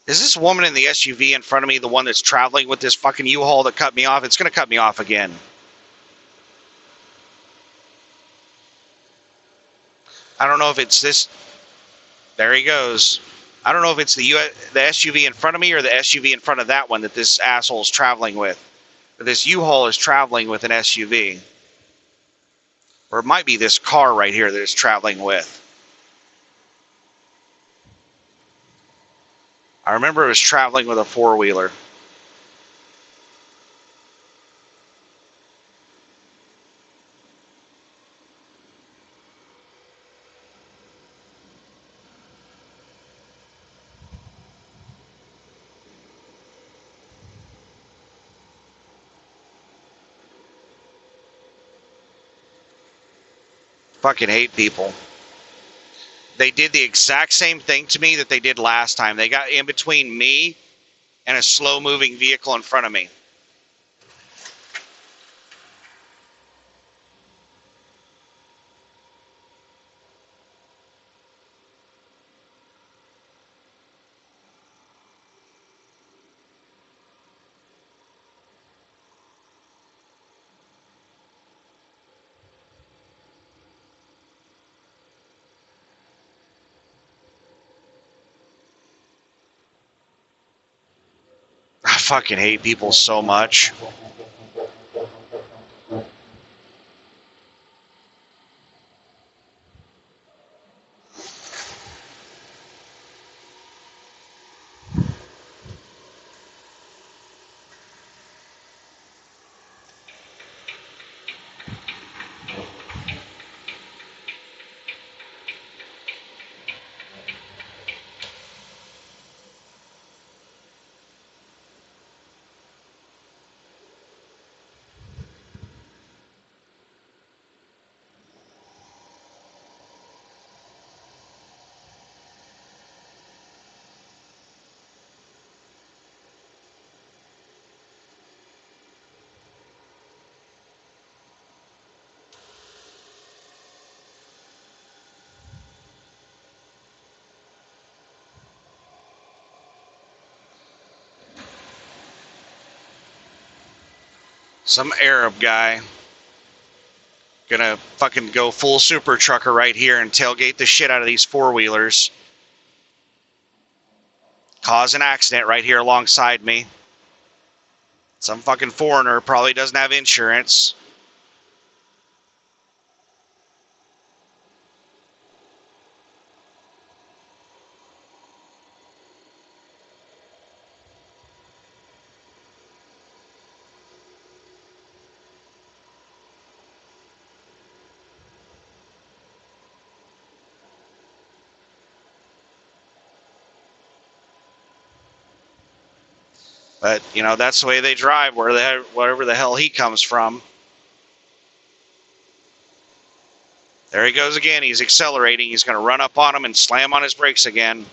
Is this woman in the SUV in front of me the one that's traveling with this fucking U-Haul that cut me off? It's going to cut me off again. I don't know if it's this. There he goes. I don't know if it's the SUV in front of me or the SUV in front of that one that this asshole is traveling with. But this U-Haul is traveling with an SUV. Or it might be this car right here that it's traveling with. I remember it was traveling with a four-wheeler. Fucking hate people. They did the exact same thing to me that they did last time. They got in between me and a slow-moving vehicle in front of me. I fucking hate people so much. Some Arab guy gonna fucking go full super trucker right here and tailgate the shit out of these four-wheelers. Cause an accident right here alongside me. Some fucking foreigner probably doesn't have insurance. But, you know, that's the way they drive, wherever the hell he comes from. There he goes again. He's accelerating. He's going to run up on him and slam on his brakes again.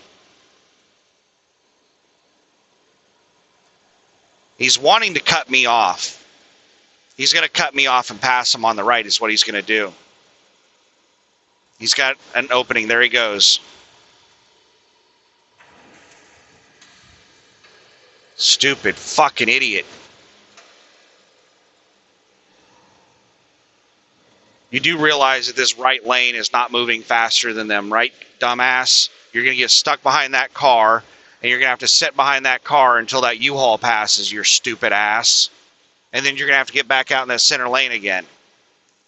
He's wanting to cut me off. He's going to cut me off and pass him on the right is what he's going to do. He's got an opening. There he goes. Stupid fucking idiot. You do realize that this right lane is not moving faster than them, right, dumbass? You're going to get stuck behind that car, and you're going to have to sit behind that car until that U-Haul passes, your stupid ass. And then you're going to have to get back out in that center lane again.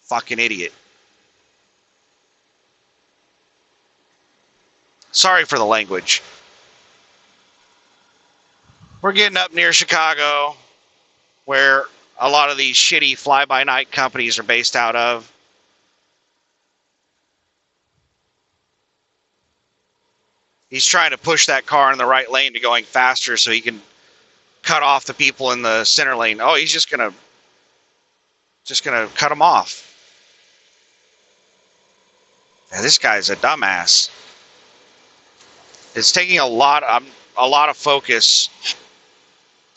Fucking idiot. Sorry for the language. We're getting up near Chicago, where a lot of these shitty fly-by-night companies are based out of. He's trying to push that car in the right lane to going faster so he can cut off the people in the center lane. Oh, he's just gonna cut them off. Yeah, this guy's a dumbass. It's taking a lot of focus.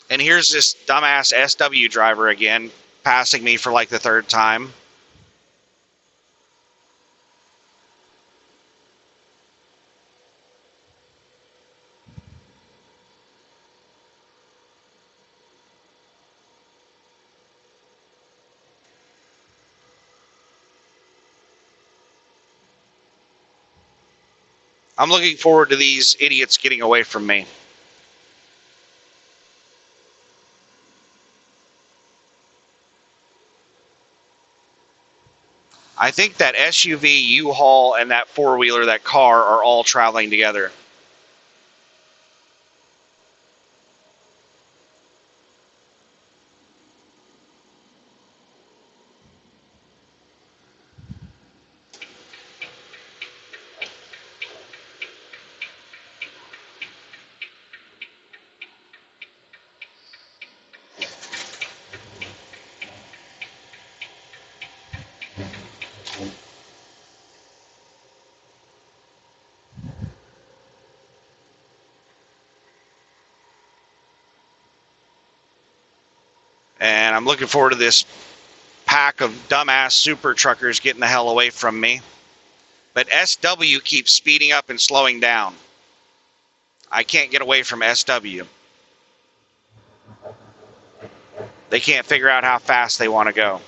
And here's this dumbass SW driver again, passing me for like the third time. I'm looking forward to these idiots getting away from me. I think that SUV, U-Haul, and that four-wheeler, that car, are all traveling together. And I'm looking forward to this pack of dumbass super truckers getting the hell away from me. But SW keeps speeding up and slowing down. I can't get away from SW. They can't figure out how fast they want to go.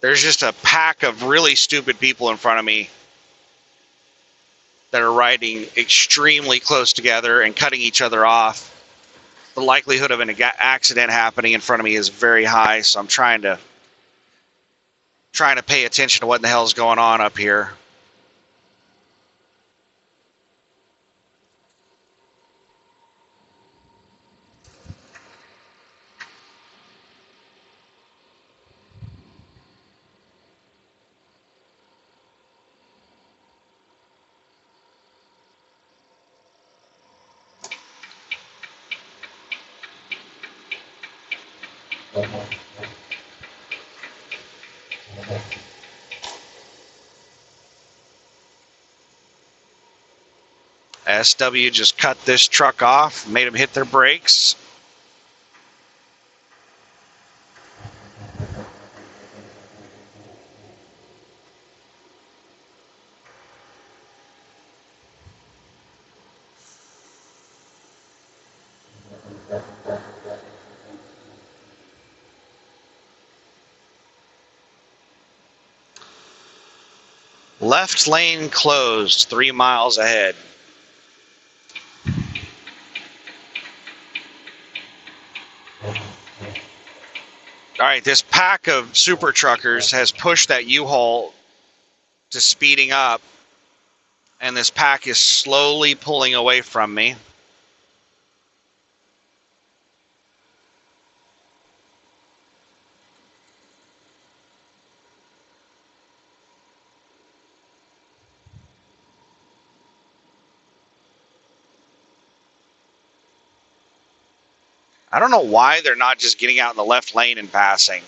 There's just a pack of really stupid people in front of me that are riding extremely close together and cutting each other off. The likelihood of an accident happening in front of me is very high, so I'm trying to pay attention to what in the hell is going on up here. SW just cut this truck off, made them hit their brakes. Left lane closed, 3 miles ahead. All right, this pack of super truckers has pushed that U-Haul to speeding up, and this pack is slowly pulling away from me. I don't know why they're not just getting out in the left lane and passing.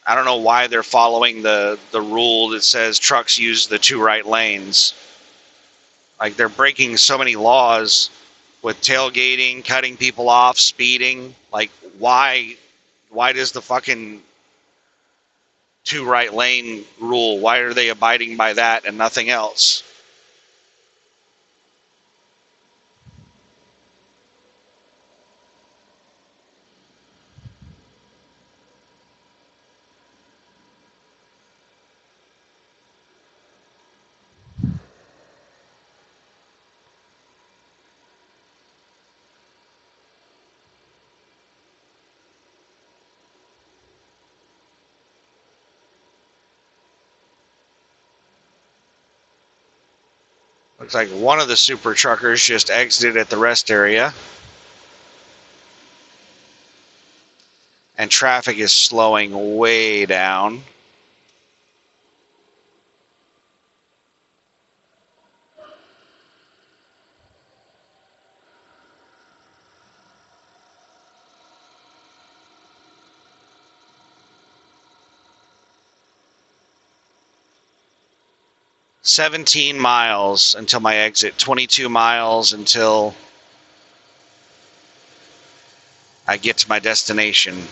I don't know why they're following the rule that says trucks use the 2 right lanes. Like, they're breaking so many laws with tailgating, cutting people off, speeding. Like, why does the fucking 2 right lane rule, why are they abiding by that and nothing else? Looks like one of the super truckers just exited at the rest area. And traffic is slowing way down. "17 miles until my exit, 22 miles until I get to my destination."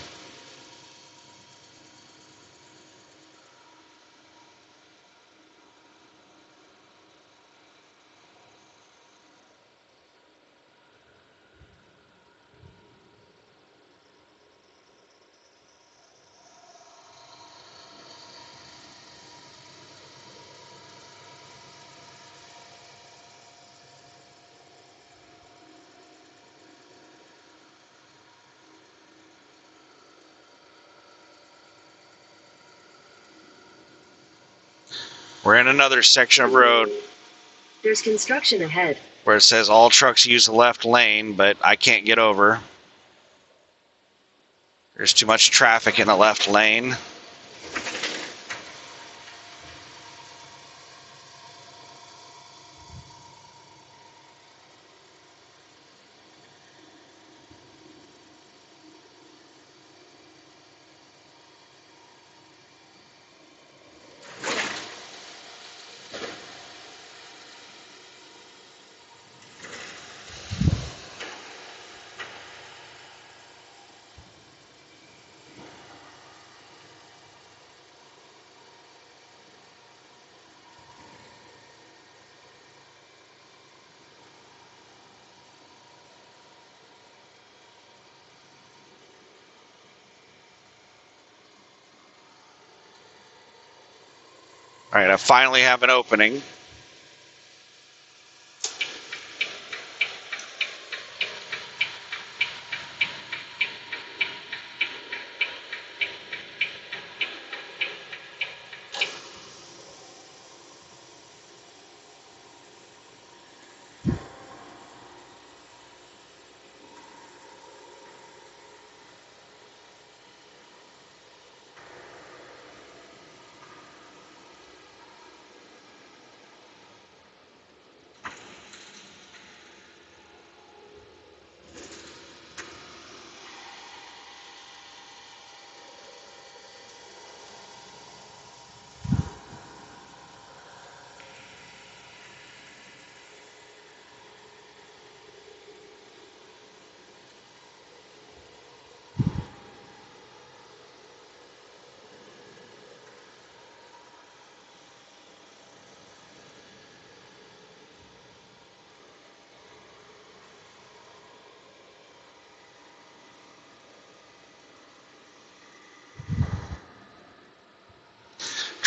We're in another section of road There's construction ahead. where it says all trucks use the left lane, but I can't get over. There's too much traffic in the left lane. All right, I finally have an opening.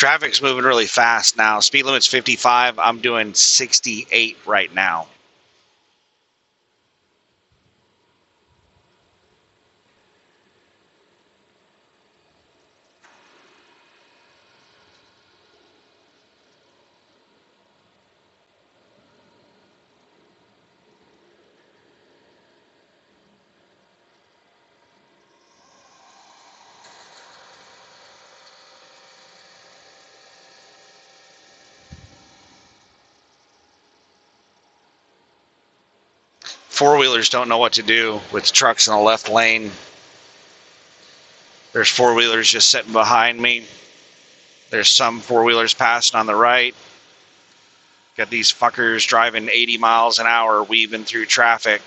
Traffic's moving really fast now. Speed limit's 55. I'm doing 68 right now. Four-wheelers don't know what to do with trucks in the left lane. There's four-wheelers just sitting behind me. There's some four-wheelers passing on the right. Got these fuckers driving 80 miles an hour weaving through traffic.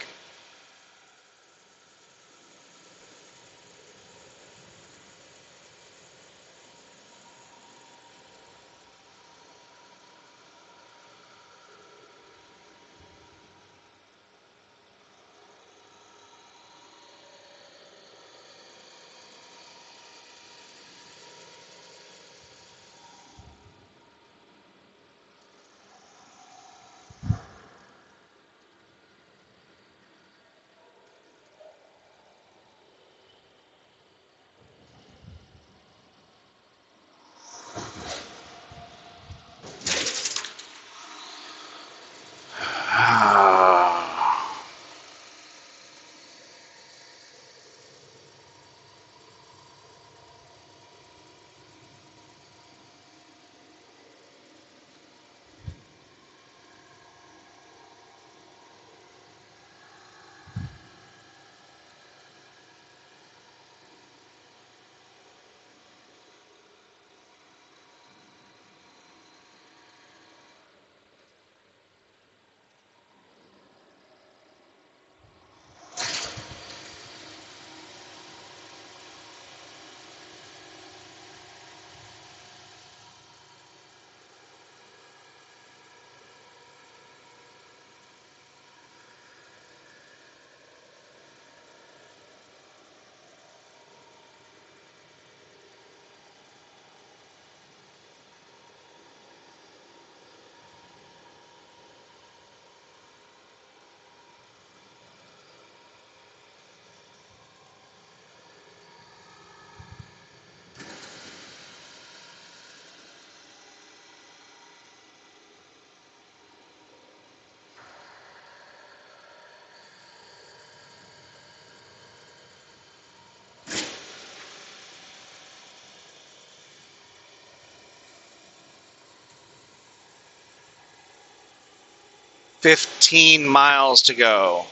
15 miles to go.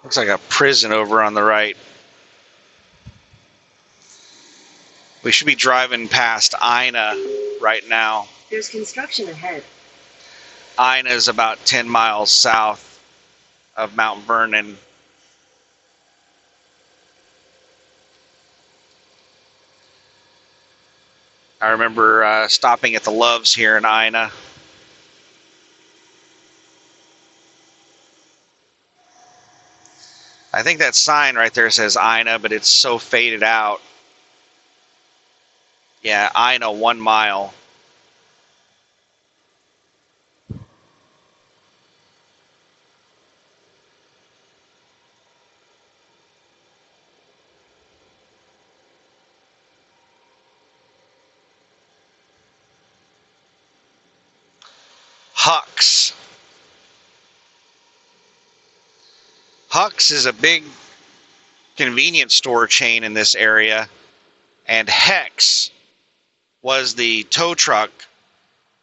Looks like a prison over on the right. We should be driving past Ina right now. There's construction ahead. Ina is about 10 miles south of Mount Vernon. I remember stopping at the Loves here in Ina. I think that sign right there says Ina, but it's so faded out. Yeah, Ina, 1 mile. Huck's. Huck's is a big convenience store chain in this area, and Hex was the tow truck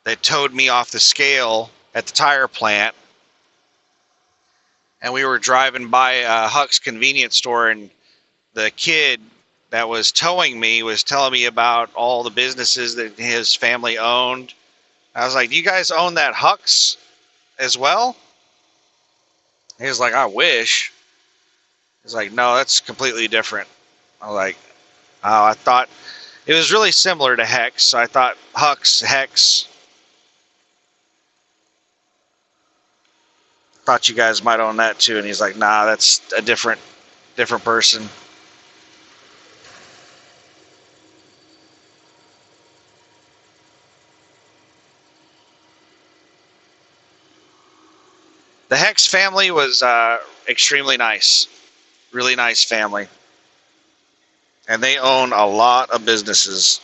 that towed me off the scale at the tire plant. And we were driving by Huck's convenience store, and the kid that was towing me was telling me about all the businesses that his family owned. I was like, do you guys own that Huck's as well? He was like, I wish. He's like, no, that's completely different. I was like, oh, I thought it was really similar to Hex. So I thought Huck's, Hex. Thought you guys might own that too. And he's like, nah, that's a different person. The Hex family was extremely nice. Really nice family. And they own a lot of businesses.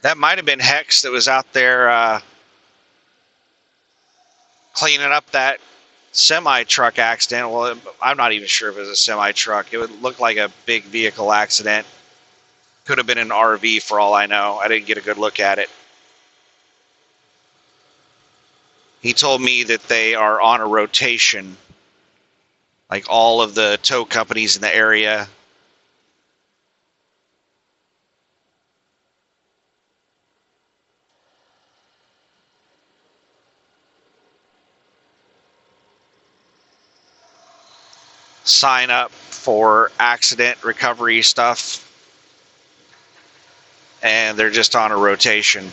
That might have been Hex that was out there cleaning up that semi-truck accident. Well, I'm not even sure if it was a semi-truck. It would look like a big vehicle accident. Could have been an RV for all I know. I didn't get a good look at it. He told me that they are on a rotation. Like all of the tow companies in the area. Sign up for accident recovery stuff. And they're just on a rotation.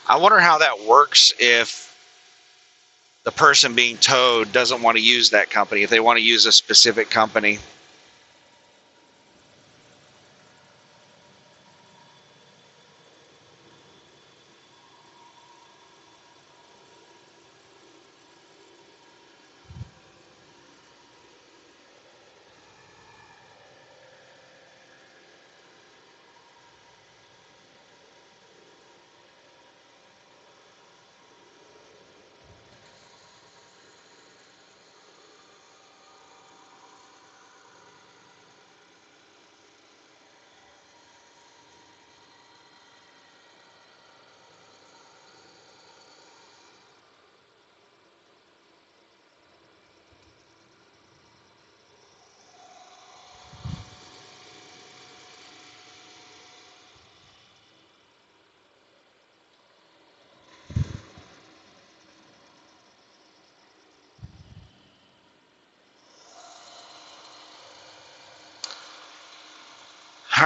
I wonder how that works if the person being towed doesn't want to use that company, if they want to use a specific company.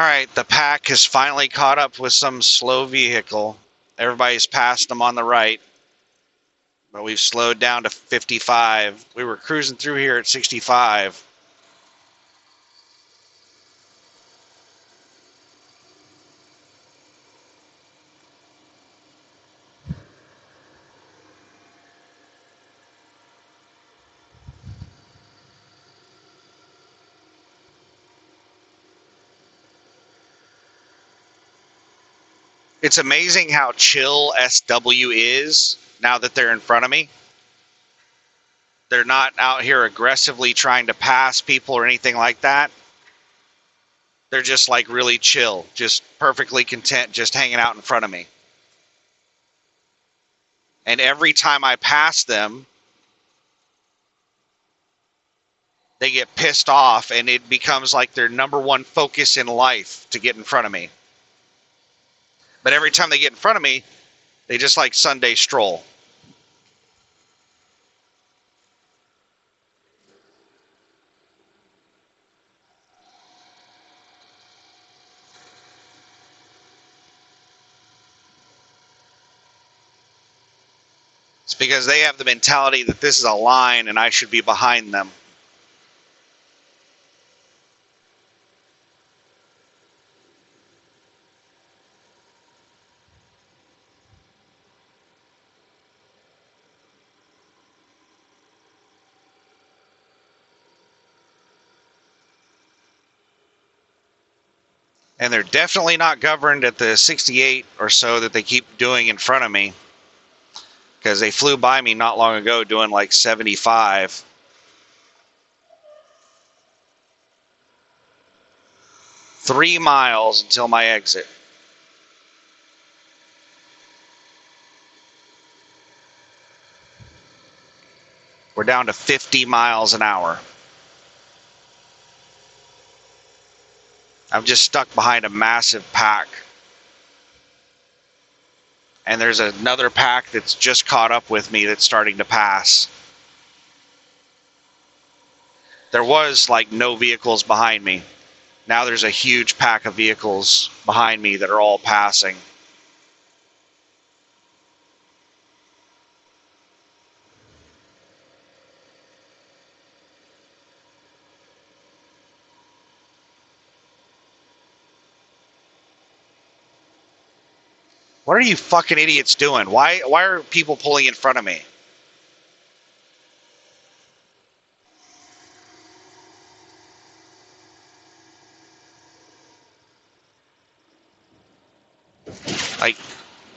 right, the pack has finally caught up with some slow vehicle. Everybody's passed them on the right, but we've slowed down to 55. We were cruising through here at 65. It's amazing how chill SW is now that they're in front of me. They're not out here aggressively trying to pass people or anything like that. They're just like really chill, just perfectly content, just hanging out in front of me. And every time I pass them, they get pissed off, and it becomes like their number one focus in life to get in front of me. But every time they get in front of me, they just like Sunday stroll. It's because they have the mentality that this is a line and I should be behind them. And they're definitely not governed at the 68 or so that they keep doing in front of me, because they flew by me not long ago doing like 75. Three miles until my exit. We're down to 50 miles an hour. I'm just stuck behind a massive pack. And there's another pack that's just caught up with me that's starting to pass. There was like no vehicles behind me. Now there's a huge pack of vehicles behind me that are all passing. What are you fucking idiots doing? Why are people pulling in front of me? Like,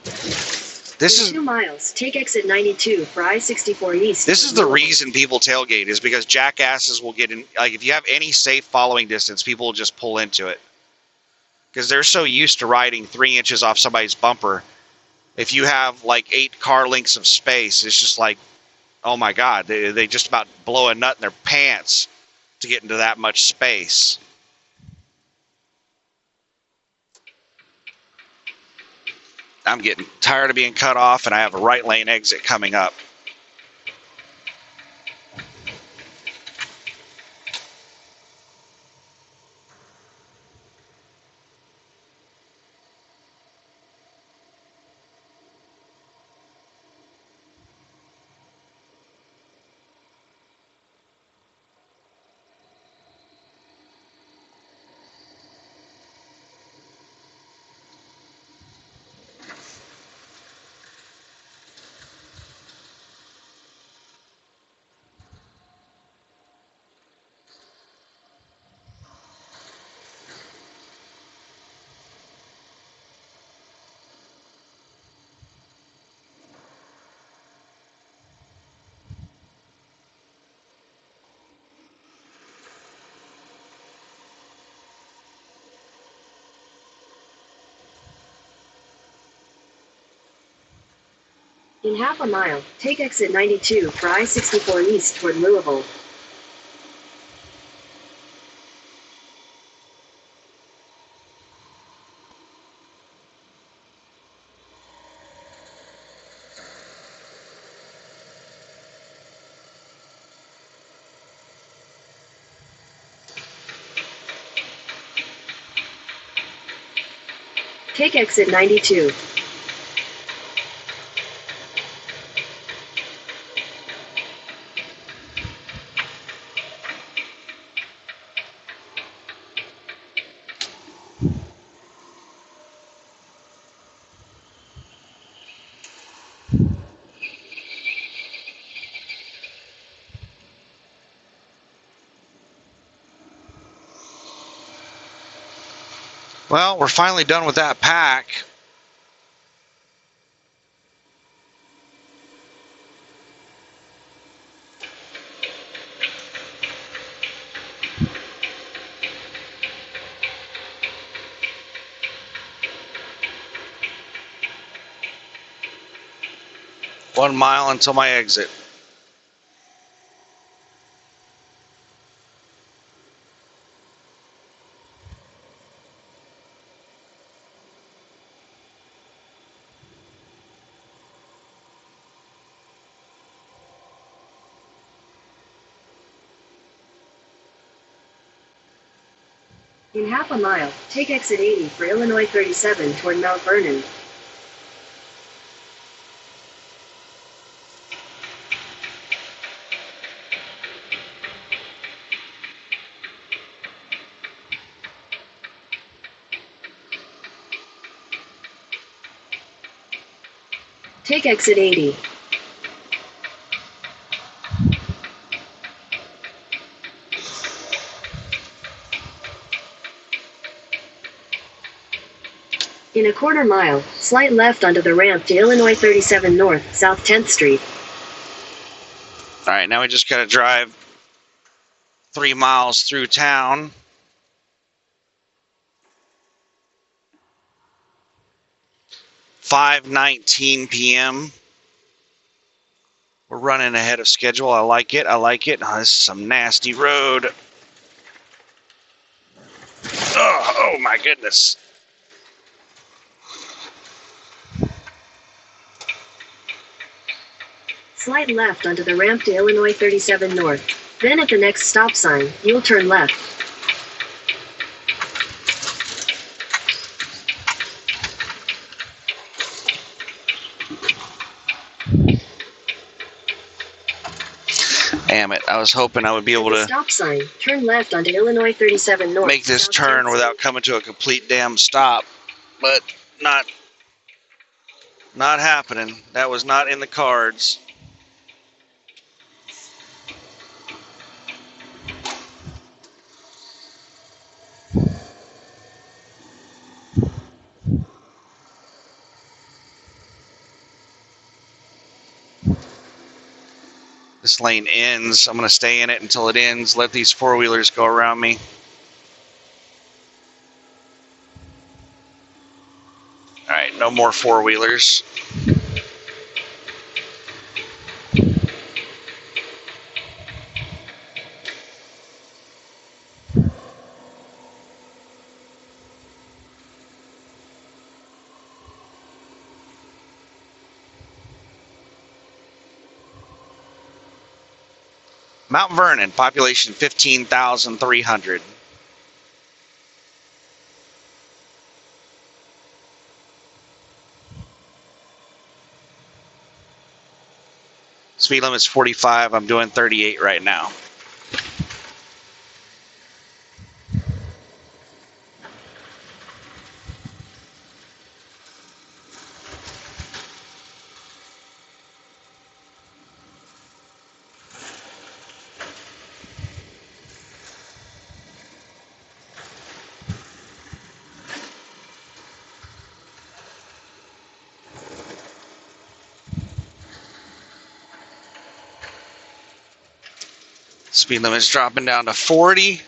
this is 2 miles. Take exit 92 for I-64 East. This is the reason people tailgate, is because jackasses will get in. Like, if you have any safe following distance, people will just pull into it because they're so used to riding 3 inches off somebody's bumper. If you have like 8 car lengths of space, it's just like, oh my God, they just about blow a nut in their pants to get into that much space. I'm getting tired of being cut off, and I have a right lane exit coming up. In half a mile, take exit 92 for I-64 East toward Louisville. Take exit 92. Well, we're finally done with that pack. One mile until my exit. In half a mile, take exit 80 for Illinois 37 toward Mount Vernon. Take exit 80. In a quarter mile, slight left onto the ramp to Illinois 37 North, South 10th Street. All right, now we just got to drive 3 miles through town. "5:19 p.m. We're running ahead of schedule. I like it. I like it. Oh, this is some nasty road. Oh my goodness. Slight left onto the ramp to Illinois 37 North. Then at the next stop sign, you'll turn left. Damn it. I was hoping I would be able to Stop sign, turn left onto Illinois 37 North. make this South turn 10th without coming to a complete damn stop. But not happening. That was not in the cards. This lane ends. I'm going to stay in it until it ends. Let these four-wheelers go around me. All right, no more four-wheelers. Mount Vernon, population 15,300. Speed limit's 45. I'm doing 38 right now. Speed limit's dropping down to 40.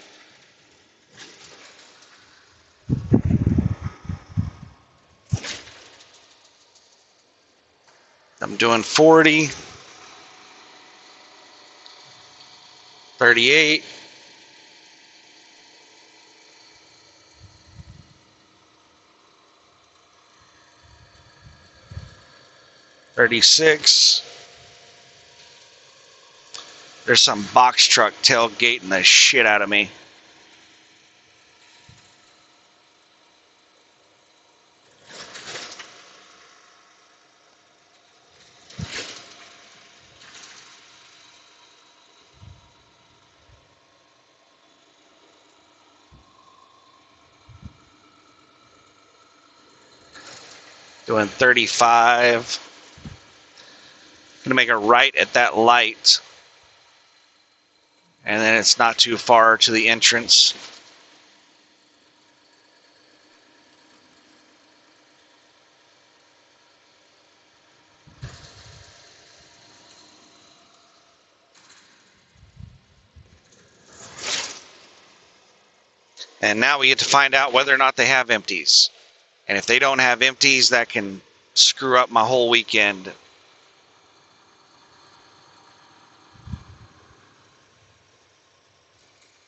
I'm doing 40. 38. "36. There's some box truck tailgating the shit out of me. Doing 35. Gonna make a right at that light. And then it's not too far to the entrance. And now we get to find out whether or not they have empties. And if they don't have empties, that can screw up my whole weekend.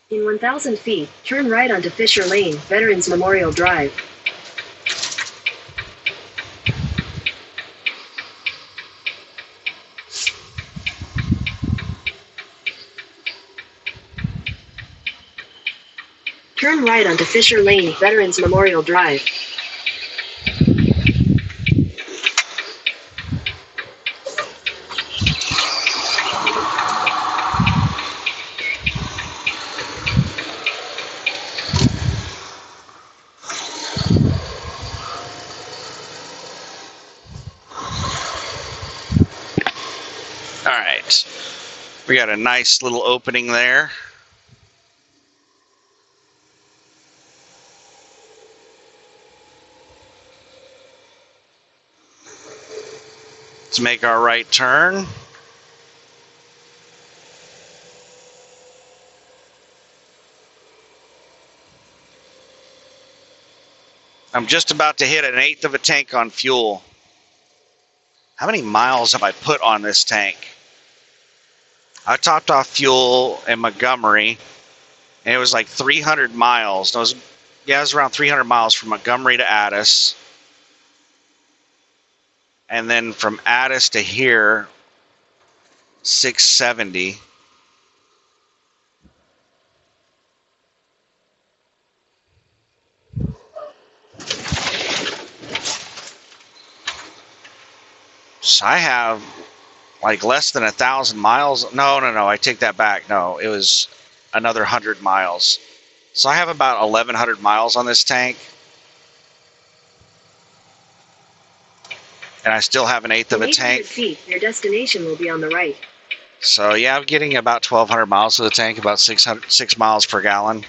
In 1,000 feet, turn right onto Fisher Lane, Veterans Memorial Drive. Turn right onto Fisher Lane, Veterans Memorial Drive. All right. We got a nice little opening there. Let's make our right turn. I'm just about to hit 1/8 of a tank on fuel. How many miles have I put on this tank? I topped off fuel in Montgomery, and it was like 300 miles. It was around 300 miles from Montgomery to Addis. And then from Addis to here, 670. So I have like less than 1,000 miles. No, I take that back. No, it was another 100 miles. So I have about 1,100 miles on this tank. And I still have 1/8 of a tank. 800 feet, your destination will be on the right. So yeah, I'm getting about 1,200 miles to the tank, about 6 miles per gallon.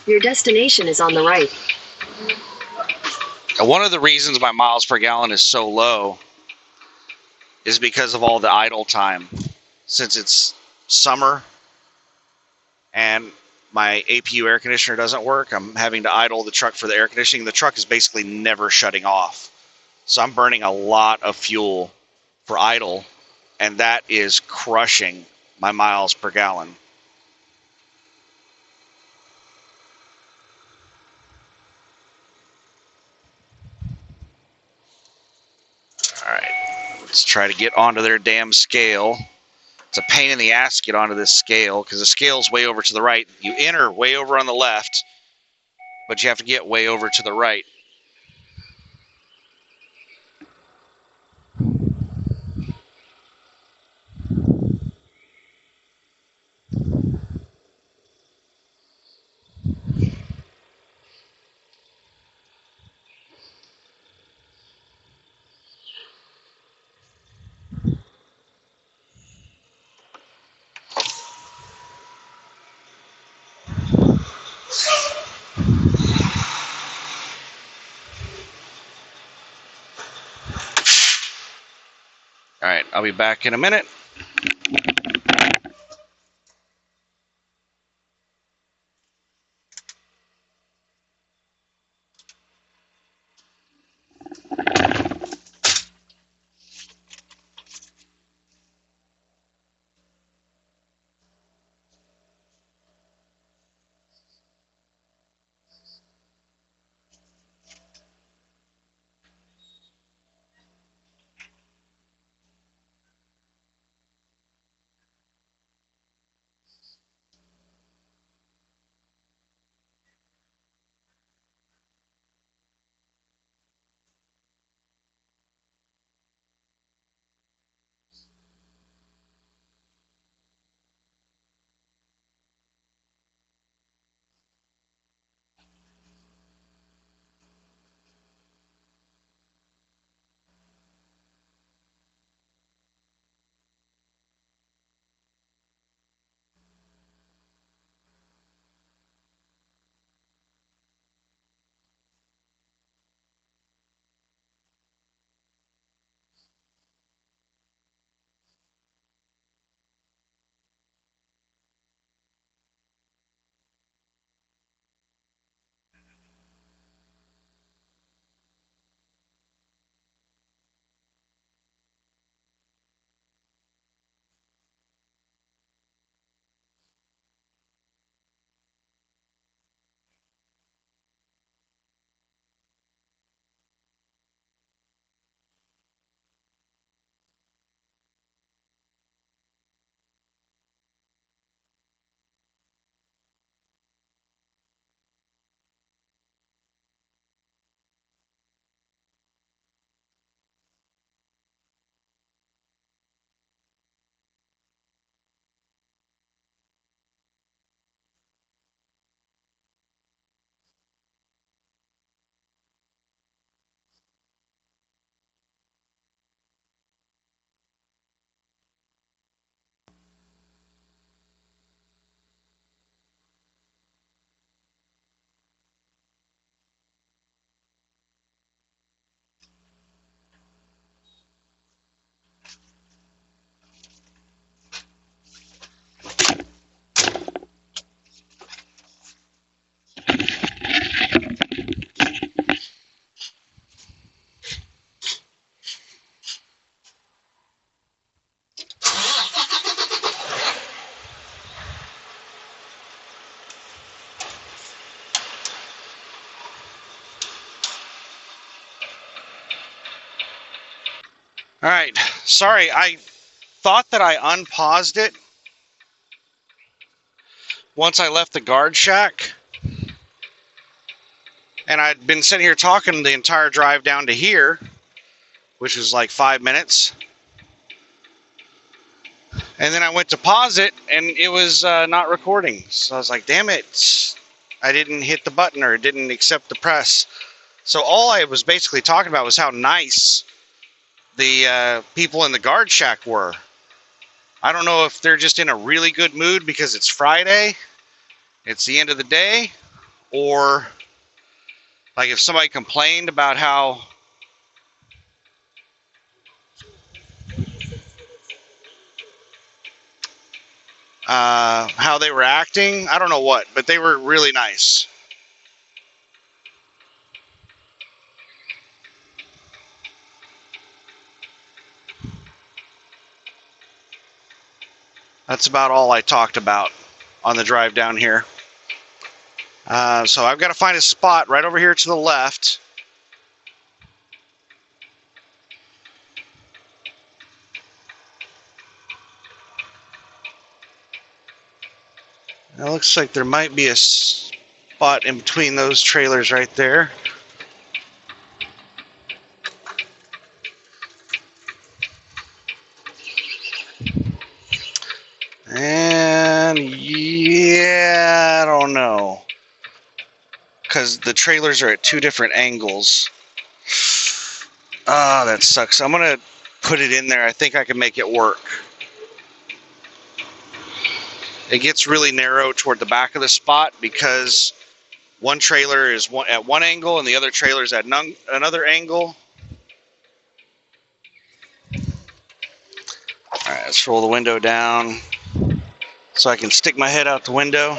Your destination is on the right. One of the reasons my miles per gallon is so low is because of all the idle time. Since it's summer and my APU air conditioner doesn't work, I'm having to idle the truck for the air conditioning. The truck is basically never shutting off. So I'm burning a lot of fuel for idle, and that is crushing my miles per gallon. All right, let's try to get onto their damn scale. It's a pain in the ass to get onto this scale because the scale's way over to the right. You enter way over on the left, but you have to get way over to the right. All right, I'll be back in a minute. All right. Sorry, I thought that I unpaused it once I left the guard shack. And I'd been sitting here talking the entire drive down to here, which was like 5 minutes. And then I went to pause it, and it was not recording. So I was like, damn it. I didn't hit the button or didn't accept the press. So all I was basically talking about was how nice the people in the guard shack were. I don't know if they're just in a really good mood because it's Friday, it's the end of the day, or like if somebody complained about how they were acting. I don't know what, but they were really nice. That's about all I talked about on the drive down here. So I've got to find a spot right over here to the left. It looks like there might be a spot in between those trailers right there. And yeah, I don't know. Because the trailers are at two different angles. Ah, that sucks. I'm going to put it in there. I think I can make it work. It gets really narrow toward the back of the spot because one trailer is at one angle and the other trailer is at another angle. All right, let's roll the window down so I can stick my head out the window.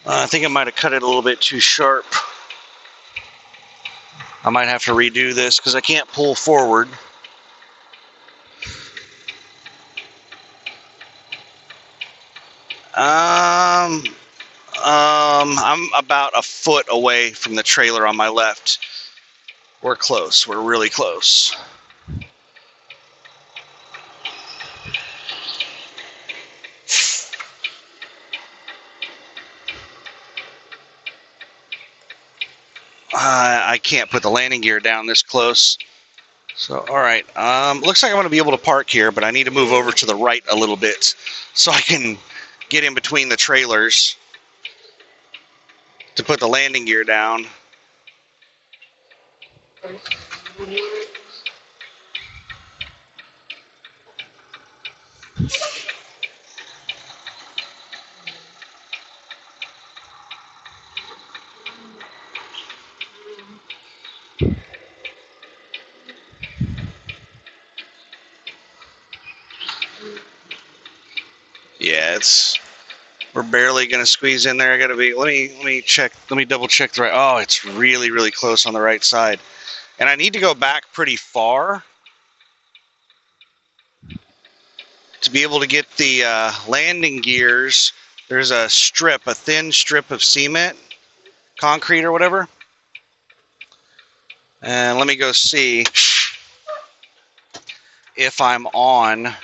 I think I might have cut it a little bit too sharp. I might have to redo this because I can't pull forward. I'm about a foot away from the trailer on my left. We're close. We're really close. I can't put the landing gear down this close. So, all right. Looks like I'm going to be able to park here, but I need to move over to the right a little bit so I can get in between the trailers to put the landing gear down. Yeah, we're barely gonna squeeze in there. I gotta be. Let me check. Let me double check the right. Oh, it's really, really close on the right side, and I need to go back pretty far to be able to get the landing gears. There's a thin strip of cement, concrete or whatever, and let me go see if I'm on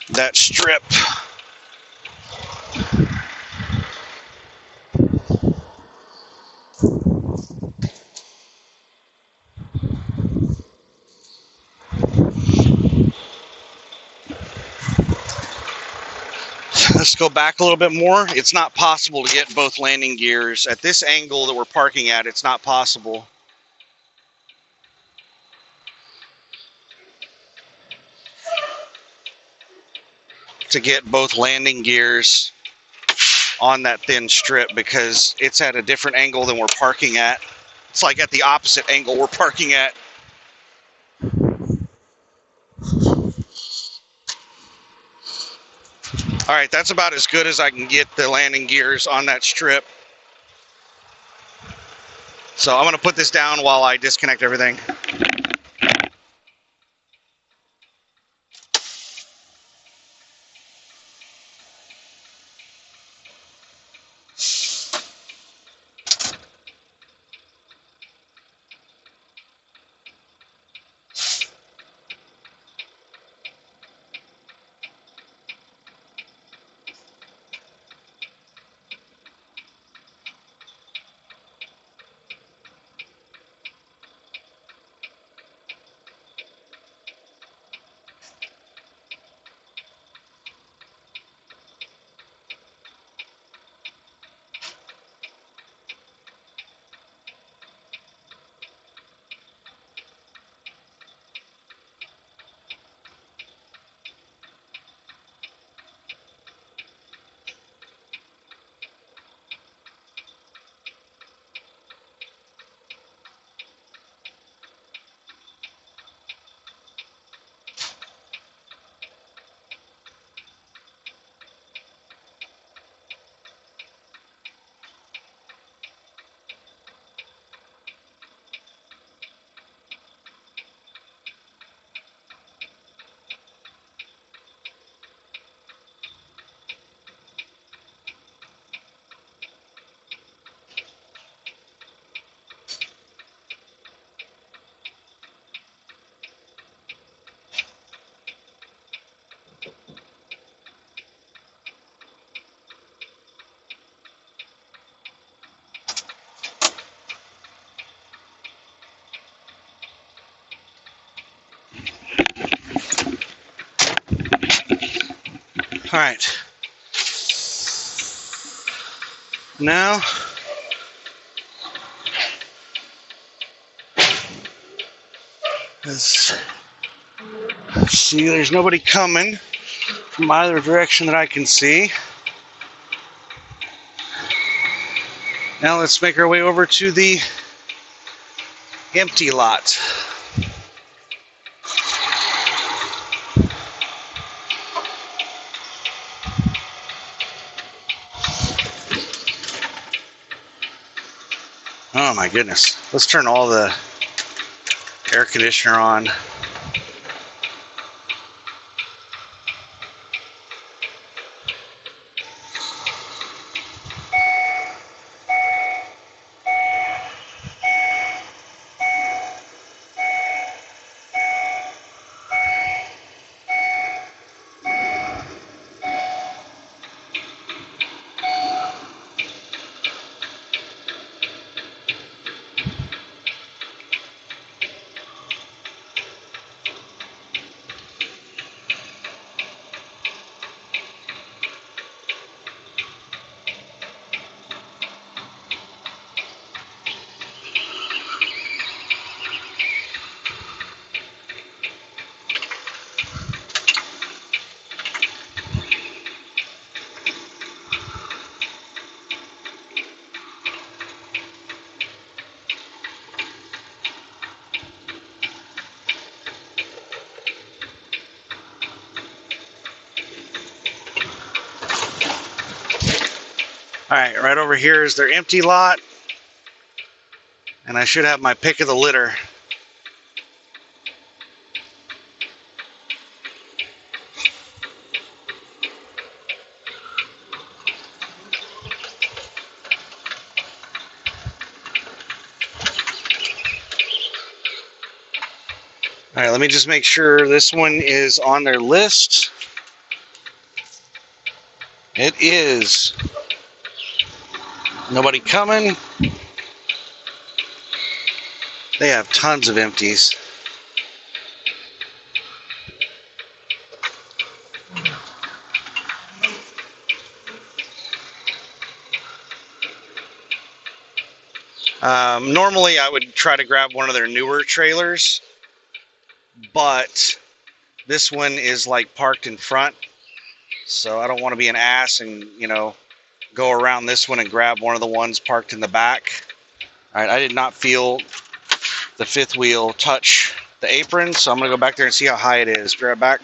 that strip. Let's go back a little bit more. It's not possible to get both landing gears at this angle that we're parking at. It's not possible. To get both landing gears on that thin strip because it's at a different angle than we're parking at. It's like at the opposite angle we're parking at. All right, that's about as good as I can get the landing gears on that strip. So I'm going to put this down while I disconnect everything. All right. Now, let's see, there's nobody coming from either direction that I can see. Now let's make our way over to the empty lot. Oh my goodness. Let's turn all the air conditioner on. All right, right over here is their empty lot. And I should have my pick of the litter. All right, let me just make sure this one is on their list. It is. Nobody coming. They have tons of empties. Normally I would try to grab one of their newer trailers, but this one is like parked in front, so I don't want to be an ass and, you know, go around this one and grab one of the ones parked in the back. All right, I did not feel the fifth wheel touch the apron, so I'm going to go back there and see how high it is. Be right back.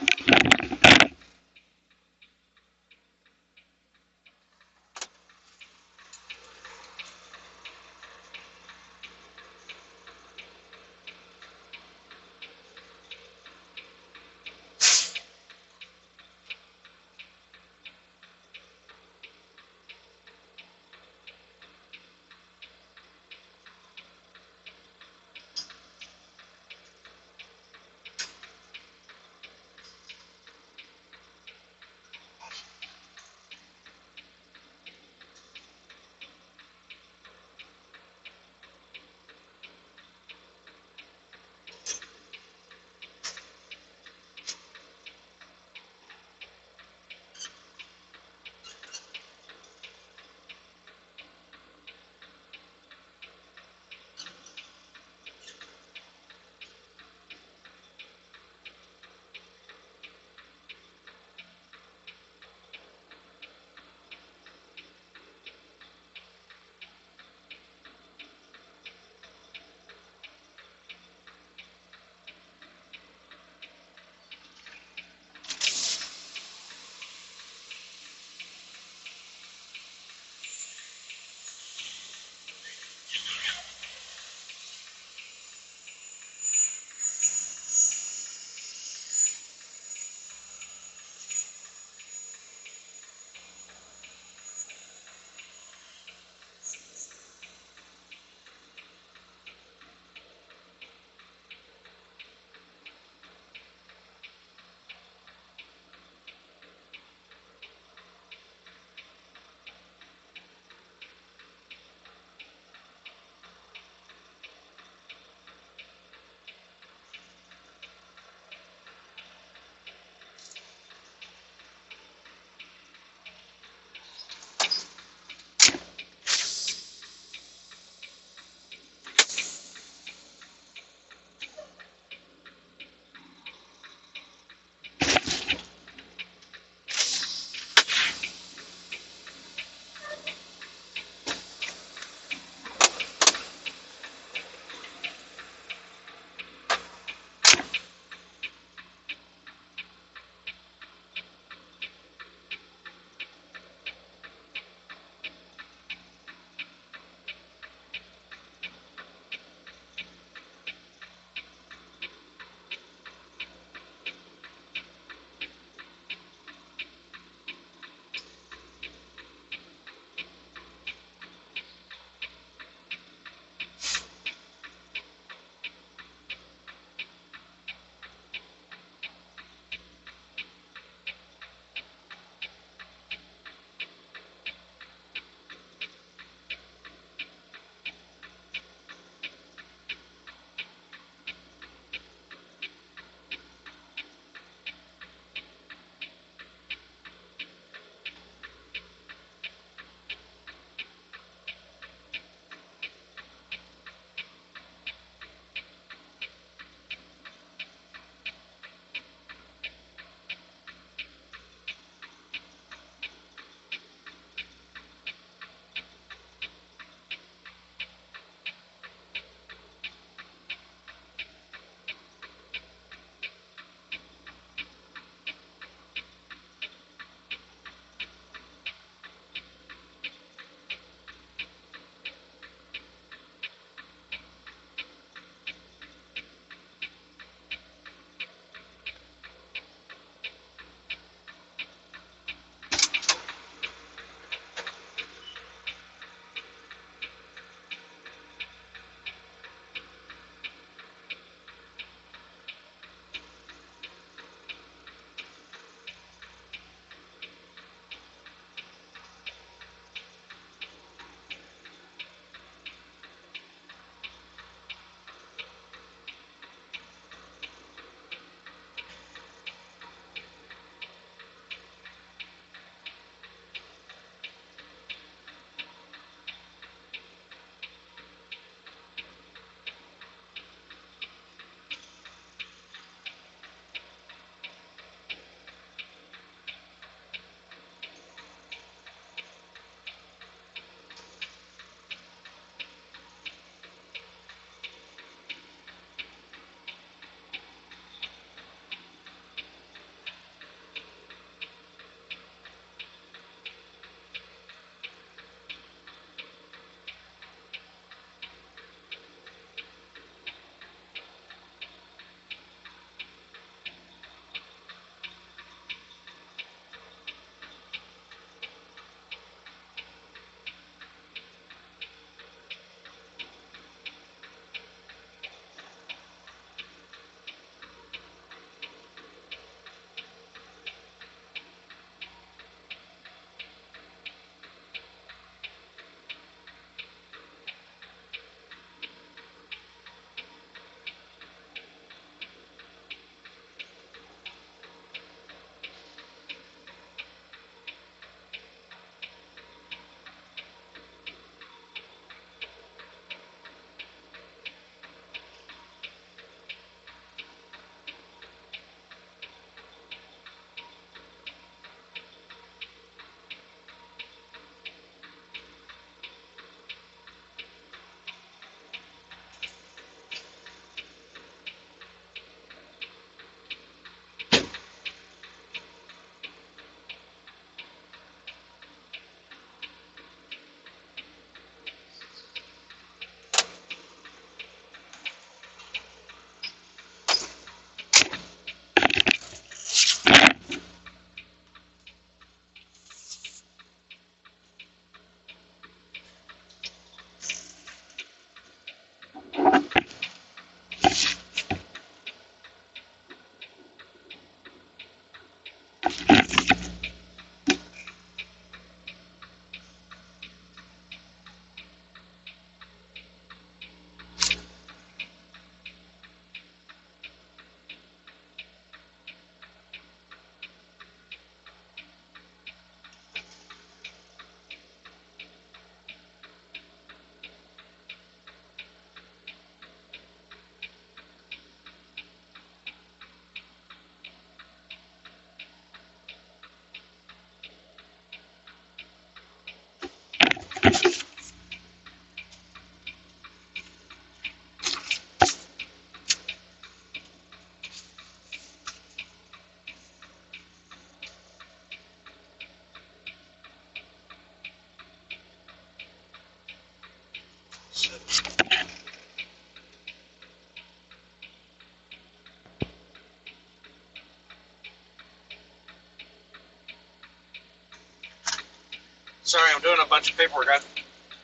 Sorry, I'm doing a bunch of paperwork. I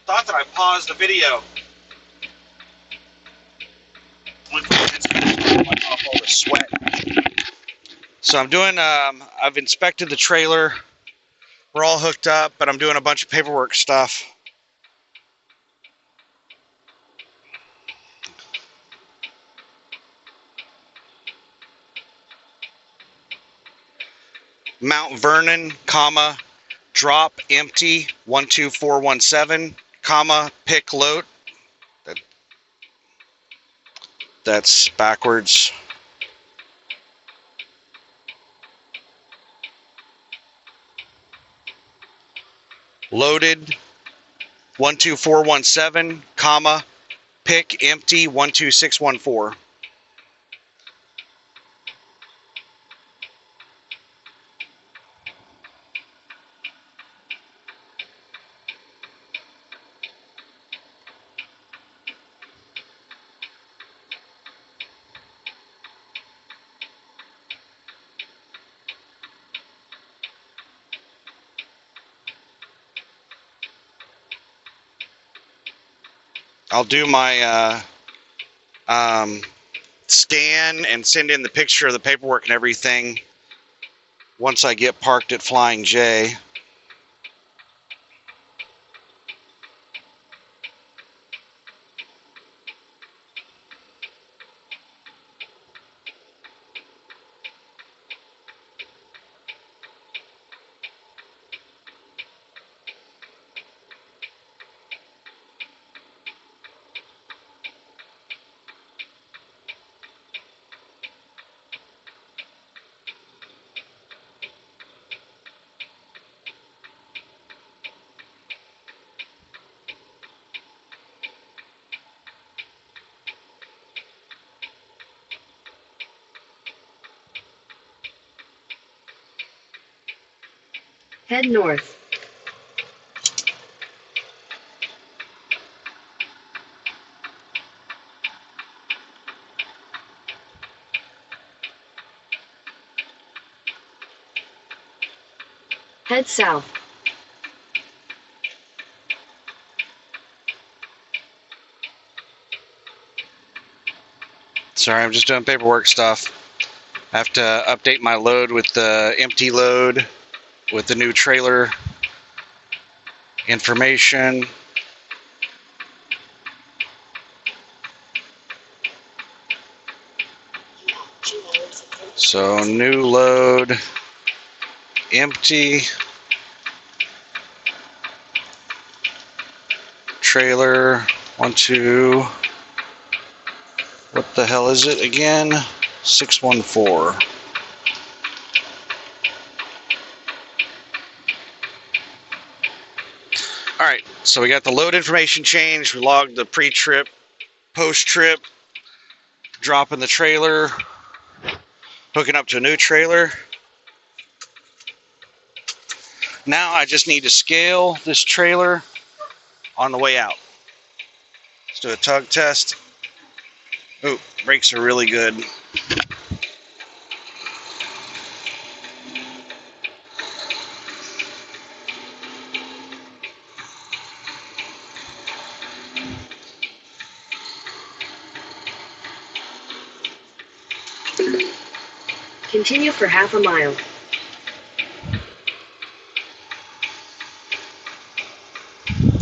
thought that I paused the video. It's wipe off all the sweat. So I'm doing, I've inspected the trailer. We're all hooked up, but I'm doing a bunch of paperwork stuff. Mount Vernon, comma, drop empty 12417, comma, pick load. That's backwards. Loaded 12417, comma, pick empty 12614. I'll do my scan and send in the picture of the paperwork and everything once I get parked at Flying J. Head north. Head south. Sorry, I'm just doing paperwork stuff. I have to update my load with the empty load with the new trailer information. So new load, empty, trailer, 1, 2, what the hell is it again? 614. All right, so we got the load information changed. We logged the pre-trip, post-trip, dropping the trailer, hooking up to a new trailer. Now I just need to scale this trailer on the way out. Let's do a tug test. Ooh, brakes are really good. Continue for half a mile.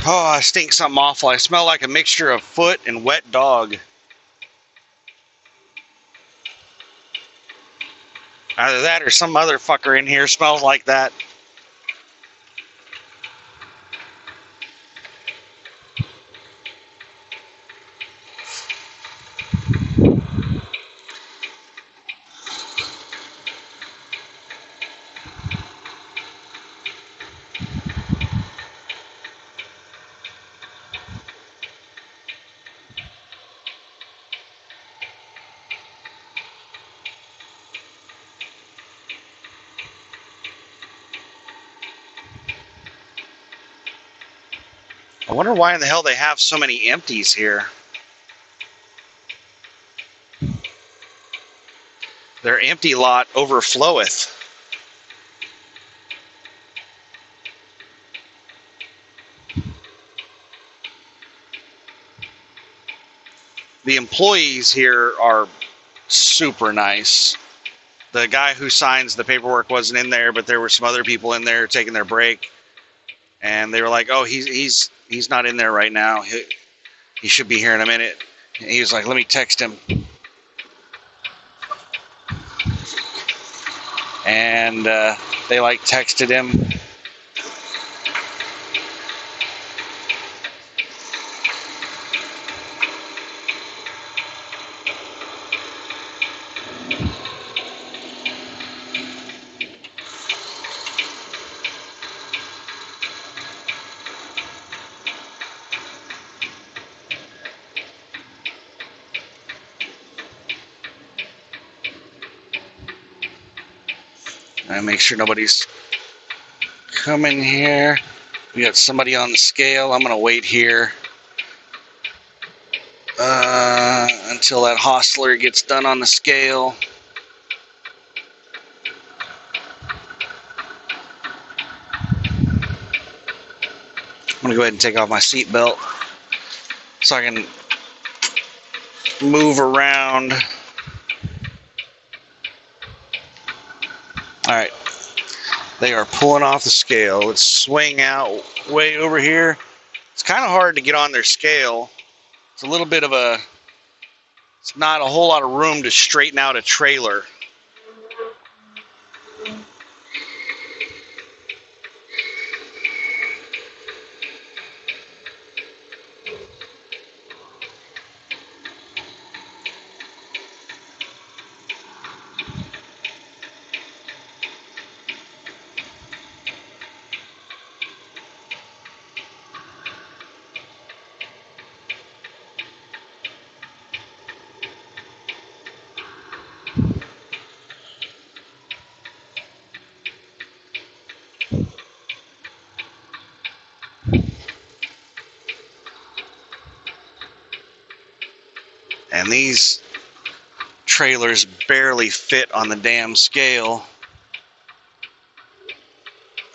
Oh, I stink something awful. I smell like a mixture of foot and wet dog. Either that or some other fucker in here smells like that. I wonder why in the hell they have so many empties here. Their empty lot overfloweth. the employees here are super nice. The guy who signs the paperwork wasn't in there, but there were some other people in there taking their break, and they were like, "Oh, he's not in there right now. He should be here in a minute." And he was like, "Let me text him." And they like texted him. I make sure nobody's coming here. We got somebody on the scale. I'm gonna wait here until that hostler gets done on the scale. I'm gonna go ahead and take off my seatbelt so I can move around. All right, they are pulling off the scale. Let's swing out way over here. It's kind of hard to get on their scale. It's a little bit of it's not a whole lot of room to straighten out a trailer. And these trailers barely fit on the damn scale.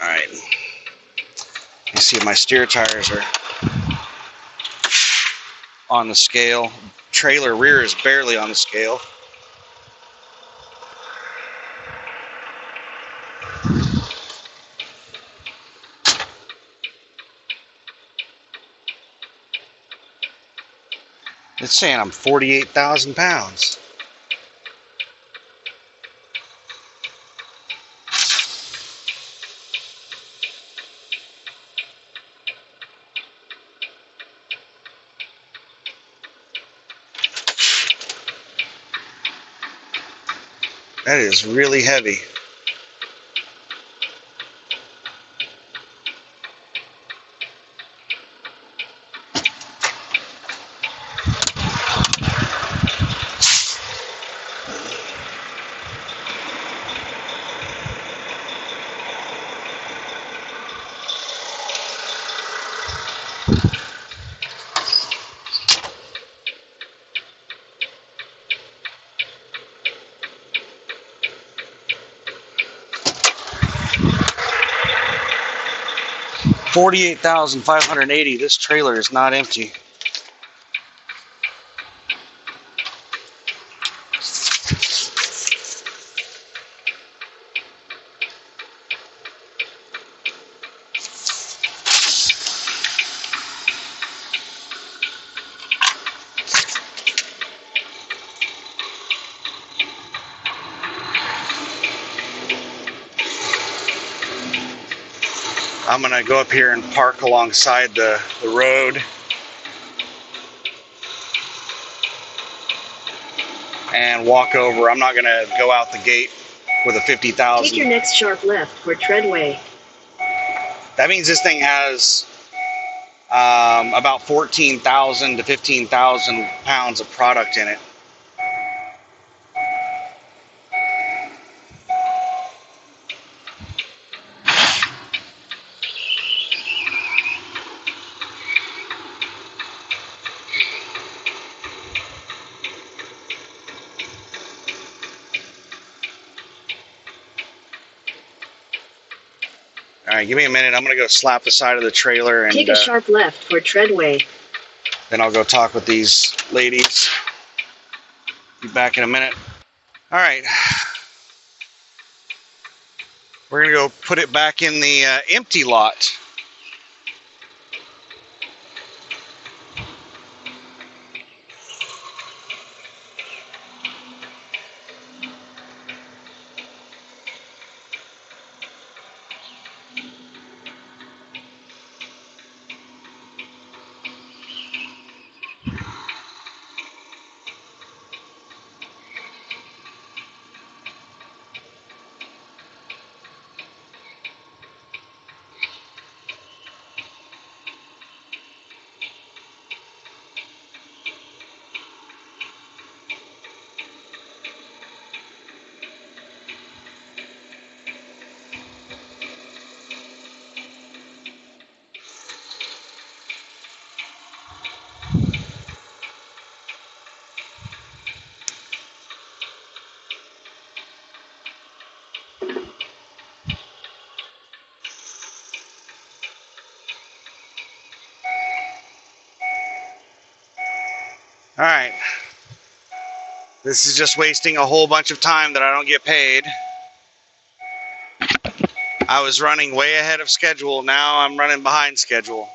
All right. You see my steer tires are on the scale. Trailer rear is barely on the scale. It's saying I'm 48,000 pounds. That is really heavy. $48,580. This trailer is not empty. I'm gonna go up here and park alongside the road and walk over. I'm not gonna go out the gate with a 50,000. Take your next sharp left for Treadway. That means this thing has about 14,000 to 15,000 pounds of product in it. All right, give me a minute. I'm going to go slap the side of the trailer and take a sharp left for Treadway. Then I'll go talk with these ladies. Be back in a minute. All right. We're going to go put it back in the empty lot. All right. This is just wasting a whole bunch of time that I don't get paid. I was running way ahead of schedule. Now I'm running behind schedule.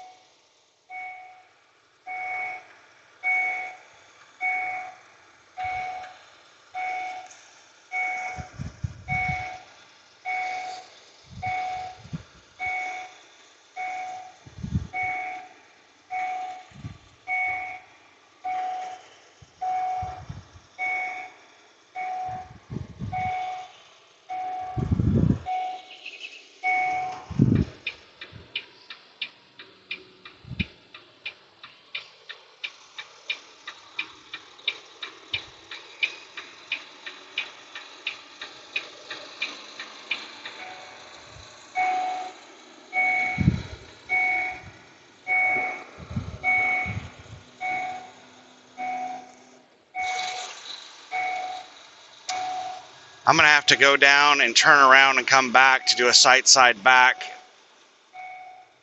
I'm going to have to go down and turn around and come back to do a side back.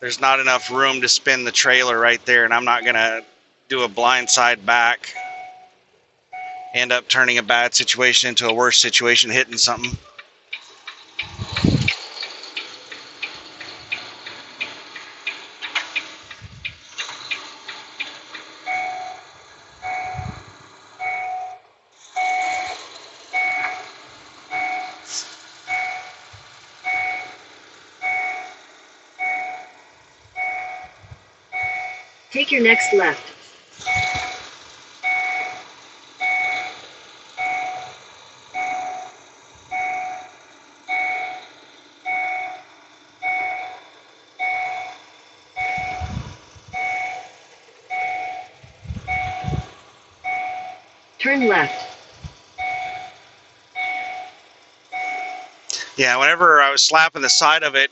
There's not enough room to spin the trailer right there, and I'm not going to do a blind side back. End up turning a bad situation into a worse situation, hitting something. Take your next left. Turn left. Yeah, whenever I was slapping the side of it,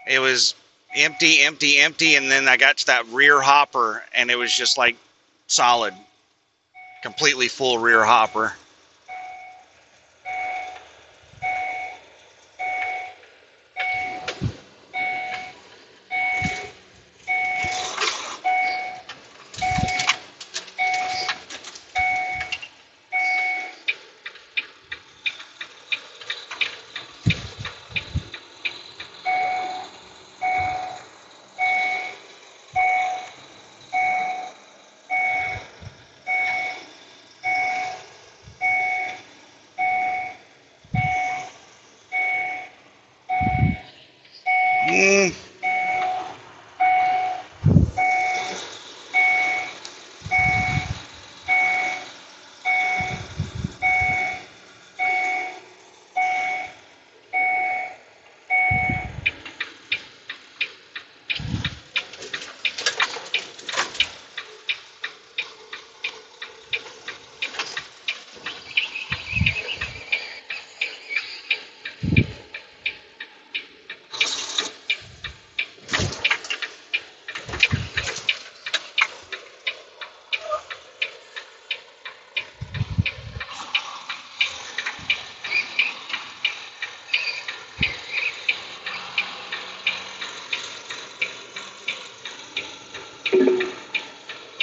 it was empty, and then I got to that rear hopper, and it was just like solid, completely full rear hopper.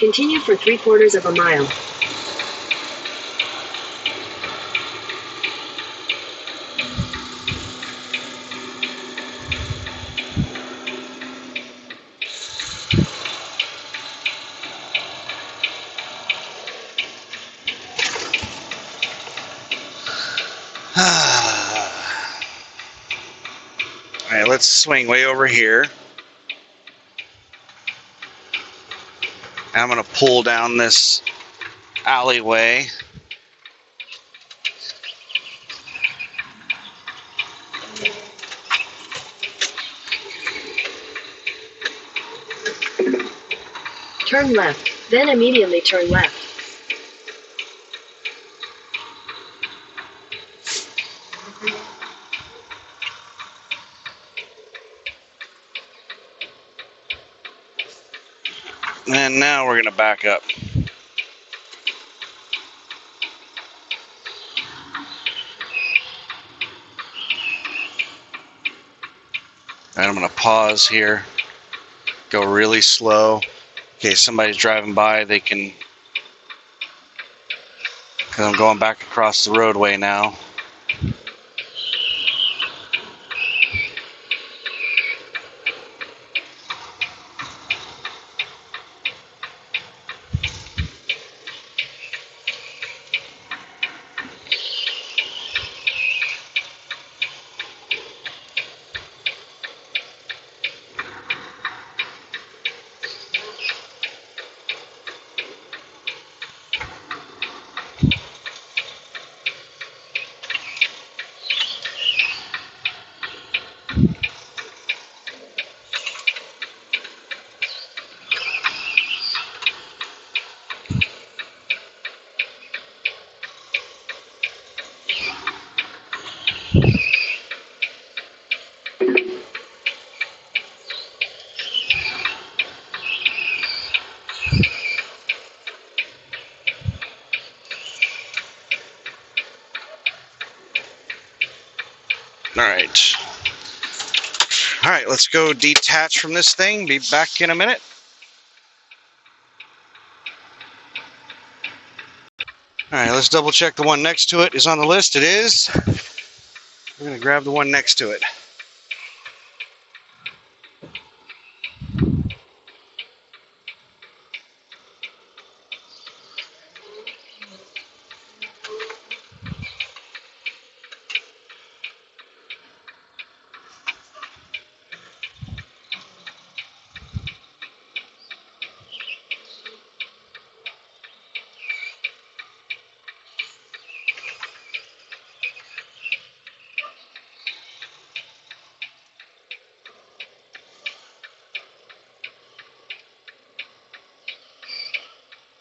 Continue for 3/4 of a mile. Alright, let's swing way over here. And I'm going to pull down this alleyway. Turn left, then immediately turn left. And now we're going to back up. And I'm going to pause here, go really slow. In case somebody's driving by, they can, because I'm going back across the roadway now. All right, let's go detach from this thing. Be back in a minute. All right, let's double check the one next to it is on the list. It is. We're going to grab the one next to it.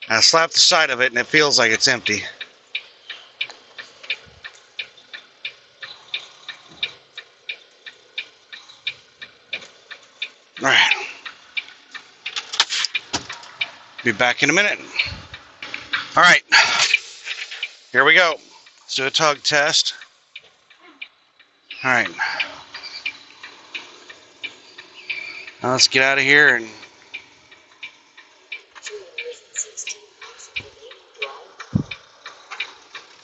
I slapped the side of it and it feels like it's empty. All right. Be back in a minute. All right. Here we go. Let's do a tug test. All right. Now let's get out of here and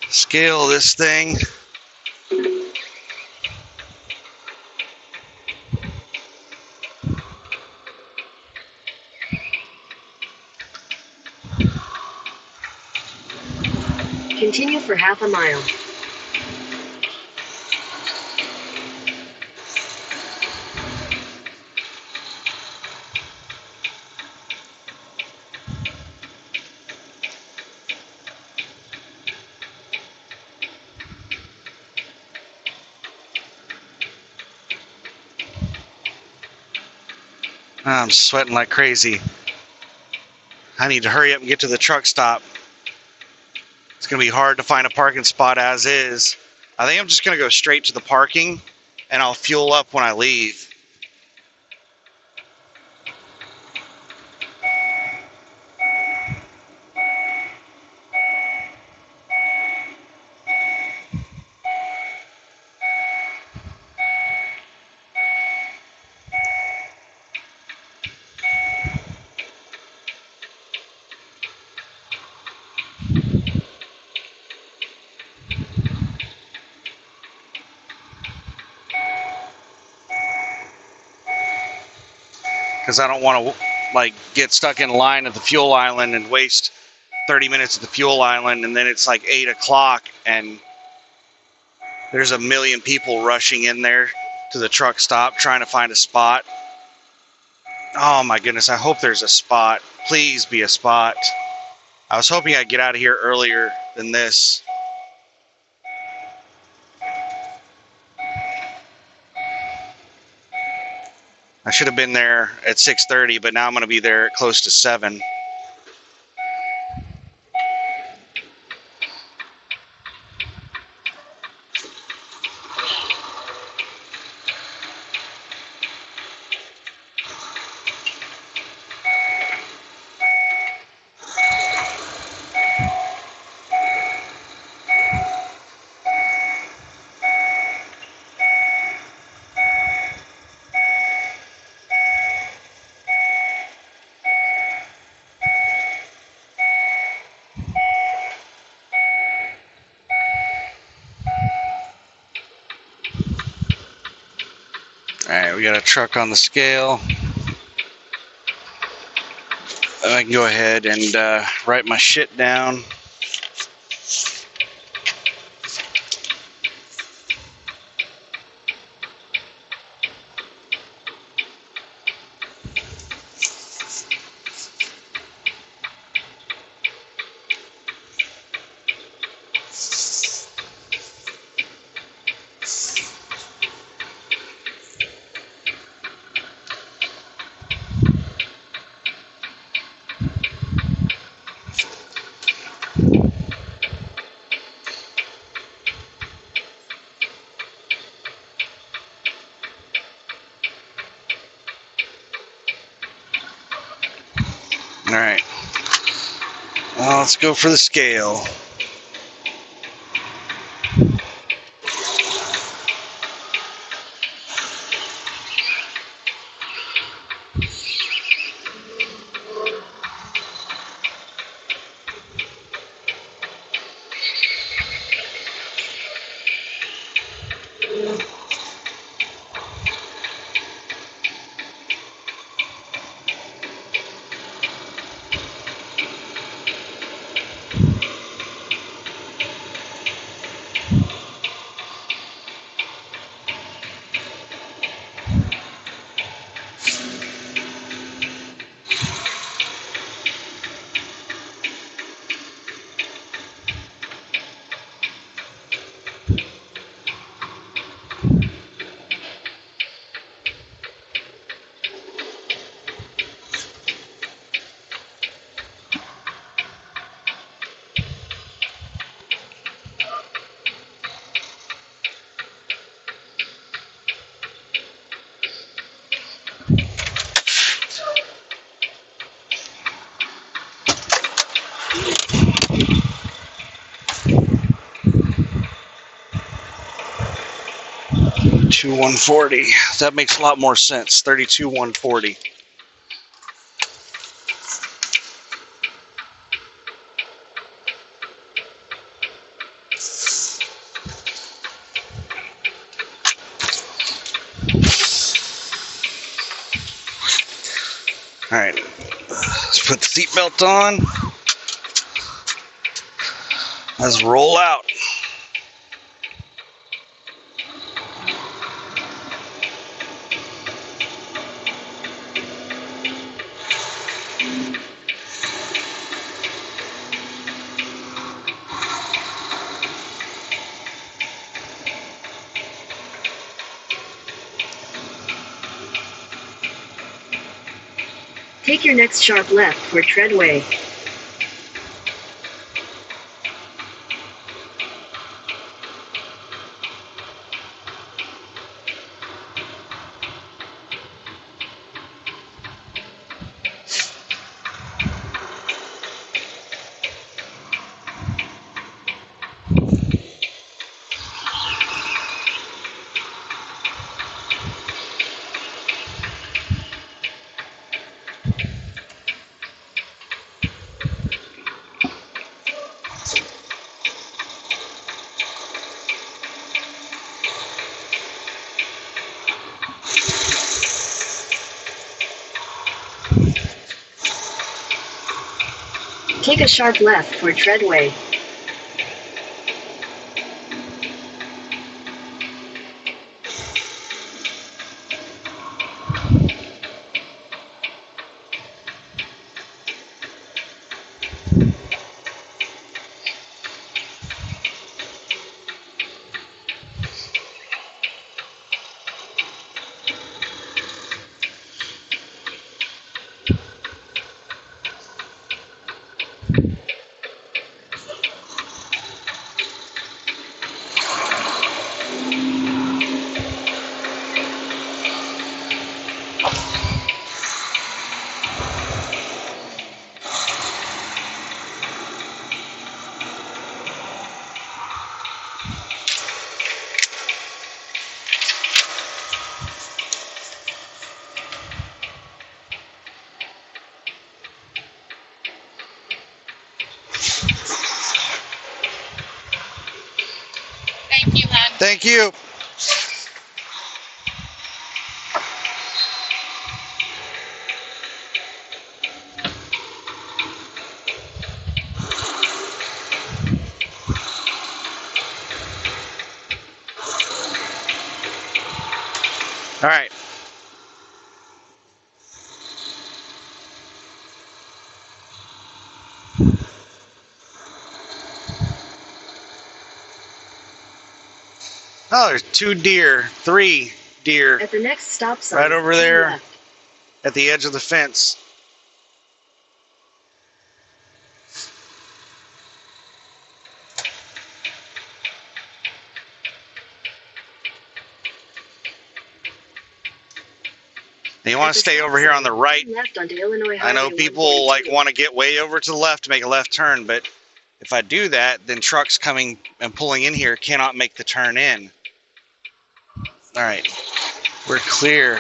scale this thing. Continue for half a mile. I'm sweating like crazy. I need to hurry up and get to the truck stop. It's going to be hard to find a parking spot as is. I think I'm just going to go straight to the parking and I'll fuel up when I leave. because I don't want to like get stuck in line at the fuel island and waste 30 minutes at the fuel island, and then it's like 8 o'clock and there's a million people rushing in there to the truck stop trying to find a spot. Oh my goodness, I hope there's a spot. Please be a spot. I was hoping I'd get out of here earlier than this. I should have been there at 6:30, but now I'm going to be there at close to 7. Alright, we got a truck on the scale. I can go ahead and write my shit down. Alright, well, let's go for the scale. Two 140. That makes a lot more sense. 32 140. All right, let's put the seatbelt on. Let's roll out. Take your next sharp left for Treadway. a sharp left toward Treadway. Thank you, hon. Thank you. All right. Oh, there's 2 deer, 3 deer At the next stop sign, right over turn there left. at the edge of the fence. You want At to the stay stop over here on the sign, right. turn left onto Illinois I know Highway people 142. want to get way over to the left to make a left turn, but if I do that, then trucks coming and pulling in here cannot make the turn in. All right, we're clear.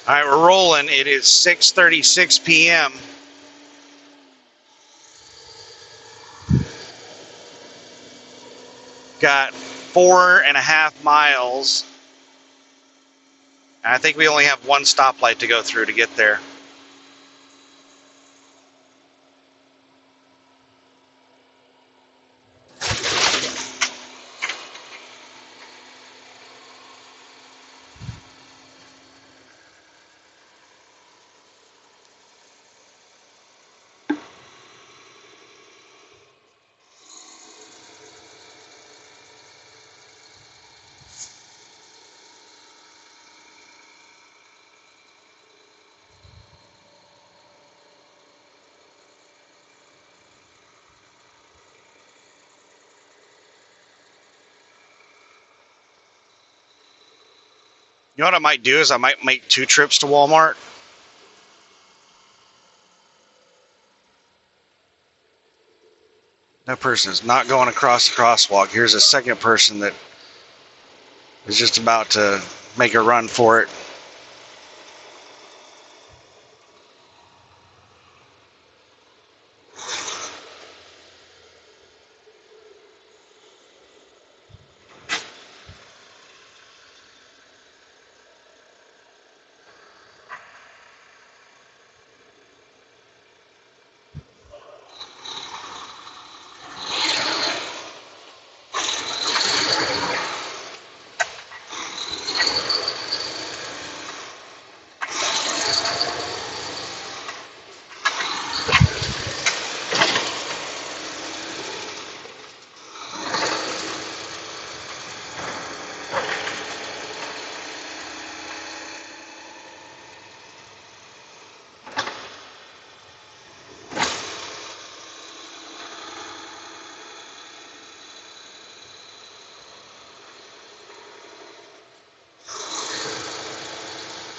All right, we're rolling. It is 6:36 p.m. Got 4.5 miles. And I think we only have one stoplight to go through to get there. You know what I might do is I might make 2 trips to Walmart. That person is not going across the crosswalk. Here's a second person that is just about to make a run for it.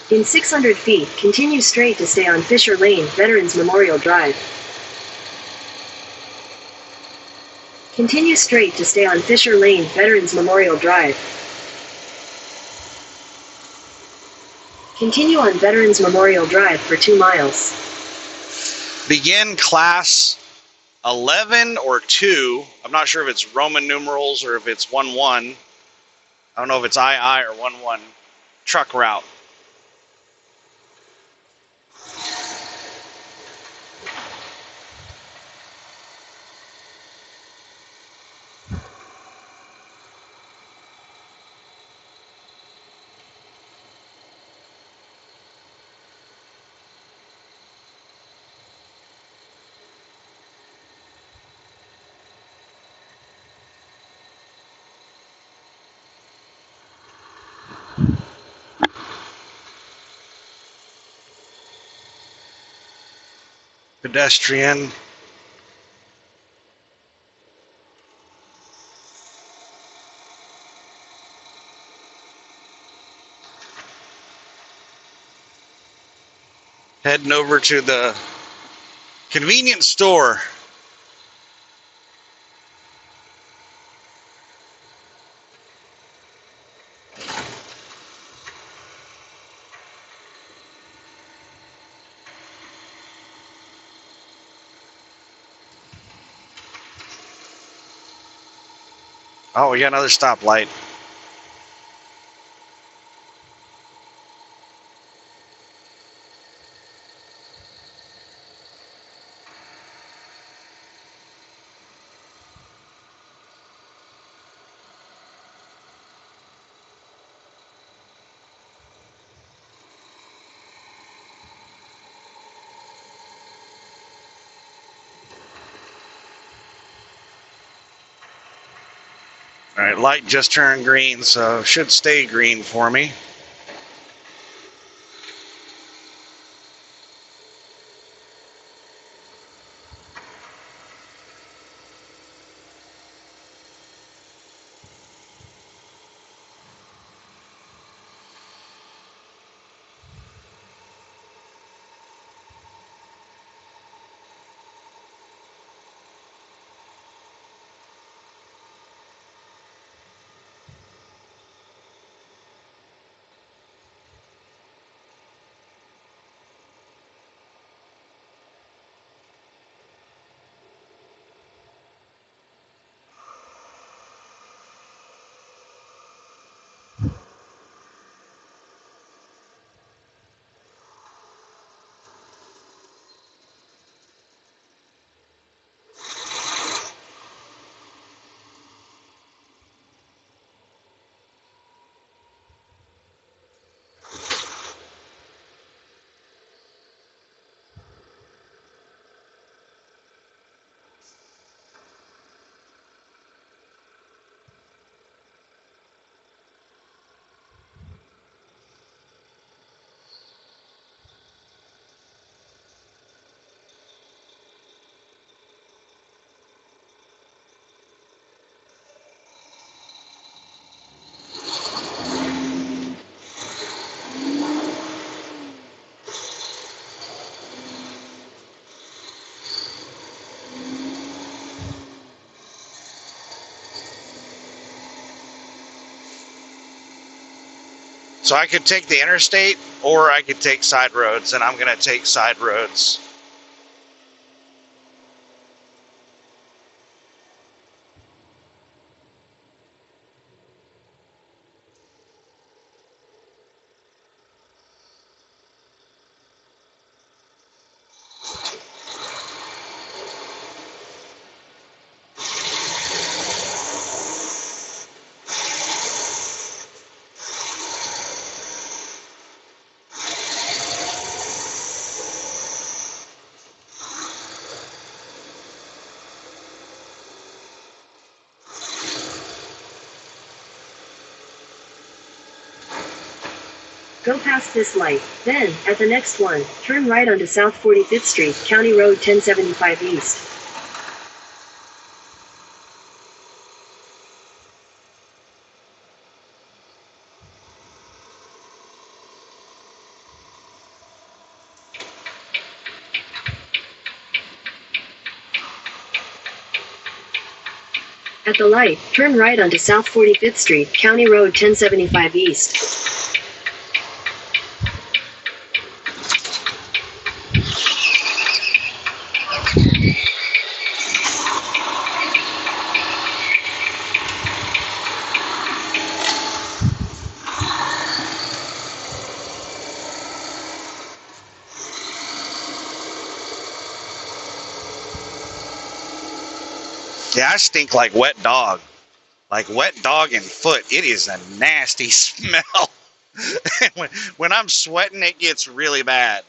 In 600 feet, continue straight to stay on Fisher Lane, Veterans Memorial Drive. Continue straight to stay on Fisher Lane, Veterans Memorial Drive. Continue on Veterans Memorial Drive for 2 miles. Begin class 11 or 2. I'm not sure if it's Roman numerals or if it's 1-1. I don't know if it's II or 1-1 truck route. Pedestrian. Heading over to the convenience store. Oh, we got another stoplight. All right, light just turned green, so should stay green for me. So I could take the interstate or I could take side roads, and I'm going to take side roads. Go past this light. Then, at the next one, turn right onto South 45th Street, County Road 1075 East. At the light, turn right onto South 45th Street, County Road 1075 East. Yeah, I stink like wet dog. Like wet dog and foot. It is a nasty smell. when I'm sweating, it gets really bad.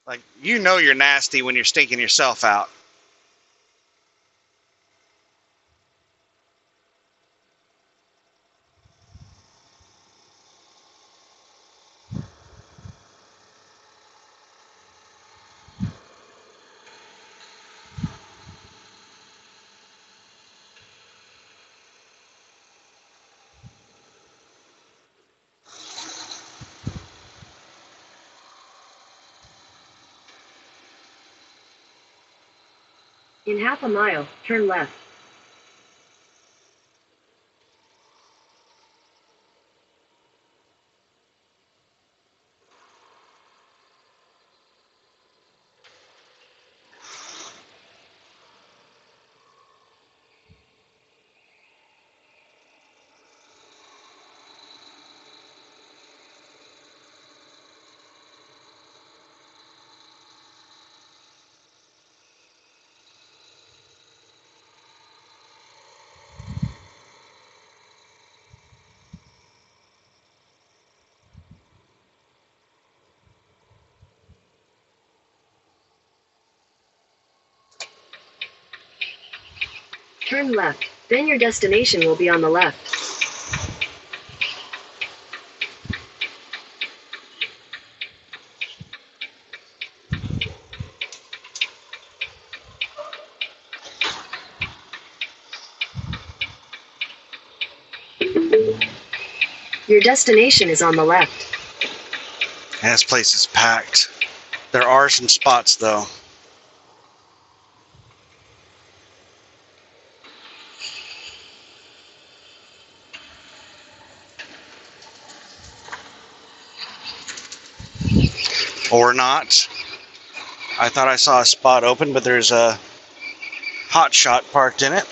Like, you know you're nasty when you're stinking yourself out. In half a mile, turn left. Turn left. Then your destination will be on the left. Your destination is on the left. And this place is packed. There are some spots, though. Or not. I thought I saw a spot open, but there's a hot shot parked in it.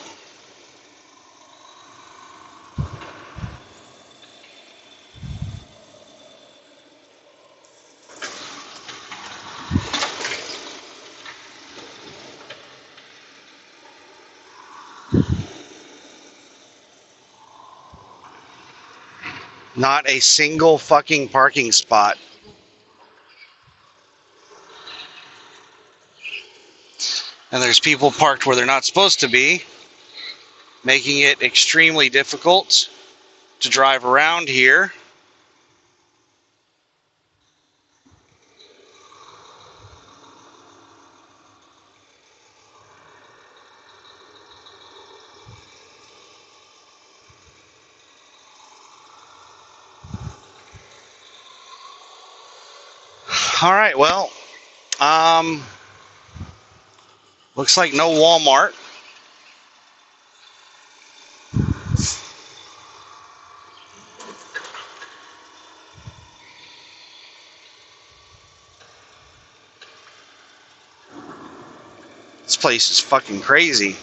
Not a single fucking parking spot. And there's people parked where they're not supposed to be, making it extremely difficult to drive around here. All right, well, looks like no Walmart. This place is fucking crazy.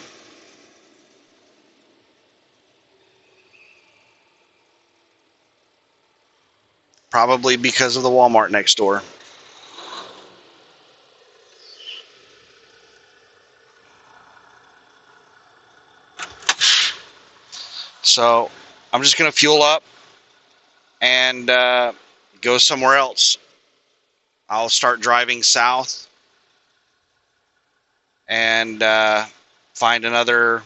Probably because of the Walmart next door. So I'm just going to fuel up and go somewhere else. I'll start driving south and find another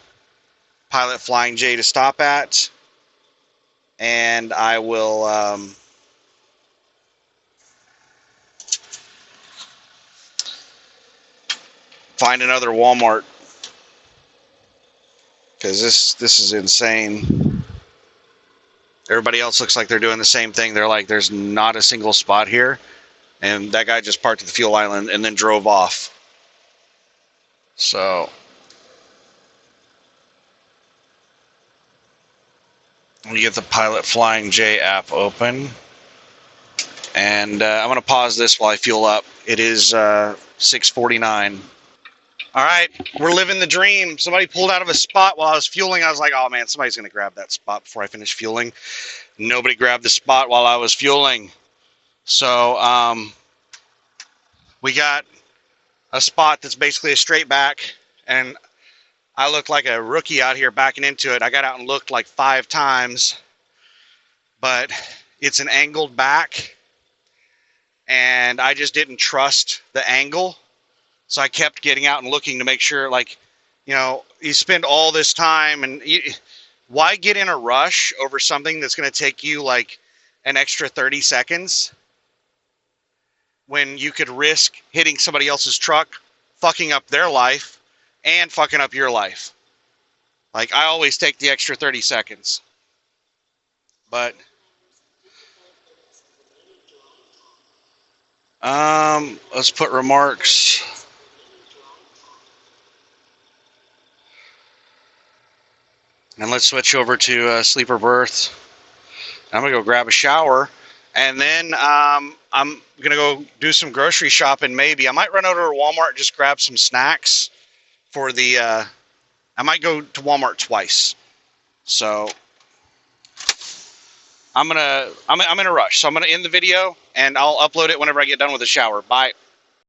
Pilot Flying J to stop at. And I will find another Walmart. Because this is insane. Everybody else looks like they're doing the same thing. They're like, there's not a single spot here. And that guy just parked at the fuel island and then drove off. So let me get the Pilot Flying J app open. And I'm going to pause this while I fuel up. It is 6:49. All right, we're living the dream. Somebody pulled out of a spot while I was fueling. I was like, oh man, somebody's going to grab that spot before I finish fueling. Nobody grabbed the spot while I was fueling. So we got a spot that's basically a straight back, And I looked like a rookie out here backing into it. I got out and looked like 5 times, but it's an angled back, and I just didn't trust the angle. So I kept getting out and looking to make sure, like, you know, you spend all this time, and why get in a rush over something that's going to take you like an extra 30 seconds when you could risk hitting somebody else's truck, fucking up their life, and fucking up your life. Like, I always take the extra 30 seconds. But let's put remarks. And let's switch over to sleeper berth. I'm gonna go grab a shower, and then I'm gonna go do some grocery shopping. Maybe I might run over to Walmart and just grab some snacks for the. I might go to Walmart twice, so I'm in a rush. So I'm gonna end the video, and I'll upload it whenever I get done with the shower. Bye.